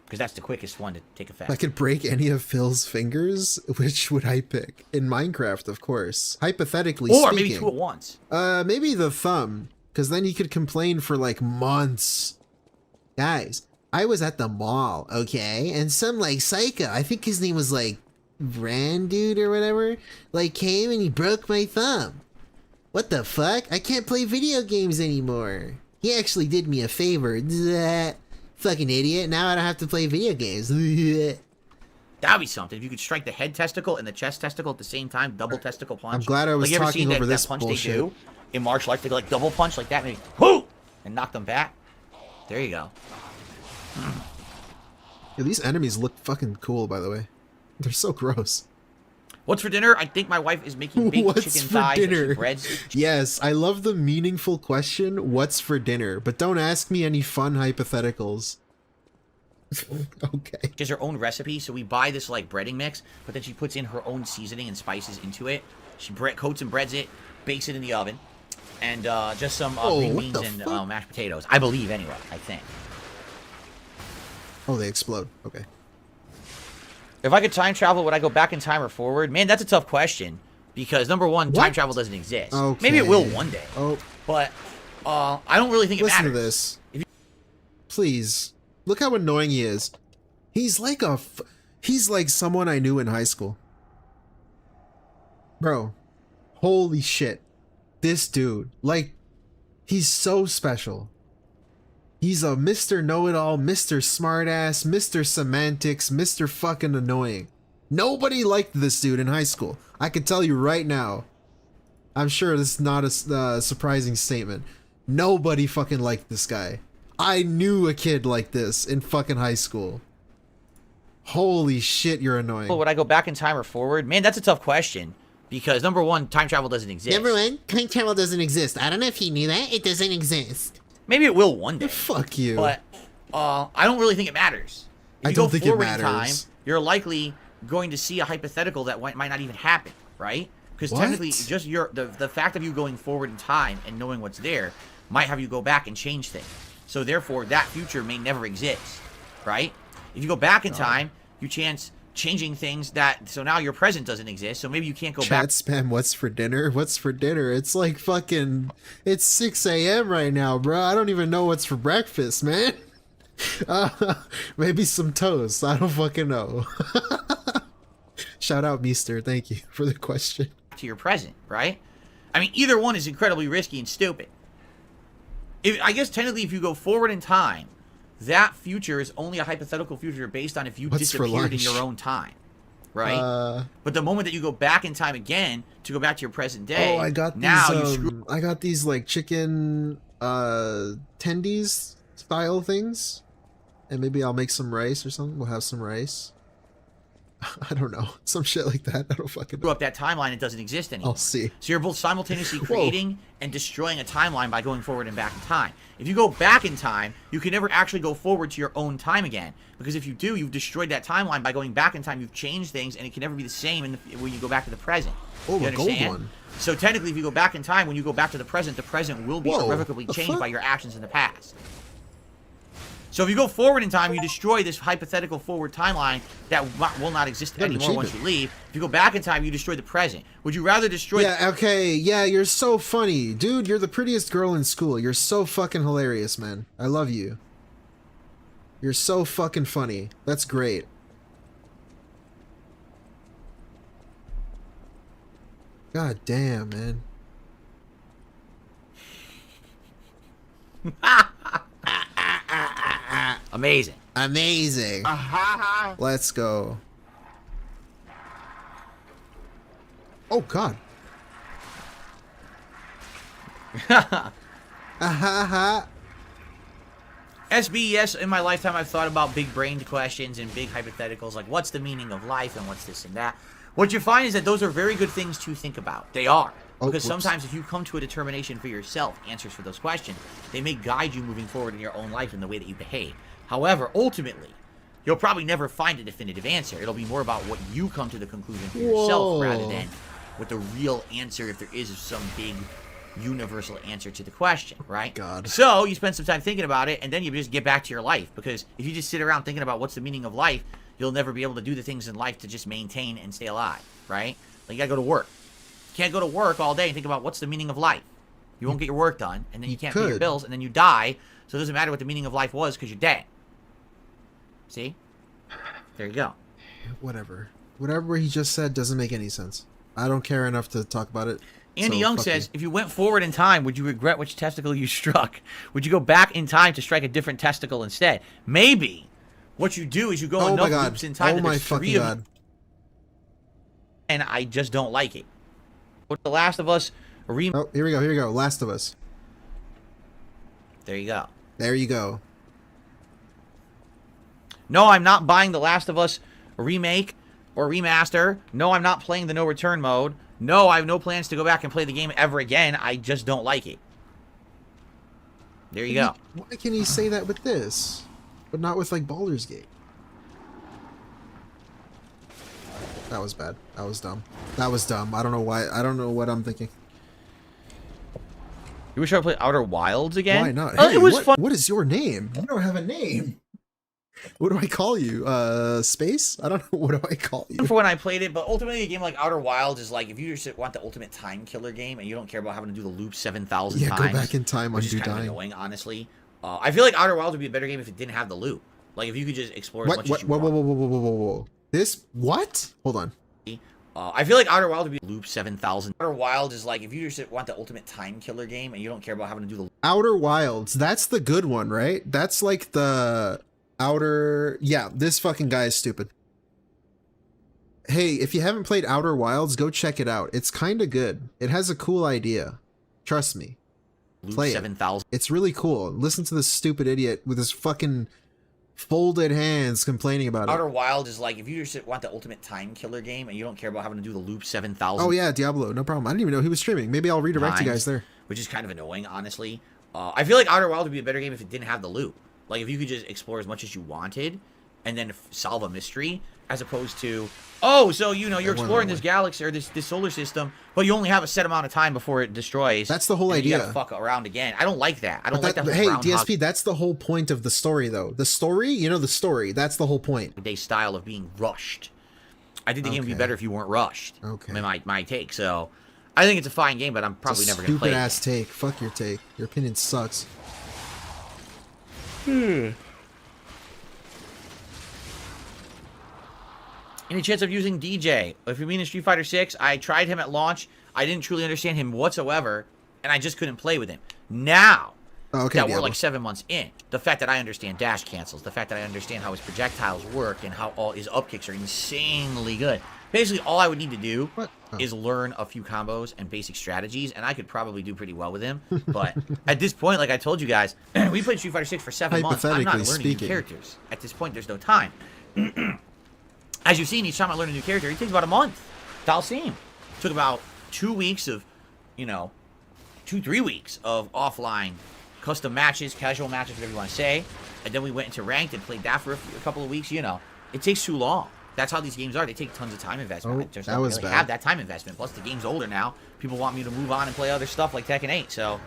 Because that's the quickest one to take effect. If I could break any of Phil's fingers, which would I pick? In Minecraft, of course. Hypothetically speaking. Or maybe 2 at once. Maybe the thumb. Because then he could complain for like months. Guys, I was at the mall, okay? And some like psycho, I think his name was like Randude or whatever, like came and he broke my thumb. What the fuck? I can't play video games anymore. He actually did me a favor. Fucking idiot. Now I don't have to play video games. That'd be something. If you could strike the head testicle and the chest testicle at the same time, double testicle punch. I'm glad I was talking over this punch bullshit. They do in martial arts, they go like double punch like that, maybe whoo, and knock them back. There you go. Yeah, these enemies look fucking cool, by the way. They're so gross. What's for dinner? I think my wife is making baked chicken thighs that she breads. Yes, I love the meaningful question, what's for dinner? But don't ask me any fun hypotheticals. Okay. She has her own recipe, so we buy this like breading mix, but then she puts in her own seasoning and spices into it. She coats and breads it, bakes it in the oven, and just some green beans and mashed potatoes. I believe, anyway, I think. Oh, they explode. Okay. If I could time travel, would I go back in time or forward? Man, that's a tough question. Because, number one, time travel doesn't exist. Okay. Maybe it will one day. Oh. But I don't really think it matters. Listen to this. Please. Look how annoying he is. He's like he's like someone I knew in high school. Bro. Holy shit. This dude. Like, he's so special. He's a Mr. Know-It-All, Mr. Smartass, Mr. Semantics, Mr. fucking annoying. Nobody liked this dude in high school. I can tell you right now. I'm sure this is not a surprising statement. Nobody fucking liked this guy. I knew a kid like this in fucking high school. Holy shit, you're annoying. Would I go back in time or forward? Man, that's a tough question. Because, number one, time travel doesn't exist. Number one, time travel doesn't exist. I don't know if you knew that. It doesn't exist. Maybe it will one day. Fuck you. But I don't really think it matters. If I you don't go think it forward in matters. time, you're likely going to see a hypothetical that might not even happen, right? Because technically, just the fact of you going forward in time and knowing what's there might have you go back and change things. So therefore, that future may never exist, right? If you go back in time, you chance changing things so now your present doesn't exist, so maybe you can't go back. Chat spam, what's for dinner? What's for dinner? It's like fucking, it's 6 a.m. right now, bro. I don't even know what's for breakfast, man. Maybe some toast. I don't fucking know. Shout out, Meester. Thank you for the question. To your present, right? I mean, either one is incredibly risky and stupid. I guess technically if you go forward in time, that future is only a hypothetical future based on if you disappeared in your own time, right? But the moment that you go back in time again to go back to your present day, I got now these, you I got these like chicken tendies style things, and maybe I'll make some rice or something. We'll have some rice. I don't know, some shit like that. I don't fucking know. screw up that timeline, it doesn't exist anymore. I'll see. So you're both simultaneously creating and destroying a timeline by going forward and back in time. If you go back in time, you can never actually go forward to your own time again. Because if you do, you've destroyed that timeline by going back in time. You've changed things, and it can never be the same when you go back to the present. Oh, you a gold understand? one. So technically, if you go back in time, when you go back to the present will be irrevocably changed by your actions in the past. So if you go forward in time, you destroy this hypothetical forward timeline that will not exist anymore once you leave. If you go back in time, you destroy the present. Would you rather destroy... Yeah, okay, yeah, you're so funny. Dude, you're the prettiest girl in school. You're so fucking hilarious, man. I love you. You're so fucking funny. That's great. God damn, man. Amazing. Amazing. Let's go. Oh, God. SB, yes, in my lifetime I've thought about big-brained questions and big hypotheticals, like what's the meaning of life and what's this and that. What you find is that those are very good things to think about. They are. Because sometimes if you come to a determination for yourself, answers for those questions, they may guide you moving forward in your own life in the way that you behave. However, ultimately, you'll probably never find a definitive answer. It'll be more about what you come to the conclusion for yourself rather than what the real answer, if there is some big universal answer to the question, right? God. So you spend some time thinking about it, and then you just get back to your life. Because if you just sit around thinking about what's the meaning of life, you'll never be able to do the things in life to just maintain and stay alive, right? Like, you gotta go to work. You can't go to work all day and think about what's the meaning of life. You won't get your work done, and then you can't pay your bills, and then you die. So it doesn't matter what the meaning of life was because you're dead. See? There you go. Whatever. Whatever he just said doesn't make any sense. I don't care enough to talk about it. Andy Young says, if you went forward in time, would you regret which testicle you struck? Would you go back in time to strike a different testicle instead? Maybe. What you do is you go enough loops in time that there's 3 of them. And I just don't like it. What The Last of Us... Oh, here we go. Last of Us. There you go. There you go. No, I'm not buying The Last of Us remake or remaster. No, I'm not playing the no return mode. No, I have no plans to go back and play the game ever again. I just don't like it. There you go. Why can he say that with this, but not with, like, Baldur's Gate? That was bad. That was dumb. That was dumb. I don't know why. I don't know what I'm thinking. You wish I would play Outer Wilds again? Why not? Hey, it was fun. What is your name? You don't have a name. What do I call you? Space? I don't know. What do I call you? For when I played it, but ultimately a game like Outer Wilds is like, if you just want the ultimate time killer game and you don't care about having to do the loop 7,000 times. Yeah, go back in time which on is do kind dying. of annoying, honestly. I feel like Outer Wilds would be a better game if it didn't have the loop. Like, if you could just explore as much as you want. Whoa. This, what? Hold on. I feel like Outer Wilds would be loop 7,000. Outer Wilds is like, if you just want the ultimate time killer game and you don't care about having to do the... Outer Wilds, that's the good one, right? That's like the outer... Yeah, this fucking guy is stupid. Hey, if you haven't played Outer Wilds, go check it out. It's kind of good. It has a cool idea. Trust me. Play 7,000. It's really cool. Listen to this stupid idiot with his fucking folded hands complaining about it. Outer Wilds is like, if you just want the ultimate time killer game and you don't care about having to do the loop 7,000. Oh yeah, Diablo, no problem. I didn't even know he was streaming. Maybe I'll redirect you guys there. Which is kind of annoying, honestly. I feel like Outer Wilds would be a better game if it didn't have the loop. Like, if you could just explore as much as you wanted and then solve a mystery, as opposed to, oh, so, you know, you're exploring this galaxy or this solar system, but you only have a set amount of time before it destroys. That's the whole idea. You gotta fuck around again. I don't like that. I don't like that. Hey, DSP, that's the whole point of the story, though. The story, you know, the story. That's the whole point. Day style of being rushed. I think the game would be better if you weren't rushed. Okay. My take. So, I think it's a fine game, but I'm probably never gonna play it. Stupid ass take. Fuck your take. Your opinion sucks. Any chance of using DJ? If you mean in Street Fighter 6, I tried him at launch. I didn't truly understand him whatsoever, and I just couldn't play with him. Now that we're like 7 months in, the fact that I understand dash cancels, the fact that I understand how his projectiles work, and how all his upkicks are insanely good. Basically, all I would need to do is learn a few combos and basic strategies, and I could probably do pretty well with him. But at this point, like I told you guys, we played Street Fighter 6 for 7 months. I'm not learning new characters. At this point, there's no time. As you've seen, each time I learn a new character, it takes about a month. Dalsim took about 2 weeks of, 2-3 weeks of offline custom matches, casual matches, whatever you want to say. And then we went into ranked and played that for a couple of weeks. It takes too long. That's how these games are. They take tons of time investment. I don't really have that time investment. Plus, the game's older now. People want me to move on and play other stuff like Tekken 8. So,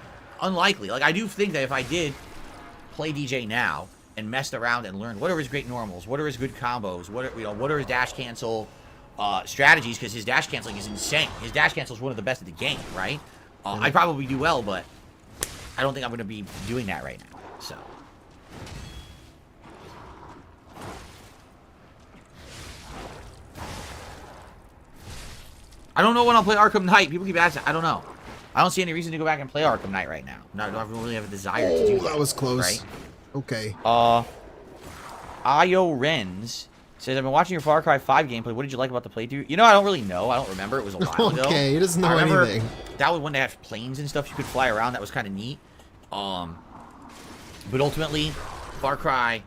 unlikely. Like, I do think that if I did play DJ now and messed around and learned what are his great normals, what are his good combos, what are his dash cancel strategies, because his dash canceling is insane. His dash cancel is one of the best of the game, right? I'd probably do well, but I don't think I'm going to be doing that right now. So. I don't know when I'll play Arkham Knight. People keep asking. I don't know. I don't see any reason to go back and play Arkham Knight right now. I don't really have a desire to do that. That was close. Right? Okay. Ayo Renz says, I've been watching your Far Cry 5 gameplay. What did you like about the playthrough? I don't really know. I don't remember. It was a while ago. Okay, he doesn't know anything. That was when they had planes and stuff you could fly around. That was kind of neat. But ultimately, Far Cry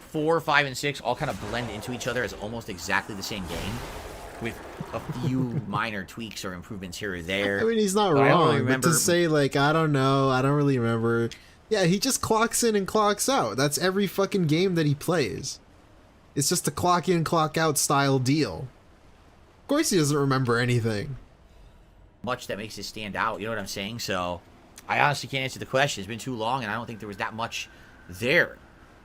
4, 5, and 6 all kind of blend into each other as almost exactly the same game, with a few minor tweaks or improvements here or there. I mean, he's not wrong, but to say, like, I don't know, I don't really remember. Yeah, he just clocks in and clocks out. That's every fucking game that he plays. It's just a clock in, clock out style deal. Of course he doesn't remember anything. Much that makes it stand out, you know what I'm saying? So, I honestly can't answer the question. It's been too long, and I don't think there was that much there,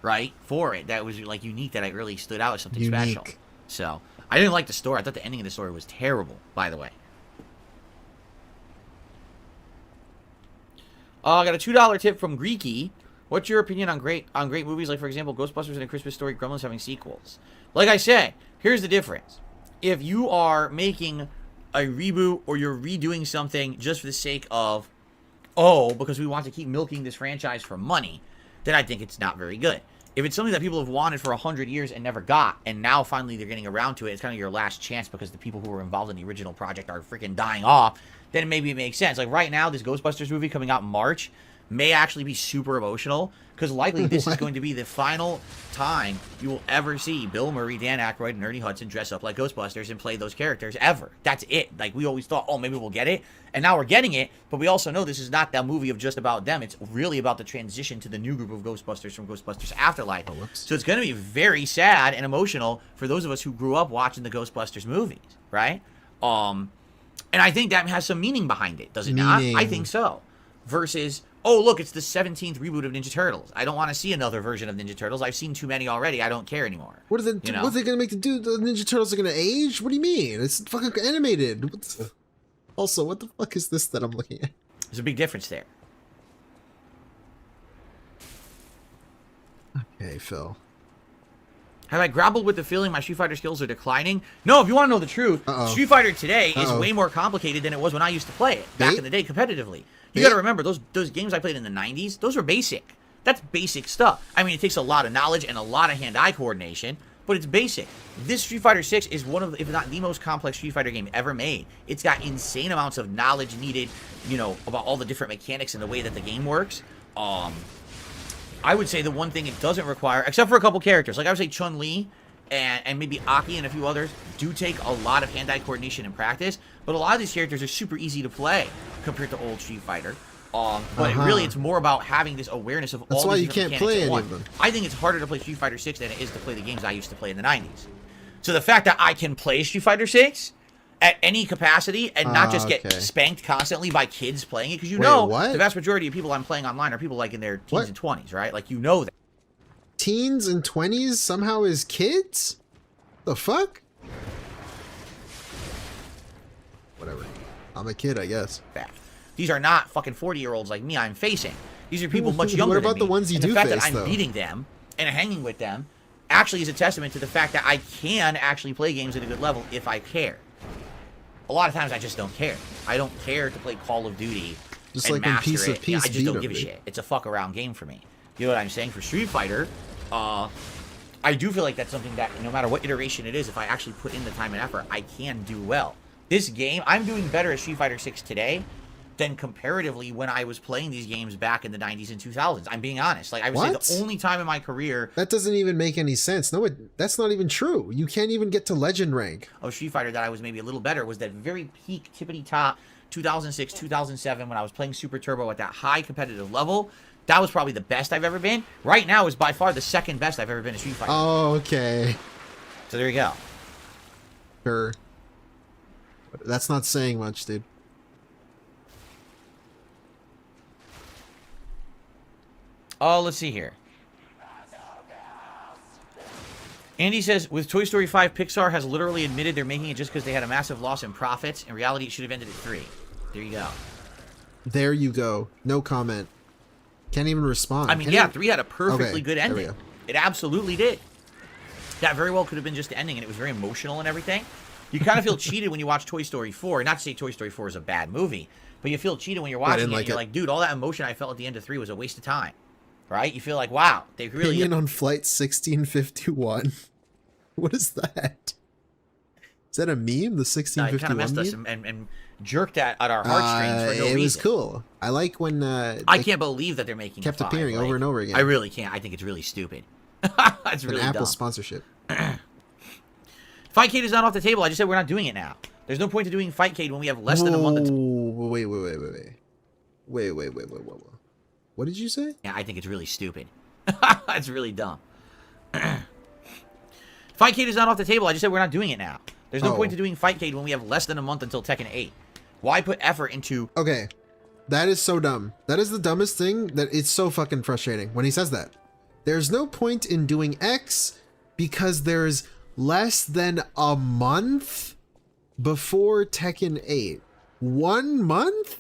right, for it that was, like, unique, that I really stood out as something special. So, I didn't like the story. I thought the ending of the story was terrible, by the way. I got a $2 tip from Greeky. What's your opinion on great movies like, for example, Ghostbusters and A Christmas Story, Gremlins having sequels? Like I said, here's the difference. If you are making a reboot or you're redoing something just for the sake of, because we want to keep milking this franchise for money, then I think it's not very good. If it's something that people have wanted for 100 years and never got, and now finally they're getting around to it, it's kind of your last chance because the people who were involved in the original project are freaking dying off, then maybe it makes sense. Like right now, this Ghostbusters movie coming out in March may actually be super emotional, because likely this is going to be the final time you will ever see Bill Murray, Dan Aykroyd, and Ernie Hudson dress up like Ghostbusters and play those characters ever. That's it. Like, we always thought, maybe we'll get it, and now we're getting it, but we also know this is not that movie of just about them. It's really about the transition to the new group of Ghostbusters from Ghostbusters Afterlife. So it's going to be very sad and emotional for those of us who grew up watching the Ghostbusters movies, right? And I think that has some meaning behind it, does it not? I think so. Versus oh, look, it's the 17th reboot of Ninja Turtles. I don't want to see another version of Ninja Turtles. I've seen too many already. I don't care anymore. What are they, what are they going to make the dude? The Ninja Turtles are going to age? What do you mean? It's fucking animated. Also, what the fuck is this that I'm looking at? There's a big difference there. Okay, Phil. Have I grappled with the feeling my Street Fighter skills are declining? No, if you want to know the truth, Street Fighter today is way more complicated than it was when I used to play it back in the day competitively. You got to remember, those games I played in the 90s, those were basic. That's basic stuff. I mean, it takes a lot of knowledge and a lot of hand-eye coordination, but it's basic. This Street Fighter 6 is one of, if not the most complex Street Fighter game ever made. It's got insane amounts of knowledge needed, you know, about all the different mechanics and the way that the game works. I would say the one thing it doesn't require, except for a couple characters, like I would say Chun-Li and maybe Aki and a few others, do take a lot of hand-eye coordination and practice, but a lot of these characters are super easy to play compared to old Street Fighter. But really, it's more about having this awareness of all the different mechanics at once. I think it's harder to play Street Fighter 6 than it is to play the games I used to play in the 90s. So the fact that I can play Street Fighter 6 at any capacity and not just get spanked constantly by kids playing it, because the vast majority of people I'm playing online are people like in their teens and 20s, right? Like, you know that. Teens and 20s somehow is kids? The fuck? Whatever. I'm a kid, I guess. These are not fucking 40-year-olds like me I'm facing. These are people much younger than me. What about the ones you do face, the fact that I'm beating them and hanging with them actually is a testament to the fact that I can actually play games at a good level if I care. A lot of times I just don't care. I don't care to play Call of Duty just and like when master Piece it. of Peace I just don't give a shit. It's a fuck around game for me. You know what I'm saying? For Street Fighter, I do feel like that's something that no matter what iteration it is, if I actually put in the time and effort, I can do well. This game, I'm doing better at Street Fighter 6 today than comparatively when I was playing these games back in the 90s and 2000s. I'm being honest. Like, I would say the only time in my career... That doesn't even make any sense. No, that's not even true. You can't even get to legend rank. Of Street Fighter that I was maybe a little better was that very peak, tippity-top 2006, 2007 when I was playing Super Turbo at that high competitive level. That was probably the best I've ever been. Right now is by far the second best I've ever been at Street Fighter. Oh, okay. So there you go. Sure. That's not saying much, dude. Oh, let's see here. Andy says, with Toy Story 5, Pixar has literally admitted they're making it just because they had a massive loss in profits. In reality, it should have ended at 3. There you go. There you go. No comment. Can't even respond. I mean, yeah, 3 had a perfectly good ending. It absolutely did. That very well could have been just the ending, and it was very emotional and everything. You kind of feel cheated when you watch Toy Story 4. Not to say Toy Story 4 is a bad movie, but you feel cheated when you're watching it, and you're like, dude, all that emotion I felt at the end of 3 was a waste of time. Right? You feel like, wow, they really... Opinion on Flight 1651. What is that? Is that a meme? The 1651 kind of messed us and jerked at our heartstrings for no reason. It was cool. I like when... I can't believe that they're making kept appearing over and over again. I really can't. I think it's really stupid. It's really an Apple dumb. Sponsorship. Fightcade is not off the table. I just said we're not doing it now. There's no point to doing Fightcade when we have less than a month. Wait. What did you say? Yeah, I think it's really stupid. It's really dumb. Fightcade is not off the table. I just said we're not doing it now. There's no point to doing Fightcade when we have less than a month until Tekken 8. Why put effort into... Okay. That is so dumb. That is the dumbest thing. That it's so fucking frustrating when he says that. There's no point in doing X because there's less than a month before Tekken 8. 1 month?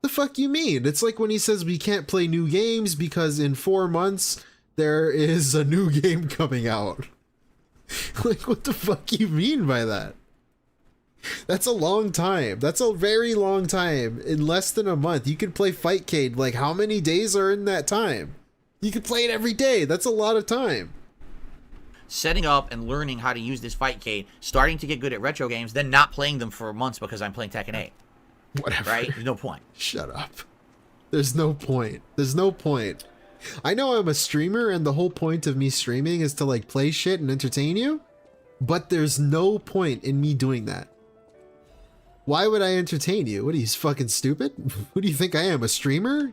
The fuck you mean? It's like when he says we can't play new games because in 4 months there is a new game coming out. Like, what the fuck you mean by that? That's a long time. That's a very long time. In less than a month, you could play Fightcade. Like, how many days are in that time? You could play it every day. That's a lot of time. Setting up and learning how to use this Fightcade, starting to get good at retro games, then not playing them for months because I'm playing Tekken 8. Whatever. Right? There's no point. Shut up. There's no point. There's no point. I know I'm a streamer and the whole point of me streaming is to like play shit and entertain you, but there's no point in me doing that. Why would I entertain you? What are you, fucking stupid? Who do you think I am, a streamer?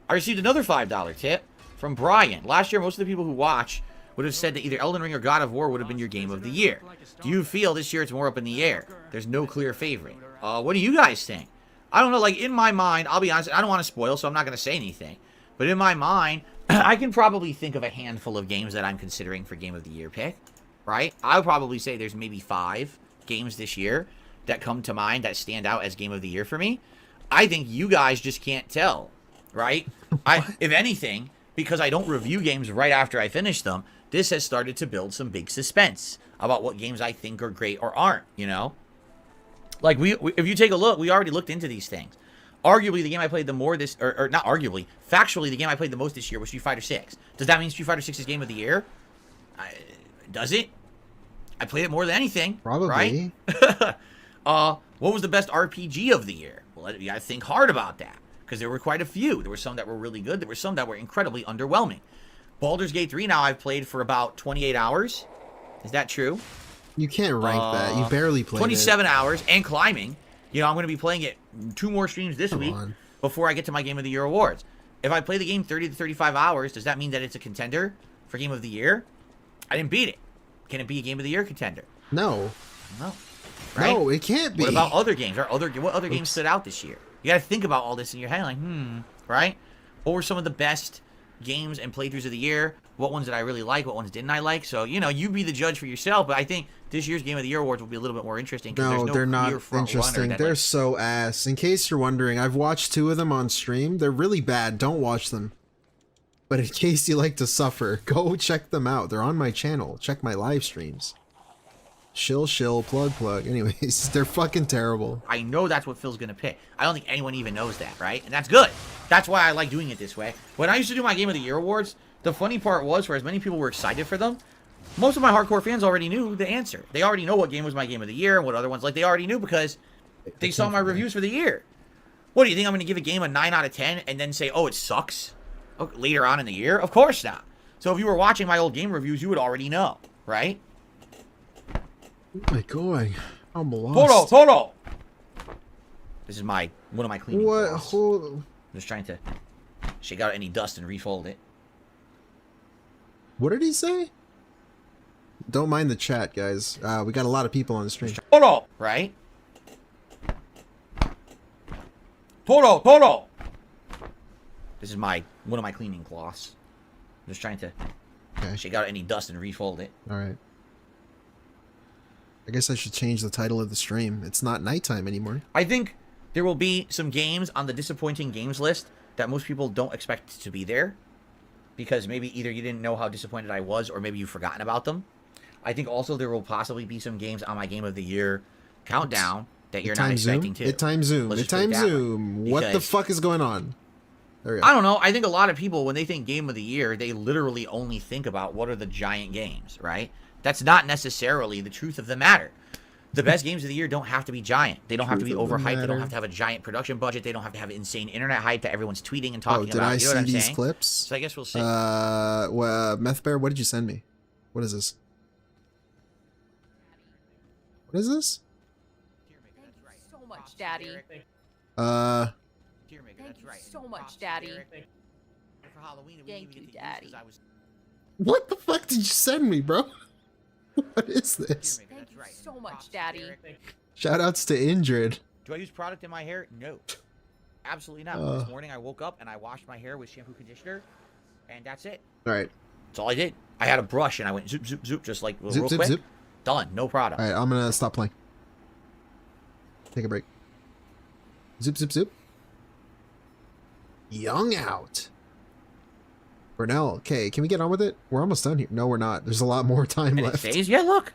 I received another $5 tip from Brian. Last year, most of the people who watch would have said that either Elden Ring or God of War would have been your game of the year. Do you feel this year it's more up in the air? There's no clear favorite. What do you guys think? I don't know, like, in my mind, I'll be honest, I don't want to spoil, so I'm not going to say anything. But in my mind, I can probably think of a handful of games that I'm considering for Game of the Year pick, right? I would probably say there's maybe 5 games this year that come to mind that stand out as Game of the Year for me. I think you guys just can't tell, right? If anything, because I don't review games right after I finish them, this has started to build some big suspense about what games I think are great or aren't, you know? Like, if you take a look, we already looked into these things. Arguably, the game I played the more this, or not arguably, factually, the game I played the most this year was Street Fighter 6. Does that mean Street Fighter 6 is Game of the Year? Does it? I played it more than anything. Probably. Right? What was the best RPG of the year? Well, you gotta think hard about that, because there were quite a few. There were some that were really good. There were some that were incredibly underwhelming. Baldur's Gate 3 now I've played for about 28 hours. Is that true? You can't rank that. You barely played 27 hours and climbing. You know, I'm going to be playing it 2 more streams this week before I get to my Game of the Year awards. If I play the game 30 to 35 hours, does that mean that it's a contender for Game of the Year? I didn't beat it. Can it be a Game of the Year contender? No. No. Right? No, it can't be. What about other games? What other games stood out this year? You got to think about all this in your head, like, right? What were some of the best games and playthroughs of the year? What ones did I really like? What ones didn't I like? So, you know, you be the judge for yourself. But I think this year's Game of the Year awards will be a little bit more interesting. No, they're not interesting. They're like, so ass. In case you're wondering, I've watched 2 of them on stream. They're really bad. Don't watch them. But in case you like to suffer, go check them out. They're on my channel. Check my live streams. Shill, plug. Anyways, they're fucking terrible. I know that's what Phil's going to pick. I don't think anyone even knows that, right? And that's good. That's why I like doing it this way. When I used to do my Game of the Year awards, the funny part was, for as many people were excited for them, most of my hardcore fans already knew the answer. They already know what game was my Game of the Year and what other ones. Like, they already knew because they saw my reviews for the year. What, do you think I'm going to give a game a 9 out of 10 and then say, oh, it sucks later on in the year? Of course not. So if you were watching my old game reviews, you would already know, right? Oh my god, I'm lost. Toto! This is one of my cleaning What? cloths. I'm just trying to shake out any dust and refold it. What did he say? Don't mind the chat, guys. We got a lot of people on the stream. Toto! Right? Toto! This is one of my cleaning cloths. I'm just trying to shake out any dust and refold it. Alright. I guess I should change the title of the stream. It's not nighttime anymore. I think there will be some games on the disappointing games list that most people don't expect to be there. Because maybe either you didn't know how disappointed I was, or maybe you've forgotten about them. I think also there will possibly be some games on my Game of the Year countdown that you're not expecting to. It time zoom. What the fuck is going on? There we go. I don't know. I think a lot of people, when they think Game of the Year, they literally only think about what are the giant games, right? That's not necessarily the truth of the matter. The best games of the year don't have to be giant. They don't have to be overhyped. They don't have to have a giant production budget. They don't have to have insane internet hype that everyone's tweeting and talking about. You know what I'm saying? These clips? So I guess we'll see. Meth Bear, what did you send me? What is this? What is this? So much, Daddy. Thank you so much, Daddy. For Halloween, Thank you, Daddy. What the fuck did you send me, bro? What is this? Thank you so much, Daddy. Shoutouts to Indrid. Do I use product in my hair? No. Absolutely not. This morning I woke up and I washed my hair with shampoo conditioner, and that's it. Alright. That's all I did. I had a brush and I went zoop, zoop, zoop, just like Zoop, real zoop, quick. zoop. Done. No product. Alright, I'm gonna stop playing. Take a break. Zoop, zoop, zoop. Young out. Brunel, okay, can we get on with it? We're almost done here. No, we're not. There's a lot more time And left. it stays? Yeah, look.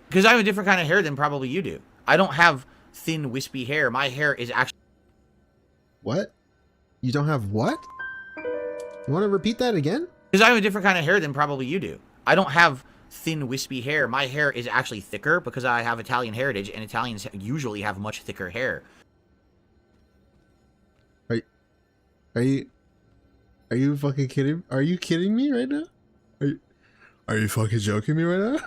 Because I have a different kind of hair than probably you do. I don't have thin, wispy hair. My hair is actually... What? You don't have what? You want to repeat that again? Because I have a different kind of hair than probably you do. I don't have thin, wispy hair. My hair is actually thicker because I have Italian heritage, and Italians usually have much thicker hair. Are you fucking kidding? Are you kidding me right now? Are you fucking joking me right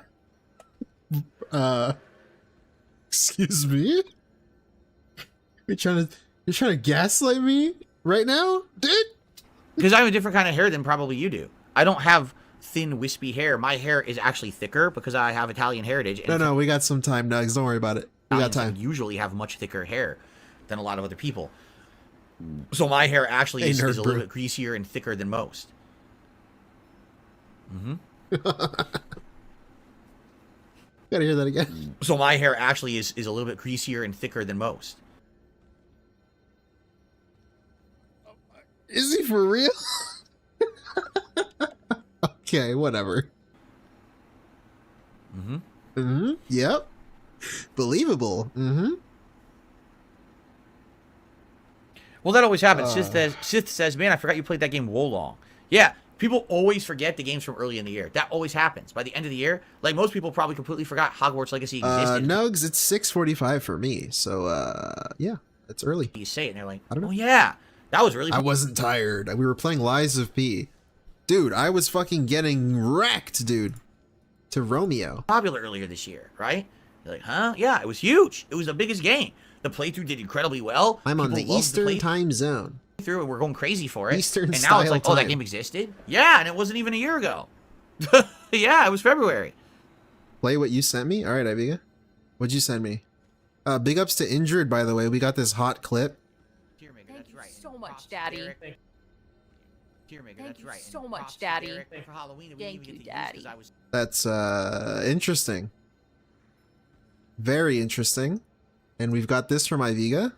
now? Excuse me? You're trying to gaslight me right now, dude? Because I have a different kind of hair than probably you do. I don't have thin, wispy hair. My hair is actually thicker because I have Italian heritage. And No, we got some time, Nugs. Don't worry about it. We got time. Usually have much thicker hair. than a lot of other people. So my hair actually is a little bit greasier and thicker than most. Gotta hear that again. So my hair actually is a little bit greasier and thicker than most. Is he for real? Okay, whatever. Yep. Believable. Well, that always happens. Sith says, man, I forgot you played that game Wolong. Yeah, people always forget the games from early in the year. That always happens. By the end of the year, like most people probably completely forgot Hogwarts Legacy existed. No, because it's 6:45 for me. So, yeah, it's early. You say it, and they're like, oh, yeah, that was really... I wasn't tired. We were playing Lies of P. Dude, I was fucking getting wrecked, dude. To Romeo. Popular earlier this year, right? You're like, huh? Yeah, it was huge. It was the biggest game. The playthrough did incredibly well. I'm on the Eastern time zone. Through and we're going crazy for it. Eastern and now it's like, oh, that game existed? Yeah, and it wasn't even a year ago. Yeah, it was February. Play what you sent me? All right, Iviga. What'd you send me? Big ups to Indrid, by the way. We got this hot clip. Thank you so much, Daddy. Thank you right. so much, Daddy. For Halloween, Thank you, Daddy. That's interesting. Very interesting. And we've got this from Iviga.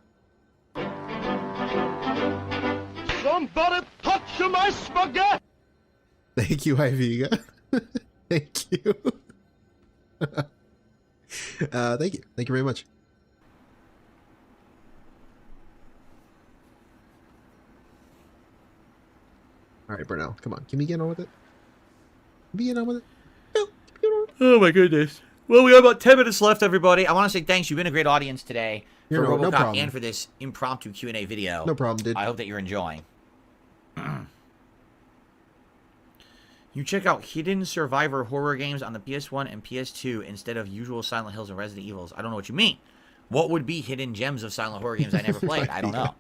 Somebody touch my spaghetti! Thank you, Iviga. Thank you. Thank you. Thank you very much. All right, Burnell, come on. Can we get on with it? Can we get on with it? Oh my goodness. Well, we have about 10 minutes left, everybody. I want to say thanks. You've been a great audience today for Robocop and for this impromptu Q&A video. No problem, dude. I hope that you're enjoying. You check out hidden survivor horror games on the PS1 and PS2 instead of usual Silent Hills and Resident Evils. I don't know what you mean. What would be hidden gems of silent horror games I never played? I don't know.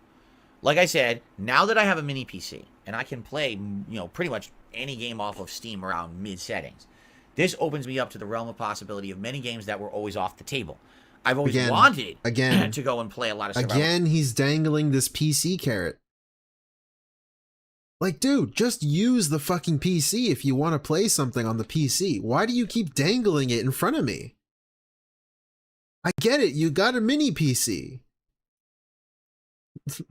Like I said, now that I have a mini PC and I can play, you know, pretty much any game off of Steam around mid settings, this opens me up to the realm of possibility of many games that were always off the table. I've always wanted to go and play a lot of survival. Again, he's dangling this PC carrot. Like, dude, just use the fucking PC if you want to play something on the PC. Why do you keep dangling it in front of me? I get it, you got a mini PC.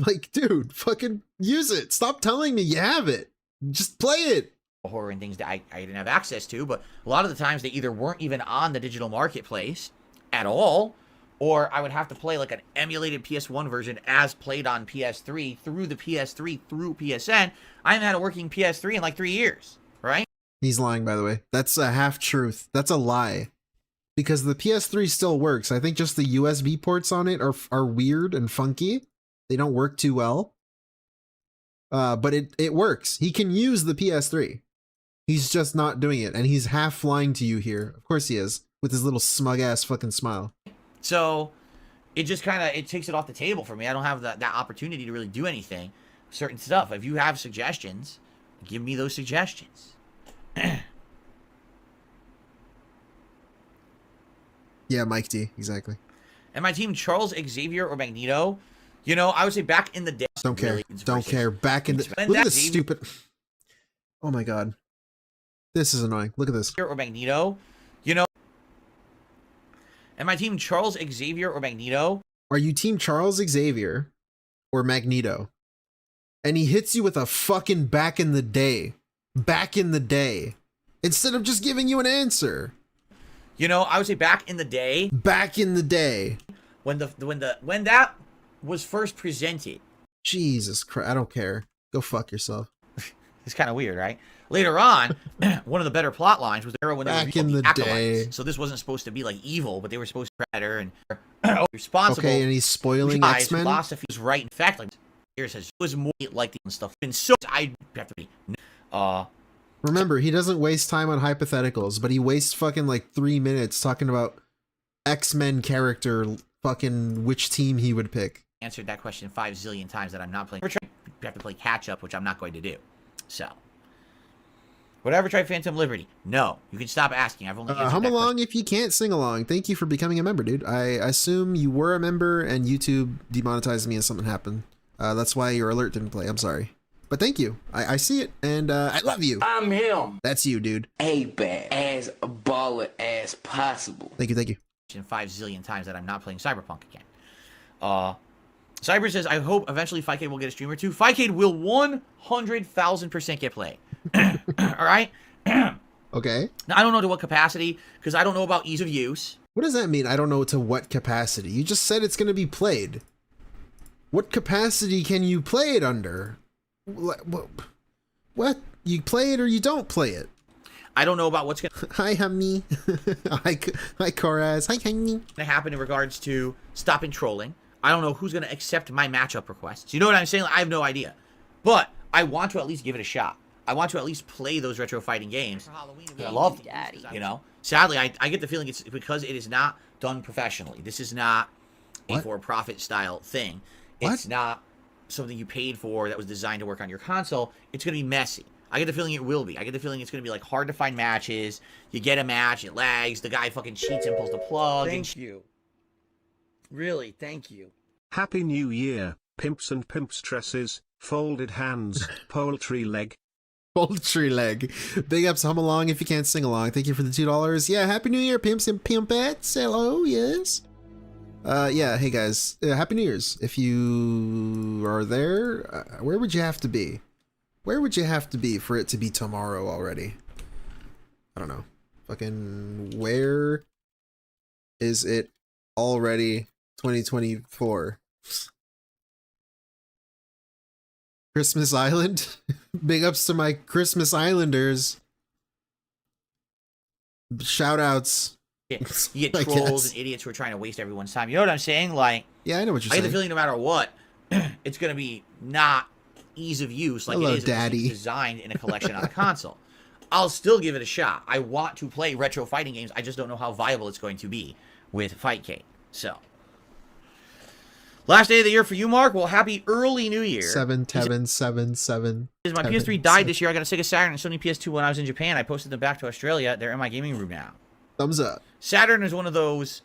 Like, dude, fucking use it. Stop telling me you have it. Just play it. Horror and things that I didn't have access to, but a lot of the times they either weren't even on the digital marketplace at all, or I would have to play like an emulated PS1 version as played on PS3 through the PS3 through PSN. I haven't had a working PS3 in like 3 years, right? He's lying, by the way. That's a half-truth. That's a lie. Because the PS3 still works. I think just the USB ports on it are weird and funky. They don't work too well. But it works. He can use the PS3. He's just not doing it, and he's half lying to you here. Of course he is, with his little smug-ass fucking smile. So, it just kind of, it takes it off the table for me. I don't have that opportunity to really do anything. Certain stuff. If you have suggestions, give me those suggestions. Yeah, Mike D, exactly. And my team, Charles Xavier or Magneto, you know, I would say back in the day. Don't care. Don't care. Back in the... Look at this stupid... Oh my god. This is annoying. Look at this. Or Magneto, you know. And my team, Charles Xavier or Magneto. Are you team Charles Xavier or Magneto? And he hits you with a fucking back in the day. Back in the day. Instead of just giving you an answer. You know, I would say back in the day. Back in the day. When that was first presented. Jesus Christ, I don't care. Go fuck yourself. It's kind of weird, right? Later on, one of the better plot lines was the era when back in the day. So this wasn't supposed to be like evil, but they were supposed to be predator and responsible. Okay, and he's spoiling X-Men. Philosophy was right. In fact, like here says, it was more like the stuff. And so I have to be. Remember, he doesn't waste time on hypotheticals, but he wastes fucking like 3 minutes talking about X-Men character, fucking which team he would pick. Answered that question 5 zillion times that I'm not playing. We're trying to have to play catch up, which I'm not going to do. So, Would I ever try Phantom Liberty? No. You can stop asking. I've only answered Hum that along question. if you can't sing along. Thank you for becoming a member, dude. I assume you were a member and YouTube demonetized me and something happened. That's why your alert didn't play. I'm sorry. But thank you. I see it, and I love you. I'm him. That's you, dude. A bad as baller as possible. Thank you, thank you. 5 zillion times that I'm not playing Cyberpunk again. Cyber says, I hope eventually 5K will get a stream or two. 5K will 100,000% get played. All right? Okay. Now, I don't know to what capacity, because I don't know about ease of use. What does that mean? I don't know to what capacity. You just said it's going to be played. What capacity can you play it under? What? You play it or you don't play it? I don't know about what's going Hi, honey. Hi, Koraz. Hi, honey. to happen in regards to stopping trolling. I don't know who's going to accept my matchup requests. You know what I'm saying? I have no idea. But I want to at least give it a shot. I want to at least play those retro fighting games. I love them, you know? Sadly, I get the feeling it's because it is not done professionally. This is not a for-profit style thing. It's not something you paid for that was designed to work on your console. It's going to be messy. I get the feeling it will be. I get the feeling it's going to be like hard to find matches. You get a match, it lags, the guy fucking cheats and pulls the plug. Thank you. Really, thank you. Happy New Year, pimps and pimpstresses, folded hands, poultry leg. Poultry leg. Big ups, hum along if you can't sing along. Thank you for the $2. Yeah, Happy New Year, pimps and pimpettes. Hello, yes. Yeah, hey guys, Happy New Year's. If you are there, where would you have to be? Where would you have to be for it to be tomorrow already? I don't know. Fucking where is it already 2024? Christmas Island? Big ups to my Christmas Islanders. Shoutouts. You get trolls and idiots who are trying to waste everyone's time. You know what I'm saying? Like, yeah, I know what you're saying. I get saying. the feeling no matter what, it's going to be not ease of use like Hello, it is Daddy. designed in a collection on a console. I'll still give it a shot. I want to play retro fighting games. I just don't know how viable it's going to be with Fightcade. So, last day of the year for you, Mark. Well, happy early New Year. 7-7-7-7. My PS3 died this year. I got a Sega Saturn and Sony PS2 when I was in Japan. I posted them back to Australia. They're in my gaming room now. Thumbs up. Saturn is one of those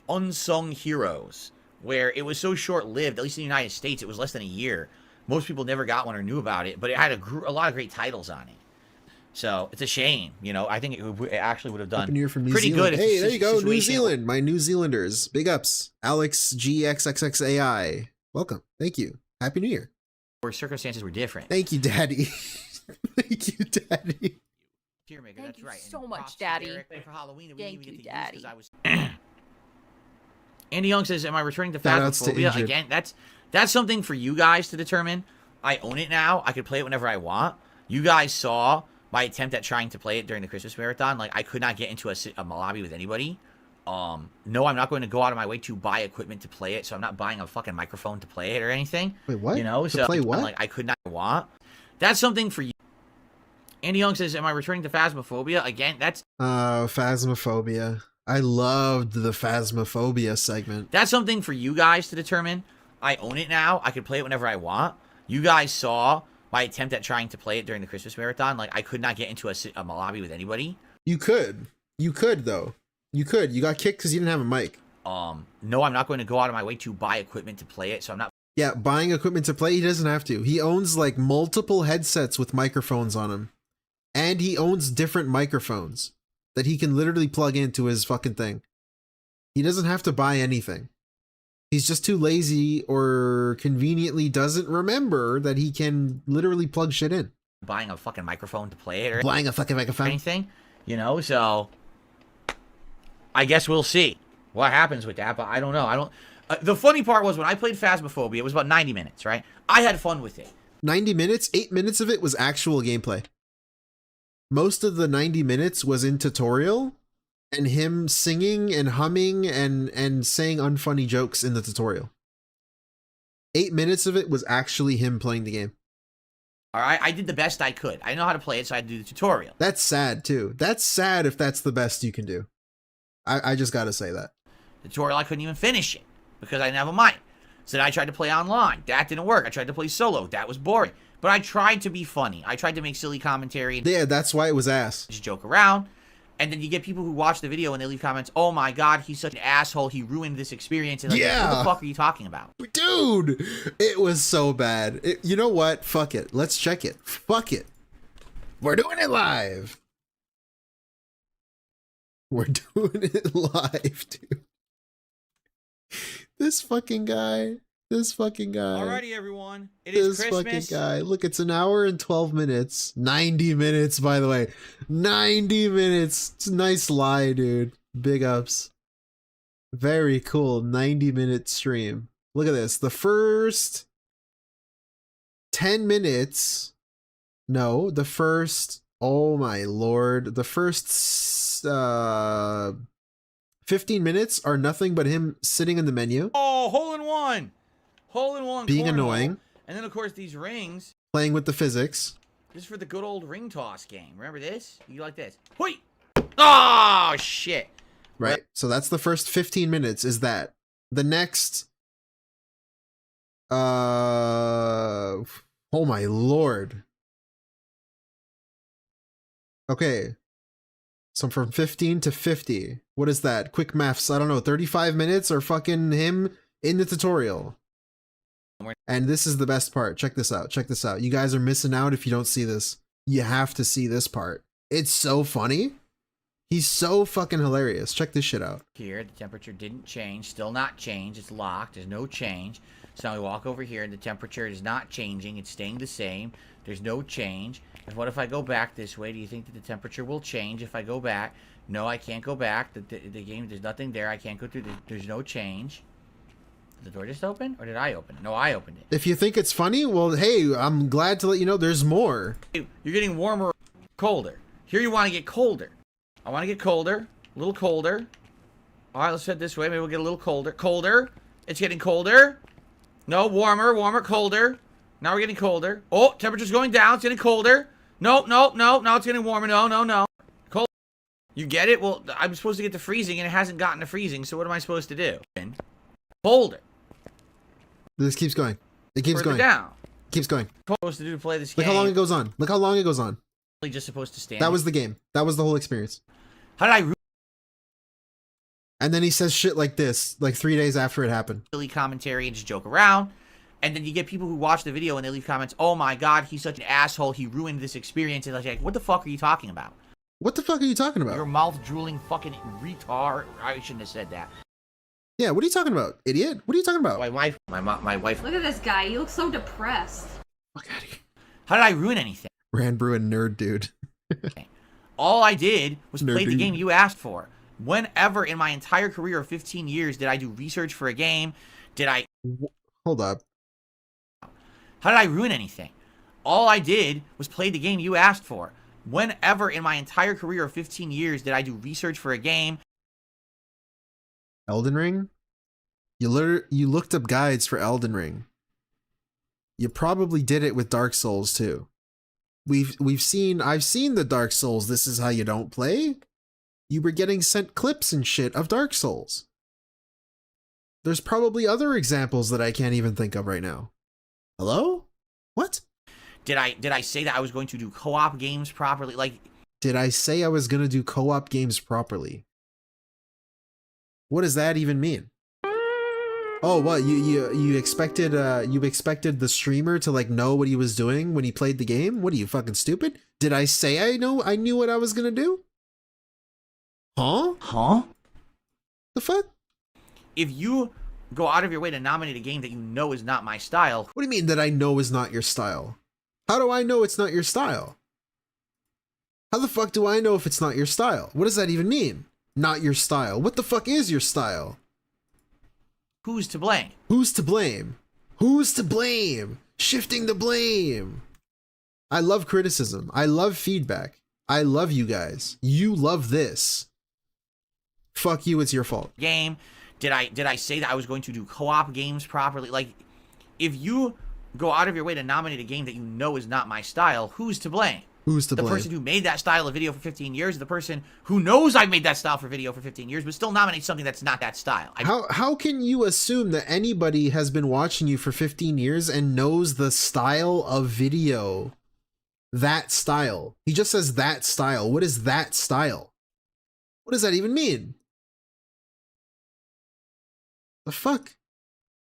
unsung heroes where it was so short-lived. At least in the United States, it was less than a year. Most people never got one or knew about it, but it had a lot of great titles on it. So it's a shame, you know. I think it actually would have done Happy New Year from New pretty Zealand. good. Hey, there you go, New Zealand. My New Zealanders. Big ups. Alex GXXXAI. Welcome. Thank you. Happy New Year. Where circumstances were different. Thank you, Daddy. Thank you, Daddy. Thank you so much, Daddy. Thank you, Daddy. Andy Young says, "Am I returning to Shoutouts to Phasmophobia Indrid. again?" That's something for you guys to determine. I own it now. I could play it whenever I want. You guys saw my attempt at trying to play it during the Christmas marathon. Like, I could not get into a lobby with anybody. No, I'm not going to go out of my way to buy equipment to play it, so I'm not buying a fucking microphone to play it or anything. Wait, what? You know, To play what? I'm like, I could not want. That's something for you. Andy Young says, "Am I returning to Phasmophobia again?" Phasmophobia. I loved the Phasmophobia segment. That's something for you guys to determine. I own it now. I could play it whenever I want. You guys saw my attempt at trying to play it during the Christmas marathon. Like, I could not get into a lobby with anybody. You could. You could, though. You could. You got kicked because you didn't have a mic. No, I'm not going to go out of my way to buy equipment to play it, so I'm not. Yeah, buying equipment to play, he doesn't have to. He owns, like, multiple headsets with microphones on them. And he owns different microphones that he can literally plug into his fucking thing. He doesn't have to buy anything. He's just too lazy or conveniently doesn't remember that he can literally plug shit in. Buying a fucking microphone to play it or Buying a fucking microphone. anything, you know, so I guess we'll see what happens with that, but I don't know. The funny part was when I played Phasmophobia, it was about 90 minutes, right? I had fun with it. 90 minutes, 8 minutes of it was actual gameplay. Most of the 90 minutes was in tutorial and him singing and humming and saying unfunny jokes in the tutorial. 8 minutes of it was actually him playing the game. All right, I did the best I could. I know how to play it, so I had to do the tutorial. That's sad too. That's sad if that's the best you can do. I just gotta say that. The tutorial, I couldn't even finish it because I didn't have a mic. So then I tried to play online. That didn't work. I tried to play solo. That was boring. But I tried to be funny. I tried to make silly commentary. Yeah, that's why it was ass. Just joke around. And then you get people who watch the video and they leave comments, oh my god, he's such an asshole, he ruined this experience. And like, yeah. What the fuck are you talking about? Dude, it was so bad. You know what? Fuck it. Let's check it. Fuck it. We're doing it live. We're doing it live, dude. This fucking guy. Alrighty, everyone. It is Christmas. This fucking guy. Look, it's an hour and 12 minutes. 90 minutes, by the way. 90 minutes. It's a nice lie, dude. Big ups. Very cool. 90-minute stream. Look at this. The first 10 minutes. No, the first... Oh, my lord. The first 15 minutes are nothing but him sitting in the menu. Oh, hole in one. Hole in one. Being cornhole. Annoying. And then, of course, these rings. Playing with the physics. This is for the good old ring toss game. Remember this? You like this. Hoi! Oh, shit. Right. So that's the first 15 minutes is that. The next... Oh, my lord. Okay. So from 15 to 50. What is that? Quick maths. I don't know. 35 minutes or fucking him in the tutorial. And this is the best part. Check this out. Check this out. You guys are missing out if you don't see this. You have to see this part. It's so funny. He's so fucking hilarious. Check this shit out. Here, the temperature didn't change. Still not changed. It's locked. There's no change. So now we walk over here and the temperature is not changing. It's staying the same. There's no change. And what if I go back this way? Do you think that the temperature will change if I go back? No, I can't go back. The game, there's nothing there. I can't go through. There's no change. Did the door just open? Or did I open it? No, I opened it. If you think it's funny, well, hey, I'm glad to let you know there's more. You're getting warmer or colder. Here you want to get colder. I want to get colder. A little colder. All right, let's head this way. Maybe we'll get a little colder. Colder. It's getting colder. No, warmer, warmer, colder. Now we're getting colder. Oh, temperature's going down. It's getting colder. No, no, no. Now it's getting warmer. No, no, no. Cold. You get it? Well, I'm supposed to get to freezing, and it hasn't gotten to freezing, so what am I supposed to do? Colder. This keeps going. It keeps going. Down. It keeps going. What am I supposed to do to play this game? Look how long it goes on. Look how long it goes on. Just supposed to stand. That was the game. That was the whole experience. How did I... And then he says shit like this, like 3 days after it happened. Silly commentary and just joke around. And then you get people who watch the video and they leave comments, oh my god, he's such an asshole, he ruined this experience. And like, what the fuck are you talking about? What the fuck are you talking about? Your mouth-drooling fucking retard. I shouldn't have said that. Yeah, what are you talking about, idiot? What are you talking about? My wife. Look at this guy. He looks so depressed. Fuck out of here. How did I ruin anything? Rand Bruin nerd dude. All I did was Nerd play the dude. game you asked for. Whenever in my entire career of 15 years did I do research for a game? Did I... Hold up. How did I ruin anything? All I did was play the game you asked for. Whenever in my entire career of 15 years did I do research for a game? Elden Ring? You looked up guides for Elden Ring. You probably did it with Dark Souls too. I've seen the Dark Souls This Is How You Don't Play. You were getting sent clips and shit of Dark Souls. There's probably other examples that I can't even think of right now. Hello? What? Did I say that I was going to do co-op games properly? Like, did I say I was going to do co-op games properly? What does that even mean? Oh, what you expected the streamer to like know what he was doing when he played the game? What are you, fucking stupid? Did I say I knew what I was going to do? Huh? Huh? The fuck? If you go out of your way to nominate a game that you know is not my style. What do you mean that I know is not your style? How do I know it's not your style? How the fuck do I know if it's not your style? What does that even mean? Not your style. What the fuck is your style? Who's to blame? Who's to blame? Who's to blame? Shifting the blame. I love criticism. I love feedback. I love you guys. You love this. Fuck you, it's your fault. Game. Did I say that I was going to do co-op games properly? Like, if you go out of your way to nominate a game that you know is not my style, who's to blame? Who's to The blame? person who made that style of video for 15 years, the person who knows I've made that style for video for 15 years, but still nominates something that's not that style. How can you assume that anybody has been watching you for 15 years and knows the style of video? That style. He just says that style. What is that style? What does that even mean? The fuck?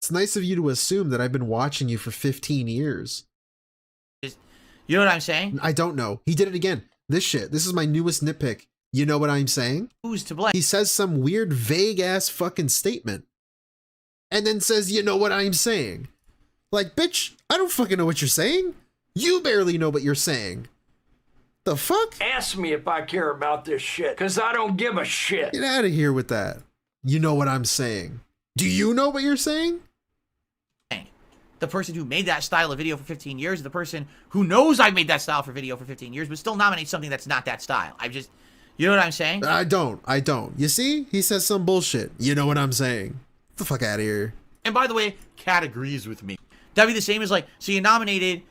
It's nice of you to assume that I've been watching you for 15 years. You know what I'm saying? I don't know. He did it again. This shit. This is my newest nitpick. You know what I'm saying? Who's to blame? He says some weird, vague-ass fucking statement. And then says, you know what I'm saying? Like, bitch, I don't fucking know what you're saying. You barely know what you're saying. The fuck? Ask me if I care about this shit, because I don't give a shit. Get out of here with that. You know what I'm saying. Do you know what you're saying? The person who made that style of video for 15 years, the person who knows I've made that style for video for 15 years, but still nominates something that's not that style. You know what I'm saying? I don't. You see? He says some bullshit. You know what I'm saying. Get the fuck out of here. And by the way, Kat agrees with me. That'd be the same as like, so you nominated,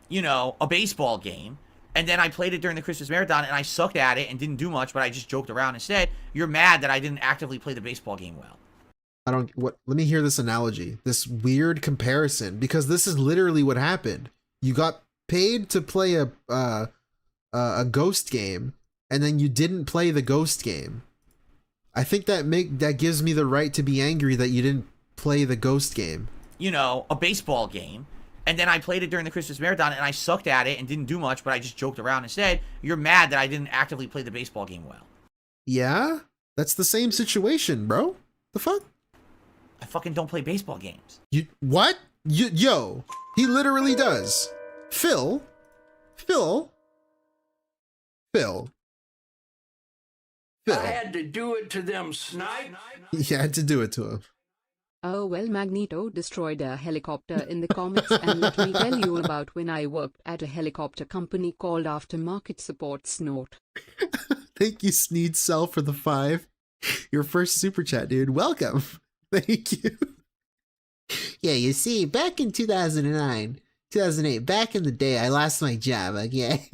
you know, a baseball game, and then I played it during the Christmas marathon, and I sucked at it and didn't do much, but I just joked around instead. You're mad that I didn't actively play the baseball game well. Let me hear this analogy, this weird comparison, because this is literally what happened. You got paid to play a ghost game, and then you didn't play the ghost game. I think that gives me the right to be angry that you didn't play the ghost game. You know, a baseball game, and then I played it during the Christmas marathon, and I sucked at it and didn't do much, but I just joked around instead. You're mad that I didn't actively play the baseball game well. Yeah? That's the same situation, bro. The fuck? I fucking don't play baseball games. What? Yo, he literally does. Phil. I had to do it to them, snipe. He had to do it to him. Oh well, Magneto destroyed a helicopter in the comics, and let me tell you about when I worked at a helicopter company called Aftermarket Support Snort. Thank you, Sneed Cell, for the 5. Your first super chat, dude. Welcome. Thank you. Yeah, you see, back in 2009, 2008, back in the day, I lost my job, okay?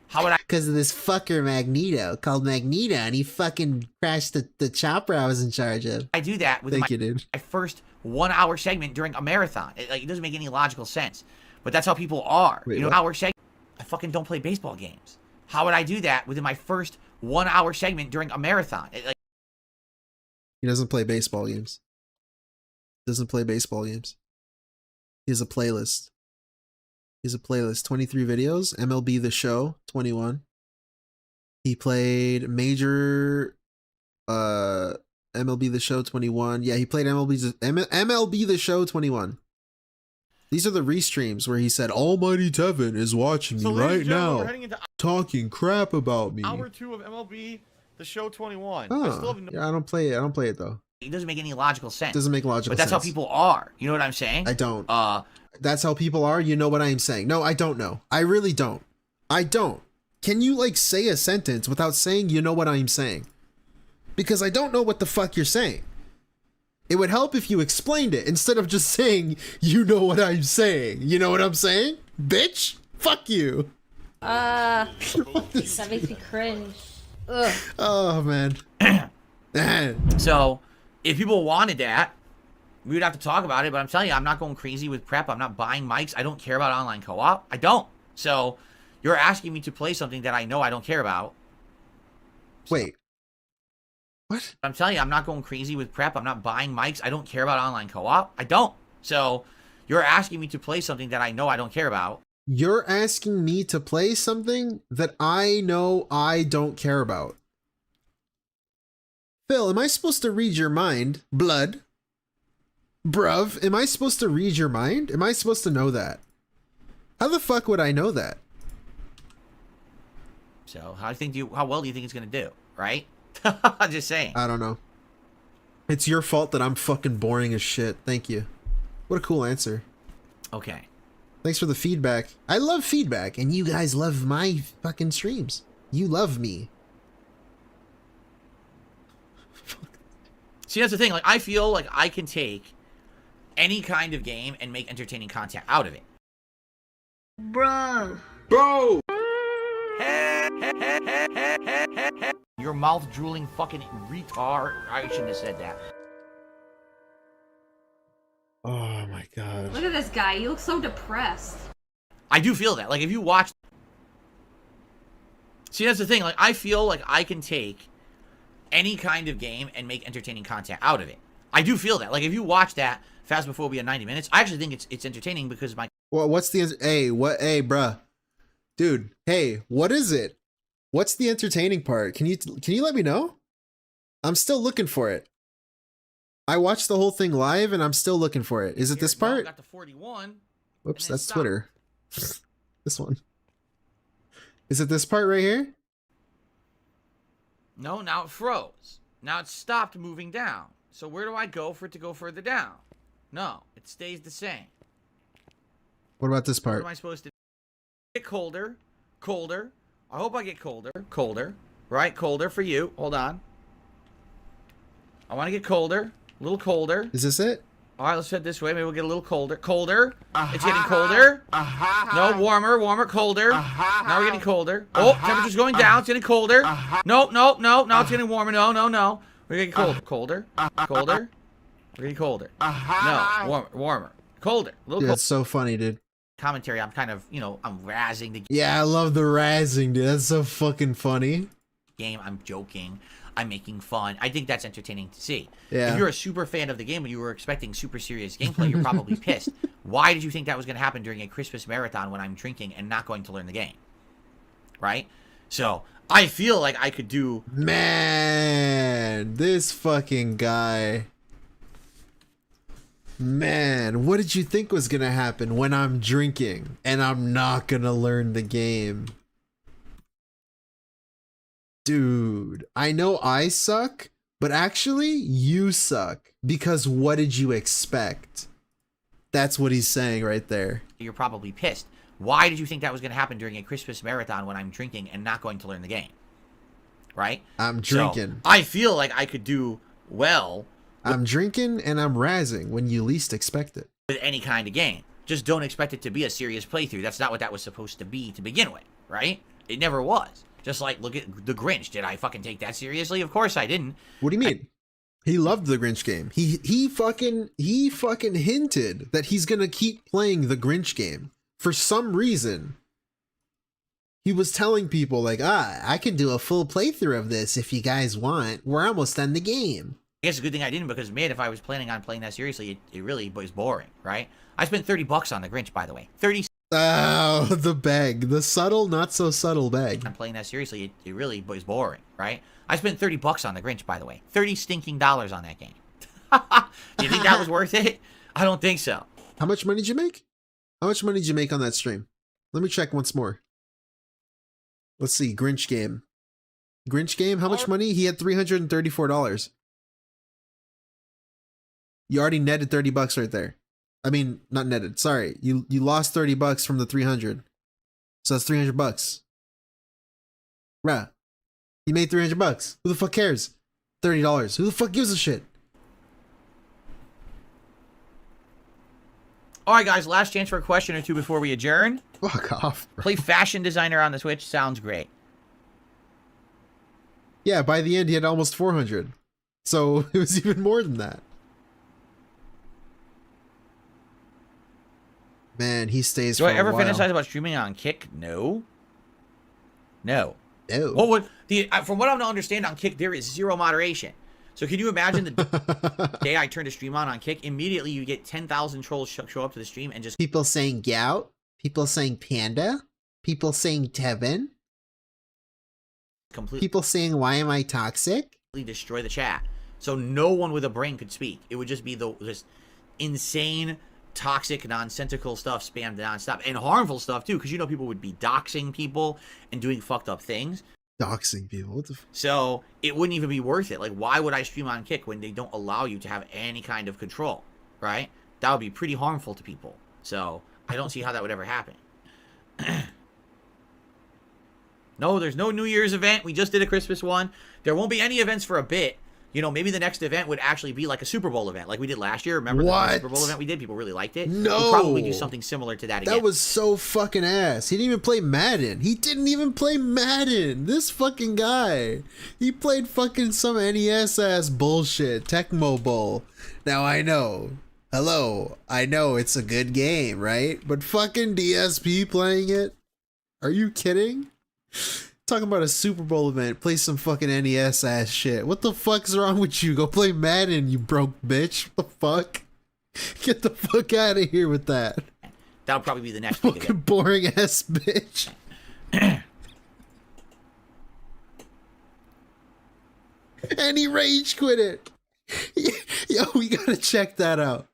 How would I? Because of this fucker Magneto, called Magneto, and he fucking crashed the chopper I was in charge of. I do that with my first 1 hour segment during a marathon. It doesn't make any logical sense, but that's how people are. Wait, you know, what? hour segment. I fucking don't play baseball games. How would I do that within my first 1 hour segment during a marathon? He doesn't play baseball games. Doesn't play baseball games. He has a playlist. 23 videos. MLB The Show, 21. He played major MLB The Show, 21. Yeah, he played MLB The Show, 21. These are the restreams where he said, Almighty Tevin is watching me right now, talking crap about me. Hour 2 of MLB The Show 21. Oh, yeah, I don't play it though. It doesn't make any logical sense. Doesn't make logical sense. But that's how people are. You know what I'm saying? I don't. That's how people are? You know what I'm saying? No, I don't know. I really don't. I don't. Can you, like, say a sentence without saying you know what I'm saying? Because I don't know what the fuck you're saying. It would help if you explained it instead of just saying, you know what I'm saying. You know what I'm saying? Bitch? Fuck you. That makes me cringe. Ugh. Oh, man. So, if people wanted that, we would have to talk about it, but I'm telling you, I'm not going crazy with prep. I'm not buying mics. I don't care about online co-op. I don't. So, you're asking me to play something that I know I don't care about. Wait. What? I'm telling you, I'm not going crazy with prep. I'm not buying mics. I don't care about online co-op. I don't. So, you're asking me to play something that I know I don't care about. You're asking me to play something that I know I don't care about. Phil, am I supposed to read your mind? Blood? Bruv, am I supposed to read your mind? Am I supposed to know that? How the fuck would I know that? So, how well do you think it's going to do, right? I'm just saying. I don't know. It's your fault that I'm fucking boring as shit. Thank you. What a cool answer. Okay. Thanks for the feedback. I love feedback, and you guys love my fucking streams. You love me. See, that's the thing. Like, I feel like I can take any kind of game and make entertaining content out of it. Bro. Bro! Your mouth drooling fucking retard. I shouldn't have said that. Oh my god. Look at this guy. He looks so depressed. I do feel that. Like, if you watch... See, that's the thing. Like, I feel like I can take any kind of game and make entertaining content out of it. I do feel that. Like, if you watch that Phasmophobia 90 minutes, I actually think it's entertaining because my... Well, what's the... Hey, what... Hey, bruh. Dude, hey, what is it? What's the entertaining part? Can you let me know? I'm still looking for it. I watched the whole thing live and I'm still looking for it. Is it this part? Got to 41. Whoops, that's Twitter. This one. Is it this part right here? No, now it froze. Now it stopped moving down. So where do I go for it to go further down? No, it stays the same. What about this part? What am I supposed to do? Get colder, colder. I hope I get colder, colder. Right, colder for you. Hold on. I want to get colder, a little colder. Is this it? All right, let's head this way. Maybe we'll get a little colder. Colder. It's getting colder. No, warmer, warmer, colder. Now we're getting colder. Oh, temperature's going down. It's getting colder. No, no, no. Now it's getting warmer. No, no, no. We're getting colder. Colder. Colder. We're getting colder. No, warmer, warmer. Colder. A little Dude, colder. that's so funny, dude. Commentary, I'm kind of, you know, I'm razzing the Yeah, I love the razzing, dude. That's so fucking funny. game. I'm joking. I'm making fun. I think that's entertaining to see. Yeah. If you're a super fan of the game and you were expecting super serious gameplay, you're probably pissed. Why did you think that was going to happen during a Christmas marathon when I'm drinking and not going to learn the game? Right? So, I feel like I could do... Man, this fucking guy. Man, what did you think was going to happen when I'm drinking and I'm not going to learn the game? Dude, I know I suck, but actually you suck because what did you expect? That's what he's saying right there. You're probably pissed. Why did you think that was going to happen during a Christmas marathon when I'm drinking and not going to learn the game? Right? I'm drinking. So, I feel like I could do well. I'm drinking and I'm razzing when you least expect it. With any kind of game. Just don't expect it to be a serious playthrough. That's not what that was supposed to be to begin with, right? It never was. Just like, look at The Grinch. Did I fucking take that seriously? Of course I didn't. What do you mean? He loved the Grinch game. He fucking hinted that he's gonna keep playing the Grinch game. For some reason, he was telling people like, I can do a full playthrough of this if you guys want. We're almost done the game. I guess it's a good thing I didn't, because, man, if I was planning on playing that seriously, it really was boring, right? I spent $30 on The Grinch, by the way. 30. Oh, the bag. The subtle, not so subtle bag. I'm playing that seriously, it really was boring, right? I spent $30 on The Grinch, by the way. $30 stinking dollars on that game. Do you think that was worth it? I don't think so. How much money did you make? How much money did you make on that stream? Let me check once more. Let's see. Grinch game. Grinch game? How much money? He had $334. You already netted $30 right there. I mean, not netted. Sorry. You lost $30 from the 300. So that's $300. Bruh. You made $300. Who the fuck cares? $30. Who the fuck gives a shit? All right, guys, last chance for a question or two before we adjourn. Fuck off, bro. Play fashion designer on the Switch. Sounds great. Yeah, by the end, he had almost 400. So it was even more than that. Man, he stays Do for I ever a while. fantasize about streaming on Kick? No. No. No. What would from what I'm to understand on Kick, there is zero moderation. So can you imagine the day I turn to stream on Kick, immediately you get 10,000 trolls show up to the stream and just people saying gout, people saying panda, people saying Tevin, people saying why am I toxic? Destroy the chat. So no one with a brain could speak. It would just be this insane, toxic, nonsensical stuff spammed nonstop, and harmful stuff too, because you know people would be doxing people and doing fucked up things. Doxing people. What the So it wouldn't even be worth it. Like, why would I stream on Kick when they don't allow you to have any kind of control, right? That would be pretty harmful to people. So I don't see how that would ever happen. No, there's no New Year's event. We just did a Christmas one. There won't be any events for a bit You know, maybe the next event would actually be like a Super Bowl event, like we did last year. Remember the Super Bowl event we did? People really liked it. No. We'll probably do something similar to that again. That was so fucking ass. He didn't even play Madden. He didn't even play Madden. This fucking guy. He played fucking some NES ass bullshit. Tecmo Bowl. Now I know. Hello. I know it's a good game, right? But fucking DSP playing it? Are you kidding? Talking about a Super Bowl event, play some fucking NES ass shit. What the fuck's wrong with you? Go play Madden, you broke bitch. What the fuck? Get the fuck out of here with that. That'll probably be the next big fucking boring ass bitch. And he rage quit it. Yo, we gotta check that out.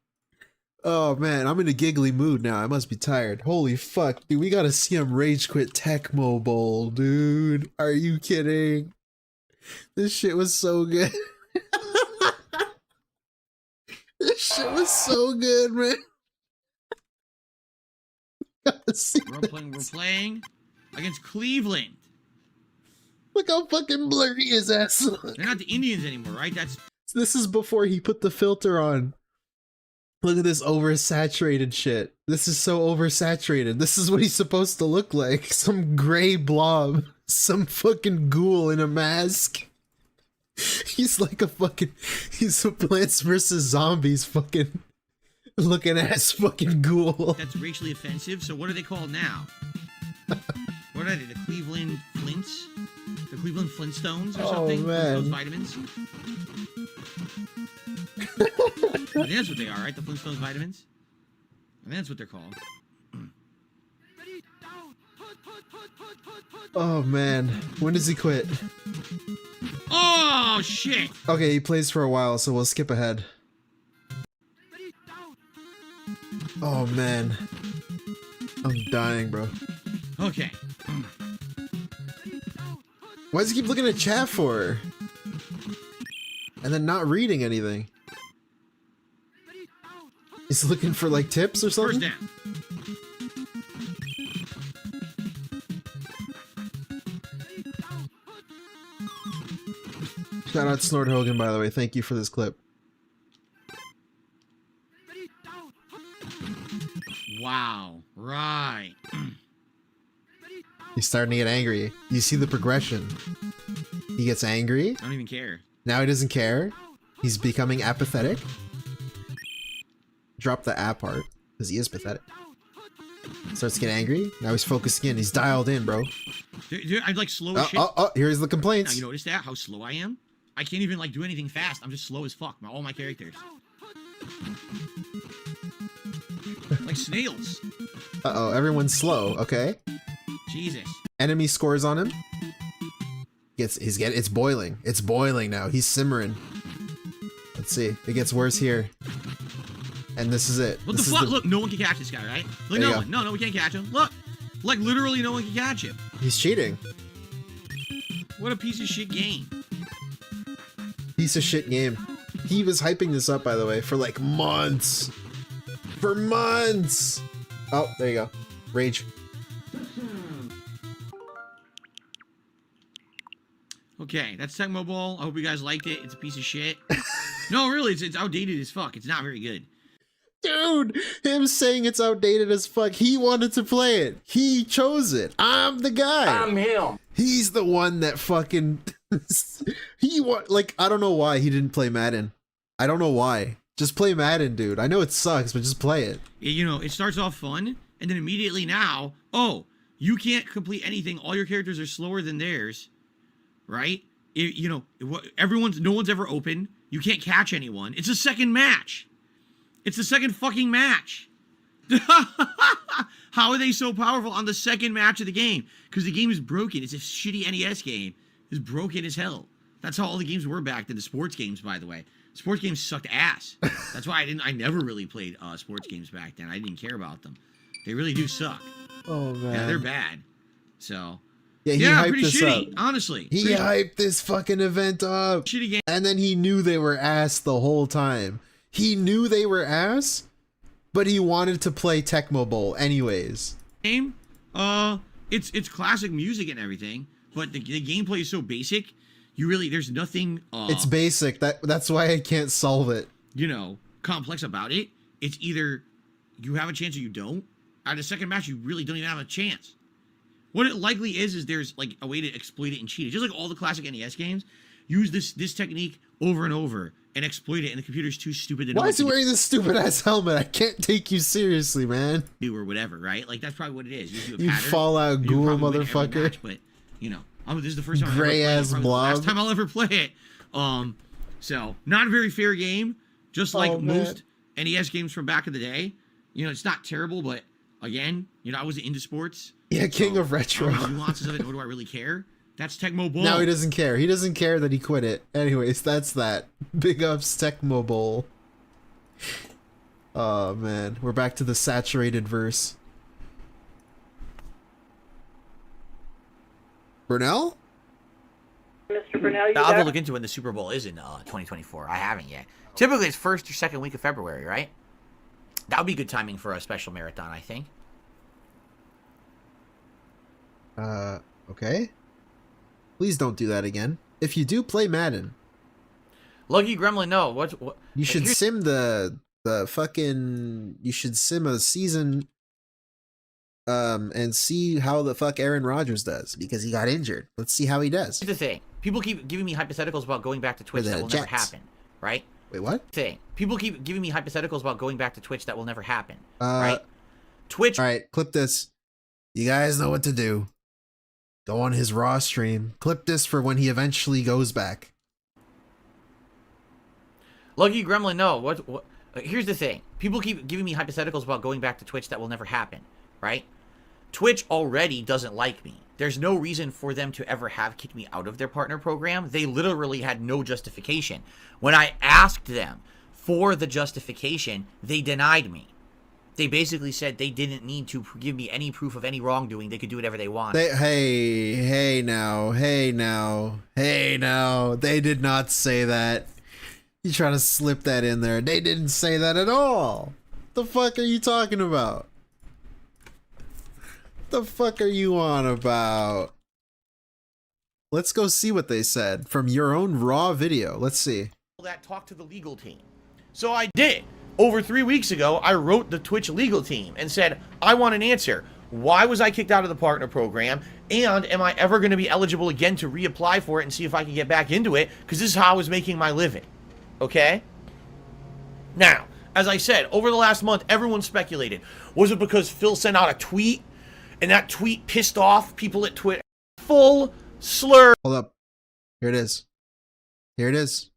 Oh man, I'm in a giggly mood now. I must be tired. Holy fuck, dude, we gotta see him rage quit Tecmo Bowl, dude. Are you kidding? This shit was so good. This shit was so good, man. We're playing against Cleveland. Look how fucking blurry his ass looks. They're not the Indians anymore, right? This is before he put the filter on. Look at this oversaturated shit. This is so oversaturated. This is what he's supposed to look like. Some gray blob. Some fucking ghoul in a mask. He's like a fucking... He's a Plants vs. Zombies fucking... looking ass fucking ghoul. That's racially offensive, so what are they called now? What are they? The Cleveland Flints? The Cleveland Flintstones or something? Oh, man. Flintstones vitamins? I think that's what they are, right? The Flintstones vitamins? I think that's what they're called. Oh man, when does he quit? Oh shit! Okay, he plays for a while, so we'll skip ahead. Oh man, I'm dying, bro. Okay. Why does he keep looking at chat for? And then not reading anything. He's looking for like tips or something? First down. Shout out Snort Hogan, by the way. Thank you for this clip. Wow. Right. He's starting to get angry. You see the progression. He gets angry. I don't even care. Now he doesn't care. He's becoming apathetic. Drop the app part, because he is pathetic. Starts to get angry. Now he's focusing in. He's dialed in, bro. Dude, I'm like slow as shit. Here's the complaints. Now, you notice that? How slow I am? I can't even like do anything fast. I'm just slow as fuck. All my characters. Like snails. Uh-oh, everyone's slow. Okay. Jesus. Enemy scores on him. It's boiling. It's boiling now. He's simmering. Let's see. It gets worse here. And this is it. What the fuck? Look, no one can catch this guy, right? Look, no one. No, we can't catch him. Look. Like, literally no one can catch him. He's cheating. What a piece of shit game. Piece of shit game. He was hyping this up, by the way, for like months. For months! Oh, there you go. Rage. Okay, that's Tecmo Bowl. I hope you guys liked it. It's a piece of shit. No, really, it's outdated as fuck. It's not very good. Dude, him saying it's outdated as fuck. He wanted to play it. He chose it. I'm the guy. I'm him. He's the one that fucking... I don't know why he didn't play Madden. I don't know why. Just play Madden, dude. I know it sucks, but just play it. You know, it starts off fun, and then immediately now, oh, you can't complete anything. All your characters are slower than theirs, right? No one's ever open. You can't catch anyone. It's a second match. It's the second fucking match. How are they so powerful on the second match of the game? Because the game is broken. It's a shitty NES game. It's broken as hell. That's how all the games were back then. The sports games, by the way. Sports games sucked ass. That's why I never really played sports games back then. I didn't care about them. They really do suck. Oh, man. Yeah, they're bad. So... Yeah, pretty shitty, honestly. He hyped this fucking event up. Shitty game. And then he knew they were ass the whole time. He knew they were ass, but he wanted to play Tecmo Bowl anyways. Game, it's classic music and everything, but the gameplay is so basic. You really, there's nothing. It's basic. That's why I can't solve it. You know, complex about it. It's either you have a chance or you don't. At the second match, you really don't even have a chance. What it likely is there's like a way to exploit it and cheat it. Just like all the classic NES games, use this technique over and over and exploit it, and the computer's too stupid to know. Why is he wearing this stupid ass helmet? I can't take you seriously, man. Do or whatever, right? Like that's probably what it is. You Fallout Ghoul motherfucker. Match, but you know, this is the first time Gray ass blob. Last time I'll ever play it. So not a very fair game. Just like most NES games from back in the day. You know, it's not terrible, but again, you know, I wasn't into sports. Yeah, king of retro. The nuances of it, nor do I really care. That's Tecmo Bowl. Now he doesn't care. He doesn't care that he quit it. Anyways, that's that. Big ups Tecmo Bowl. Oh man, we're back to the saturated verse. Brunel? Mr. Brunel, I'll have to look into when the Super Bowl is in 2024. I haven't yet. Typically, it's first or second week of February, right? That would be good timing for a special marathon, I think. Okay. Please don't do that again. If you do, play Madden. Lucky Gremlin, no. What? You should sim the fucking. You should sim a season. And see how the fuck Aaron Rodgers does because he got injured. Let's see how he does. Here's the thing: people keep giving me hypotheticals about going back to Twitch that will never happen, right? Wait, what? People keep giving me hypotheticals about going back to Twitch that will never happen, right? Twitch. All right, clip this. You guys know what to do. Go on his Raw stream. Clip this for when he eventually goes back. Lucky Gremlin, no. What? Here's the thing: people keep giving me hypotheticals about going back to Twitch that will never happen, right? Twitch already doesn't like me. There's no reason for them to ever have kicked me out of their partner program. They literally had no justification. When I asked them for the justification, they denied me. They basically said they didn't need to give me any proof of any wrongdoing. They could do whatever they want. Hey now. They did not say that. You trying to slip that in there. They didn't say that at all. The fuck are you talking about? The fuck are you on about? Let's go see what they said from your own Raw video. Let's see. That talk to the legal team. So I did. Over 3 weeks ago, I wrote the Twitch legal team and said, I want an answer. Why was I kicked out of the partner program? And am I ever going to be eligible again to reapply for it and see if I can get back into it? Because this is how I was making my living. Okay? Now, as I said, over the last month, everyone speculated. Was it because Phil sent out a tweet? And that tweet pissed off people at Twitter. Full slur. Hold up. Here it is. Here it is.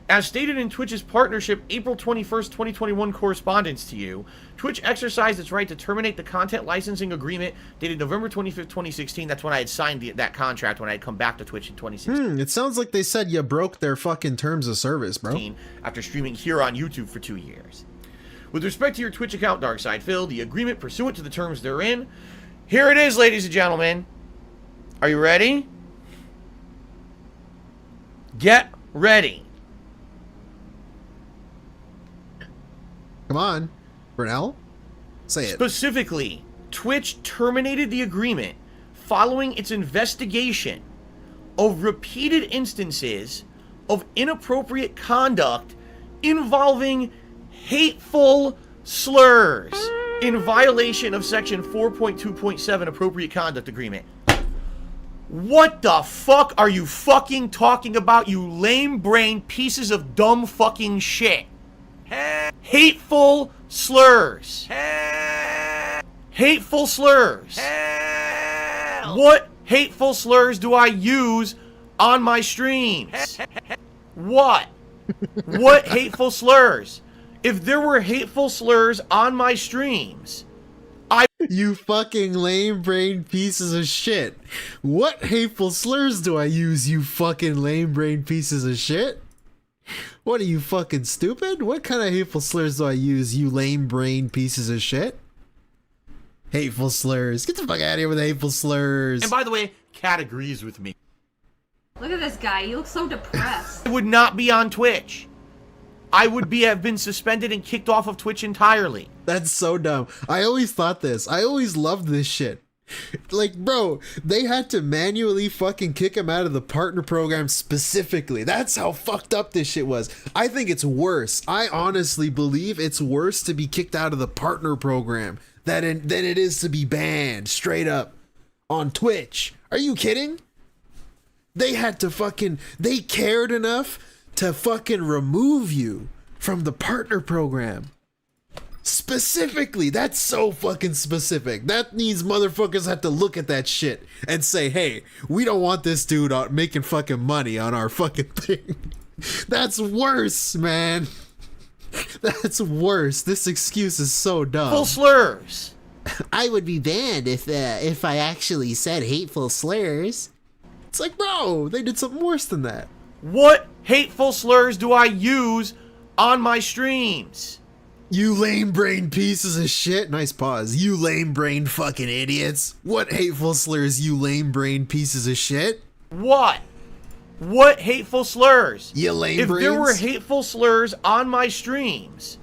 As stated in Twitch's partnership April 21st, 2021 correspondence to you, Twitch exercised its right to terminate the content licensing agreement dated November 25th, 2016. That's when I had signed that contract when I had come back to Twitch in 2016. It sounds like they said you broke their fucking terms of service, bro. After streaming here on YouTube for 2 years. With respect to your Twitch account, Darkside Phil, the agreement pursuant to the terms therein, here it is, ladies and gentlemen. Are you ready? Get ready. Come on, Brunel. Say it. Specifically, Twitch terminated the agreement following its investigation of repeated instances of inappropriate conduct involving hateful slurs in violation of section 4.2.7 appropriate conduct agreement. What the fuck are you fucking talking about, you lame-brained pieces of dumb fucking shit? Hateful slurs. Hateful slurs. What hateful slurs do I use on my streams? What? What hateful slurs? If there were hateful slurs on my streams, You fucking lame-brained pieces of shit. What hateful slurs do I use, you fucking lame-brained pieces of shit? What are you, fucking stupid? What kind of hateful slurs do I use, you lame-brained pieces of shit? Hateful slurs. Get the fuck out of here with hateful slurs. And by the way, Kat agrees with me. Look at this guy. He looks so depressed. I would not be on Twitch. I would have been suspended and kicked off of Twitch entirely. That's so dumb. I always thought this. I always loved this shit. Like, bro, they had to manually fucking kick him out of the partner program specifically. That's how fucked up this shit was. I think it's worse. I honestly believe it's worse to be kicked out of the partner program than it is to be banned straight up on Twitch. Are you kidding? They had to they cared enough to fucking remove you from the partner program. Specifically, that's so fucking specific. That means motherfuckers have to look at that shit and say, hey, we don't want this dude out making fucking money on our fucking thing. That's worse, man. That's worse. This excuse is so dumb. Hateful slurs. I would be banned if I actually said hateful slurs. It's like, bro, they did something worse than that. What hateful slurs do I use on my streams? You lame-brained pieces of shit. Nice pause. You lame-brained fucking idiots. What hateful slurs, you lame-brained pieces of shit? What? What hateful slurs? You lame-brains? If there were hateful slurs on my streams,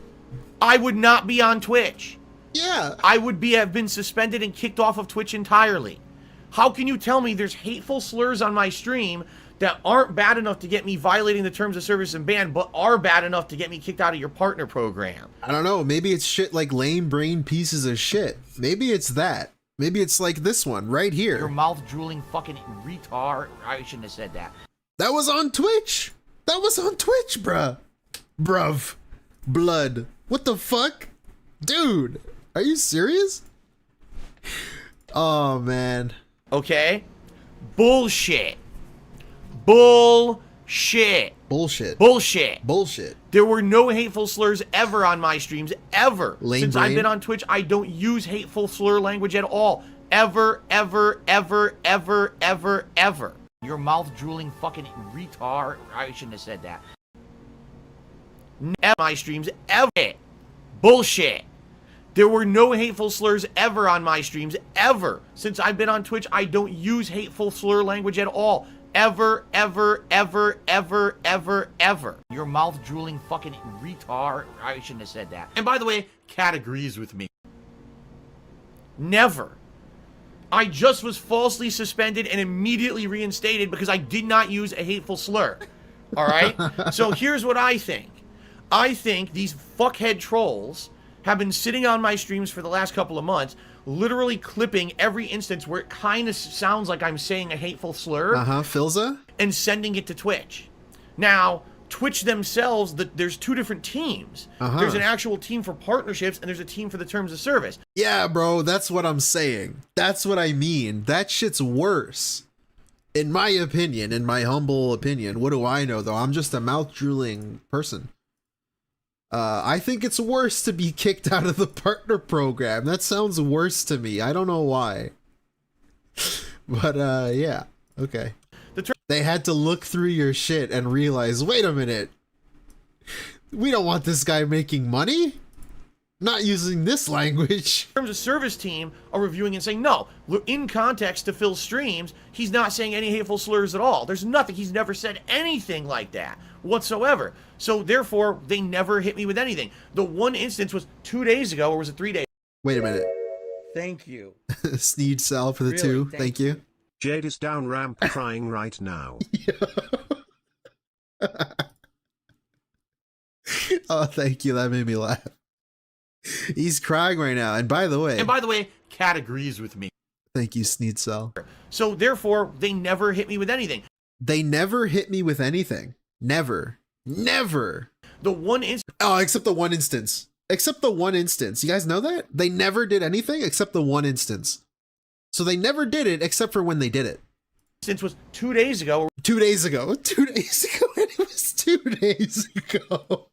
I would not be on Twitch. Yeah. I would have been suspended and kicked off of Twitch entirely. How can you tell me there's hateful slurs on my stream that aren't bad enough to get me violating the terms of service and ban, but are bad enough to get me kicked out of your partner program? I don't know. Maybe it's shit like lame-brained pieces of shit. Maybe it's that. Maybe it's like this one right here. Your mouth-drooling fucking retard. I shouldn't have said that. That was on Twitch. That was on Twitch, bruh. Bruv. Blood. What the fuck? Dude, are you serious? Oh, man. Okay? Bullshit. Bullshit. Bullshit. Bullshit. Bullshit. There were no hateful slurs ever on my streams, ever. Lame Since brain. I've been on Twitch, I don't use hateful slur language at all. Ever, ever, ever, ever, ever, ever. Your mouth-drooling fucking retard. I shouldn't have said that. Never my streams, ever. Bullshit. There were no hateful slurs ever on my streams, ever. Since I've been on Twitch, I don't use hateful slur language at all. Ever, ever, ever, ever, ever, ever. Your mouth-drooling fucking retard. I shouldn't have said that. And by the way, Kat agrees with me. Never. I just was falsely suspended and immediately reinstated because I did not use a hateful slur. All right? So here's what I think. I think these fuckhead trolls have been sitting on my streams for the last couple of months, literally clipping every instance where it kind of sounds like I'm saying a hateful slur. Filza? And sending it to Twitch. Now, Twitch themselves, there's two different teams. There's an actual team for partnerships, and there's a team for the terms of service. Yeah, bro, that's what I'm saying. That's what I mean. That shit's worse. In my opinion, in my humble opinion. What do I know, though? I'm just a mouth-drooling person. I think it's worse to be kicked out of the partner program. That sounds worse to me. I don't know why. But, yeah. Okay. They had to look through your shit and realize, wait a minute. We don't want this guy making money. Not using this language. Terms of service team are reviewing and saying, no, in context to Phil's streams, he's not saying any hateful slurs at all. There's nothing. He's never said anything like that whatsoever. So therefore, they never hit me with anything. The one instance was 2 days ago, or was it 3 days? Wait a minute. Thank you. Sneed Sal for the Really, two. thank Thank you. Jade is down ramp crying right now. Oh, thank you. That made me laugh. He's crying right now. And by the way, Kat agrees with me. Thank you, Sneed Cell. So therefore, they never hit me with anything. They never hit me with anything. Never. Never. The one instance. Oh, except the one instance. Except the one instance. You guys know that? They never did anything except the one instance. So they never did it except for when they did it. Since was 2 days ago. 2 days ago. 2 days ago. And it was 2 days ago.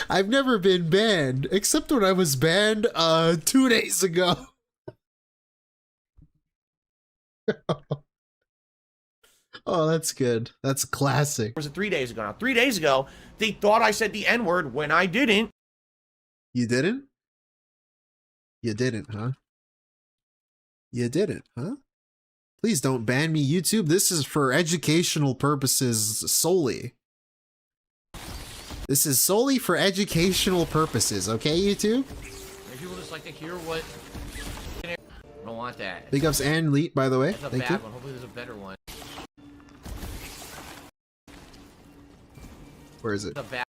I've never been banned except when I was banned 2 days ago. Oh, that's good. That's classic. Was it 3 days ago? Now, 3 days ago, they thought I said the N-word when I didn't. You didn't? You didn't, huh? You didn't, huh? Please don't ban me, YouTube. This is for educational purposes solely. This is solely for educational purposes, okay, YouTube? If you will just just like to hear what... I don't want that. Big ups and Leet, by the way. That's a Thank bad you. one. Hopefully there's a better one. Where is it? That's a bad...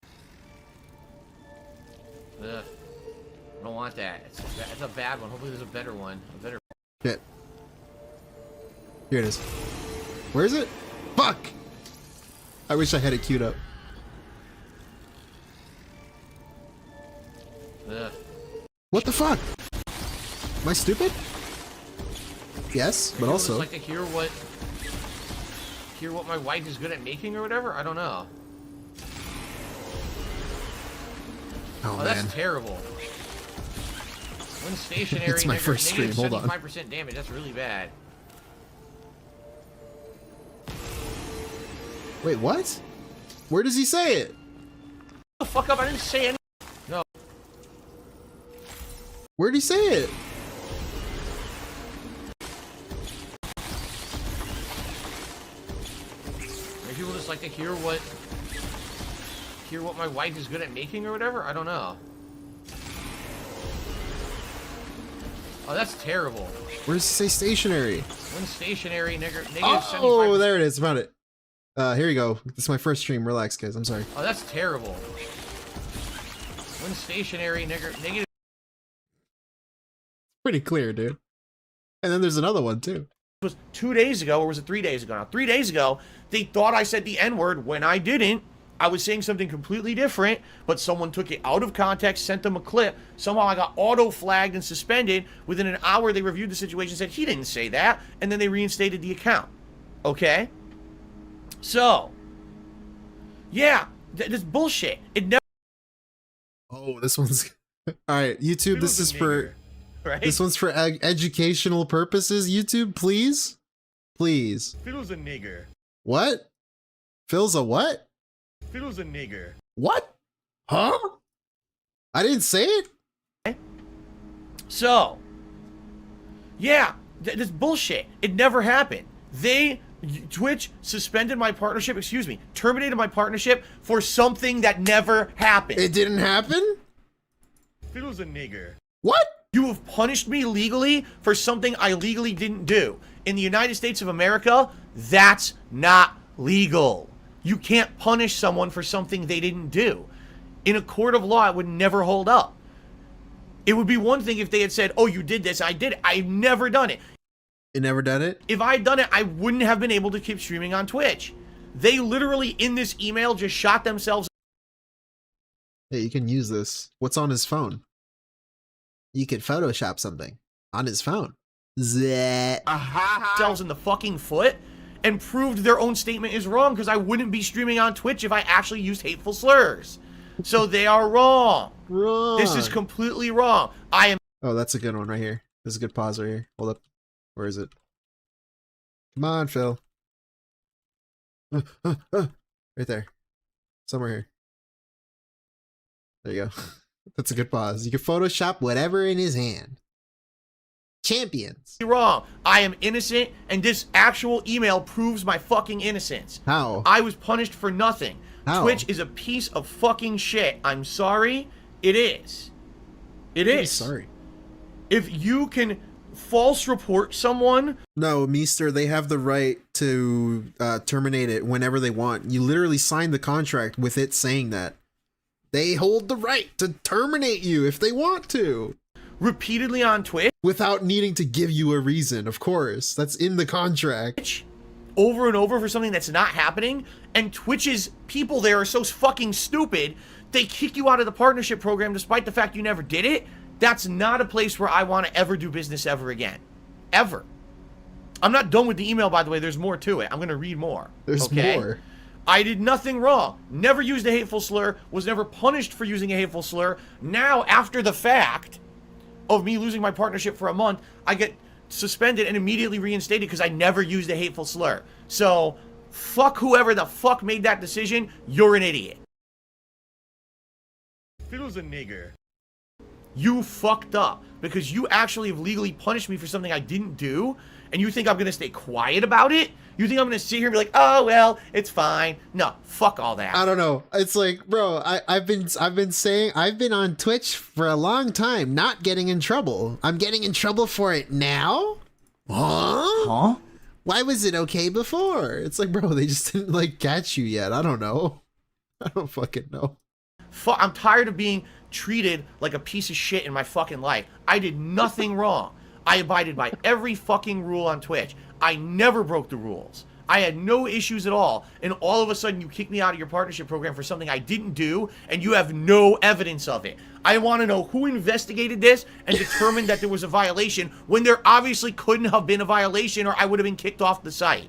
Ugh. I don't want that. It's a bad one. Hopefully there's a better one. A better... Shit. Here it is. Where is it? Fuck! I wish I had it queued up. Ugh. What the fuck? Am I stupid? Yes, but also... Just like to hear what my wife is good at making or whatever? I don't know. Oh, man. That's terrible. When stationary, It's my first stream, hold on. 75% damage, that's really bad. Wait, what? Where does he say it? The fuck up, I didn't say anything. No. Where'd he say it? Maybe people just like to hear what my wife is good at making or whatever? I don't know. Oh, that's terrible. Where does he say stationary? When stationary, negative 75%. Oh, there it is. Found it. Here you go. This is my first stream. Relax, guys. I'm sorry. Oh, that's terrible. When stationary, negative. Pretty clear, dude. And then there's another one, too. It was 2 days ago, or was it 3 days ago now? 3 days ago, they thought I said the N-word when I didn't. I was saying something completely different, but someone took it out of context, sent them a clip. Somehow I got auto-flagged and suspended. Within an hour, they reviewed the situation, said he didn't say that, and then they reinstated the account. Okay? So, yeah, this bullshit. It never... Oh, this one's... Alright, YouTube, this is for... Right? This one's for educational purposes. YouTube, please? Please. Fiddle's a nigger. What? Phil's a what? Fiddle's a nigger. What? Huh? I didn't say it? So, yeah, this bullshit. It never happened. Twitch suspended my partnership, terminated my partnership for something that never happened. It didn't happen? Fiddle's a nigger. What? You have punished me legally for something I legally didn't do. In the United States of America, that's not legal. You can't punish someone for something they didn't do. In a court of law, it would never hold up. It would be one thing if they had said, oh, you did this, I did it. I've never done it. It never done it? If I had done it, I wouldn't have been able to keep streaming on Twitch. They literally, in this email, just shot themselves. Hey, you can use this. What's on his phone? You could Photoshop something on his phone. Themselves in the fucking foot and proved their own statement is wrong because I wouldn't be streaming on Twitch if I actually used hateful slurs. So they are wrong. Wrong. This is completely wrong. I am... Oh, that's a good one right here. This is a good pause right here. Hold up. Where is it? Come on, Phil. Right there. Somewhere here. There you go. That's a good pause. You can Photoshop whatever in his hand. Champions. Wrong. I am innocent, and this actual email proves my fucking innocence. How? I was punished for nothing. How? Twitch is a piece of fucking shit. I'm sorry. It is. It is. Sorry. If you can false report someone... No, Meester, they have the right to terminate it whenever they want. You literally signed the contract with it saying that. They hold the right to terminate you if they want to. Repeatedly on Twitch? Without needing to give you a reason, of course. That's in the contract. Over and over for something that's not happening, and Twitch's people there are so fucking stupid, they kick you out of the partnership program despite the fact you never did it. That's not a place where I want to ever do business ever again. Ever. I'm not done with the email, by the way. There's more to it. I'm going to read more. There's more. I did nothing wrong. Never used a hateful slur. Was never punished for using a hateful slur. Now, after the fact of me losing my partnership for a month, I get suspended and immediately reinstated because I never used a hateful slur. So, fuck whoever the fuck made that decision. You're an idiot. Fiddle's a nigger. You fucked up because you actually have legally punished me for something I didn't do, and you think I'm going to stay quiet about it? You think I'm gonna sit here and be like, oh well, it's fine? No, fuck all that. I don't know. It's like, bro, I've been saying I've been on Twitch for a long time, not getting in trouble. I'm getting in trouble for it now? Huh? Why was it okay before? It's like, bro, they just didn't like catch you yet. I don't know. I don't fucking know. I'm tired of being treated like a piece of shit in my fucking life. I did nothing wrong. I abided by every fucking rule on Twitch. I never broke the rules. I had no issues at all. And all of a sudden you kick me out of your partnership program for something I didn't do, and you have no evidence of it. I want to know who investigated this and determined that there was a violation when there obviously couldn't have been a violation, or I would have been kicked off the site.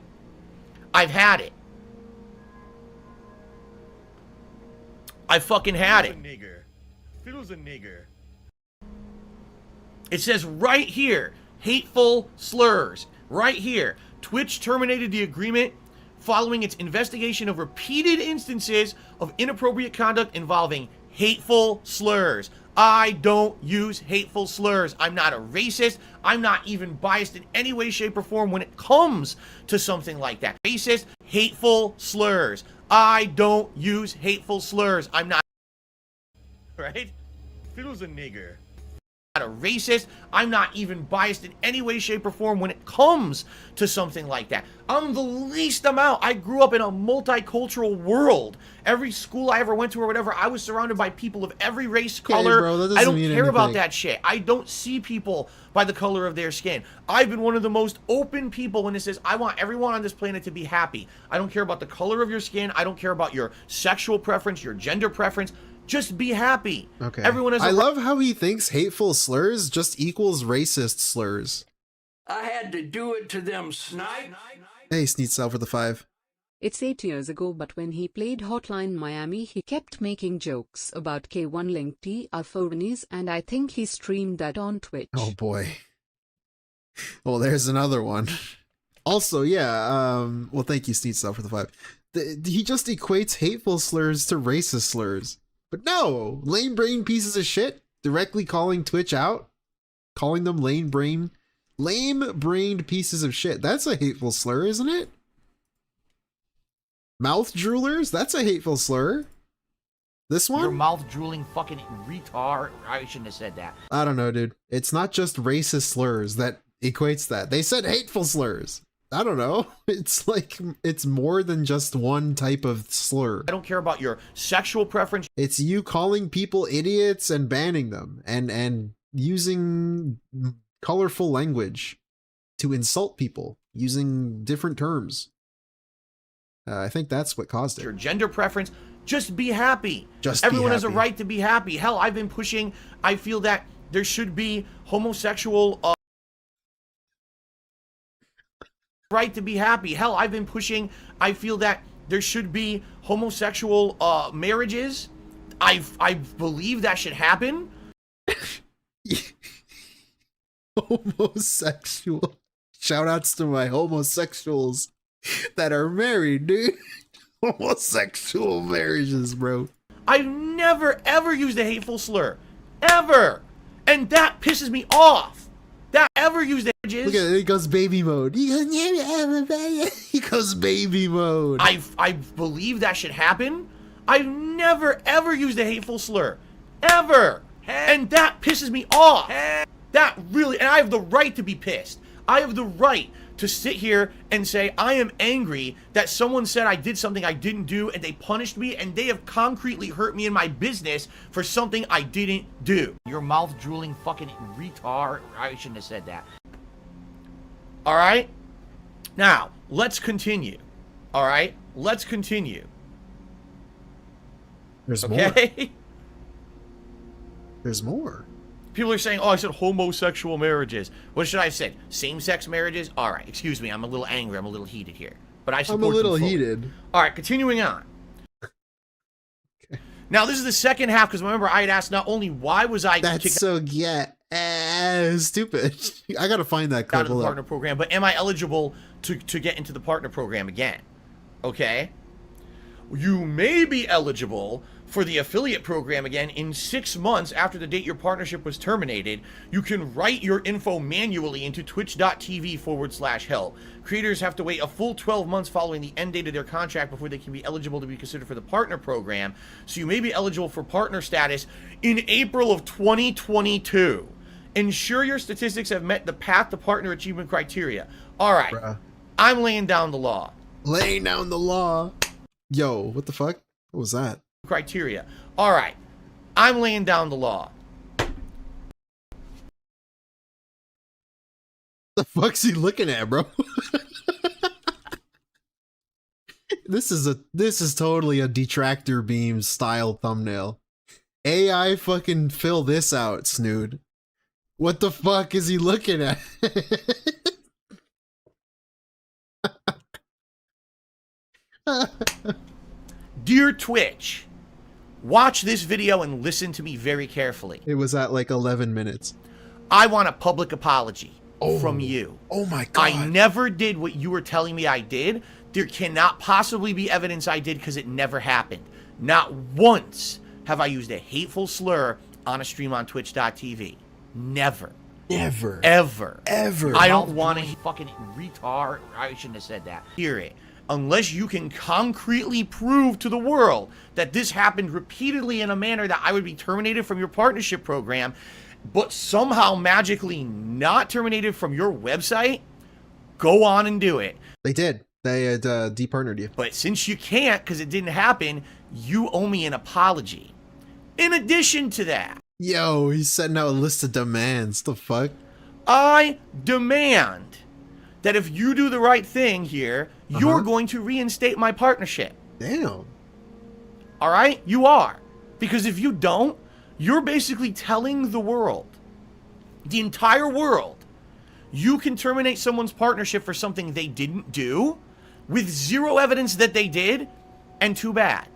I've had it. I fucking had it. Fiddle's a nigger. It says right here, hateful slurs. Right here, Twitch terminated the agreement following its investigation of repeated instances of inappropriate conduct involving hateful slurs. I don't use hateful slurs. I'm not a racist. I'm not even biased in any way, shape, or form when it comes to something like that. Racist, hateful slurs. I don't use hateful slurs. I'm not. Right? Fiddle's a nigger. Not a racist. I'm not even biased in any way, shape, or form when it comes to something like that. I'm the least amount. I grew up in a multicultural world. Every school I ever went to or whatever, I was surrounded by people of every race, color. Bro, I don't care about that shit. I don't see people by the color of their skin. I've been one of the most open people when it says, I want everyone on this planet to be happy. I don't care about the color of your skin. I don't care about your sexual preference, your gender preference. Just be happy. Okay. Everyone has I love how he thinks hateful slurs just equals racist slurs. I had to do it to them, snipe. Hey, Sneet Self for the 5. It's 8 years ago, but when he played Hotline Miami, he kept making jokes about K1 Link T Alphonies, and I think he streamed that on Twitch. Oh boy. Well, there's another one. Also, yeah, well, thank you, Sneet Self for the 5. He just equates hateful slurs to racist slurs. But no, lame-brained pieces of shit, directly calling Twitch out, calling them lame-brained pieces of shit. That's a hateful slur, isn't it? Mouth droolers? That's a hateful slur. This one? Your mouth drooling fucking retard. I shouldn't have said that. I don't know, dude. It's not just racist slurs that equates that. They said hateful slurs. I don't know. It's like, it's more than just one type of slur. I don't care about your sexual preference. It's you calling people idiots and banning them and using colorful language to insult people using different terms. I think that's what caused it. Your gender preference. Just be happy. Everyone has a right to be happy. Hell, I've been pushing. I feel that there should be homosexual right to be happy. Hell, I've been pushing. I feel that there should be homosexual marriages. I believe that should happen. Homosexual. Shoutouts to my homosexuals that are married, dude. Homosexual marriages, bro. I've never ever used a hateful slur. Ever. And that pisses me off. That ever used images. Look at it, it goes baby mode. He goes baby mode. I believe that should happen. I've never ever used a hateful slur. Ever. And that pisses me off. That really, and I have the right to be pissed. I have the right to sit here and say I am angry that someone said I did something I didn't do and they punished me and they have concretely hurt me in my business for something I didn't do. Your mouth drooling fucking retard. I shouldn't have said that. All right? Now, let's continue. All right? Let's continue. There's more. There's more. People are saying, oh, I said homosexual marriages. What should I have said? Same-sex marriages? All right, excuse me. I'm a little angry. I'm a little heated here. But I support I'm a little them fully. heated. All right, continuing on. Okay. Now, this is the second half, because remember, I had asked not only why was I That's kicked so, stupid. I gotta find that clip. out of the partner program, but am I eligible to get into the partner program again? Okay. you may be eligible for the affiliate program again in 6 months after the date your partnership was terminated. You can write your info manually into twitch.tv/help. Creators have to wait a full 12 months following the end date of their contract before they can be eligible to be considered for the partner program. So you may be eligible for partner status in April of 2022. Ensure your statistics have met the path to partner achievement criteria. All right, bruh. I'm laying down the law. Laying down the law. Yo, what the fuck? What was that? Criteria. All right, I'm laying down the law. The fuck's he looking at, bro? This is totally a detractor beam style thumbnail. AI fucking fill this out, Snood. What the fuck is he looking at? Dear Twitch, watch this video and listen to me very carefully. It was at like 11 minutes. I want a public apology from you. Oh my God. I never did what you were telling me I did. There cannot possibly be evidence I did because it never happened. Not once have I used a hateful slur on a stream on twitch.tv. Never. Never. Ever. Ever. I don't want to fucking retard. I shouldn't have said that. Hear it. Unless you can concretely prove to the world that this happened repeatedly in a manner that I would be terminated from your partnership program, but somehow magically not terminated from your website, go on and do it. They did. They had departnered you. But since you can't because it didn't happen, you owe me an apology. In addition to that, yo, he's setting out a list of demands. The fuck? I demand that if you do the right thing here, you're going to reinstate my partnership. Damn. All right? You are. Because if you don't, you're basically telling the world, the entire world, you can terminate someone's partnership for something they didn't do with zero evidence that they did, and too bad.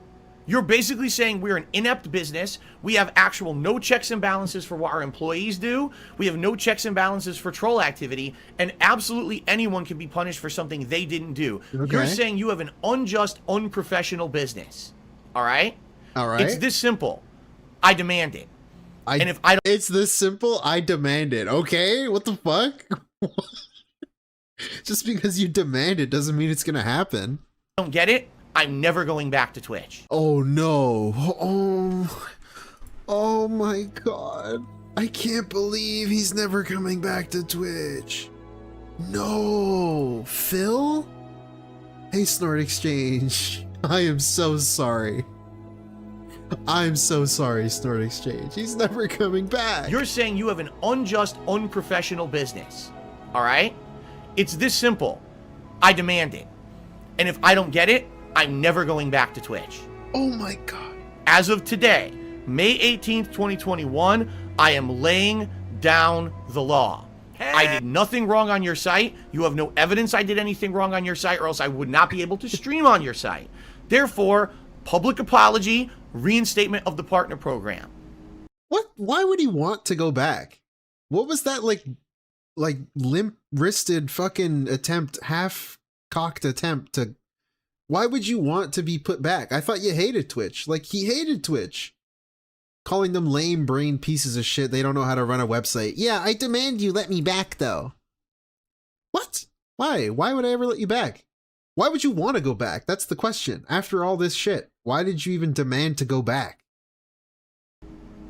You're basically saying we're an inept business. We have actual no checks and balances for what our employees do. We have no checks and balances for troll activity, and absolutely anyone can be punished for something they didn't do. Okay. You're saying you have an unjust, unprofessional business. All right? All right. It's this simple. I demand it. And if I don't... It's this simple. I demand it. Okay? What the fuck? Just because you demand it doesn't mean it's gonna happen. Don't get it? I'm never going back to Twitch. Oh no. Oh my God. I can't believe he's never coming back to Twitch. No. Phil? Hey, Snort Exchange. I am so sorry. I'm so sorry, Snort Exchange. He's never coming back. You're saying you have an unjust, unprofessional business. All right? It's this simple. I demand it. And if I don't get it, I'm never going back to Twitch. Oh my God. As of today, May 18th, 2021, I am laying down the law. I did nothing wrong on your site. You have no evidence I did anything wrong on your site, or else I would not be able to stream on your site. Therefore, public apology, reinstatement of the partner program. What? Why would he want to go back? What was that like limp-wristed fucking attempt, half-cocked attempt to... Why would you want to be put back? I thought you hated Twitch. Like, he hated Twitch. Calling them lame-brained pieces of shit. They don't know how to run a website. Yeah, I demand you let me back, though. What? Why? Why would I ever let you back? Why would you want to go back? That's the question. After all this shit, why did you even demand to go back?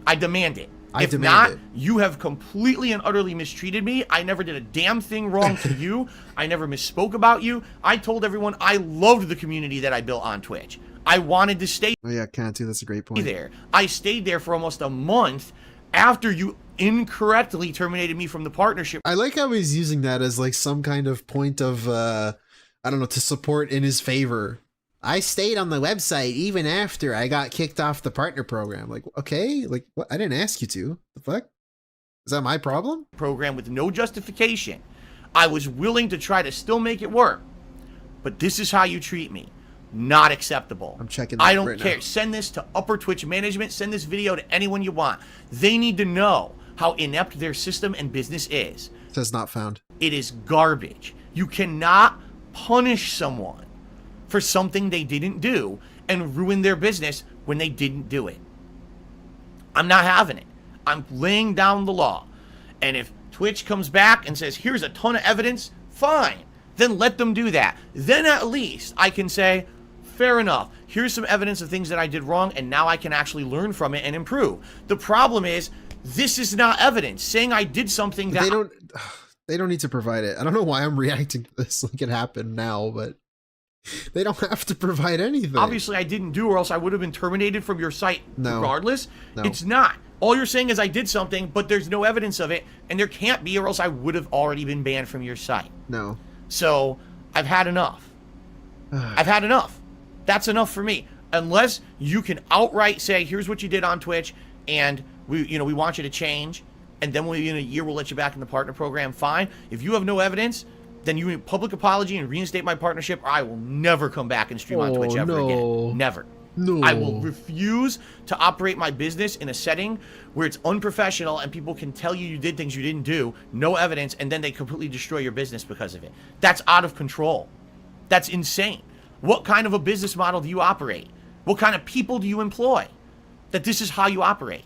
I demand it. If not, you have completely and utterly mistreated me. I never did a damn thing wrong to you. I never misspoke about you. I told everyone I loved the community that I built on Twitch. I wanted to stay Oh yeah, Cantu, that's a great point. there. I stayed there for almost a month after you incorrectly terminated me from the partnership. I like how he's using that as like some kind of point of, I don't know, to support in his favor. I stayed on the website even after I got kicked off the partner program. Like, okay, like, what? I didn't ask you to. The fuck? Is that my problem? Program with no justification. I was willing to try to still make it work. But this is how you treat me. Not acceptable. I'm checking that I don't right care. now. Send this to Upper Twitch management. Send this video to anyone you want. They need to know how inept their system and business is. Says not found. It is garbage. You cannot punish someone for something they didn't do and ruin their business when they didn't do it. I'm not having it. I'm laying down the law. And if Twitch comes back and says, here's a ton of evidence, fine. Then let them do that. Then at least I can say, fair enough. Here's some evidence of things that I did wrong, and now I can actually learn from it and improve. The problem is, this is not evidence. Saying I did something that... They don't need to provide it. I don't know why I'm reacting to this like it happened now, but they don't have to provide anything. Obviously, I didn't do, or else I would have been terminated from your site regardless. No. It's not. All you're saying is I did something, but there's no evidence of it, and there can't be, or else I would have already been banned from your site. No. So, I've had enough. I've had enough. That's enough for me. Unless you can outright say, here's what you did on Twitch, and we want you to change, and then in a year we'll let you back in the partner program, fine. If you have no evidence, then you public apology and reinstate my partnership, or I will never come back and stream on Twitch ever again. Never. No. I will refuse to operate my business in a setting where it's unprofessional and people can tell you did things you didn't do, no evidence, and then they completely destroy your business because of it. That's out of control. That's insane. What kind of a business model do you operate? What kind of people do you employ? That this is how you operate.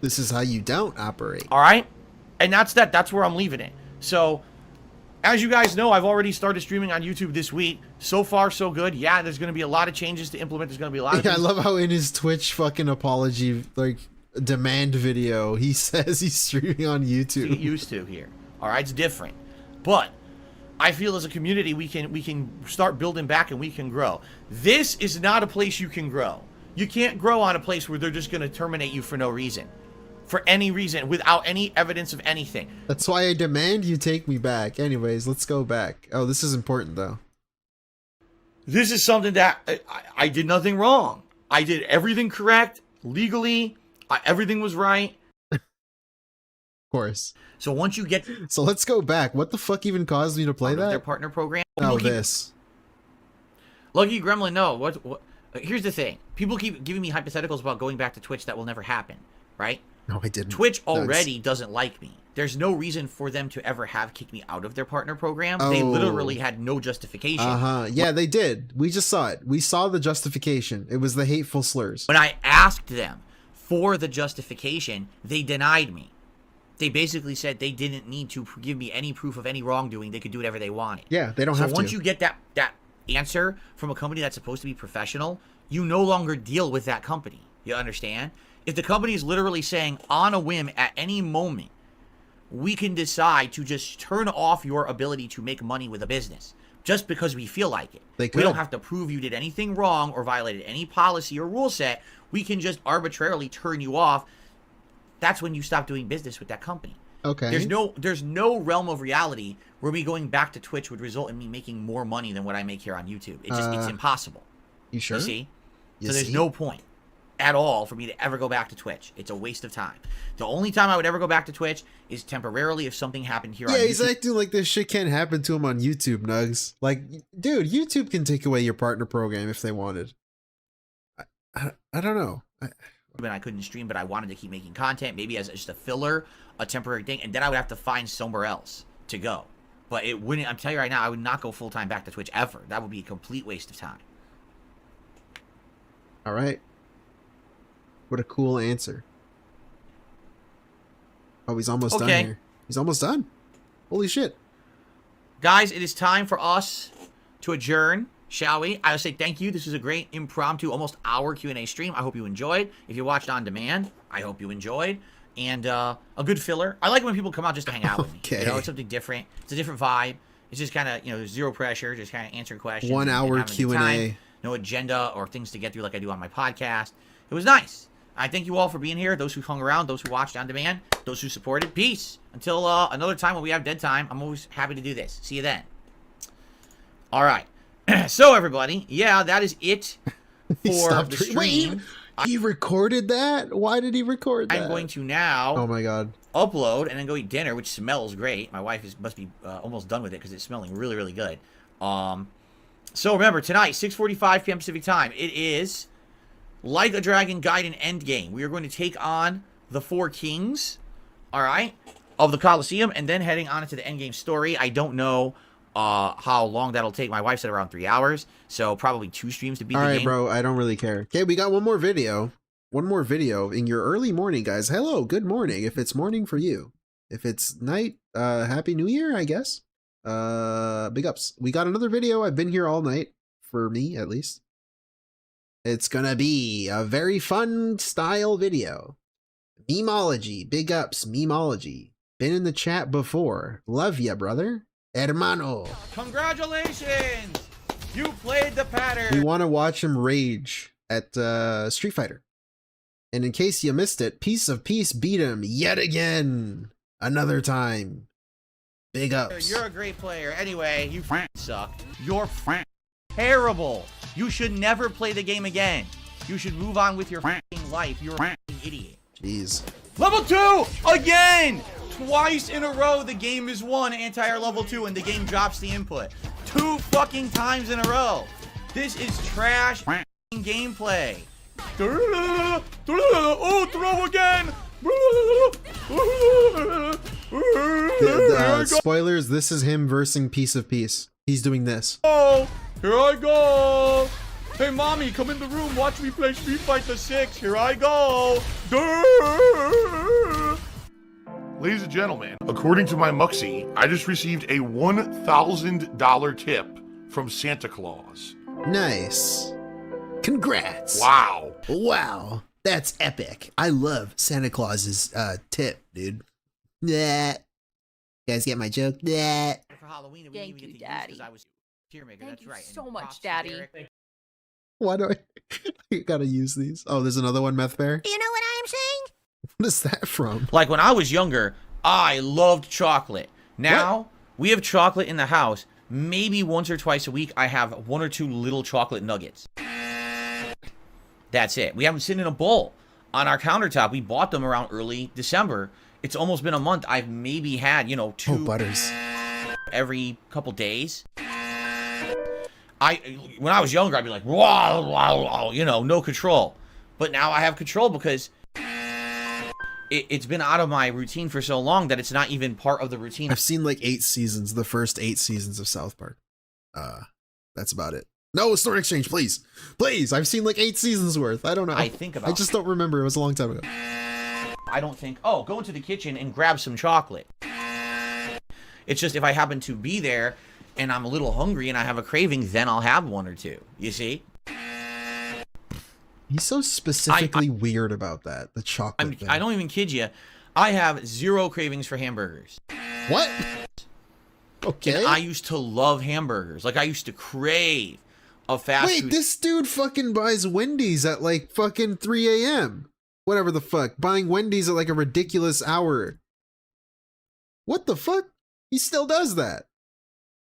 This is how you don't operate. All right? And that's that. That's where I'm leaving it. So, as you guys know, I've already started streaming on YouTube this week. So far, so good. Yeah, there's going to be a lot of changes to implement. There's going to be a lot of I love how in his Twitch fucking apology, like, demand video, he says he's streaming on YouTube. Get used to here. All right? It's different. But I feel as a community, we can start building back and we can grow. This is not a place you can grow. You can't grow on a place where they're just going to terminate you for no reason. For any reason, without any evidence of anything. That's why I demand you take me back. Anyways, let's go back. Oh, this is important, though. This is something that I did nothing wrong. I did everything correct, legally. Everything was right. Of course. So once you get... So let's go back. What the fuck even caused me to play that? Their partner program. Oh, this. Lucky Gremlin, no. What? Here's the thing. People keep giving me hypotheticals about going back to Twitch that will never happen, right? No, I didn't. Twitch already doesn't like me. There's no reason for them to ever have kicked me out of their partner program. Oh. They literally had no justification. Yeah, they did. We just saw it. We saw the justification. It was the hateful slurs. When I asked them for the justification, they denied me. They basically said they didn't need to give me any proof of any wrongdoing. They could do whatever they wanted. Yeah, they don't have to. So once you get that answer from a company that's supposed to be professional, you no longer deal with that company. You understand? If the company is literally saying on a whim at any moment, we can decide to just turn off your ability to make money with a business just because we feel like it. We don't have to prove you did anything wrong or violated any policy or rule set. We can just arbitrarily turn you off. That's when you stop doing business with that company. Okay. There's no realm of reality where me going back to Twitch would result in me making more money than what I make here on YouTube. It's impossible. You sure? You see? So there's no point at all for me to ever go back to Twitch. It's a waste of time. The only time I would ever go back to Twitch is temporarily if something happened here on YouTube. Yeah, he's acting like this shit can't happen to him on YouTube, Nugs. Like, dude, YouTube can take away your partner program if they wanted. I don't know. I couldn't stream, but I wanted to keep making content, maybe as just a filler, a temporary thing, and then I would have to find somewhere else to go. But it wouldn't, I'm telling you right now, I would not go full-time back to Twitch ever. That would be a complete waste of time. All right. What a cool answer. Oh, he's almost done here. He's almost done. Holy shit. Guys, it is time for us to adjourn, shall we? I would say thank you. This was a great impromptu, almost hour Q&A stream. I hope you enjoyed. If you watched on demand, I hope you enjoyed. And a good filler. I like when people come out just to hang out with me. You know, it's something different. It's a different vibe. It's just kind of, there's zero pressure. Just kind of answering questions. 1 hour Q&A. No agenda or things to get through like I do on my podcast. It was nice. I thank you all for being here. Those who hung around, those who watched on demand, those who supported. Peace. Until another time when we have dead time, I'm always happy to do this. See you then. All right. So, everybody, yeah, that is it for the stream. Wait, he recorded that? Why did he record that? I'm going to now oh my God, upload and then go eat dinner, which smells great. My wife must be almost done with it because it's smelling really, really good. So, remember, tonight, 6:45 p.m. Pacific Time, it is Like a Dragon Gaiden Endgame. We are going to take on the 4 kings, all right, of the Colosseum, and then heading on into the Endgame story. I don't know how long that'll take. My wife said around 3 hours, so probably 2 streams to beat the game. All right, bro, I don't really care. Okay, we got one more video. One more video in your early morning, guys. Hello, good morning. If it's morning for you. If it's night, Happy New Year, I guess. Big ups. We got another video. I've been here all night, for me at least. It's gonna be a very fun style video. Memeology, big ups, Memeology. Been in the chat before. Love ya, brother. Hermano. Congratulations! You played the pattern! We want to watch him rage at Street Fighter. And in case you missed it, Piece of Peace beat him yet again. Another time. Big ups. You're a great player. Anyway, you suck. You're terrible. You should never play the game again. You should move on with your life. You're a idiot. Jeez. Level 2! Again! Twice in a row the game is won anti-air level 2 and the game drops the input. 2 fucking times in a row. This is trash gameplay. Oh, throw again! Spoilers, this is him versing Piece of Peace. He's doing this. Oh, here I go! Hey, mommy, come in the room. Watch me play Street Fighter 6. Here I go! Ladies and gentlemen, according to my Muxie, I just received a $1,000 tip from Santa Claus. Nice. Congrats. Wow. Wow. That's epic. I love Santa Claus's tip, dude. Yeah. You guys get my joke? Yeah. For Halloween, we Thank didn't you, even get to Daddy. Use 'cause I was tier maker. Thank That's you right. so And much, props to Daddy. Derek. Why do I gotta use these? Oh, there's another one, Meth Bear. You know what I'm saying? What is that from? Like when I was younger, I loved chocolate. Now, we have chocolate in the house. Maybe once or twice a week, I have 1 or 2 little chocolate nuggets. That's it. We haven't sitting in a bowl on our countertop. We bought them around early December. It's almost been a month. I've maybe had, 2 butters every couple days. When I was younger, I'd be like, wow, no control. But now I have control because it's been out of my routine for so long that it's not even part of the routine. I've seen like 8 seasons, the first 8 seasons of South Park. That's about it. No, Snort Exchange, please. Please, I've seen like 8 seasons worth. I don't know. I just don't remember. It was a long time ago. I don't think, go into the kitchen and grab some chocolate. It's just if I happen to be there and I'm a little hungry and I have a craving, then I'll have 1 or 2. You see? He's so specifically weird about that. The chocolate thing. I don't even kid you. I have 0 cravings for hamburgers. What? Okay. And I used to love hamburgers. Like I used to crave a fast food. Wait, this dude fucking buys Wendy's at like fucking 3 a.m. Whatever the fuck. Buying Wendy's at like a ridiculous hour. What the fuck? He still does that.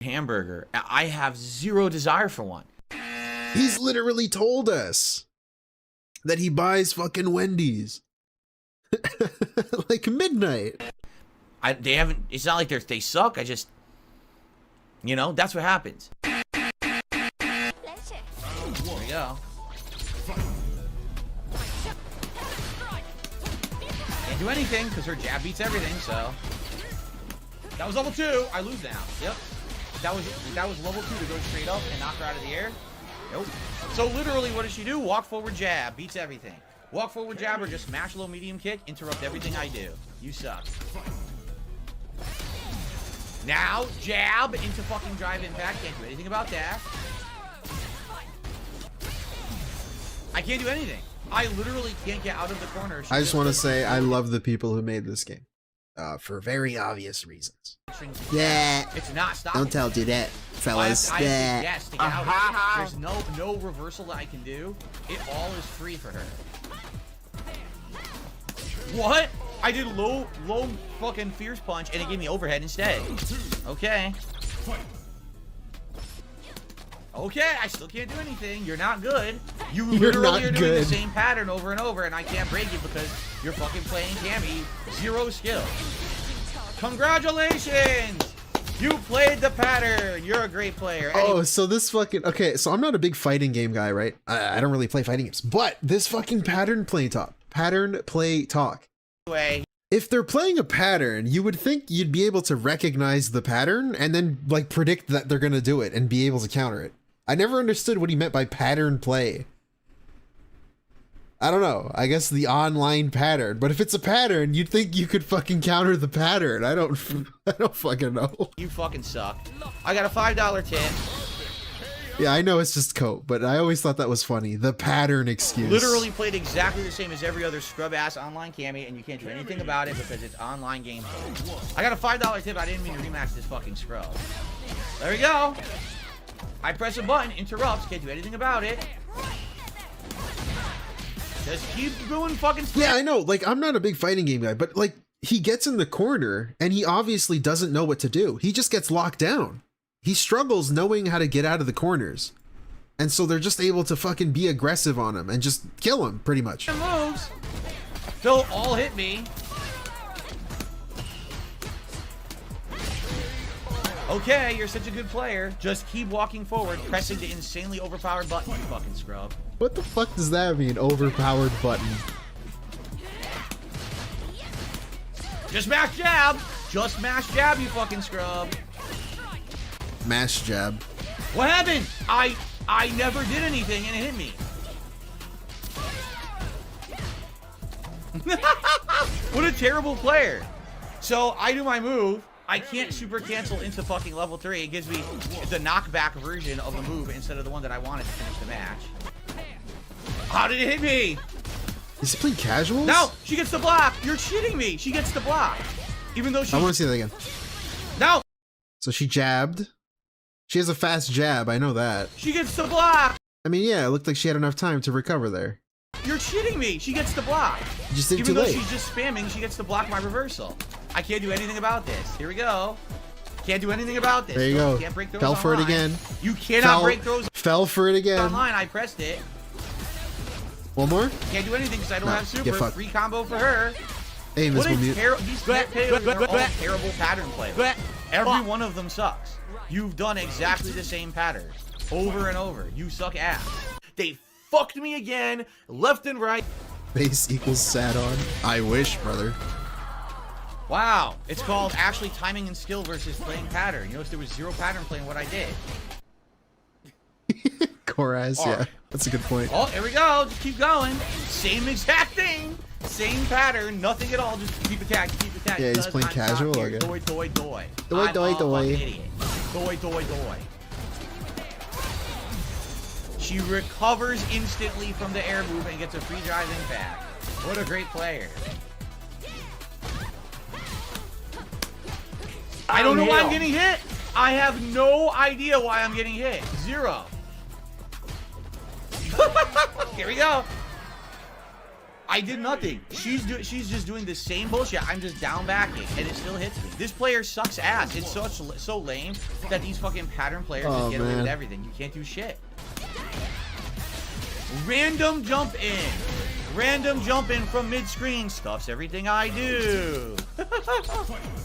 Hamburger. I have 0 desire for one. He's literally told us that he buys fucking Wendy's. Like midnight. They haven't, it's not like they suck. I just, that's what happens. There we go. Can't do anything because her jab beats everything, so. That was level 2. I lose now. Yep. That was level 2 to go straight up and knock her out of the air. Nope. So literally, what does she do? Walk forward jab, beats everything. Walk forward jab or just smash low medium kick, interrupt everything I do. You suck. Now, jab into fucking drive impact. Can't do anything about that. I can't do anything. I literally can't get out of the corner. I just want to say I love the people who made this game. For very obvious reasons. Yeah. It's not stopping. Don't tell, do that, fellas. I have to guess to get out. There's no reversal that I can do. It all is free for her. What? I did low fucking fierce punch and it gave me overhead instead. Okay. Okay, I still can't do anything. You're not good. You literally are doing the same pattern over and over, and I can't break you because you're fucking playing Cammy. 0 skill. Congratulations! You played the pattern. You're a great player. Oh, so this fucking... Okay, so I'm not a big fighting game guy, right? I don't really play fighting games. But this fucking pattern play talk. It if they're playing a pattern, you would think you'd be able to recognize the pattern and then like predict that they're gonna do it and be able to counter it. I never understood what he meant by pattern play. I don't know. I guess the online pattern. But if it's a pattern, you'd think you could fucking counter the pattern. I don't fucking know. You fucking suck. I got a $5 tip. Yeah, I know it's just coat, but I always thought that was funny. The pattern excuse. Literally played exactly the same as every other scrub-ass online cami, and you can't do anything about it because it's online gameplay. I got a $5 tip. I didn't mean to rematch this fucking scrub. There we go. I press a button, interrupts, can't do anything about it. Just keep doing fucking stuff. Yeah, I know. Like, I'm not a big fighting game guy, but like, he gets in the corner and he obviously doesn't know what to do. He just gets locked down. He struggles knowing how to get out of the corners. And so they're just able to fucking be aggressive on him and just kill him, pretty much. Moves. They'll all hit me. Okay, you're such a good player. Just keep walking forward, pressing the insanely overpowered button, you fucking scrub. What the fuck does that mean, overpowered button? Just mash jab! Just mash jab, you fucking scrub. Mash jab. What happened? I never did anything and it hit me. What a terrible player. So I do my move. I can't super cancel into fucking level 3. It gives me the knockback version of the move instead of the one that I wanted to finish the match. How did it hit me? Is he playing casuals? No, she gets the block. You're shitting me. She gets the block. Even though she... I want to see that again. No. So she jabbed. She has a fast jab. I know that. She gets the block. I mean, yeah, it looked like she had enough time to recover there. You're shitting me. She gets the block. You just did Even too though late. she's just spamming, she gets to block my reversal. I can't do anything about this. Here we go. Can't do anything about this. There you go. You can't break throws Fell for it online. again. You cannot break throws Fell for it again. online. I pressed it. One more? Can't do anything because I don't have get super. fucked. Free combo for her. Hey, Miss What a Mute. these players are all terrible pattern players. Every one of them sucks. You've done exactly the same pattern over and over. You suck ass. They fucked me again, left and right. Base equals sat on. I wish, brother. Wow, it's called actually timing and skill versus playing pattern. You notice there was zero pattern playing what I did. Koraz, yeah. That's a good point. Oh, here we go. Just keep going. Same exact thing. Same pattern. Nothing at all. Just keep attacking. Keep attacking. Yeah, he's playing casual. Okay. Doi, doi, doi. Doi, doi, doi. I'm a fucking idiot. Doi, doi, doi. She recovers instantly from the air move and gets a free drive impact. What a great player. I don't know why I'm getting hit. I have no idea why I'm getting hit. Zero. Here we go. I did nothing. She's just doing the same bullshit. I'm just down backing and it still hits me. This player sucks ass. It's so lame that these fucking pattern players just get away with everything. You can't do shit. Random jump in. Random jump in from mid-screen stuffs everything I do.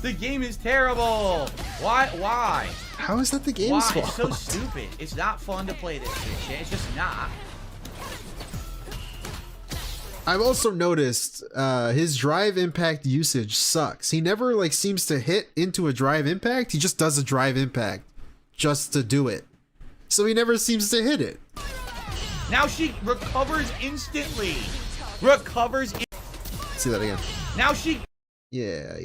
The game is terrible. Why? How is that the game's fault? It's so stupid. It's not fun to play this shit. It's just not. I've also noticed his drive impact usage sucks. He never like seems to hit into a drive impact. He just does a drive impact just to do it. So he never seems to hit it. Now she recovers instantly. Recovers. See that again. Now she. Yeah.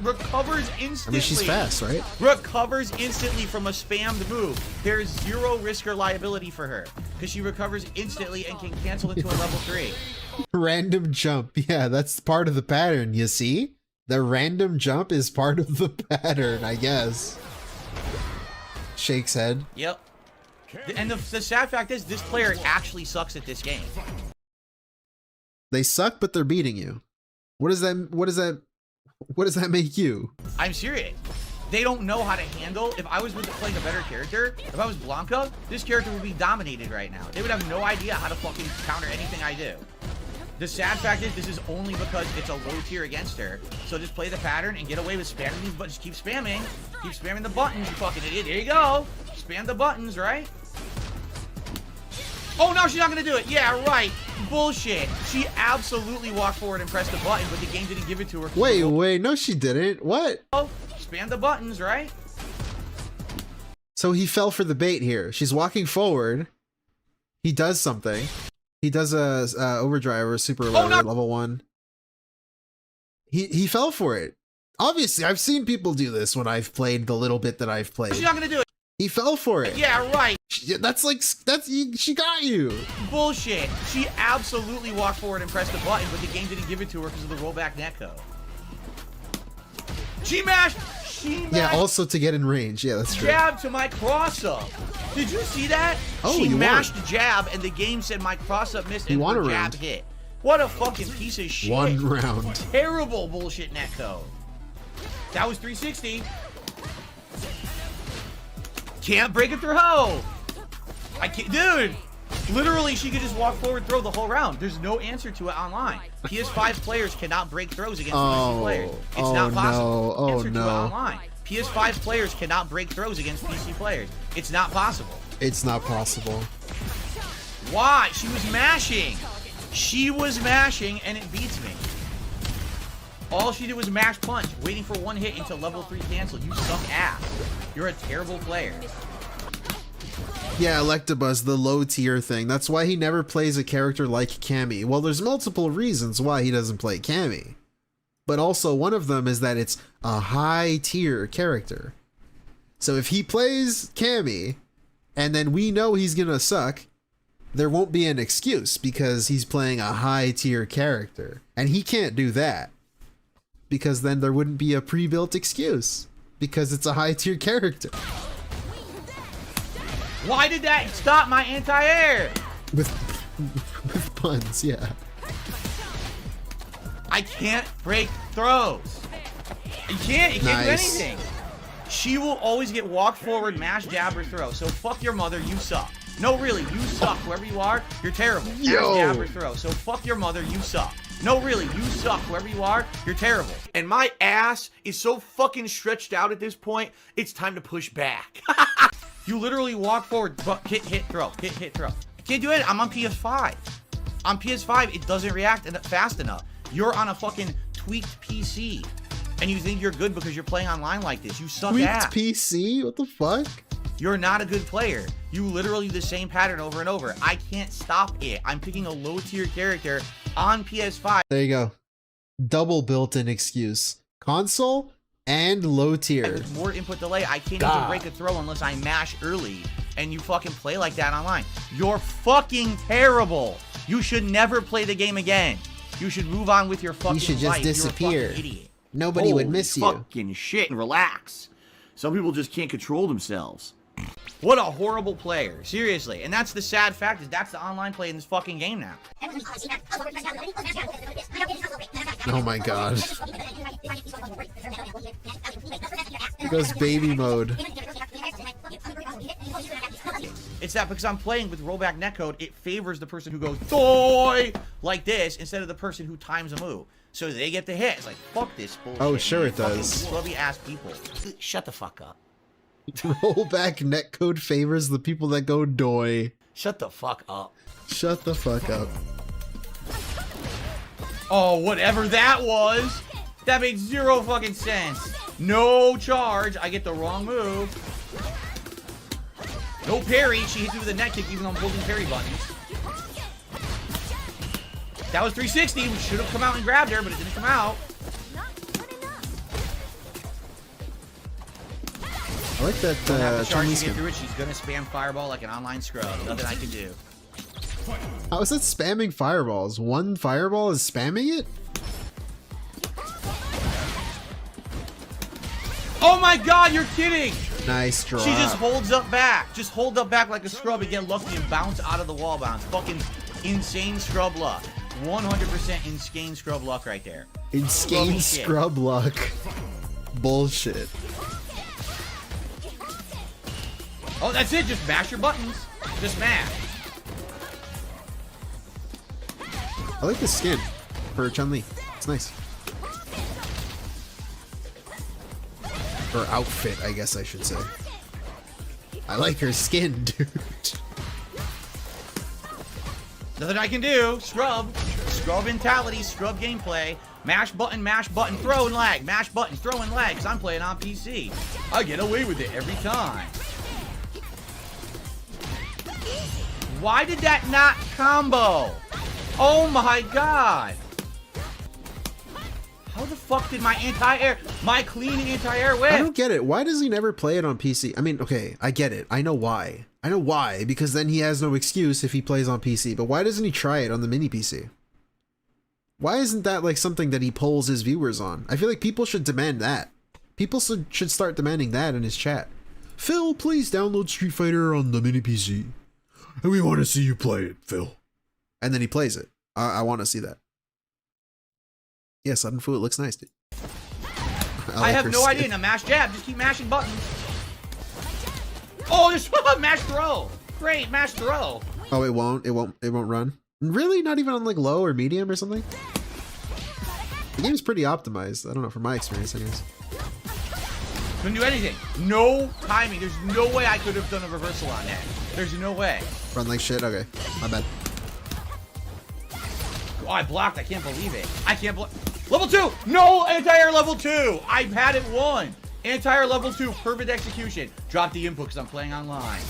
Recovers instantly. I mean, she's fast, right? Recovers instantly from a spammed move. There's zero risk or liability for her because she recovers instantly and can cancel into a level 3. Random jump. Yeah, that's part of the pattern. You see? The random jump is part of the pattern, I guess. Shakes head. Yep. And the sad fact is, this player actually sucks at this game. They suck, but they're beating you. What does that make you? I'm serious. They don't know how to handle. If I was playing a better character, if I was Blanca, this character would be dominated right now. They would have no idea how to fucking counter anything I do. The sad fact is, this is only because it's a low tier against her. So just play the pattern and get away with spamming these buttons. Keep spamming. Keep spamming the buttons, you fucking idiot. There you go. Spam the buttons, right? Oh, no, she's not gonna do it. Yeah, right. Bullshit. She absolutely walked forward and pressed the button, but the game didn't give it to her. Wait, no she didn't. What? Oh, spam the buttons, right? So he fell for the bait here. She's walking forward. He does something. He does a overdrive or a super level 1. He fell for it. Obviously, I've seen people do this when I've played the little bit that I've played. She's not gonna do it. He fell for it. Yeah, right. She got you. Bullshit. She absolutely walked forward and pressed the button, but the game didn't give it to her because of the rollback netcode. She mashed. Yeah, also to get in range. Yeah, that's true. Jab to my cross-up. Did you see that? Oh, she you mashed won. Jab, and the game said my cross-up missed and won her a jab round. hit. What a fucking piece of shit. 1 round. Terrible bullshit netcode. That was 360. Can't break a throw. I can't, dude. Literally, she could just walk forward, throw the whole round. There's no answer to it online. PS5 players cannot break throws against PC players. It's not possible. No. Answer to it online. PS5 players cannot break throws against PC players. It's not possible. It's not possible. Why? She was mashing. She was mashing, and it beats me. All she did was mash punch, waiting for 1 hit until level 3 cancel. You suck ass. You're a terrible player. Yeah, Electabuzz, the low tier thing. That's why he never plays a character like Cammy. Well, there's multiple reasons why he doesn't play Cammy. But also one of them is that it's a high tier character. So if he plays Cammy, and then we know he's gonna suck, there won't be an excuse because he's playing a high tier character. And he can't do that. Because then there wouldn't be a pre-built excuse. Because it's a high tier character. Why did that stop my anti-air? With puns, yeah. I can't break throws. You can't do anything. She will always get walk forward, mash, jab, or throw. So fuck your mother, you suck. No, really, you suck. Whoever you are, you're terrible. Mash, jab, or throw. So fuck your mother, you suck. No, really, you suck. Whoever you are, you're terrible. And my ass is so fucking stretched out at this point, it's time to push back. You literally walk forward, hit, throw, hit, throw. I can't do it. I'm on PS5. On PS5, it doesn't react fast enough. You're on a fucking tweaked PC, and you think you're good because you're playing online like this. You suck ass. Tweaked PC? What the fuck? You're not a good player. You literally do the same pattern over and over. I can't stop it. I'm picking a low tier character on PS5. There you go. Double built-in excuse. Console and low tier. There's more input delay. I can't even break a throw unless I mash early. And you fucking play like that online. You're fucking terrible. You should never play the game again. You should move on with your fucking life. You should just disappear. You're a fucking idiot. Nobody would miss you. Fucking shit, and relax. Some people just can't control themselves. What a horrible player. Seriously. And that's the sad fact, is that's the online play in this fucking game now. Oh my god. It goes baby mode. It's that because I'm playing with rollback netcode, it favors the person who goes "Doy" like this instead of the person who times a move. So they get the hit. It's like, fuck this bullshit. Oh, sure it does. Scrubby ass people. Shut the fuck up. Rollback netcode favors the people that go doy. Shut the fuck up. Shut the fuck up. Oh, whatever that was. That makes zero fucking sense. No charge. I get the wrong move. No parry. She hits me with a net kick even though I'm holding parry buttons. That was 360. We should have come out and grabbed her, but it didn't come out. I like that Chinese get through it. She's gonna spam fireball like an online scrub. Nothing I can do. How is that spamming fireballs? One fireball is spamming it? Oh my god, you're kidding! Nice drop. She just holds up back. Just hold up back like a scrub and get lucky and bounce out of the wall bounce. Fucking insane scrub luck. 100% insane scrub luck right there. Insane scrub luck. Bullshit. Oh, that's it. Just mash your buttons. Just mash. I like the skin for Chun-Li. It's nice. Her outfit, I guess I should say. I like her skin, dude. Nothing I can do. Scrub. Scrub mentality, scrub gameplay. Mash button, throw and lag. Mash button, throw and lag, because I'm playing on PC. I get away with it every time. Why did that not combo? Oh my god. How the fuck did my clean anti-air whip? I don't get it. Why does he never play it on PC? I mean, okay, I get it. I know why. Because then he has no excuse if he plays on PC. But why doesn't he try it on the mini PC? Why isn't that like something that he polls his viewers on? I feel like people should demand that. People should start demanding that in his chat. Phil, please download Street Fighter on the mini PC. And we want to see you play it, Phil. And then he plays it. I want to see that. Yeah, sudden food looks nice, dude. I have no idea. Now mash jab. Just keep mashing buttons. Oh, there's mash throw. Great, mash throw. Oh, it won't run. Really? Not even on like low or medium or something? The game's pretty optimized. I don't know, from my experience anyways. Couldn't do anything. No timing. There's no way I could have done a reversal on that. There's no way. Run like shit? Okay, my bad. Oh, I blocked. I can't believe it. I can't believe. Level 2! No! Anti-air level 2! I've had it won! Anti-air level 2, perfect execution. Drop the input because I'm playing online.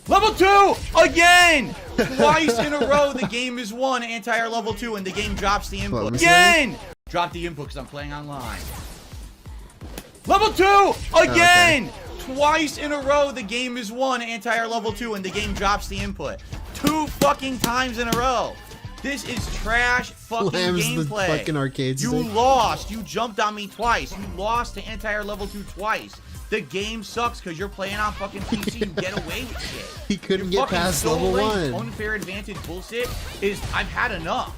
Level 2! Again! Twice in a row the game is won. Anti-air level 2 and the game drops the input. Again! Drop the input because I'm playing online. Level 2! Again! Twice in a row the game is won. Anti-air level 2 and the game drops the input. 2 fucking times in a row. This is trash fucking gameplay. The fucking arcade you stick. lost. You jumped on me twice. You lost to anti-air level 2 twice. The game sucks because you're playing on fucking PC. You get away with shit. He couldn't get past level 1. Unfair advantage bullshit is I've had enough.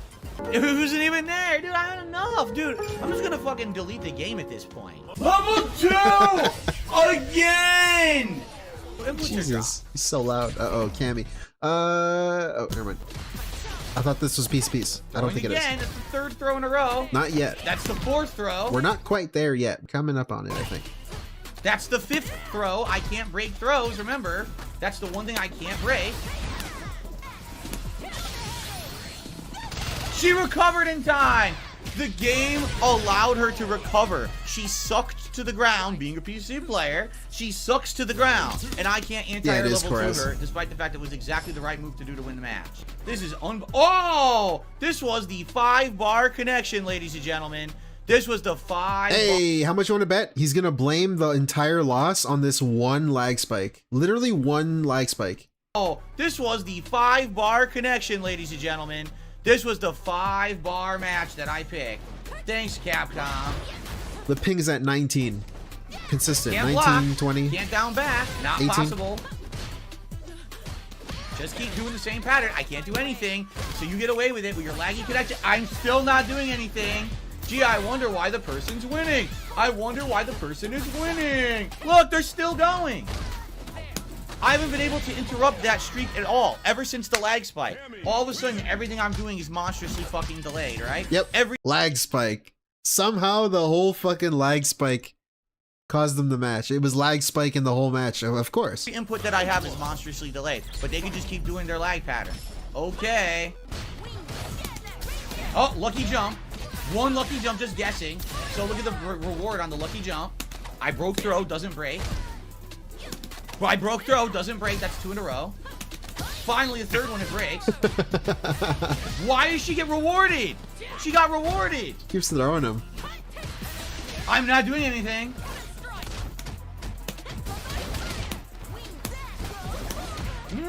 It wasn't even there, dude. I had enough, dude. I'm just gonna fucking delete the game at this point. Level 2 again. Jesus, he's so loud. Uh-oh, Cammy. Oh, never mind. I thought this was piece. I don't think it is. Again, it's the 3rd throw in a row. Not yet. That's the 4th throw. We're not quite there yet. Coming up on it, I think. That's the 5th throw. I can't break throws, remember. That's the one thing I can't break. She recovered in time. The game allowed her to recover. She sucked to the ground, being a PC player. She sucks to the ground. And I can't anti-air level 2 her, despite the fact it was exactly the right move to do to win the match. This is Oh! This was the 5-bar connection, ladies and gentlemen. This was the 5. Hey, how much you want to bet? He's going to blame the entire loss on this one lag spike. Literally one lag spike. Oh, this was the 5-bar connection, ladies and gentlemen. This was the 5-bar match that I picked. Thanks, Capcom. The ping is at 19. Consistent. Can't 19, block. 20. Can't down back. Not 18. possible. Just keep doing the same pattern. I can't do anything. So you get away with it with your laggy connection. I'm still not doing anything. Gee, I wonder why the person's winning. I wonder why the person is winning. Look, they're still going. I haven't been able to interrupt that streak at all ever since the lag spike. All of a sudden, everything I'm doing is monstrously fucking delayed, right? Yep. Lag spike. Somehow the whole fucking lag spike caused them the match. It was lag spike in the whole match, of course. The input that I have is monstrously delayed, but they can just keep doing their lag pattern. Okay. Oh, lucky jump. One lucky jump, just guessing. So look at the reward on the lucky jump. I broke throw, doesn't break. I broke throw, doesn't break. That's 2 in a row. Finally, the 3rd one, it breaks. Why did she get rewarded? She got rewarded. Keeps throwing him. I'm not doing anything.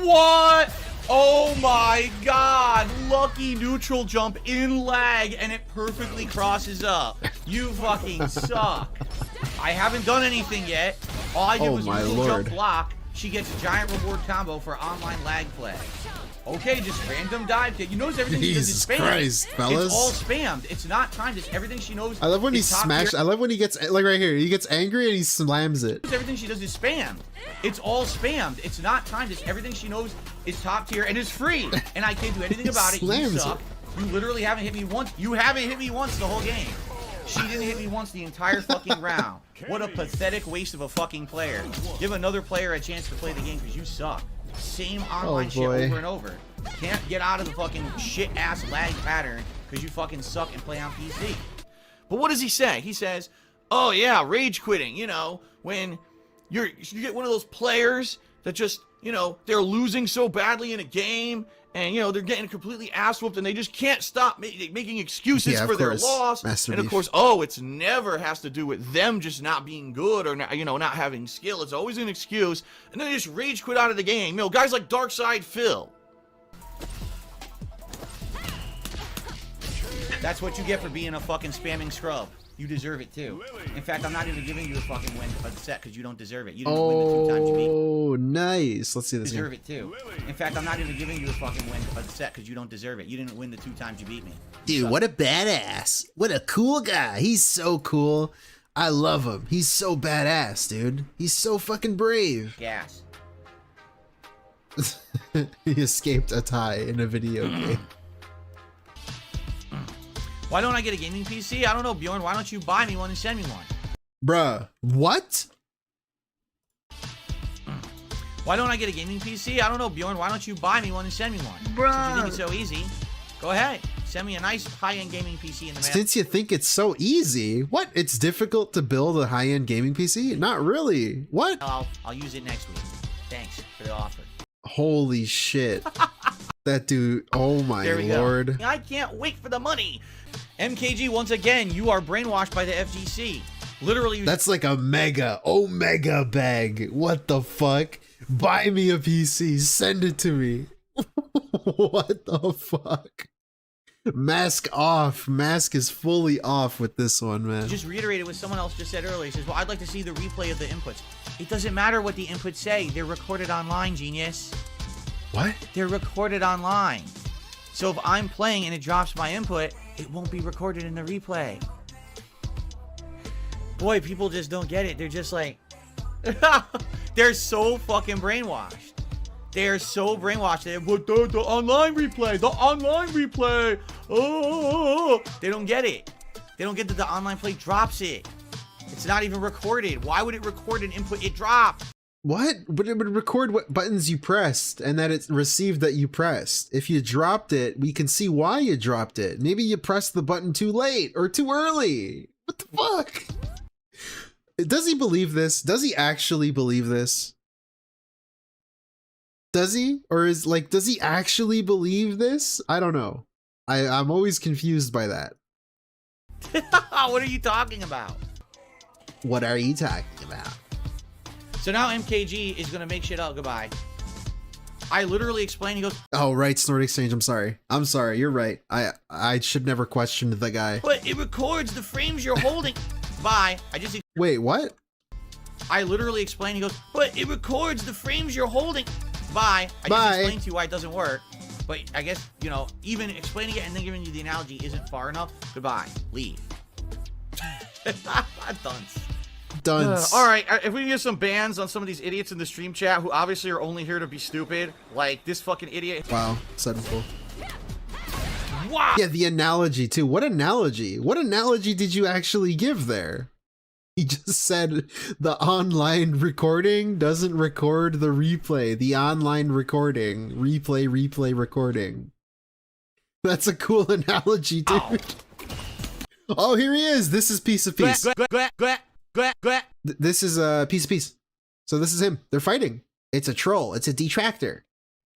What? Oh my god. Lucky neutral jump in lag and it perfectly crosses up. You fucking suck. I haven't done anything yet. All I did was neutral jump block. She gets a giant reward combo for online lag play. Okay, just random dive kick. You notice everything she does is spammed. Christ, fellas. It's all spammed. It's not timed. It's everything she knows. I love when he smashed. I love when he gets, like right here, he gets angry and he slams it. Everything she does is spammed. It's all spammed. It's not timed. It's everything she knows is top tier and is free. And I can't do anything about it. You suck. You literally haven't hit me once. You haven't hit me once the whole game. She didn't hit me once the entire fucking round. What a pathetic waste of a fucking player. Give another player a chance to play the game because you suck. Same online shit over and over. can't get out of the fucking shit-ass lag pattern because you fucking suck and play on PC. But what does he say? He says, oh yeah, rage quitting, you know, when you get one of those players that just, you know, they're losing so badly in a game and, you know, they're getting completely ass whooped and they just can't stop making excuses for their loss. And of course, oh, it's never has to do with them just not being good or, not, you know, not having skill. It's always an excuse. And then they just rage quit out of the game. You know, guys like Darkside Phil. That's what you get for being a fucking spamming scrub. You deserve it too. In fact, I'm not even giving you a fucking win a set because you don't deserve it. You didn't win the 2 times you beat. Oh, nice. Let's see this. You deserve it too. In fact, I'm not even giving you a fucking win a set because you don't deserve it. You didn't win the 2 times you beat me. Dude, what a badass. What a cool guy. He's so cool. I love him. He's so badass, dude. He's so fucking brave. Gas. He escaped a tie in a video game. Why don't I get a gaming PC? I don't know, Bjorn. Why don't you buy me one and send me one? Bruh, what? Why don't I get a gaming PC? I don't know, Bjorn. Why don't you buy me one and send me one? Bruh. Since you think it's so easy, go ahead. Send me a nice high-end gaming PC in the mail. Since you think it's so easy, what? It's difficult to build a high-end gaming PC? Not really. What? I'll use it next week. Thanks for the offer. Holy shit. That dude, oh my lord. I can't wait for the money. MKG, once again, you are brainwashed by the FGC. Literally. That's like a omega bag. What the fuck? Buy me a PC. Send it to me. What the fuck? Mask off. Mask is fully off with this one, man. Just reiterated what someone else just said earlier. He says, well, I'd like to see the replay of the inputs. It doesn't matter what the inputs say. They're recorded online, genius. What? They're recorded online. So if I'm playing and it drops my input, it won't be recorded in the replay. Boy, people just don't get it. They're just like... They're so fucking brainwashed. They're so brainwashed. They're, but the online replay. The online replay. Oh. They don't get it. They don't get that the online play drops it. It's not even recorded. Why would it record an input it dropped? What? But it would record what buttons you pressed and that it received that you pressed. If you dropped it, we can see why you dropped it. Maybe you pressed the button too late or too early. What the fuck? Does he believe this? Does he actually believe this? Does he? Or is like, does he actually believe this? I don't know. I'm always confused by that. What are you talking about? What are you talking about? So now MKG is going to make shit up. Goodbye. I literally explained. He goes, oh, right. Snort Exchange. I'm sorry. I'm sorry. You're right. I should never question the guy. But it records the frames you're holding. Bye. Wait, what? I literally explained. He goes, but it records the frames you're holding. Bye. I just explained to you why it doesn't work. But I guess, you know, even explaining it and then giving you the analogy isn't far enough. Goodbye. Leave. Dunce. Dunce. All right, if we can get some bans on some of these idiots in the stream chat who obviously are only here to be stupid, like this fucking idiot. Wow, sudden full. Wow. Yeah, the analogy too. What analogy? What analogy did you actually give there? He just said the online recording doesn't record the replay. The online recording. Replay recording. That's a cool analogy, dude. Oh, here he is. This is Piece of Peace. This is a Piece of Peace. So this is him. They're fighting. It's a troll. It's a detractor.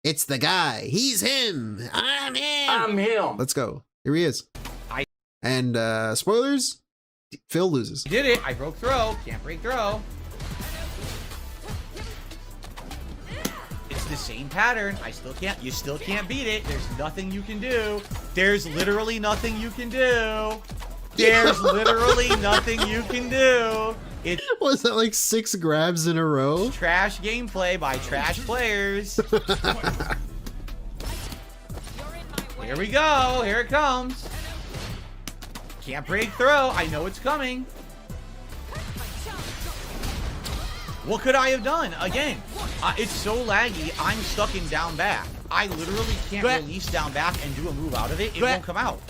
It's the guy. He's him. I'm him. I'm him. Let's go. Here he is. And spoilers. Phil loses. Did it. I broke throw. Can't break throw. It's the same pattern. You still can't beat it. There's nothing you can do. There's literally nothing you can do. There's literally nothing you can do. It was that like 6 grabs in a row? Trash gameplay by trash players. Here we go. Here it comes. Can't break throw. I know it's coming. What could I have done? Again, it's so laggy. I'm stuck in down back. I literally can't release down back and do a move out of it. It won't come out.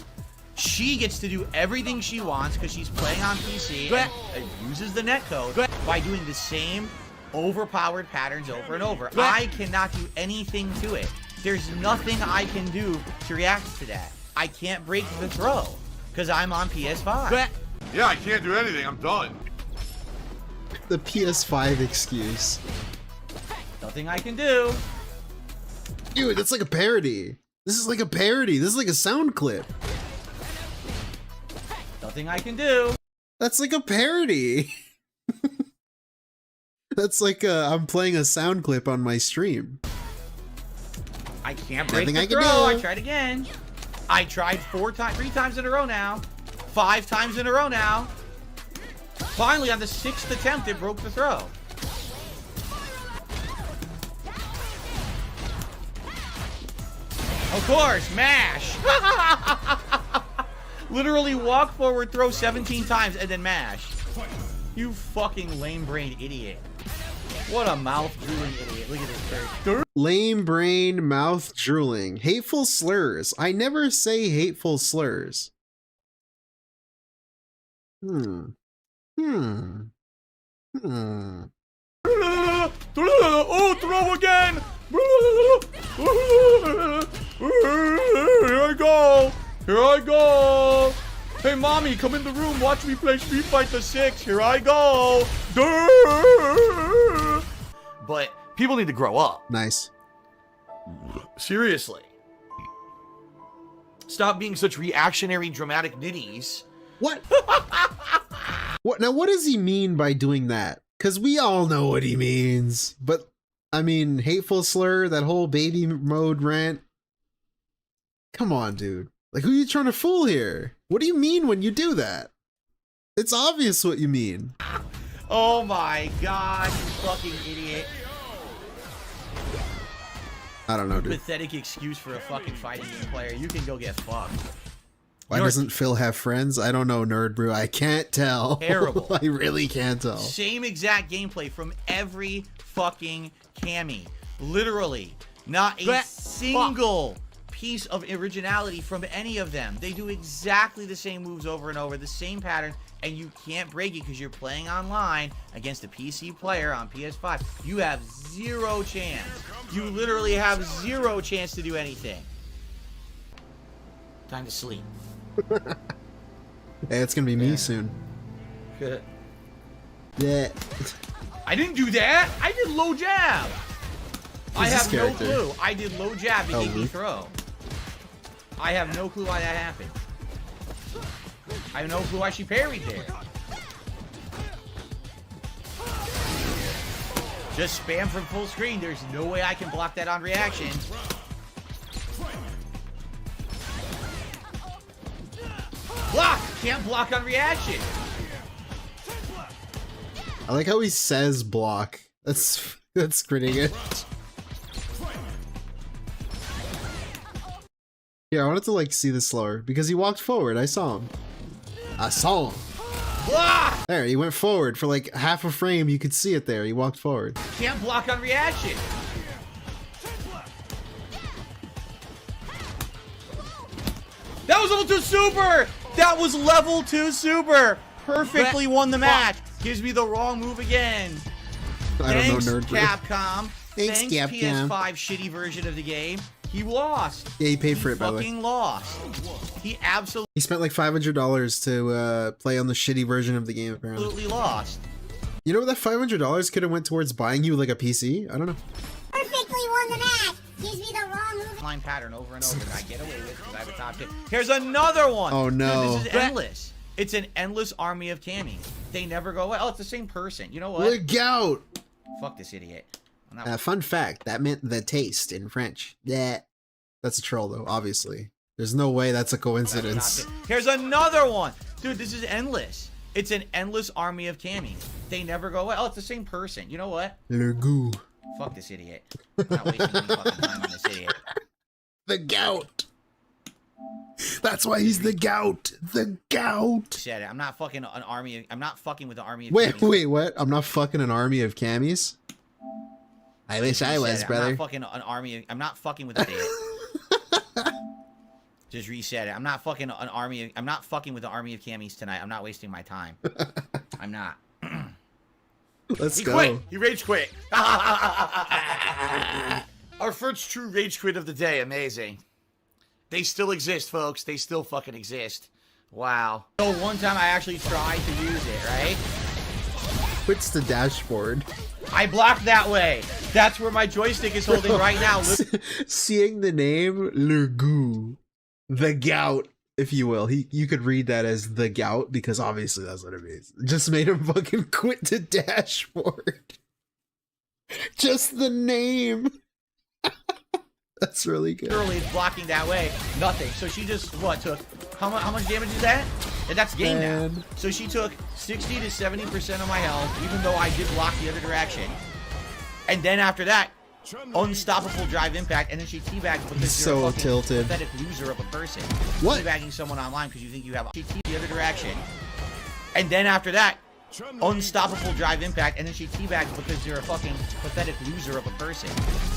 She gets to do everything she wants because she's playing on PC and uses the netcode by doing the same overpowered patterns over and over. I cannot do anything to it. There's nothing I can do to react to that. I can't break the throw because I'm on PS5. Yeah, I can't do anything. I'm done. The PS5 excuse. Nothing I can do. Dude, that's like a parody. This is like a parody. This is like a sound clip. Nothing I can do. That's like a parody. That's like I'm playing a sound clip on my stream. I can't break Nothing the I can throw. do. I tried again. I tried 3 times in a row now. 5 times in a row now. Finally, on the 6th attempt, it broke the throw. Of course, mash. Literally walk forward, throw 17 times, and then mash. You fucking lame-brained idiot. What a mouth-drooling idiot. Look at this bird. Lame brain, mouth drooling. Hateful slurs. I never say hateful slurs. Oh, throw again! Here I go! Here I go! Hey, mommy, come in the room. Watch me play Street Fighter 6. Here I go! But people need to grow up. Nice. Seriously. Stop being such reactionary, dramatic nitties. What? What? Now, what does he mean by doing that? Because we all know what he means. But, I mean, hateful slur, that whole baby mode rant. Come on, dude. Like, who are you trying to fool here? What do you mean when you do that? It's obvious what you mean. Oh my god, you fucking idiot. I don't know, dude. Pathetic excuse for a fucking fighting game player. You can go get fucked. Why doesn't Phil have friends? I don't know, Nerd Brew. I can't tell. Terrible. I really can't tell. Same exact gameplay from every fucking Cammy. Literally. Not a single piece of originality from any of them. They do exactly the same moves over and over, the same pattern, and you can't break it because you're playing online against a PC player on PS5. You have zero chance. You literally have zero chance to do anything. Time to sleep. Hey, it's gonna be me soon. Good. Yeah. I didn't do that. I did low jab. I Who's have this no character? clue. I did low jab to get me Luke? throw. I have no clue why that happened. I have no clue why she parried there. Just spam from full screen. There's no way I can block that on reaction. Block! Can't block on reaction. I like how he says block. That's pretty good. Yeah, I wanted to like see this slower because he walked forward. I saw him. Block! There, he went forward for like half a frame. You could see it there. He walked forward. Can't block on reaction. That was level 2 super! That was level 2 super! Perfectly won the match. Gives me the wrong move again. Thanks, Nerd Brew. Capcom. Thanks, Capcom. PS5 shitty version of the game. He lost. Yeah, he paid for it, by the way. Fucking lost. He absolutely He spent like $500 to play on the shitty version of the game, apparently. lost. You know, that $500 could have went towards buying you like a PC? I don't know. Perfectly won the match. Gives me the wrong move. Line pattern over and over that I get away with because I have a top 10. Here's another one. Oh, no. Dude, this is endless. It's an endless army of cammies. They never go away. Oh, it's the same person. You know what? Look out! Fuck this idiot. I'm not Fun fact, that meant the taste in French. That's a troll, though, obviously. There's no way that's a coincidence. Here's another one. Dude, this is endless. It's an endless army of cammies. They never go away. Oh, it's the same person. You know what? Le goût. Fuck this idiot. I'm not wasting any fucking time on this idiot. The gout. That's why he's the gout. The gout. Said it. I'm not fucking an army of, I'm not fucking with the army of Wait, cammies. wait, what? I'm not fucking an army of camis? I wish I was, brother. I'm not fucking an army of, I'm not fucking with the idiot. Just reset it. I'm not fucking an army of, I'm not fucking with the army of cammies tonight. I'm not wasting my time. I'm not. Let's He go. quit. He rage quit. Our first true rage quit of the day. Amazing. They still exist, folks. They still fucking exist. Wow. So one time I actually tried to use it, right? Quits the dashboard. I blocked that way. That's where my joystick is holding right now. Seeing the name Lurgu, the gout, if you will. You could read that as the gout because obviously that's what it means. Just made him fucking quit the dashboard. Just the name. That's really good. Literally, it's blocking that way. Nothing. So she just, what, took, how much damage is that? And that's game now. So she took 60 to 70% of my health, even though I did block the other direction. And then after that, unstoppable drive impact, and then she teabagged because you're a fucking pathetic loser of a person. What? Teabagging someone online because you think you have she the other direction. And then after that, unstoppable drive impact, and then she teabagged because you're a fucking pathetic loser of a person.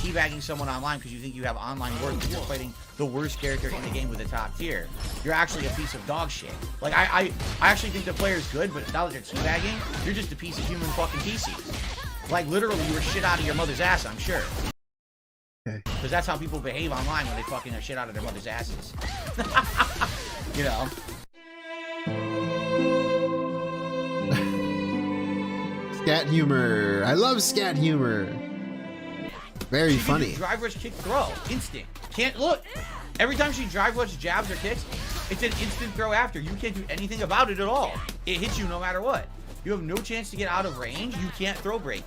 Teabagging someone online because you think you have online work because you're fighting the worst character in the game with a top tier. You're actually a piece of dog shit. Like, I actually think the player's good, but now that you're teabagging, you're just a piece of human fucking feces. Like, literally, you were shit out of your mother's ass, I'm sure. Okay. Because that's how people behave online when they fucking shit out of their mother's asses. You know? Scat humor. I love scat humor. Very funny. Drive rush kick throw. Instant. Can't look. Every time she drive rush jabs or kicks, it's an instant throw after. You can't do anything about it at all. It hits you no matter what. You have no chance to get out of range. You can't throw break.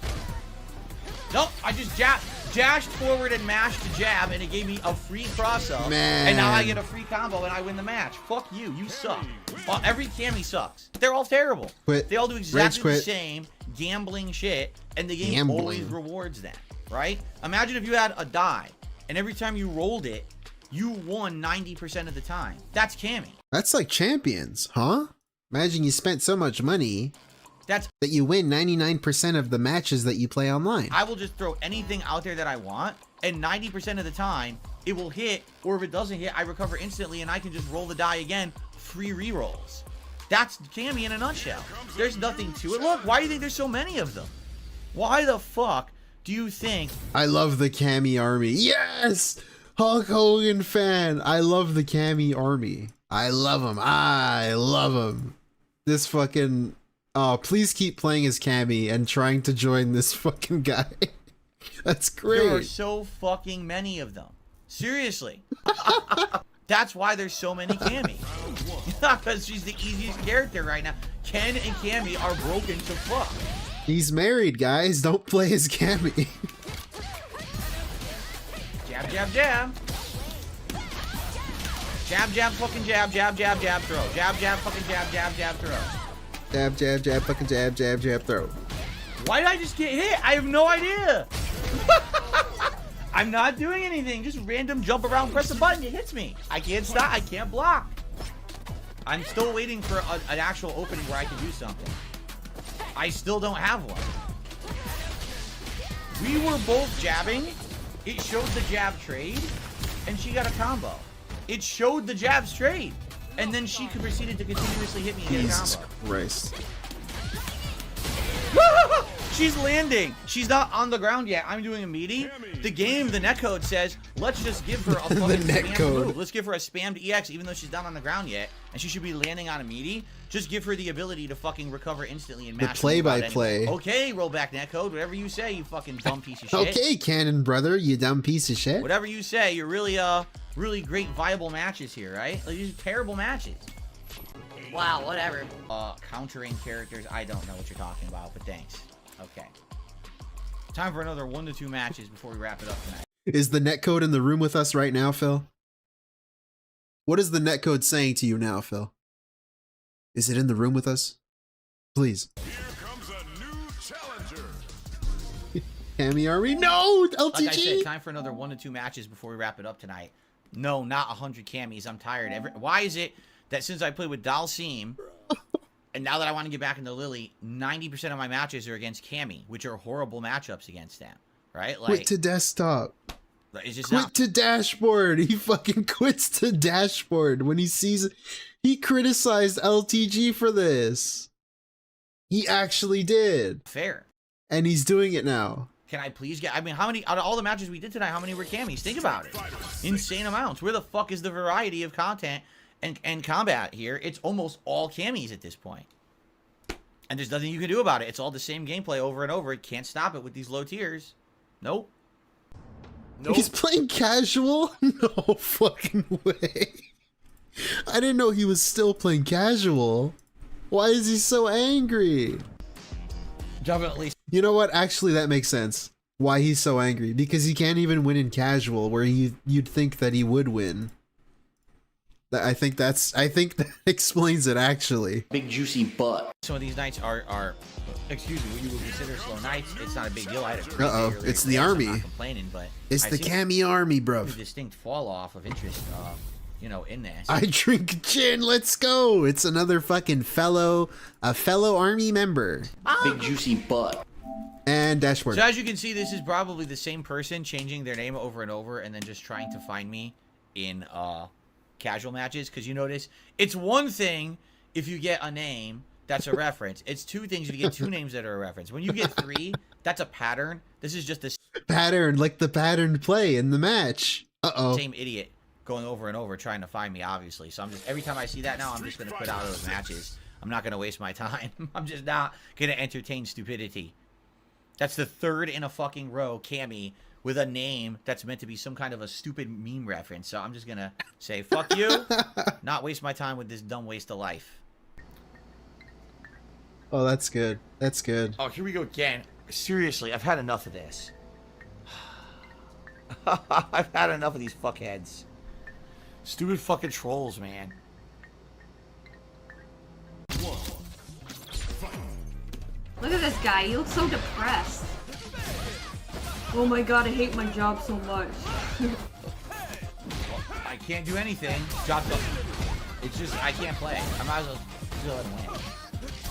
Nope. I just dashed forward and mashed to jab, and it gave me a free cross up. Man. And now I get a free combo, and I win the match. Fuck you. You suck. Well, every Cammy sucks. They're all terrible. Quit. They all do exactly the same gambling shit, and the game always rewards that, right? Imagine if you had a die, and every time you rolled it, you won 90% of the time. That's Cammy. That's like champions, huh? Imagine you spent so much money that you win 99% of the matches that you play online. I will just throw anything out there that I want, and 90% of the time, it will hit, or if it doesn't hit, I recover instantly, and I can just roll the die again, free rerolls. That's Cammy in a nutshell. There's nothing to it. Look, why do you think there's so many of them? Why the fuck do you think... I love the Cammy army. Yes! Hulk Hogan fan. I love the Cammy army. I love him. I love him. This fucking... Oh, please keep playing as Cammy and trying to join this fucking guy. That's great. There are so fucking many of them. Seriously. That's why there's so many Cammy. Because she's the easiest character right now. Ken and Cammy are broken to fuck. He's married, guys. Don't play as Cammy. Jab, jab, jab. Jab, jab, fucking jab, jab, jab, jab, throw. Jab, jab, fucking jab, jab, jab, throw. Jab, jab, jab, fucking jab, jab, jab, throw. Why did I just get hit? I have no idea. I'm not doing anything. Just random jump around, press a button, it hits me. I can't stop. I can't block. I'm still waiting for an actual opening where I can do something. I still don't have one. We were both jabbing. It showed the jab trade, and she got a combo. It showed the jabs trade, and then she proceeded to continuously hit me and get a combo. Jesus Christ. She's landing. She's not on the ground yet. I'm doing a meaty. The game, the netcode says, let's just give her a fucking spammed move. Let's give her a spammed EX, even though she's not on the ground yet, and she should be landing on a meaty. Just give her the ability to fucking recover instantly and mash the play-by-play. Anyway. Okay, rollback netcode. Whatever you say, you fucking dumb piece of shit. Okay, Cannon brother, you dumb piece of shit. Whatever you say, you're really great viable matches here, right? Like, these are terrible matches. Wow, whatever. Countering characters, I don't know what you're talking about, but thanks. Okay. Time for another 1 to 2 matches before we wrap it up tonight. Is the netcode in the room with us right now, Phil? What is the netcode saying to you now, Phil? Is it in the room with us? Please. Here comes a new challenger. Cammy Army? No! LTG! Like I said, time for another 1 to 2 matches before we wrap it up tonight. No, not 100 Cammies. I'm tired. Why is it that since I played with Dalsim, and now that I want to get back into Lily, 90% of my matches are against Cammy, which are horrible matchups against them, right? Like, quit to desktop. It's just quit to dashboard. He fucking quits to dashboard when he sees... He criticized LTG for this. He actually did. Fair. And he's doing it now. Can I please get... I mean, how many... Out of all the matches we did tonight, how many were camis? Think about it. Insane amounts. Where the fuck is the variety of content and combat here? It's almost all camis at this point. And there's nothing you can do about it. It's all the same gameplay over and over. You can't stop it with these low tiers. Nope. Nope. He's playing casual? No fucking way. I didn't know he was still playing casual. Why is he so angry? Definitely. You know what? Actually, that makes sense. Why he's so angry. Because he can't even win in casual, where you'd think that he would win. I think that explains it, actually. Big juicy butt. Some of these nights are excuse me, what you would consider slow nights. It's not a big deal. I had a Uh-oh, it's the army. I'm not complaining, but It's the cami army, bro. A distinct fall off of interest, you know, in this. I drink gin. Let's go. It's another fucking fellow army member. Big juicy butt. And dashboard. So as you can see, this is probably the same person changing their name over and over, and then just trying to find me in casual matches. Because you notice, it's one thing if you get a name that's a reference. It's two things if you get two names that are a reference. When you get three, that's a pattern. This is just a pattern, like the pattern play in the match. Uh-oh. Same idiot going over and over trying to find me, obviously. So I'm just, every time I see that now, I'm just going to quit out of those matches. I'm not going to waste my time. I'm just not going to entertain stupidity. That's the third in a fucking row cami with a name that's meant to be some kind of a stupid meme reference. So I'm just going to say, fuck you, not waste my time with this dumb waste of life. Oh, that's good. That's good. Oh, here we go again. Seriously, I've had enough of this. I've had enough of these fuckheads. Stupid fucking trolls, man. Look at this guy, he looks so depressed. Oh my god, I hate my job so much. I can't do anything. Job done. It's just, I can't play. I might as well let him win.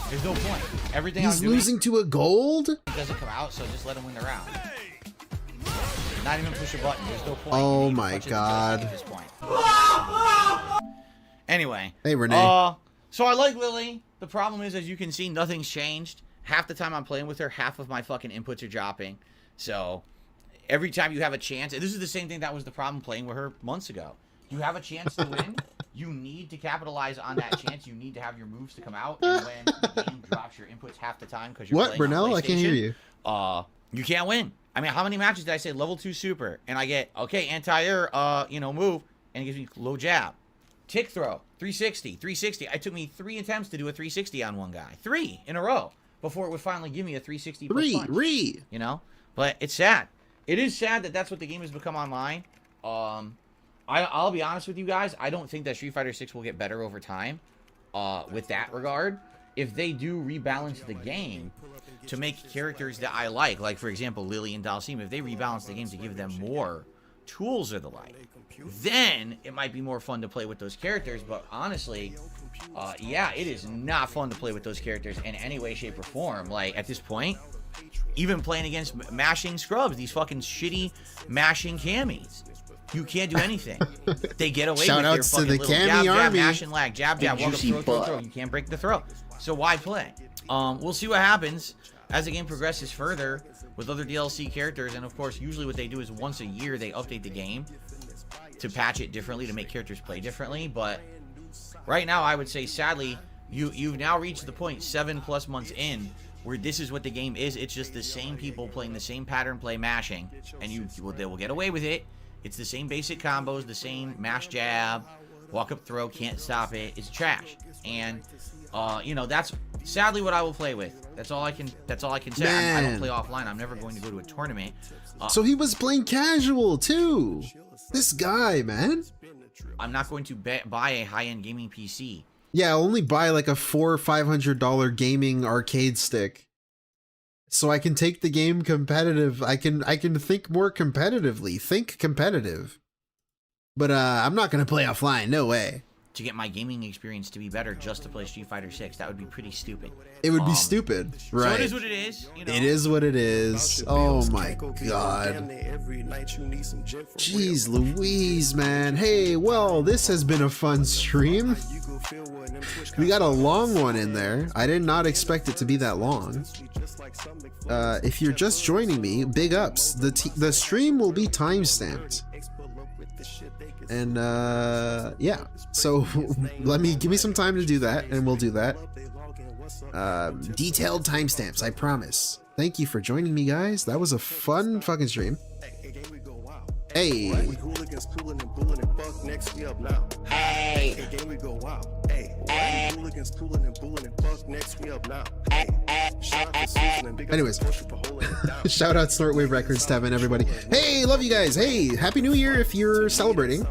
There's no point. Everything He's I'm doing, losing to a gold? it doesn't come out, so just let him win the round. Not even push a button. There's no point. Oh my god. At this point. Anyway. Hey, Renee. So I like Lily. The problem is, as you can see, nothing's changed. Half the time I'm playing with her, half of my fucking inputs are dropping. So every time you have a chance, and this is the same thing that was the problem playing with her months ago. You have a chance to win. You need to capitalize on that chance. You need to have your moves to come out. And when the game drops your inputs half the time because you're What, playing Brunel? on I can't hear you. You can't win. I mean, how many matches did I say level 2 super? And I get, okay, anti-air, move, and it gives me low jab. Tick throw, 360, 360. It took me 3 attempts to do a 360 on one guy. 3 in a row before it would finally give me a 360 plus punch. You know? But it's sad. It is sad that that's what the game has become online. I'll be honest with you guys. I don't think that Street Fighter 6 will get better over time with that regard. If they do rebalance the game to make characters that I like for example, Lily and Dalsim, if they rebalance the game to give them more tools or the like, then it might be more fun to play with those characters. But honestly, yeah, it is not fun to play with those characters in any way, shape, or form. Like, at this point, even playing against mashing scrubs, these fucking shitty mashing camis, you can't do anything. They get away with your fucking little jab, jab, mash and lag, jab, jab, walk up, throw. You can't break the throw. So why play? We'll see what happens as the game progresses further with other DLC characters. And of course, usually what they do is once a year they update the game to patch it differently, to make characters play differently. But right now, I would say, sadly, you've now reached the point 7+ months in where this is what the game is. It's just the same people playing the same pattern play mashing, and they will get away with it. It's the same basic combos, the same mash jab, walk up throw, can't stop it. It's trash. And that's sadly what I will play with. That's all I can say. I don't play offline. I'm never going to go to a tournament. So he was playing casual too. This guy, man. I'm not going to buy a high-end gaming PC. Yeah, I'll only buy like a $400 or $500 gaming arcade stick, so I can take the game competitive. I can think more competitively. Think competitive. But I'm not gonna play offline. No way. to get my gaming experience to be better just to play Street Fighter 6. That would be pretty stupid. It would be stupid, right? So it is what it is. You know? It is what it is. Oh my god. Jeez Louise, man. Hey, well, this has been a fun stream. We got a long one in there. I did not expect it to be that long. If you're just joining me, big ups. The stream will be time-stamped. And yeah, so give me some time to do that, and we'll do that. Detailed timestamps, I promise. Thank you for joining me, guys. That was a fun fucking stream. Hey. Anyways, shout out Snortwave Records, Tevin, everybody. Hey, love you guys. Hey, Happy New Year if you're celebrating.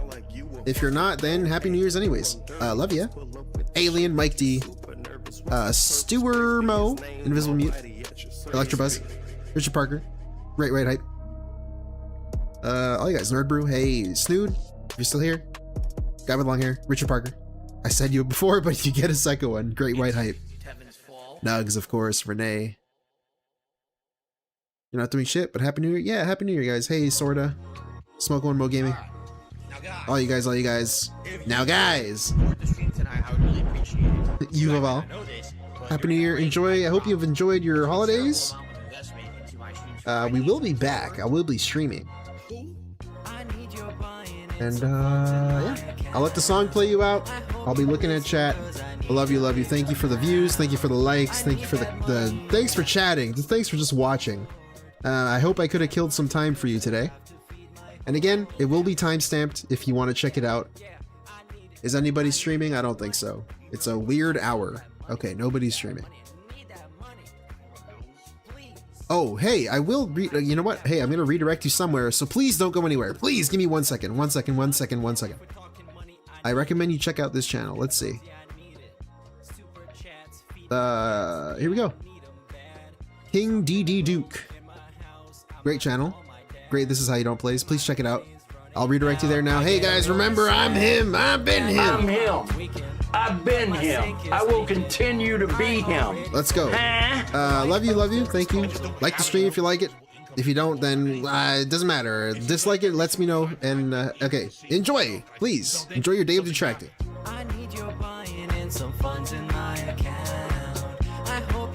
If you're not, then Happy New Year's anyways. Love ya. Alien, Mike D, Stewer Mo, Invisible Mute, Electrobuzz, Richard Parker, Right Hype. All you guys, Nerd Brew, hey, Snood, if you're still here. Guy with long hair, Richard Parker. I said you before, but you get a second one. Great White Hype. Nugs, of course, Renee. You're not doing shit, but Happy New Year. Yeah, Happy New Year, guys. Hey, Sorta. Smoke One Mo Gaming. All you guys. Now, guys. You have all. Happy New Year. Enjoy. I hope you've enjoyed your holidays. We will be back. I will be streaming. And yeah, I'll let the song play you out. I'll be looking at chat. I love you. Thank you for the views. Thank you for the likes. Thank you for the thanks for chatting. Thanks for just watching. I hope I could have killed some time for you today. And again, it will be time-stamped if you want to check it out. Is anybody streaming? I don't think so. It's a weird hour. Okay, nobody's streaming. Oh, hey, I will you know what? Hey, I'm gonna redirect you somewhere, so please don't go anywhere. Please give me 1 second. 1 second. I recommend you check out this channel. Let's see. Here we go. King DD Duke. Great channel. Great, this is how you don't plays. Please check it out. I'll redirect you there now. Hey guys, remember, I'm him. I've been him. I'm him. I've been him. I will continue to be him. Let's go. Love you. Thank you. Like the stream if you like it. If you don't, then it doesn't matter. Dislike it, lets me know. And okay, enjoy. Please enjoy your day of detracting. I need your buy-in and some funds in